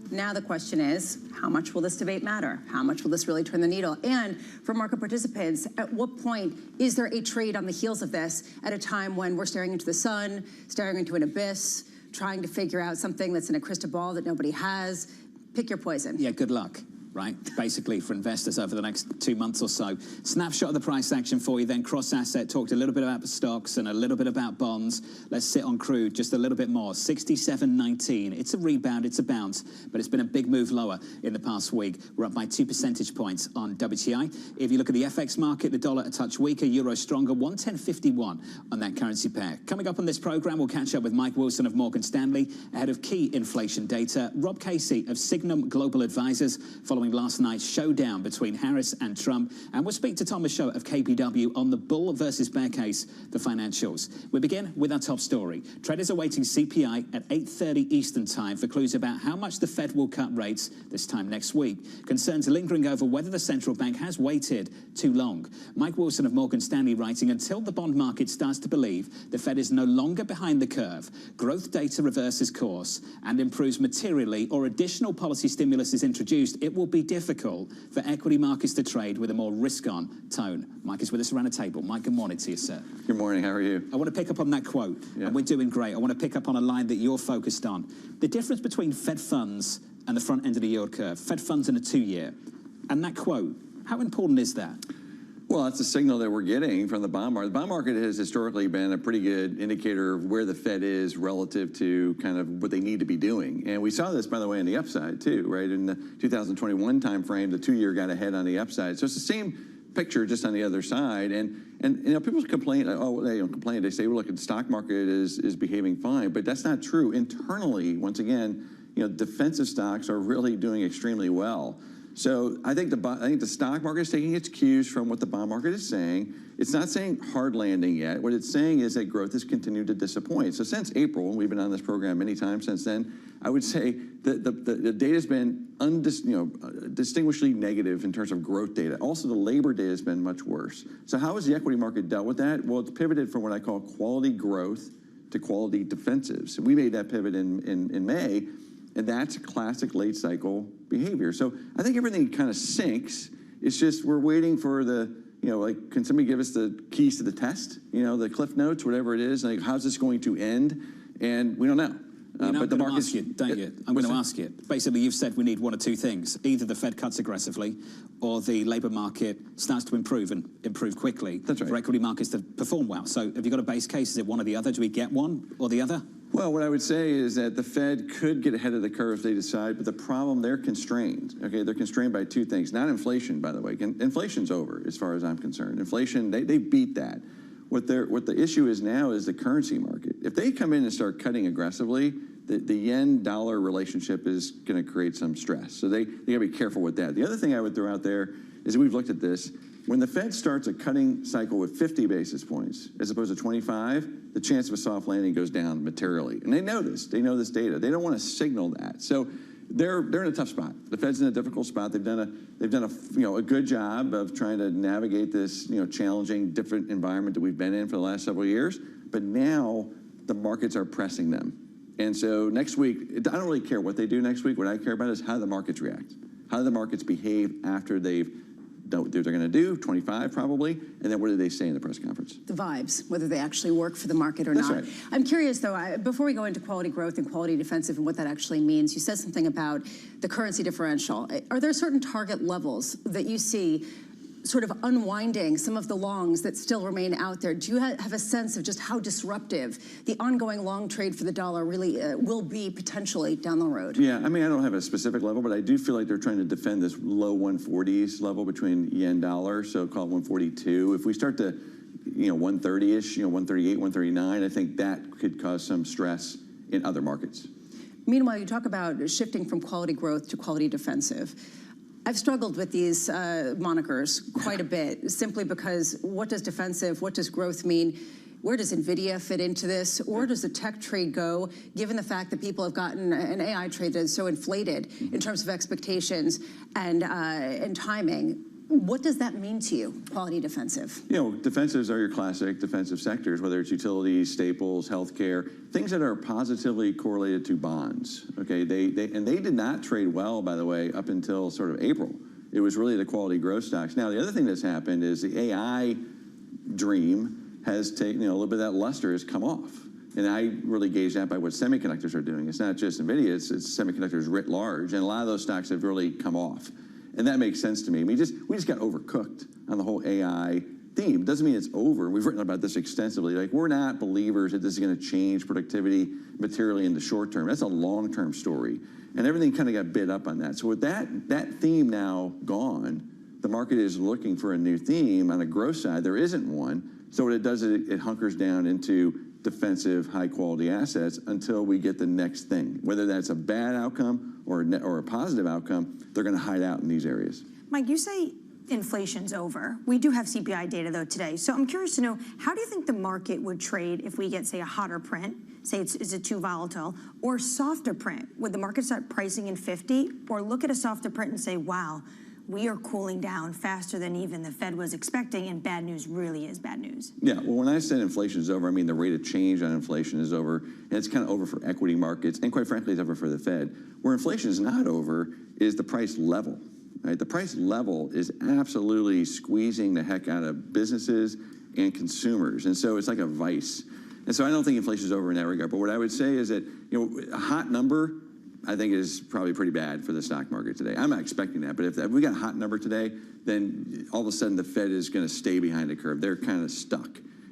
Now the question is, how much will this debate matter? How much will this really turn the needle? And for market participants, at what point is there a trade on the heels of this at a time when we're staring into the sun, staring into an abyss, trying to figure out something that's in a crystal ball that nobody has? Pick your poison. Yeah, good luck. right? Basically for investors over the next 2 months or so. Snapshot of the price action for you, then cross-asset, talked a little bit about stocks and a little bit about bonds. Let's sit on crude just a little bit more. 67.19. It's a rebound, it's a bounce, but it's been a big move lower in the past week. We're up by 2 percentage points on WTI. If you look at the FX market, the dollar a touch weaker, euro stronger, 110.51 on that currency pair. Coming up on this program, we'll catch up with Mike Wilson of Morgan Stanley ahead of key inflation data, Rob Casey of Signum Global Advisors following last night's showdown between Harris and Trump, and we'll speak to Thomas Show of KBW on the bull versus bear case for financials. We begin with our top story. Traders are waiting CPI at 8:30 Eastern Time for clues about how much the Fed will cut rates this time next week. Concerns lingering over whether the central bank has waited too long. Mike Wilson of Morgan Stanley writing, until the bond market starts to believe the Fed is no longer behind the curve, growth data reverses course and improves materially, or additional policy stimulus is introduced, it will be difficult for equity markets to trade with a more risk-on tone. Mike is with us around the table. Mike, good morning to you, sir. Good morning. How are you? I want to pick up on that quote, and we're doing great. I want to pick up on a line that you're focused on. The difference between Fed funds and the front end of the yield curve, Fed funds in a 2-year, and that quote, how important is that? Well, that's a signal that we're getting from the bond market. The bond market has historically been a pretty good indicator of where the Fed is relative to kind of what they need to be doing. And we saw this, by the way, on the upside, too, right? In the 2021 timeframe, the 2-year got ahead on the upside. So it's the same picture, just on the other side. And you know, people complain, oh, they don't complain. They say, well, look, the stock market is behaving fine. But that's not true. Internally, once again, you know, defensive stocks are really doing extremely well. So I think the stock market is taking its cues from what the bond market is saying. It's not saying hard landing yet. What it's saying is that growth has continued to disappoint. So since April, and we've been on this program many times since then, I would say that the data has been distinguishably negative in terms of growth data. Also, the labor data has been much worse. So how has the equity market dealt with that? Well, it's pivoted from what I call quality growth to quality defensives. And we made that pivot in May. And that's classic late cycle behavior. So I think everything kind of sinks. It's just we're waiting for the, you know, like, can somebody give us the keys to the test? You know, the cliff notes, whatever it is. Like, how's this going to end? And we don't know. But the market's, don't you? I'm going to ask you. Basically, you've said we need one of two things. Either the Fed cuts aggressively, or the labor market starts to improve and improve quickly. That's right. For equity markets to perform well. So have you got a base case? Is it one or the other? Do we get one or the other? Well, what I would say is that the Fed could get ahead of the curve if they decide, but the problem, they're constrained. Okay, they're constrained by two things. Not inflation, by the way. Inflation's over, as far as I'm concerned. Inflation, they beat that. What the issue is now is the currency market. If they come in and start cutting aggressively, the yen-dollar relationship is going to create some stress. So they got to be careful with that. The other thing I would throw out there is that we've looked at this. When the Fed starts a cutting cycle with 50 basis points as opposed to 25, the chance of a soft landing goes down materially. And they know this. They know this data. They don't want to signal that. So they're in a tough spot. The Fed's in a difficult spot. They've done a good job of trying to navigate this challenging, different environment that we've been in for the last several years. But now the markets are pressing them. And so next week, I don't really care what they do next week. What I care about is how the markets react. How do the markets behave after they've done what they're going to do, 25 probably, and then what do they say in the press conference? The vibes, whether they actually work for the market or That's not. Right. I'm curious, though, before we go into quality growth and quality defensive and what that actually means, you said something about the currency differential. Are there certain target levels that you see sort of unwinding some of the longs that still remain out there? Do you have a sense of just how disruptive the ongoing long trade for the dollar really will be potentially down the road? Yeah, I mean, I don't have a specific level, but I do feel like they're trying to defend this low 140s level between yen dollar, so call it 142. If we start to, 130-ish, 138, 139, I think that could cause some stress in other markets. Meanwhile, you talk about shifting from quality growth to quality defensive. I've struggled with these monikers quite a bit, simply because what does defensive, what does growth mean? Where does NVIDIA fit into this? Or does the tech trade go, given the fact that people have gotten an AI trade that is so inflated in terms of expectations and timing? What does that mean to you, quality defensive? Defensives are your classic defensive sectors, whether it's utilities, staples, healthcare, things that are positively correlated to bonds. Okay, they did not trade well, by the way, up until sort of April. It was really the quality growth stocks. Now, the other thing that's happened is the AI dream has taken, a little bit of that luster has come off. And I really gauge that by what semiconductors are doing. It's not just NVIDIA, it's semiconductors writ large. And a lot of those stocks have really come off. And that makes sense to me. We just got overcooked on the whole AI theme. It doesn't mean it's over. We've written about this extensively. Like, we're not believers that this is going to change productivity materially in the short term. That's a long-term story. And everything kind of got bid up on that. So with that theme now gone, the market is looking for a new theme. On the growth side, there isn't one. So what it does is it hunkers down into defensive, high-quality assets until we get the next thing. Whether that's a bad outcome or a positive outcome, they're going to hide out in these areas. Mike, you say inflation's over. We do have CPI data, though, today. So I'm curious to know, how do you think the market would trade if we get, say, a hotter print? Say, is it too volatile? Or softer print? Would the market start pricing in 50? Or look at a softer print and say, wow, we are cooling down faster than even the Fed was expecting, and bad news really is bad news. Yeah, well, when I said inflation is over, I mean the rate of change on inflation is over, and it's kind of over for equity markets, and quite frankly, it's over for the Fed. Where inflation is not over is the price level. Right? The price level is absolutely squeezing the heck out of businesses and consumers, and so it's like a vice. And so I don't think inflation is over in that regard. But what I would say is that, you know, a hot number, I think, is probably pretty bad for the stock market today. I'm not expecting that, but if we got a hot number today, then all of a sudden the Fed is going to stay behind the curve. They're kind of stuck.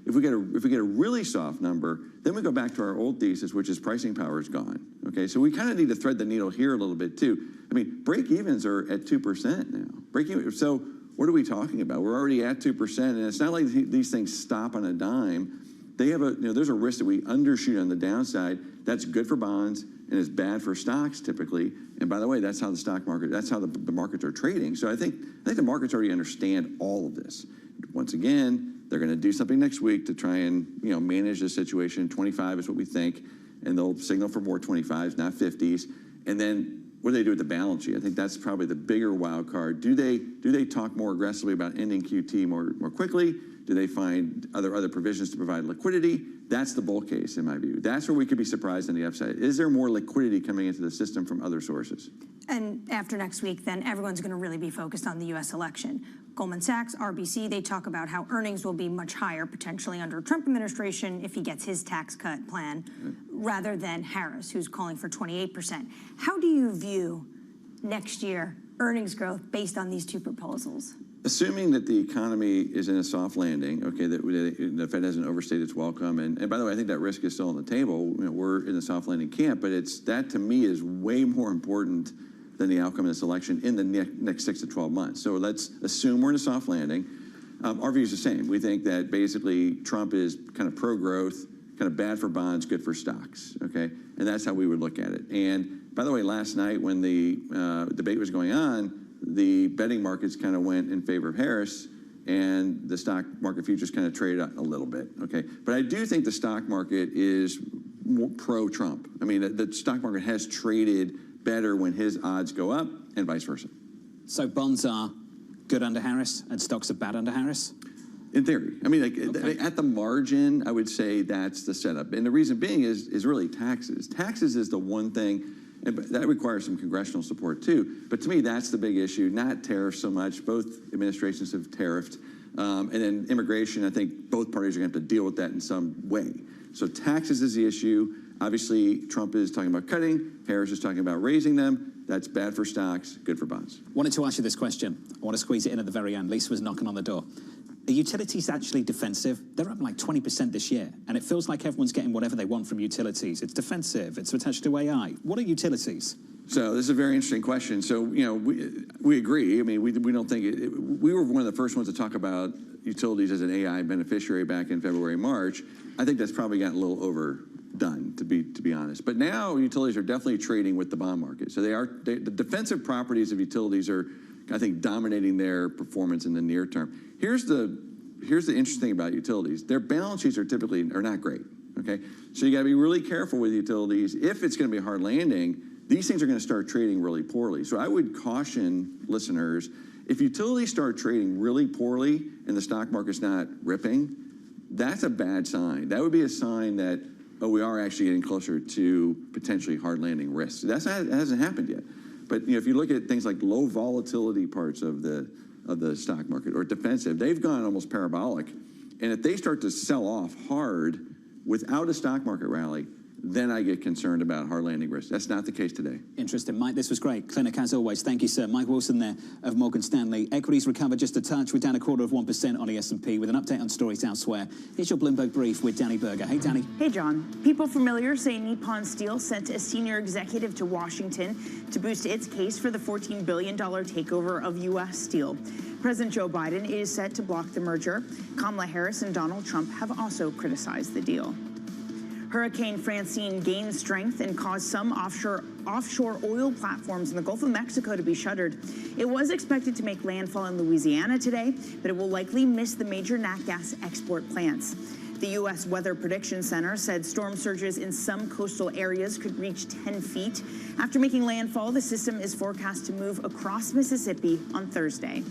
If we get a really soft number, then we go back to our old thesis, which is pricing power is gone. Okay, so we kind of need to thread the needle here a little bit too. I mean, break evens are at 2% now. Break even. So what are we talking about? We're already at 2%, and it's not like these things stop on a dime. They have there's a risk that we undershoot on the downside. That's good for bonds and is bad for stocks typically. And by the way, that's how the stock market, that's how the markets are trading. So I think the markets already understand all of this. Once again, they're going to do something next week to try and manage the situation. 25 is what we think, and they'll signal for more 25s, not 50s. And then what do they do with the balance sheet? I think that's probably the bigger wild card. Do they talk more aggressively about ending QT more quickly? Do they find other provisions to provide liquidity? That's the bull case, in my view. That's where we could be surprised on the upside. Is there more liquidity coming into the system from other sources? And after next week, then everyone's going to really be focused on the U.S. election. Goldman Sachs, RBC, they talk about how earnings will be much higher potentially under Trump administration if he gets his tax cut plan, rather than Harris, who's calling for 28%. How do you view next year earnings growth based on these two proposals? Assuming that the economy is in a soft landing, okay, that the Fed hasn't overstayed its welcome, and by the way, I think that risk is still on the table. We're in the soft landing camp, but that to me is way more important than the outcome of this election in the next 6 to 12 months. So let's assume we're in a soft landing. Our view is the same. We think that basically Trump is kind of pro-growth, kind of bad for bonds, good for stocks, okay? And that's how we would look at it. And by the way, last night when the debate was going on, the betting markets kind of went in favor of Harris, and the stock market futures kind of traded a little bit, okay? But I do think the stock market is more pro-Trump. I mean, the stock market has traded better when his odds go up and vice versa. So bonds are good under Harris and stocks are bad under Harris? In theory. I mean, at the margin, I would say that's the setup. And the reason being is really taxes. Taxes is the one thing, and that requires some congressional support too. But to me, that's the big issue, not tariffs so much. Both administrations have tariffed. And then immigration, I think both parties are going to have to deal with that in some way. So taxes is the issue. Obviously, Trump is talking about cutting. Harris is talking about raising them. That's bad for stocks, good for bonds. Wanted to ask you this question. I want to squeeze it in at the very end. Lisa was knocking on the door. Are utilities actually defensive? They're up like 20% this year, and it feels like everyone's getting whatever they want from utilities. It's defensive. It's attached to AI. What are utilities? So this is a very interesting question. So, we agree. I mean, we don't think we were one of the first ones to talk about utilities as an AI beneficiary back in February, March. I think that's probably gotten a little overdone, to be honest. But now utilities are definitely trading with the bond market. So the defensive properties of utilities are, I think, dominating their performance in the near term. Here's the interesting thing about utilities. Their balance sheets are typically not great, okay? So you got to be really careful with utilities. If it's going to be a hard landing, these things are going to start trading really poorly. So I would caution listeners, if utilities start trading really poorly and the stock market's not ripping, that's a bad sign. That would be a sign that, oh, we are actually getting closer to potentially hard landing risks. That hasn't happened yet. But if you look at things like low volatility parts of the stock market or defensive, they've gone almost parabolic. And if they start to sell off hard without a stock market rally, then I get concerned about hard landing risk. That's not the case today. Interesting. Mike, this was great. Clinic, as always. Thank you, sir. Mike Wilson there of Morgan Stanley. Equities recovered just a touch. We're down 1/4% on the S&P with an update on stories elsewhere. Here's your Bloomberg Brief with Danny Berger. Hey, Danny. Hey, John. People familiar say Nippon Steel sent a senior executive to Washington to boost its case for the $14 billion takeover of U.S. Steel. President Joe Biden is set to block the merger. Kamala Harris and Donald Trump have also criticized the deal. Hurricane Francine gained strength and caused some offshore oil platforms in the Gulf of Mexico to be shuttered. It was expected to make landfall in Louisiana today, but it will likely miss the major nat gas export plants. The U.S. Weather Prediction Center said storm surges in some coastal areas could reach 10 feet. After making landfall, the system is forecast to move across Mississippi on Thursday.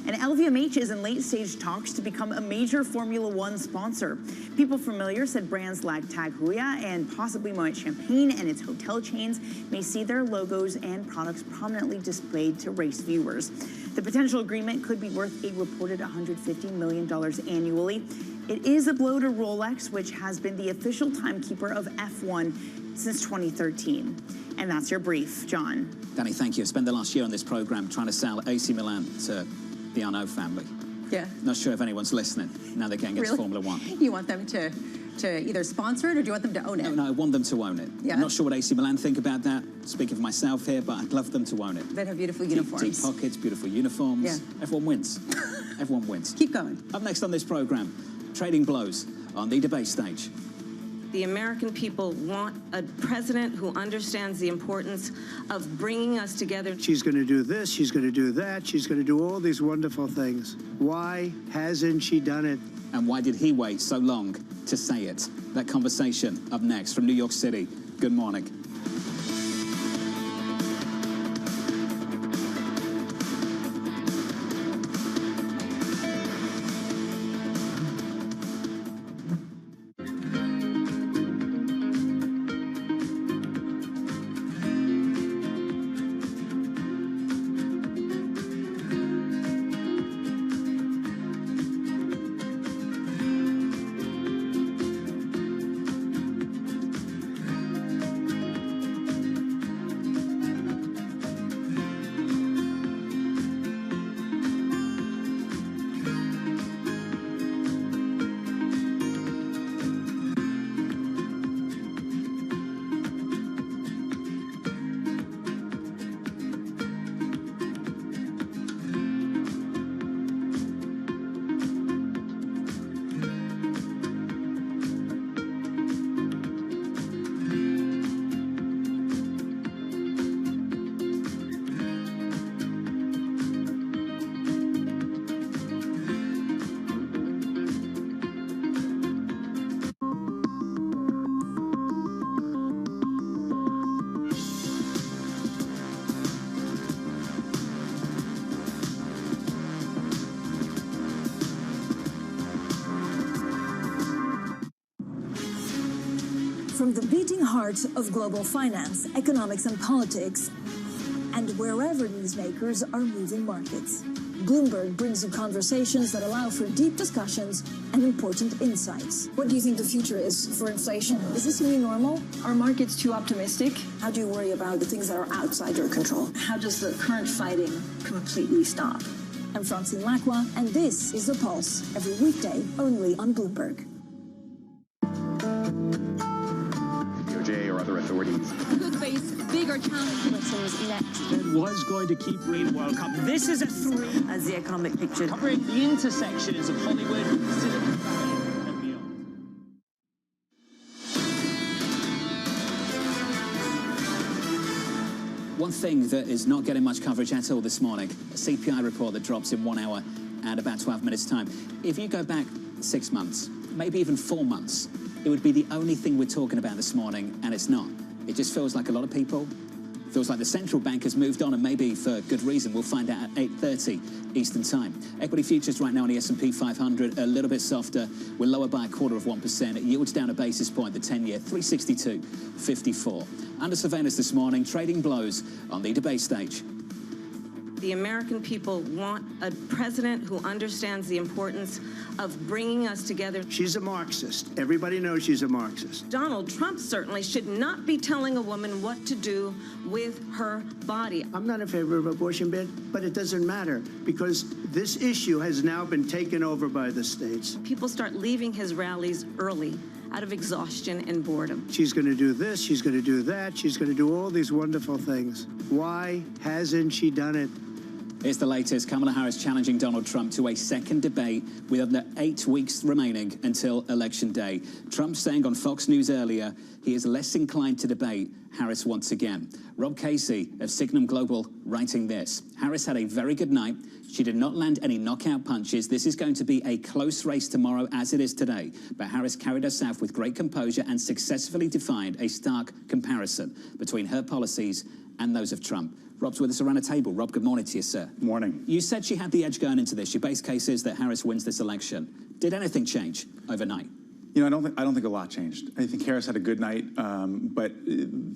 And LVMH is in late-stage talks to become a major Formula One sponsor. People familiar said brands like Tag Heuer and possibly Moet Champagne and its hotel chains may see their logos and products prominently displayed to race viewers. The potential agreement could be worth a reported $150 million annually. It is a blow to Rolex, which has been the official timekeeper of F1 since 2013. And that's your brief, John. Danny, thank you. I spent the last year on this program trying to sell AC Milan to the Arnault family. Yeah. Not sure if anyone's listening. Now they're getting into Really? Formula One. You want them to either sponsor it or do you want them to own it? No, I want them to own it. Yeah. I'm not sure what AC Milan think about that. Speaking for myself here, but I'd love them to own it. They'd have beautiful uniforms. Deep pockets, beautiful uniforms. Yeah. Everyone wins. Everyone wins. Keep going. Up next on this program, trading blows on the debate stage. The American people want a president who understands the importance of bringing us together. She's going to do this, she's going to do that, she's going to do all these wonderful things. Why hasn't she done it? And why did he wait so long to say it? That conversation up next from New York City. Good morning. From the beating heart of global finance, economics, and politics, and wherever newsmakers are moving markets, Bloomberg brings you conversations that allow for deep discussions and important insights. What do you think the future is for inflation? Is this a new normal? Are markets too optimistic? How do you worry about the things that are outside your control? How does the current fighting completely stop? I'm Francine Lacqua, and this is The Pulse, every weekday only on Bloomberg. DOJ or other authorities. Could face bigger challenges next. It was going to keep rating World Cup. This is a three. As the economic picture. Covering the intersections of Hollywood, Silicon Valley, and beyond. One thing that is not getting much coverage at all this morning, a CPI report that drops in 1 hour and about 12 minutes' time. If you go back 6 months, maybe even 4 months, it would be the only thing we're talking about this morning, and it's not. It just feels like a lot of people, feels like the central bank has moved on, and maybe for good reason. We'll find out at 8:30 Eastern Time. Equity futures right now on the S&P 500 a little bit softer. We're lower by 1/4%. It yields down a basis point, the 10-year, 362.54. Under surveillance this morning, trading blows on the debate stage. The American people want a president who understands the importance of bringing us together. She's a Marxist. Everybody knows she's a Marxist. Donald Trump certainly should not be telling a woman what to do with her body. I'm not in favor of abortion ban, but it doesn't matter because this issue has now been taken over by the states. People start leaving his rallies early out of exhaustion and boredom. She's going to do this, she's going to do that, she's going to do all these wonderful things. Why hasn't she done it? Here's the latest. Kamala Harris challenging Donald Trump to a second debate with under 8 weeks remaining until Election Day. Trump saying on Fox News earlier he is less inclined to debate Harris once again. Rob Casey of Signum Global writing this. Harris had a very good night. She did not land any knockout punches. This is going to be a close race tomorrow as it is today. But Harris carried herself with great composure and successfully defined a stark comparison between her policies and those of Trump. Rob's with us around a table. Rob, good morning to you, sir. Morning. You said she had the edge going into this. Your base case is that Harris wins this election. Did anything change overnight? You know, I don't think a lot changed. I think Harris had a good night, but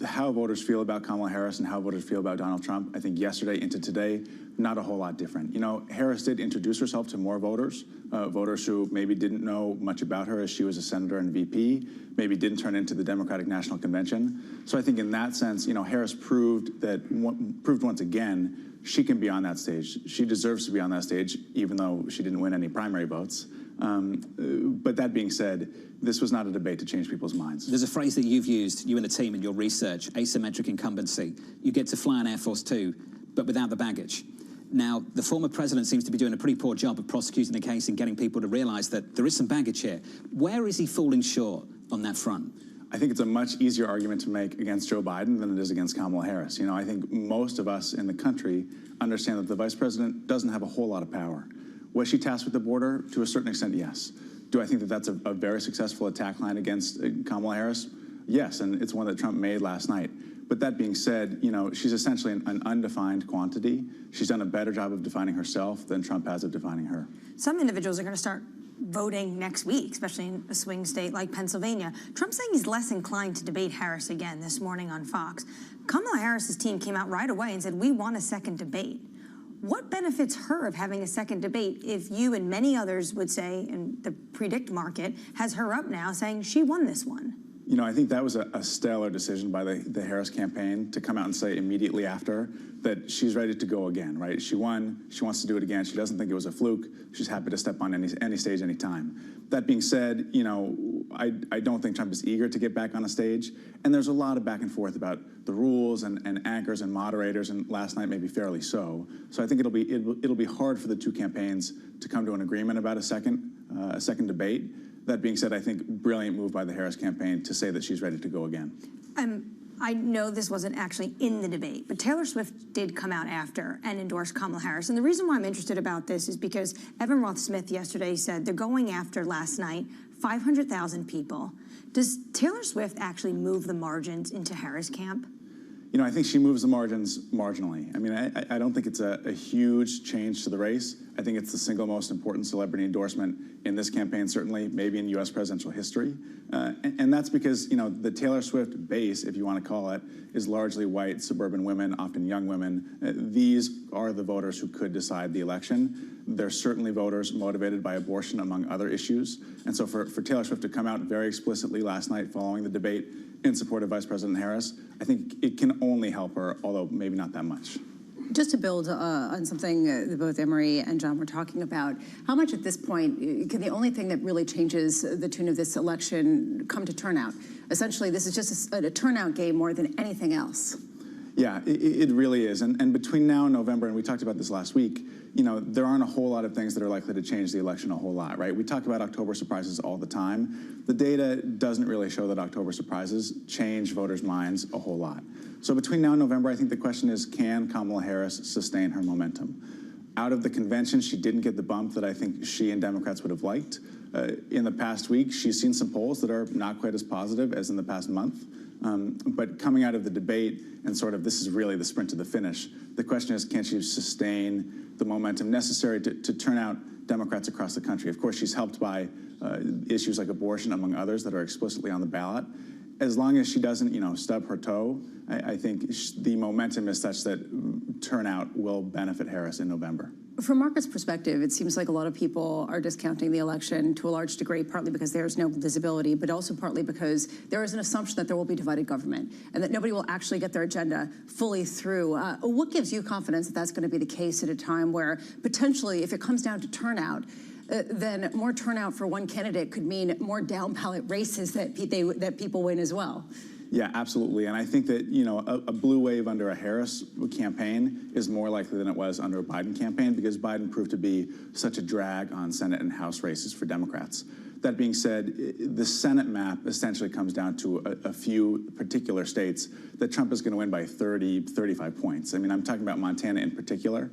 how voters feel about Kamala Harris and how voters feel about Donald Trump, I think yesterday into today, not a whole lot different. You know, Harris did introduce herself to more voters, voters who maybe didn't know much about her as she was a senator and VP, maybe didn't turn into the Democratic National Convention. So I think in that sense, you know, Harris proved once again she can be on that stage. She deserves to be on that stage, even though she didn't win any primary votes. But that being said, this was not a debate to change people's minds. There's a phrase that you've used, you and the team in your research, asymmetric incumbency. You get to fly on Air Force Two, but without the baggage. Now, the former president seems to be doing a pretty poor job of prosecuting the case and getting people to realize that there is some baggage here. Where is he falling short on that front? I think it's a much easier argument to make against Joe Biden than it is against Kamala Harris. You know, I think most of us in the country understand that the vice president doesn't have a whole lot of power. Was she tasked with the border? To a certain extent, yes. Do I think that that's a very successful attack line against Kamala Harris? Yes, and it's one that Trump made last night. But that being said, you know, she's essentially an undefined quantity. She's done a better job of defining herself than Trump has of defining her. Some individuals are going to start voting next week, especially in a swing state like Pennsylvania. Trump's saying he's less inclined to debate Harris again this morning on Fox. Kamala Harris's team came out right away and said, we want a second debate. What benefits her of having a second debate if you and many others would say, and the predict market has her up now saying she won this one? You know, I think that was a stellar decision by the Harris campaign to come out and say immediately after that she's ready to go again, right? She won. She wants to do it again. She doesn't think it was a fluke. She's happy to step on any stage, anytime. That being said, you know, I don't think Trump is eager to get back on a stage. And there's a lot of back and forth about the rules and anchors and moderators, and last night maybe fairly so. So I think it'll be hard for the two campaigns to come to an agreement about a second debate. That being said, I think brilliant move by the Harris campaign to say that she's ready to go again. I know this wasn't actually in the debate, but Taylor Swift did come out after and endorse Kamala Harris. And the reason why I'm interested about this is because Evan Roth-Smith yesterday said they're going after last night 500,000 people. Does Taylor Swift actually move the margins into Harris camp? You know, I think she moves the margins marginally. I mean, I don't think it's a huge change to the race. I think it's the single most important celebrity endorsement in this campaign, certainly, maybe in U.S. presidential history. And that's because, you know, the Taylor Swift base, if you want to call it, is largely white, suburban women, often young women. These are the voters who could decide the election. They're certainly voters motivated by abortion, among other issues. And so for Taylor Swift to come out very explicitly last night following the debate in support of Vice President Harris, I think it can only help her, although maybe not that much. Just to build on something that both Emery and John were talking about, how much at this point can the only thing that really changes the tune of this election come to turnout? Essentially, this is just a turnout game more than anything else. Yeah, it really is. And between now and November, and we talked about this last week, you know, there aren't a whole lot of things that are likely to change the election a whole lot, right? We talk about October surprises all the time. The data doesn't really show that October surprises change voters' minds a whole lot. So between now and November, I think the question is, can Kamala Harris sustain her momentum? Out of the convention, she didn't get the bump that I think she and Democrats would have liked. In the past week, she's seen some polls that are not quite as positive as in the past month. But coming out of the debate and sort of this is really the sprint to the finish, the question is, can she sustain the momentum necessary to turn out Democrats across the country? Of course, she's helped by issues like abortion, among others, that are explicitly on the ballot. As long as she doesn't, you know, stub her toe, I think the momentum is such that turnout will benefit Harris in November. From Market's perspective, it seems like a lot of people are discounting the election to a large degree, partly because there's no visibility, but also partly because there is an assumption that there will be divided government and that nobody will actually get their agenda fully through. What gives you confidence that that's going to be the case at a time where potentially, if it comes down to turnout, then more turnout for one candidate could mean more down ballot races that people win as well? Yeah, absolutely. And I think that, you know, a blue wave under a Harris campaign is more likely than it was under a Biden campaign because Biden proved to be such a drag on Senate and House races for Democrats. That being said, the Senate map essentially comes down to a few particular states that Trump is going to win by 30, 35 points. I mean, I'm talking about Montana in particular.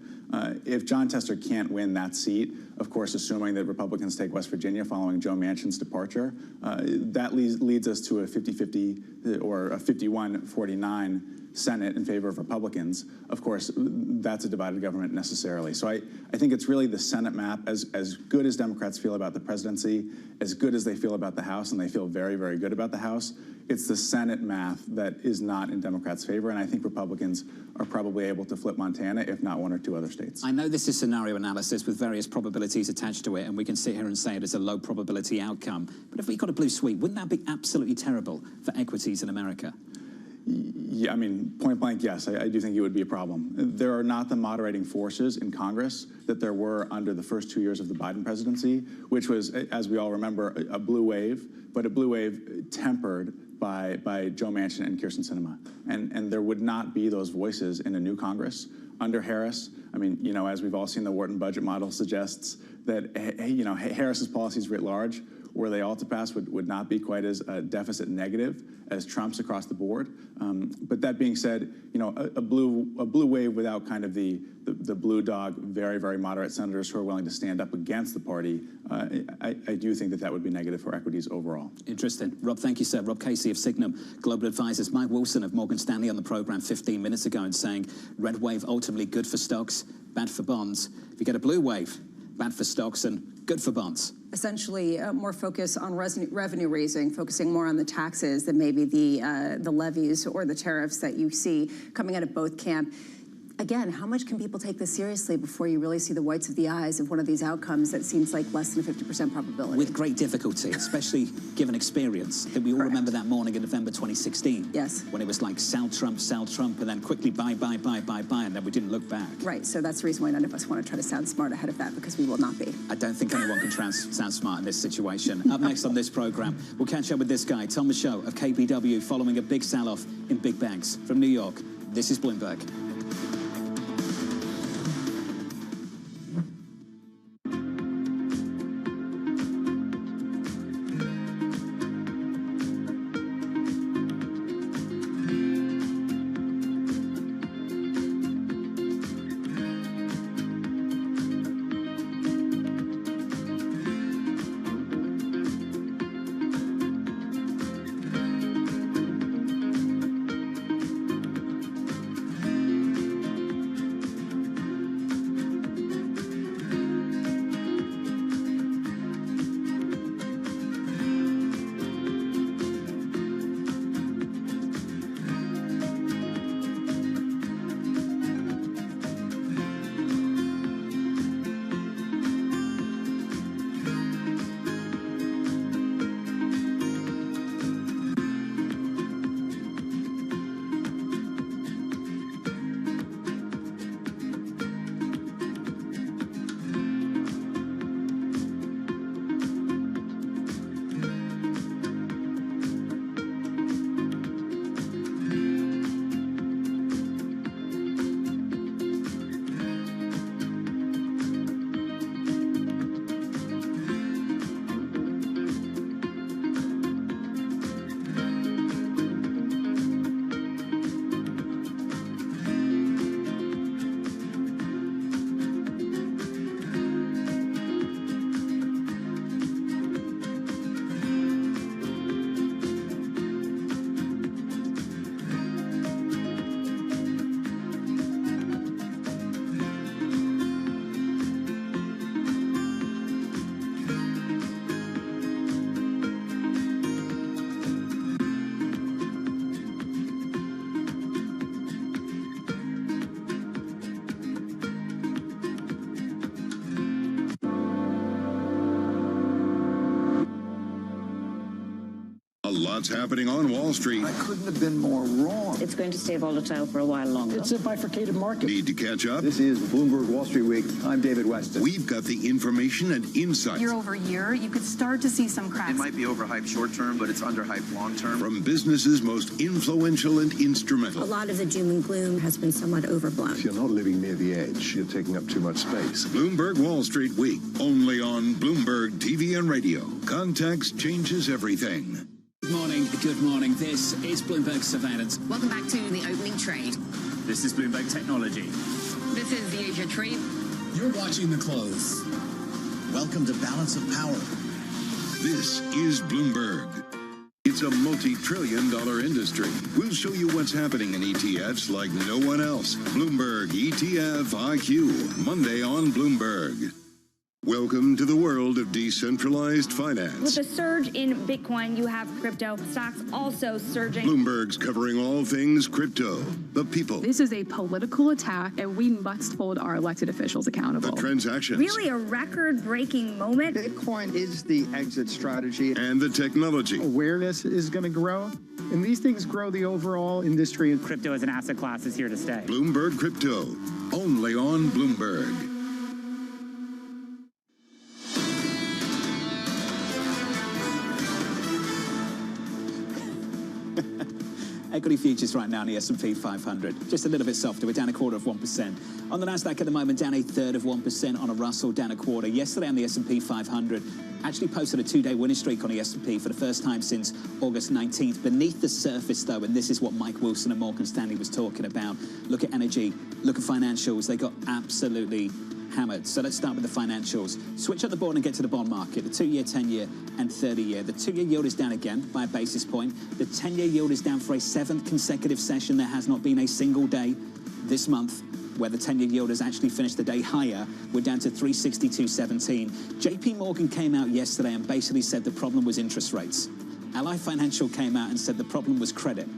If John Tester can't win that seat, of course, assuming that Republicans take West Virginia following Joe Manchin's departure, that leads us to a 50-50 or a 51-49 Senate in favor of Republicans. Of course, that's a divided government necessarily. So I think it's really the Senate map, as good as Democrats feel about the presidency, as good as they feel about the House, and they feel very, very good about the House, it's the Senate math that is not in Democrats' favor, and I think Republicans are probably able to flip Montana, if not one or two other states. I know this is scenario analysis with various probabilities attached to it, and we can sit here and say it is a low probability outcome. But if we got a blue sweep, wouldn't that be absolutely terrible for equities in America? Yeah, I mean, point blank, yes, I do think it would be a problem. There are not the moderating forces in Congress that there were under the first 2 years of the Biden presidency, which was, as we all remember, a blue wave, but a blue wave tempered by Joe Manchin and Kyrsten Sinema. And there would not be those voices in a new Congress under Harris. I mean, you know, as we've all seen, the Wharton budget model suggests that, you know, Harris's policies writ large, were they all to pass, would not be quite as deficit negative as Trump's across the board. But that being said, you know, a blue wave without kind of the blue dog, very, very moderate senators who are willing to stand up against the party, I do think that would be negative for equities overall. Interesting. Rob, thank you, sir. Rob Casey of Signum Global Advisors. Mike Wilson of Morgan Stanley on the program 15 minutes ago and saying red wave ultimately good for stocks, bad for bonds. If you get a blue wave, bad for stocks and good for bonds. Essentially, more focus on revenue raising, focusing more on the taxes than maybe the levies or the tariffs that you see coming out of both camp. Again, how much can people take this seriously before you really see the whites of the eyes of one of these outcomes that seems like less than a 50% probability? With great difficulty, especially given experience. That we all remember that morning in November 2016. Yes. When it was like sell Trump, and then quickly buy, and then we didn't look back. Right, so that's the reason why none of us want to try to sound smart ahead of that, because we will not be. I don't think anyone can sound smart in this situation. Up next on this program, we'll catch up with this guy, Tom Michaud of KBW, following a big sell-off in big banks. From New York, this is Bloomberg. A lot's happening on Wall Street. I couldn't have been more wrong. It's going to stay volatile for a while longer. It's a bifurcated market. Need to catch up? This is Bloomberg Wall Street Week. I'm David Weston. We've got the information and insight. Year over year, you could start to see some cracks. It might be overhyped short term, but it's underhyped long term. From businesses most influential and instrumental. A lot of the doom and gloom has been somewhat overblown. If you're not living near the edge, you're taking up too much space. Bloomberg Wall Street Week, only on Bloomberg TV and radio. Context changes everything. Good morning, good morning. This is Bloomberg Surveillance. Welcome back to the opening trade. This is Bloomberg Technology. This is the Asia trade. You're watching the close. Welcome to Balance of Power. This is Bloomberg. It's a multi-trillion-dollar industry. We'll show you what's happening in ETFs like no one else. Bloomberg ETF IQ, Monday on Bloomberg. Welcome to the world of decentralized finance. With the surge in Bitcoin, you have crypto stocks also surging. Bloomberg's covering all things crypto, the people, This is a political attack, and we must hold our elected officials accountable. the transactions, Really a record-breaking moment. Bitcoin is the exit strategy. and the technology. Awareness is going to grow, and these things grow the overall industry. Crypto as an asset class is here to stay. Bloomberg Crypto, only on Bloomberg. Equity futures right now in the S&P 500, just a little bit softer. We're down 0.25%. On the Nasdaq at the moment, down 0.33%. On a Russell, down 0.25%. Yesterday on the S&P 500, actually posted a two-day winning streak on the S&P for the first time since August 19th. Beneath the surface, though, and this is what Mike Wilson of Morgan Stanley was talking about. Look at energy, look at financials. They got absolutely hammered. So let's start with the financials. Switch up the board and get to the bond market. The 2-year, 10-year, and 30-year. The 2-year yield is down again by a basis point. The 10-year yield is down for a 7th consecutive session. There has not been a single day this month where the 10-year yield has actually finished the day higher. We're down to 362.17. JP Morgan came out yesterday and basically said the problem was interest rates. Ally Financial came out and said the problem was credit.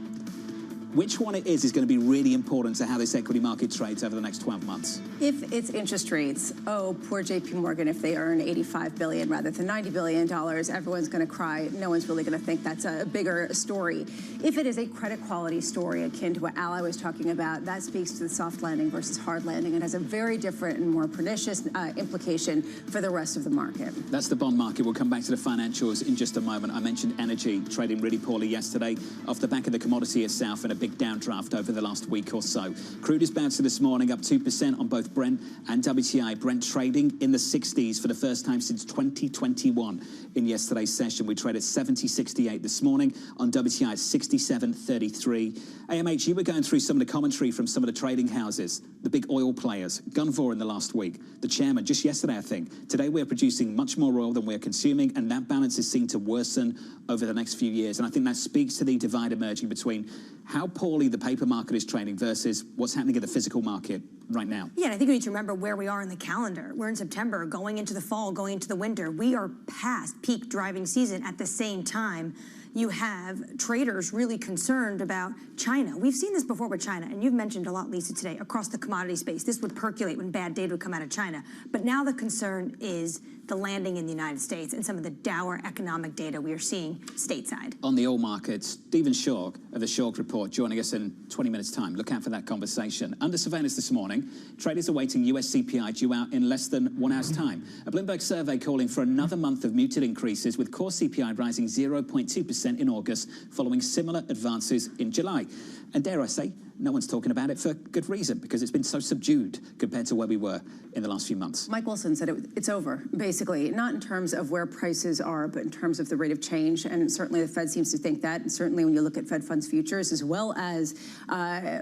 Which one it is going to be really important to how this equity market trades over the next 12 months. If it's interest rates, oh, poor JP Morgan, if they earn $85 billion rather than $90 billion, everyone's going to cry. No one's really going to think that's a bigger story. If it is a credit quality story akin to what Ally was talking about, that speaks to the soft landing versus hard landing and has a very different and more pernicious implication for the rest of the market. That's the bond market. We'll come back to the financials in just a moment. I mentioned energy trading really poorly yesterday off the back of the commodity itself and a big downdraft over the last week or so. Crude is bouncing this morning, up 2% on both Brent and WTI. Brent trading in the 60s for the first time since 2021. In yesterday's session, we traded 70.68 this morning on WTI 67.33. AMH, you were going through some of the commentary from some of the trading houses, the big oil players. Gunvor in the last week, the chairman just yesterday, I think. Today we're producing much more oil than we're consuming, and that balance is seen to worsen over the next few years. And I think that speaks to the divide emerging between how poorly the paper market is trading versus what's happening in the physical market right now. Yeah, and I think we need to remember where we are in the calendar. We're in September, going into the fall, going into the winter. We are past peak driving season. At the same time, you have traders really concerned about China. We've seen this before with China, and you've mentioned a lot, Lisa, today, across the commodity space. This would percolate when bad data would come out of China. But now the concern is the landing in the United States and some of the dour economic data we are seeing stateside. On the oil markets, Stephen Schork of the Schork Report joining us in 20 minutes' time. Look out for that conversation. Under surveillance this morning, traders awaiting US CPI due out in less than 1 hour's time. A Bloomberg survey calling for another month of muted increases, with core CPI rising 0.2% in August, following similar advances in July. And dare I say, no one's talking about it for good reason, because it's been so subdued compared to where we were in the last few months. Mike Wilson said it's over, basically, not in terms of where prices are, but in terms of the rate of change. And certainly the Fed seems to think that. And certainly when you look at Fed funds futures, as well as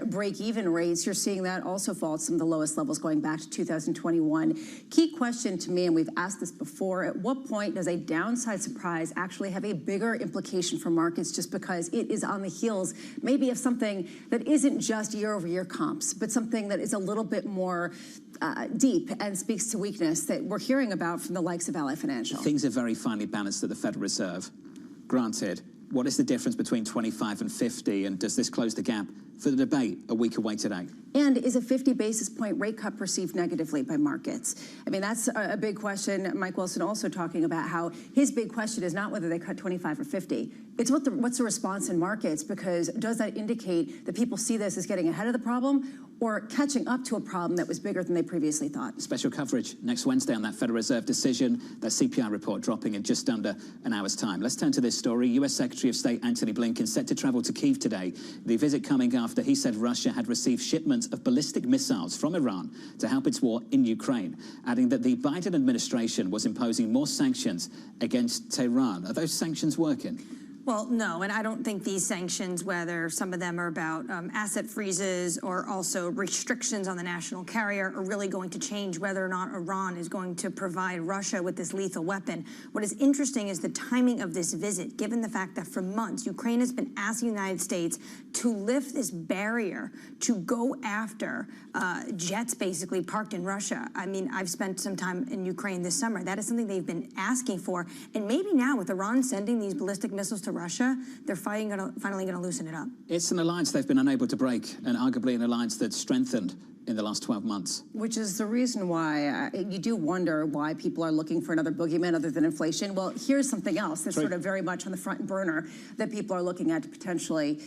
break-even rates, you're seeing that also fall at some of the lowest levels going back to 2021. Key question to me, and we've asked this before, at what point does a downside surprise actually have a bigger implication for markets, just because it is on the heels maybe of something that isn't just year-over-year comps, but something that is a little bit more deep and speaks to weakness that we're hearing about from the likes of Ally Financial? Things are very finely balanced at the Federal Reserve. Granted, what is the difference between 25 and 50, and does this close the gap for the debate a week away today. And is a 50 basis point rate cut perceived negatively by markets? I mean, that's a big question. Mike Wilson also talking about how his big question is not whether they cut 25 or 50. It's what's the response in markets, because does that indicate that people see this as getting ahead of the problem or catching up to a problem that was bigger than they previously thought? Special coverage next Wednesday on that Federal Reserve decision, that CPI report dropping in just under an hour's time. Let's turn to this story. U.S. Secretary of State Antony Blinken set to travel to Kyiv today. The visit coming after he said Russia had received shipments of ballistic missiles from Iran to help its war in Ukraine, adding that the Biden administration was imposing more sanctions against Tehran. Are those sanctions working? Well, no, and I don't think these sanctions, whether some of them are about asset freezes or also restrictions on the national carrier, are really going to change whether or not Iran is going to provide Russia with this lethal weapon. What is interesting is the timing of this visit, given the fact that for months, Ukraine has been asking the United States to lift this barrier to go after jets basically parked in Russia. I mean, I've spent some time in Ukraine this summer. That is something they've been asking for. And maybe now with Iran sending these ballistic missiles to Russia, they're finally going to loosen it up. It's an alliance they've been unable to break, and arguably an alliance that's strengthened in the last 12 months. Which is the reason why you do wonder why people are looking for another boogeyman other than inflation. Well, here's something else that's sort of very much on the front burner that people are looking at to potentially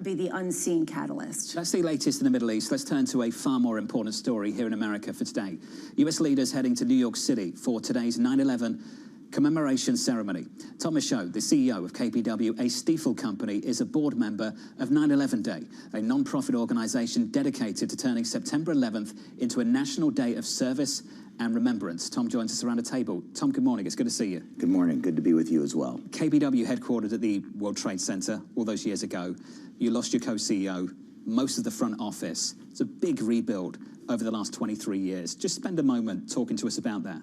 be the unseen catalyst. That's the latest in the Middle East. Let's turn to a far more important story here in America for today. U.S. leaders heading to New York City for today's 9/11 commemoration ceremony. Thomas Show, the CEO of KBW, a Stiefel company, is a board member of 9/11 Day, a non-profit organization dedicated to turning September 11th into a national day of service and remembrance. Tom joins us around the table. Tom, good morning. It's good to see you. Good morning. Good to be with you as well. KBW headquartered at the World Trade Center all those years ago. You lost your co-CEO, most of the front office. It's a big rebuild over the last 23 years. Just spend a moment talking to us about that.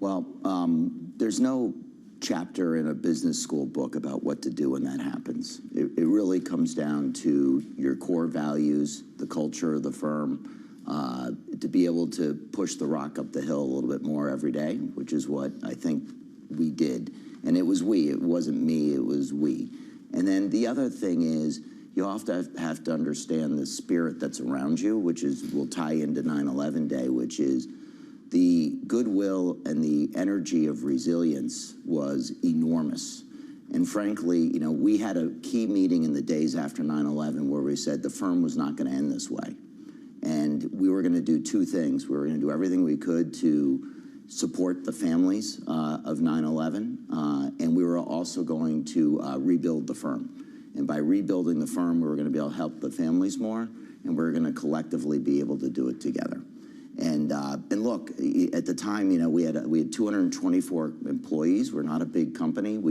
Well, there's no chapter in a business school book about what to do when that happens. It really comes down to your core values, the culture of the firm, to be able to push the rock up the hill a little bit more every day, which is what I think we did. And it was we. It wasn't me. It was we. And then the other thing is you often have to understand the spirit that's around you, which will tie into 9/11 Day, which is the goodwill and the energy of resilience was enormous. And frankly, we had a key meeting in the days after 9/11 where we said the firm was not going to end this way. And we were going to do two things. We were going to do everything we could to support the families of 9/11, and we were also going to rebuild the firm. And by rebuilding the firm, we were going to be able to help the families more, and we were going to collectively be able to do it together. And look, at the time, we had 224 employees. We're not a big company. But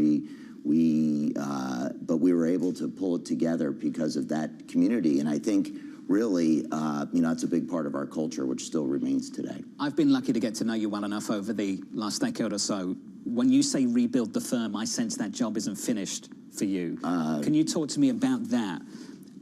we were able to pull it together because of that community. And I think really, it's a big part of our culture, which still remains today. I've been lucky to get to know you well enough over the last decade or so. When you say rebuild the firm, I sense that job isn't finished for you. Can you talk to me about that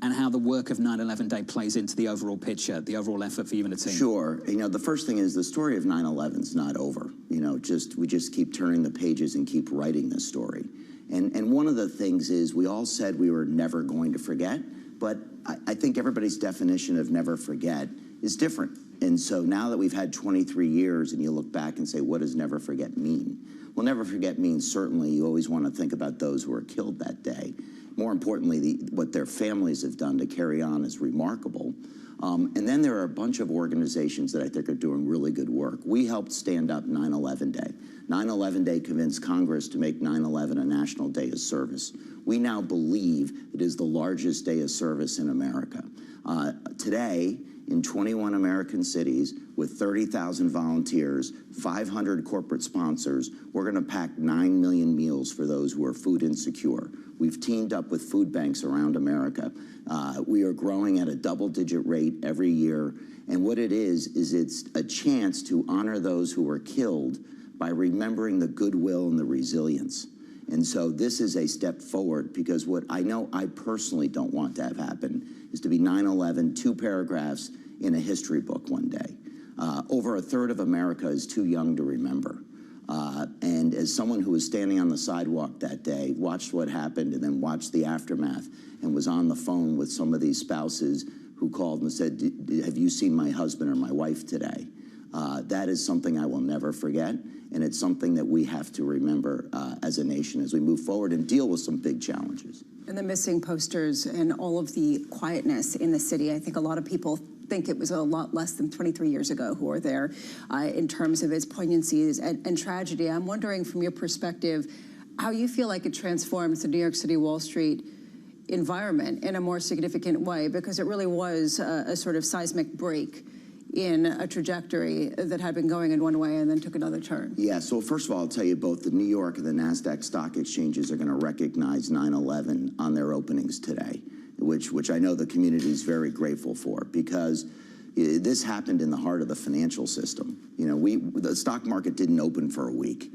and how the work of 9/11 Day plays into the overall picture, the overall effort for you and the team? Sure. The first thing is the story of 9/11 is not over. We just keep turning the pages and keep writing this story. And one of the things is we all said we were never going to forget, but I think everybody's definition of never forget is different. And so now that we've had 23 years and you look back and say, what does never forget mean? Well, never forget means certainly you always want to think about those who were killed that day. More importantly, what their families have done to carry on is remarkable. And then there are a bunch of organizations that I think are doing really good work. We helped stand up 9/11 Day. 9/11 Day convinced Congress to make 9/11 a national day of service. We now believe it is the largest day of service in America. Today, in 21 American cities, with 30,000 volunteers, 500 corporate sponsors, we're going to pack 9 million meals for those who are food insecure. We've teamed up with food banks around America. We are growing at a double-digit rate every year. And what it is it's a chance to honor those who were killed by remembering the goodwill and the resilience. And so this is a step forward, because what I know I personally don't want to have happen is to be 9/11, 2 paragraphs in a history book one day. Over a third of America is too young to remember. And as someone who was standing on the sidewalk that day, watched what happened and then watched the aftermath and was on the phone with some of these spouses who called and said, have you seen my husband or my wife today? That is something I will never forget, and it's something that we have to remember as a nation as we move forward and deal with some big challenges. And the missing posters and all of the quietness in the city, I think a lot of people think it was a lot less than 23 years ago who were there in terms of its poignancies and tragedy. I'm wondering from your perspective how you feel like it transforms the New York City Wall Street environment in a more significant way, because it really was a sort of seismic break in a trajectory that had been going in one way and then took another turn. Yeah, so first of all, I'll tell you both the New York and the NASDAQ stock exchanges are going to recognize 9/11 on their openings today, which I know the community is very grateful for, because this happened in the heart of the financial system. You know, the stock market didn't open for a week.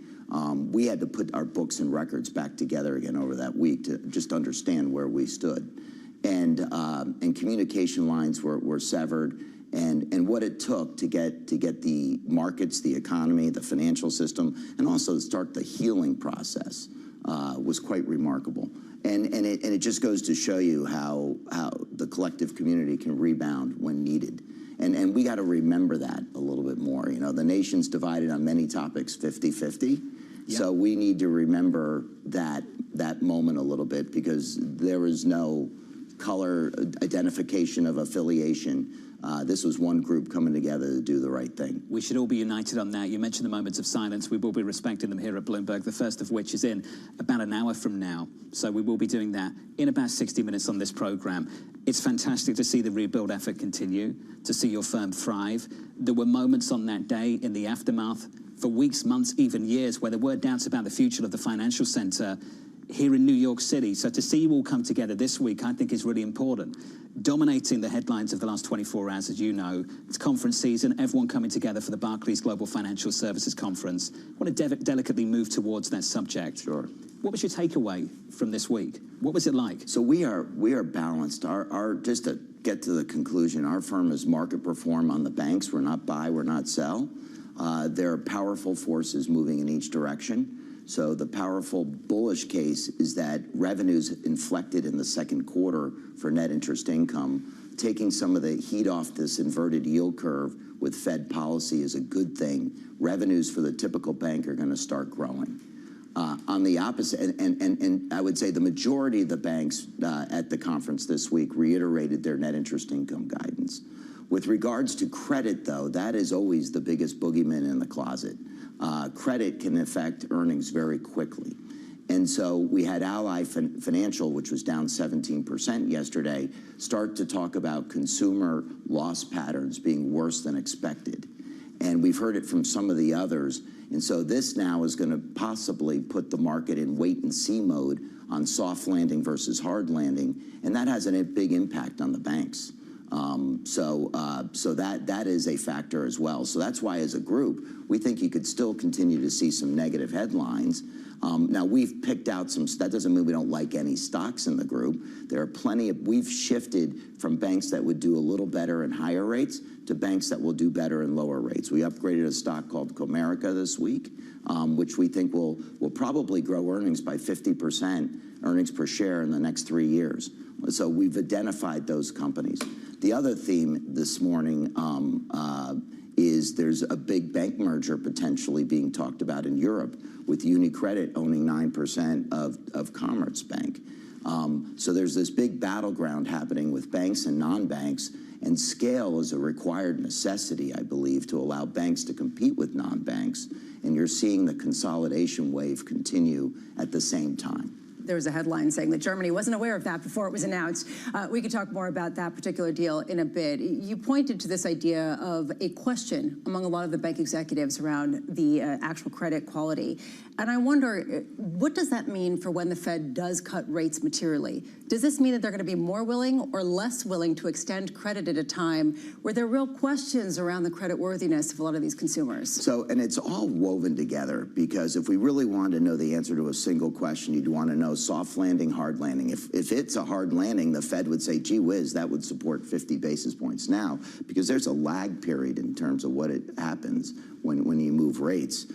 We had to put our books and records back together again over that week to just understand where we stood. And communication lines were severed. And what it took to get the markets, the economy, the financial system, and also to start the healing process was quite remarkable. And it just goes to show you how the collective community can rebound when needed. And we got to remember that a little bit more. You know, the nation's divided on many topics, 50-50. Yep. So we need to remember that moment a little bit, because there was no color identification of affiliation. This was one group coming together to do the right thing. We should all be united on that. You mentioned the moments of silence. We will be respecting them here at Bloomberg, the first of which is in about an hour from now. So we will be doing that in about 60 minutes on this program. It's fantastic to see the rebuild effort continue, to see your firm thrive. There were moments on that day in the aftermath for weeks, months, even years, where there were doubts about the future of the financial center here in New York City. So to see you all come together this week, I think is really important. Dominating the headlines of the last 24 hours, as you know, it's conference season, everyone coming together for the Barclays Global Financial Services Conference. I want to delicately move towards that subject. Sure. What was your takeaway from this week? What was it like? So we are balanced. Our just to get to the conclusion, our firm is market perform on the banks. We're not buy, we're not sell. There are powerful forces moving in each direction. So the powerful bullish case is that revenues inflected in the second quarter for net interest income. Taking some of the heat off this inverted yield curve with Fed policy is a good thing. Revenues for the typical bank are going to start growing. On the opposite, and I would say the majority of the banks at the conference this week reiterated their net interest income guidance. With regards to credit, though, that is always the biggest boogeyman in the closet. Credit can affect earnings very quickly. And so we had Ally Financial, which was down 17% yesterday, start to talk about consumer loss patterns being worse than expected. And we've heard it from some of the others. And so this now is going to possibly put the market in wait-and-see mode on soft landing versus hard landing. And that has a big impact on the banks. So that is a factor as well. So that's why, as a group, we think you could still continue to see some negative headlines. Now, we've picked out some, that doesn't mean we don't like any stocks in the group. There are plenty of, we've shifted from banks that would do a little better in higher rates to banks that will do better in lower rates. We upgraded a stock called Comerica this week, which we think will probably grow earnings by 50%, earnings per share in the next 3 years. So we've identified those companies. The other theme this morning is there's a big bank merger potentially being talked about in Europe, with UniCredit owning 9% of Commerzbank. So there's this big battleground happening with banks and non-banks, and scale is a required necessity, I believe, to allow banks to compete with non-banks. And you're seeing the consolidation wave continue at the same time. There was a headline saying that Germany wasn't aware of that before it was announced. We could talk more about that particular deal in a bit. You pointed to this idea of a question among a lot of the bank executives around the actual credit quality. And I wonder, what does that mean for when the Fed does cut rates materially? Does this mean that they're going to be more willing or less willing to extend credit at a time where there are real questions around the credit worthiness of a lot of these consumers? So, and it's all woven together, because if we really wanted to know the answer to a single question, you'd want to know soft landing, hard landing. If it's a hard landing, the Fed would say, gee whiz, that would support 50 basis points now, because there's a lag period in terms of what it happens when you move rates.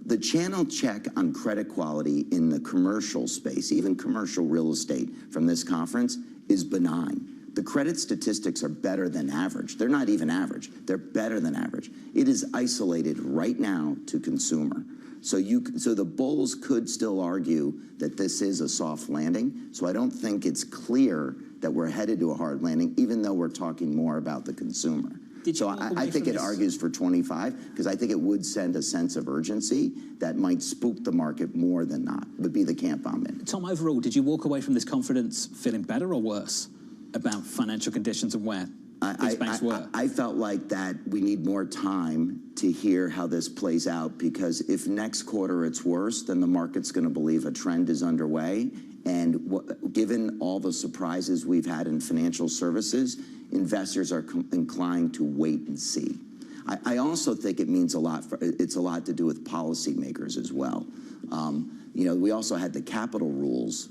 The channel check on credit quality in the commercial space, even commercial real estate from this conference, is benign. The credit statistics are better than average. They're not even average. They're better than average. It is isolated right now to consumer. So the bulls could still argue that this is a soft landing. So I don't think it's clear that we're headed to a hard landing, even though we're talking more about the consumer. So I think it argues for 25, because I think it would send a sense of urgency that might spook the market more than not, would be the camp I'm in. Tom, overall, did you walk away from this conference feeling better or worse about financial conditions and where these banks were? I felt like that we need more time to hear how this plays out, because if next quarter it's worse, then the market's going to believe a trend is underway. And given all the surprises we've had in financial services, investors are inclined to wait and see. I also think it means a lot. It's a lot to do with policymakers as well. We also had the capital rules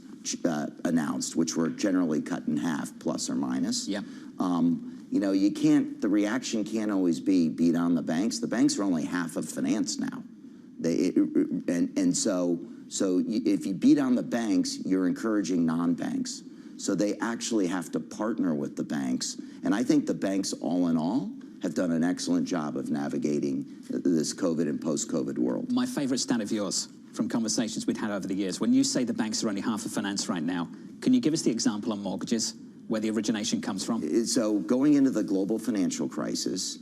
announced, which were generally cut in half, plus or minus. Yeah. You can't. The reaction can't always be beat on the banks. The banks are only half of finance now. So if you beat on the banks, you're encouraging non-banks. So they actually have to partner with the banks. And I think the banks, all in all, have done an excellent job of navigating this COVID and post-COVID world. My favorite stat of yours from conversations we've had over the years, when you say the banks are only half of finance right now, can you give us the example on mortgages, where the origination comes from? So going into the global financial crisis,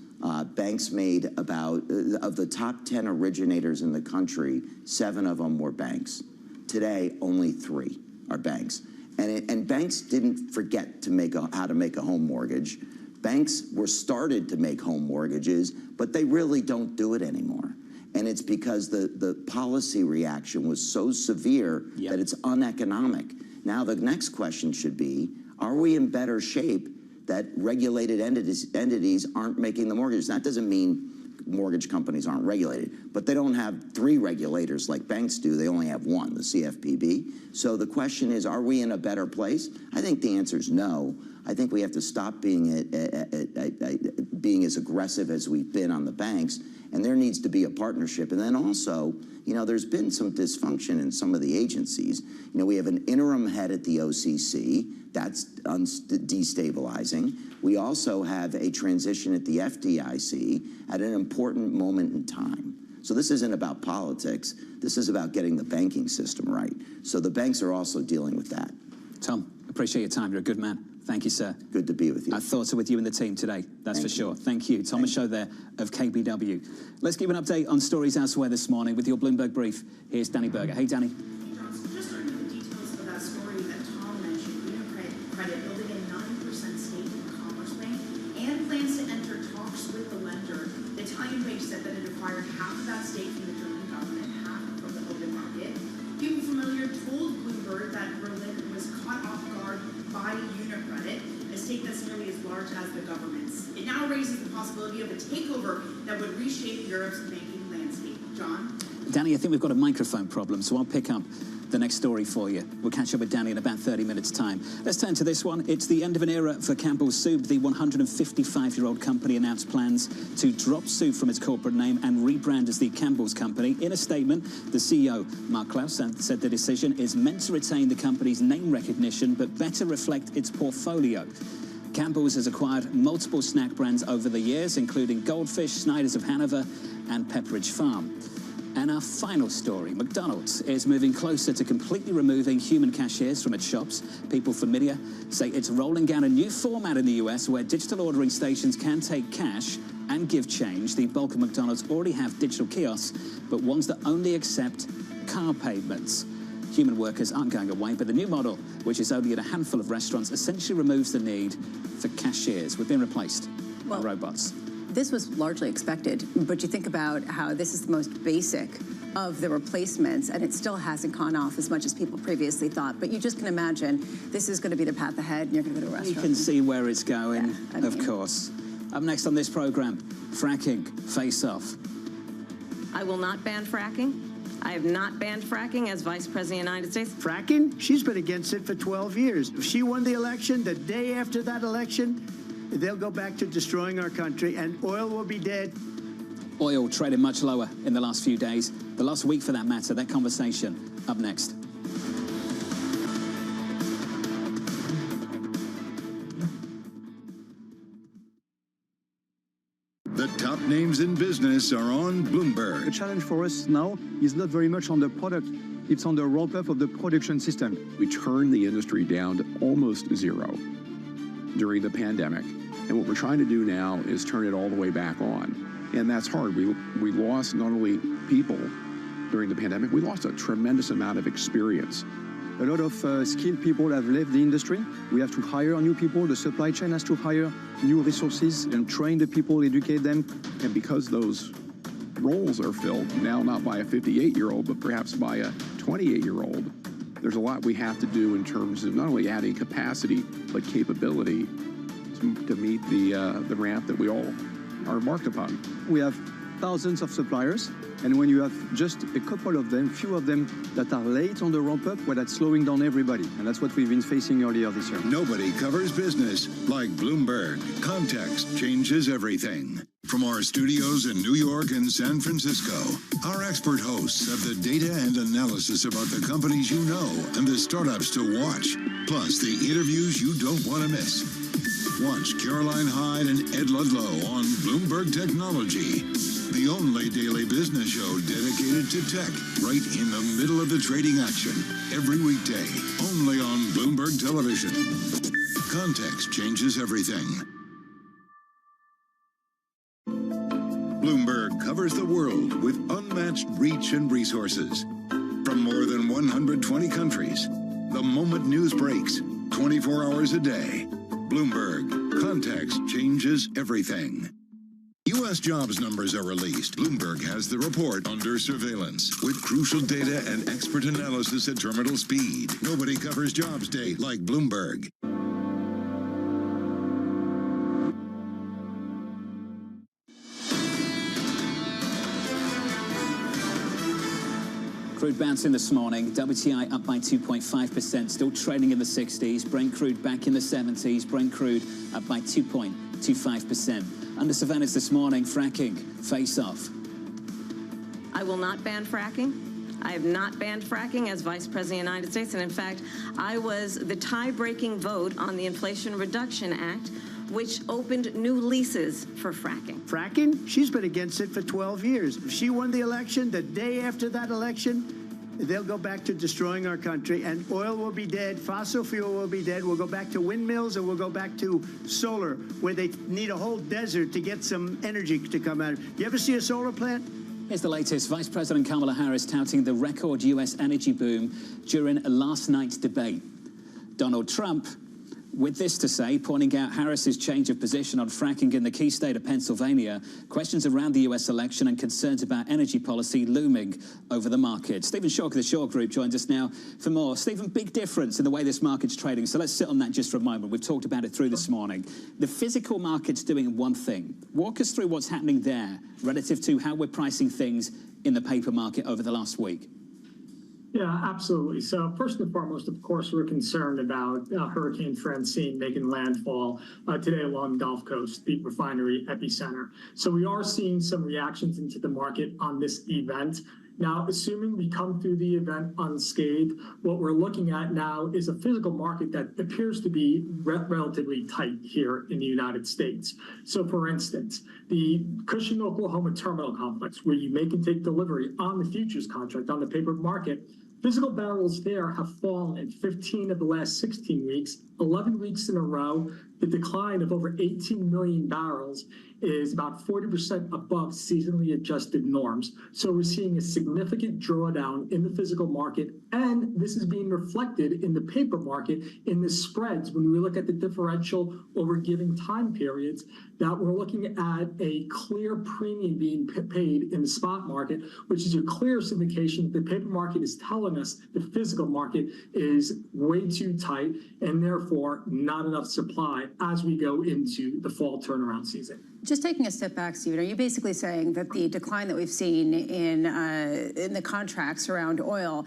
banks made about, of the top 10 originators in the country, 7 of them were banks. Today, only 3 are banks. And banks didn't forget to how to make a home mortgage. Banks were started to make home mortgages, but they really don't do it anymore. And it's because the policy reaction was so severe that it's uneconomic. Now the next question should be, are we in better shape that regulated entities aren't making the mortgages? That doesn't mean mortgage companies aren't regulated, but they don't have 3 regulators like banks do. They only have 1, the CFPB. So the question is, are we in a better place? I think the answer is no. I think we have to stop being as aggressive as we've been on the banks, and there needs to be a partnership. And then also, there's been some dysfunction in some of the agencies. We have an interim head at the OCC. That's destabilizing. We also have a transition at the FDIC at an important moment in time. So this isn't about politics. This is about getting the banking system right. So the banks are also dealing with that. Tom, appreciate your time. You're a good man. Thank you, sir. Good to be with you. Our thoughts are with you and the team today, that's for sure. Thank you. Thomas Show there of KBW. Let's give an update on stories elsewhere this morning with your Bloomberg Brief. Here's Danny Berger. Hey, Danny. Just starting with the details of that story that Tom mentioned, UniCredit building a 9% stake in Commerce Bank and plans to enter talks with the lender. The Italian bank said that it acquired half of that stake from the German government, half from the open market. People familiar told Bloomberg that Berlin was caught off guard by UniCredit, a stake that's nearly as large as the government's. It now raises the possibility of a takeover that would reshape Europe's banking landscape. John? Danny, I think we've got a microphone problem, so I'll pick up the next story for you. We'll catch up with Danny in about 30 minutes' time. Let's turn to this one. It's the end of an era for Campbell's Soup. The 155-year-old company announced plans to drop soup from its corporate name and rebrand as the Campbell's Company. In a statement, the CEO, Mark Klaus, said the decision is meant to retain the company's name recognition but better reflect its portfolio. Campbell's has acquired multiple snack brands over the years, including Goldfish, Snyder's of Hanover, and Pepperidge Farm. And our final story, McDonald's is moving closer to completely removing human cashiers from its shops. People familiar say it's rolling out a new format in the US where digital ordering stations can take cash and give change. The bulk of McDonald's already have digital kiosks, but ones that only accept car payments. Human workers aren't going away, but the new model, which is only at a handful of restaurants, essentially removes the need for cashiers. We've been replaced by robots. This was largely expected, but you think about how this is the most basic of the replacements, and it still hasn't gone off as much as people previously thought. But you just can imagine this is going to be the path ahead, and you're going to go to a restaurant. You can see where it's going, Yeah, of course. Up next on this program, fracking, face-off. I will not ban fracking. I have not banned fracking as Vice President of the United States. Fracking? She's been against it for 12 years. If she won the election, the day after that election, they'll go back to destroying our country, and oil will be dead. Oil traded much lower in the last few days, the last week for that matter. That conversation up next. The top names in business are on Bloomberg. The challenge for us now is not very much on the product, it's on the ramp-up of the production system. We turned the industry down to almost zero during the pandemic. And what we're trying to do now is turn it all the way back on. And that's hard. We lost not only people during the pandemic, we lost a tremendous amount of experience. A lot of skilled people have left the industry. We have to hire new people. The supply chain has to hire new resources and train the people, educate them. And because those roles are filled now not by a 58-year-old, but perhaps by a 28-year-old, there's a lot we have to do in terms of not only adding capacity, but capability to meet the ramp that we all are embarked upon. We have thousands of suppliers, and when you have just a couple of them, few of them that are late on the ramp-up, well, that's slowing down everybody, and that's what we've been facing earlier this year. Nobody covers business like Bloomberg. Context changes everything. From our studios in New York and San Francisco, our expert hosts have the data and analysis about the companies you know and the startups to watch, plus the interviews you don't want to miss. Watch Caroline Hyde and Ed Ludlow on Bloomberg Technology, the only daily business show dedicated to tech, right in the middle of the trading action, every weekday, only on Bloomberg Television. Context changes everything. Bloomberg covers the world with unmatched reach and resources. From more than 120 countries, the moment news breaks, 24 hours a day. Bloomberg. Context changes everything. U.S. jobs numbers are released. Bloomberg has the report under surveillance with crucial data and expert analysis at terminal speed. Nobody covers jobs day like Bloomberg. Crude bouncing this morning, WTI up by 2.5%, still trading in the 60s. Brent crude back in the 70s. Brent crude up by 2.25%. Under surveillance this morning, fracking, face-off. I will not ban fracking. I have not banned fracking as Vice President of the United States. And in fact, I was the tie-breaking vote on the Inflation Reduction Act, which opened new leases for fracking. Fracking? She's been against it for 12 years. If she won the election, the day after that election, they'll go back to destroying our country, and oil will be dead, fossil fuel will be dead, we'll go back to windmills, and we'll go back to solar, where they need a whole desert to get some energy to come out. You ever see a solar plant? Here's the latest. Vice President Kamala Harris touting the record U.S. energy boom during last night's debate. Donald Trump with this to say, pointing out Harris's change of position on fracking in the key state of Pennsylvania, questions around the U.S. election and concerns about energy policy looming over the market. Stephen Schork of the Schork Group joins us now for more. Stephen, big difference in the way this market's trading, so let's sit on that just for a moment. We've talked about it through this morning. The physical market's doing one thing. Walk us through what's happening there relative to how we're pricing things in the paper market over the last week. Yeah, absolutely. So first and foremost, of course, we're concerned about Hurricane Francine making landfall today along the Gulf Coast, the refinery epicenter. So we are seeing some reactions into the market on this event. Now, assuming we come through the event unscathed, what we're looking at now is a physical market that appears to be relatively tight here in the United States. So, for instance, the Cushing, Oklahoma terminal complex, where you make and take delivery on the futures contract on the paper market, physical barrels there have fallen in 15 of the last 16 weeks, 11 weeks in a row. The decline of over 18 million barrels is about 40% above seasonally adjusted norms. So we're seeing a significant drawdown in the physical market, and this is being reflected in the paper market in the spreads. When we look at the differential over given time periods, that we're looking at a clear premium being paid in the spot market, which is a clearest indication that the paper market is telling us the physical market is way too tight and therefore not enough supply as we go into the fall turnaround season. Just taking a step back, Stephen, are you basically saying that the decline that we've seen in the contracts around oil,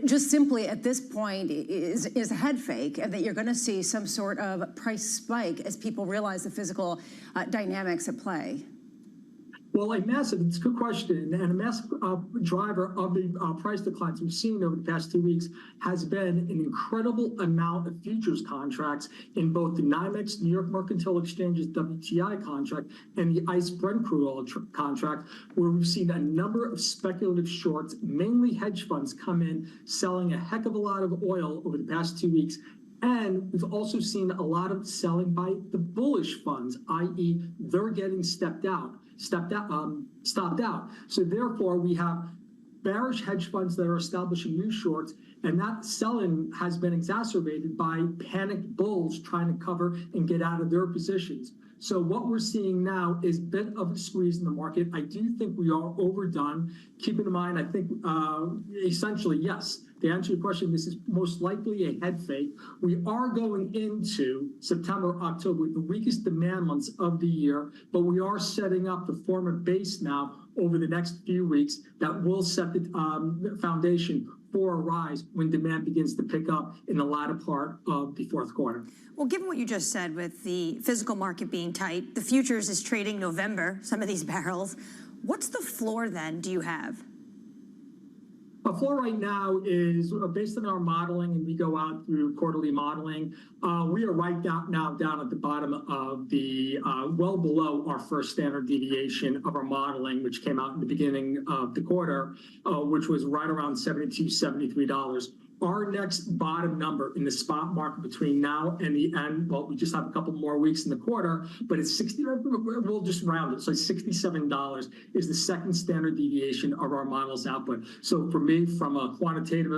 just simply at this point is a head fake, and that you're going to see some sort of price spike as people realize the physical dynamics at play? Well, it's a good question, and a massive driver of the price declines we've seen over the past 2 weeks has been an incredible amount of futures contracts in both the NYMEX, New York Mercantile Exchange's WTI contract, and the ICE Brent crude oil contract, where we've seen a number of speculative shorts, mainly hedge funds, come in selling a heck of a lot of oil over the past 2 weeks. And we've also seen a lot of selling by the bullish funds, i.e. they're getting stopped out. So therefore, we have bearish hedge funds that are establishing new shorts, and that selling has been exacerbated by panicked bulls trying to cover and get out of their positions. So what we're seeing now is a bit of a squeeze in the market. I do think we are overdone. Keep in mind, I think essentially, yes, to answer your question, this is most likely a head fake. We are going into September, October, the weakest demand months of the year, but we are setting up the form of base now over the next few weeks that will set the foundation for a rise when demand begins to pick up in the latter part of the fourth quarter. Well, given what you just said with the physical market being tight, the futures is trading November, some of these barrels. What's the floor then do you have? The floor right now is based on our modeling, and we go out through quarterly modeling. We are right now down at the bottom of the well below our first standard deviation of our modeling, which came out in the beginning of the quarter, which was right around $72, $73. Our next bottom number in the spot market between now and the end, well, we just have a couple more weeks in the quarter, but it's we'll just round it. So $67 is the second standard deviation of our model's output. So for me, from a quantitative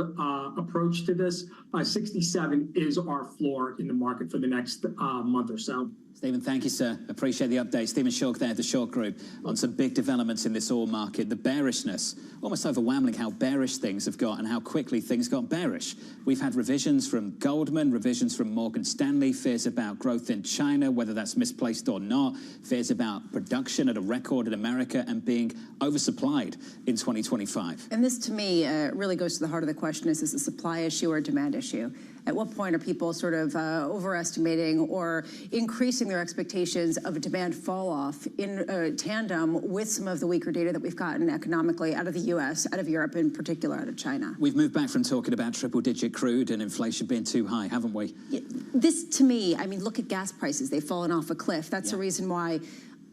approach to this, 67 is our floor in the market for the next month or so. Stephen, thank you, sir. Appreciate the update. Stephen Schulk there, the Schulk Group, on some big developments in this oil market. The bearishness, almost overwhelming how bearish things have got and how quickly things got bearish. We've had revisions from Goldman, revisions from Morgan Stanley, fears about growth in China, whether that's misplaced or not, fears about production at a record in America and being oversupplied in 2025. And this, to me, really goes to the heart of the question, is this a supply issue or a demand issue? At what point are people sort of overestimating or increasing their expectations of a demand fall-off in tandem with some of the weaker data that we've gotten economically out of the U.S., out of Europe, in particular out of China? We've moved back from talking about triple-digit crude and inflation being too high, haven't we? This, to me, I mean, look at gas prices. They've fallen off a cliff. That's the reason why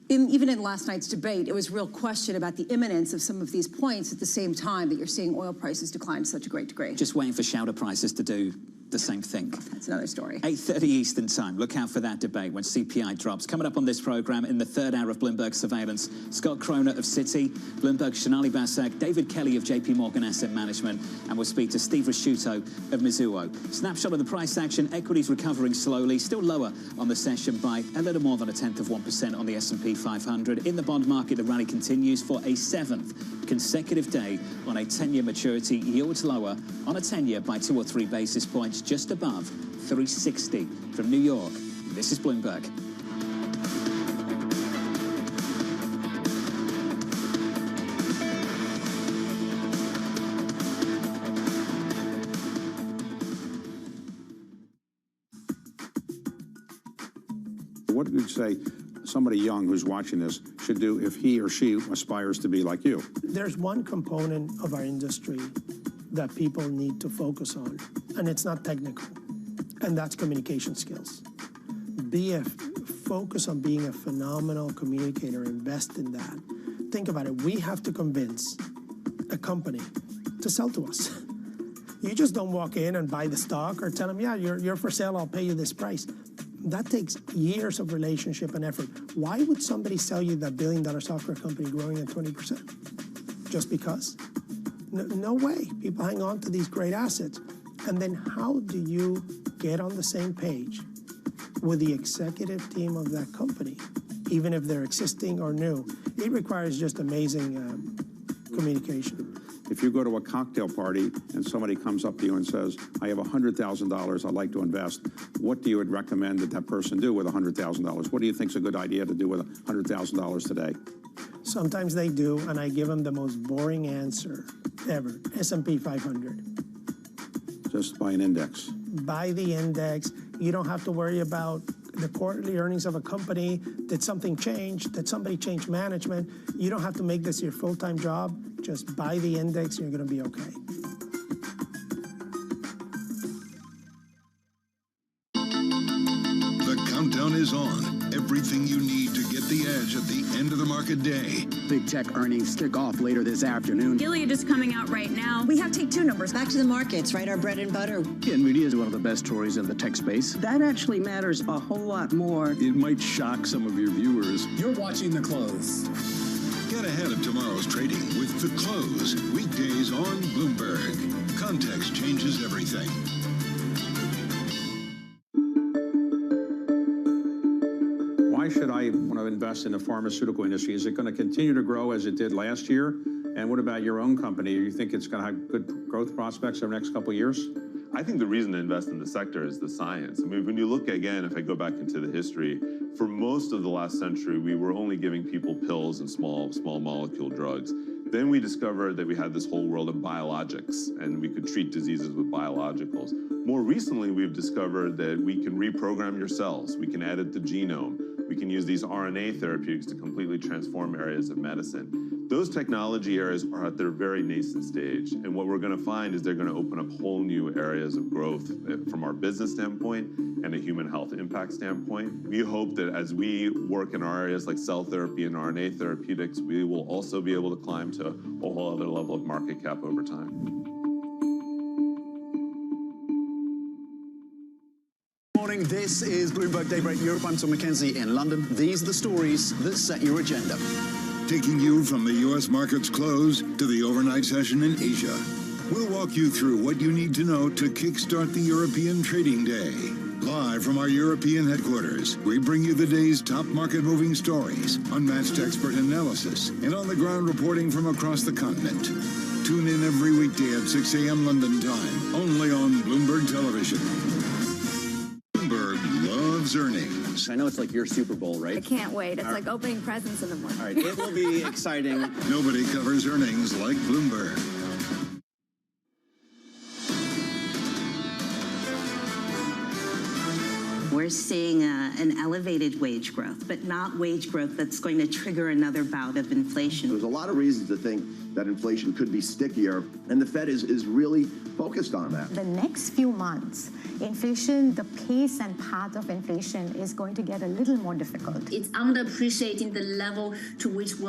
even in last night's debate, it was real question about the imminence of some of these points at the same time that you're seeing oil prices decline to such a great degree. Just waiting for shouter prices to do the same thing. That's another story. 8:30 Eastern time. Look out for that debate when CPI drops. Coming up on this program in the third hour of Bloomberg Surveillance, Scott Kroner of Citi, Bloomberg Shanali Basak, David Kelly of JP Morgan Asset Management, and we'll speak to Steve Rasciuto of Mizuho. Snapshot of the price action. Equities recovering slowly, still lower on the session by a little more than 0.1% on the S&P 500. In the bond market, the rally continues for a 7th consecutive day on a 10-year maturity. Yields lower on a 10-year by 2 or 3 basis points, just above 360. From New York, this is Bloomberg. What would you say somebody young who's watching this should do if he or she aspires to be like you? There's one component of our industry that people need to focus on, and it's not technical, and that's communication skills. Focus on being a phenomenal communicator, invest in that. Think about it, we have to convince a company to sell to us. You just don't walk in and buy the stock or tell them, yeah, you're for sale, I'll pay you this price. That takes years of relationship and effort. Why would somebody sell you that billion-dollar software company growing at 20%? Just because? No way. People hang on to these great assets. And then how do you get on the same page with the executive team of that company, even if they're existing or new? It requires just amazing communication. If you go to a cocktail party and somebody comes up to you and says, I have $100,000 I'd like to invest, what do you would recommend that person do with $100,000? What do you think is a good idea to do with $100,000 today? Sometimes they do, and I give them the most boring answer ever. S&P 500. Just buy an index. Buy the index. You don't have to worry about the quarterly earnings of a company. Did something change? Did somebody change management? You don't have to make this your full-time job. Just buy the index, and you're going to be okay. The countdown is on. Everything you need to get the edge at the end of the market day. Big tech earnings kick off later this afternoon. Gilead is coming out right now. We have take two numbers. Back to the markets, right? Our bread and butter. NVIDIA is one of the best stories in the tech space. That actually matters a whole lot more. It might shock some of your viewers. You're watching The Close. Get ahead of tomorrow's trading with The Close. Weekdays on Bloomberg. Context changes everything. Why should I want to invest in the pharmaceutical industry? Is it going to continue to grow as it did last year? And what about your own company? Do you think it's going to have good growth prospects over the next couple of years? I think the reason to invest in the sector is the science. I mean, when you look again, if I go back into the history, for most of the last century, we were only giving people pills and small molecule drugs. Then we discovered that we had this whole world of biologics, and we could treat diseases with biologicals. More recently, we've discovered that we can reprogram your cells, we can edit the genome, we can use these RNA therapeutics to completely transform areas of medicine. Those technology areas are at their very nascent stage, and what we're going to find is they're going to open up whole new areas of growth from our business standpoint and a human health impact standpoint. We hope that as we work in our areas like cell therapy and RNA therapeutics, we will also be able to climb to a whole other level of market cap over time. Morning, this is Bloomberg Daybreak Europe. I'm Tom McKenzie in London. These are the stories that set your agenda. Taking you from the U.S. market's close to the overnight session in Asia. We'll walk you through what you need to know to kickstart the European trading day. Live from our European headquarters, we bring you the day's top market-moving stories, unmatched expert analysis, and on-the-ground reporting from across the continent. Tune in every weekday at 6 a.m. London time, only on Bloomberg Television. Bloomberg loves earnings. I know it's like your Super Bowl, right? I can't wait. It's like opening presents in the morning. All right, it will be exciting. Nobody covers earnings like Bloomberg. We're seeing an elevated wage growth, but not wage growth that's going to trigger another bout of inflation. There's a lot of reasons to think that inflation could be stickier, and the Fed is really focused on that. The next few months, inflation, the pace and path of inflation is going to get a little more difficult. It's underappreciating the level to which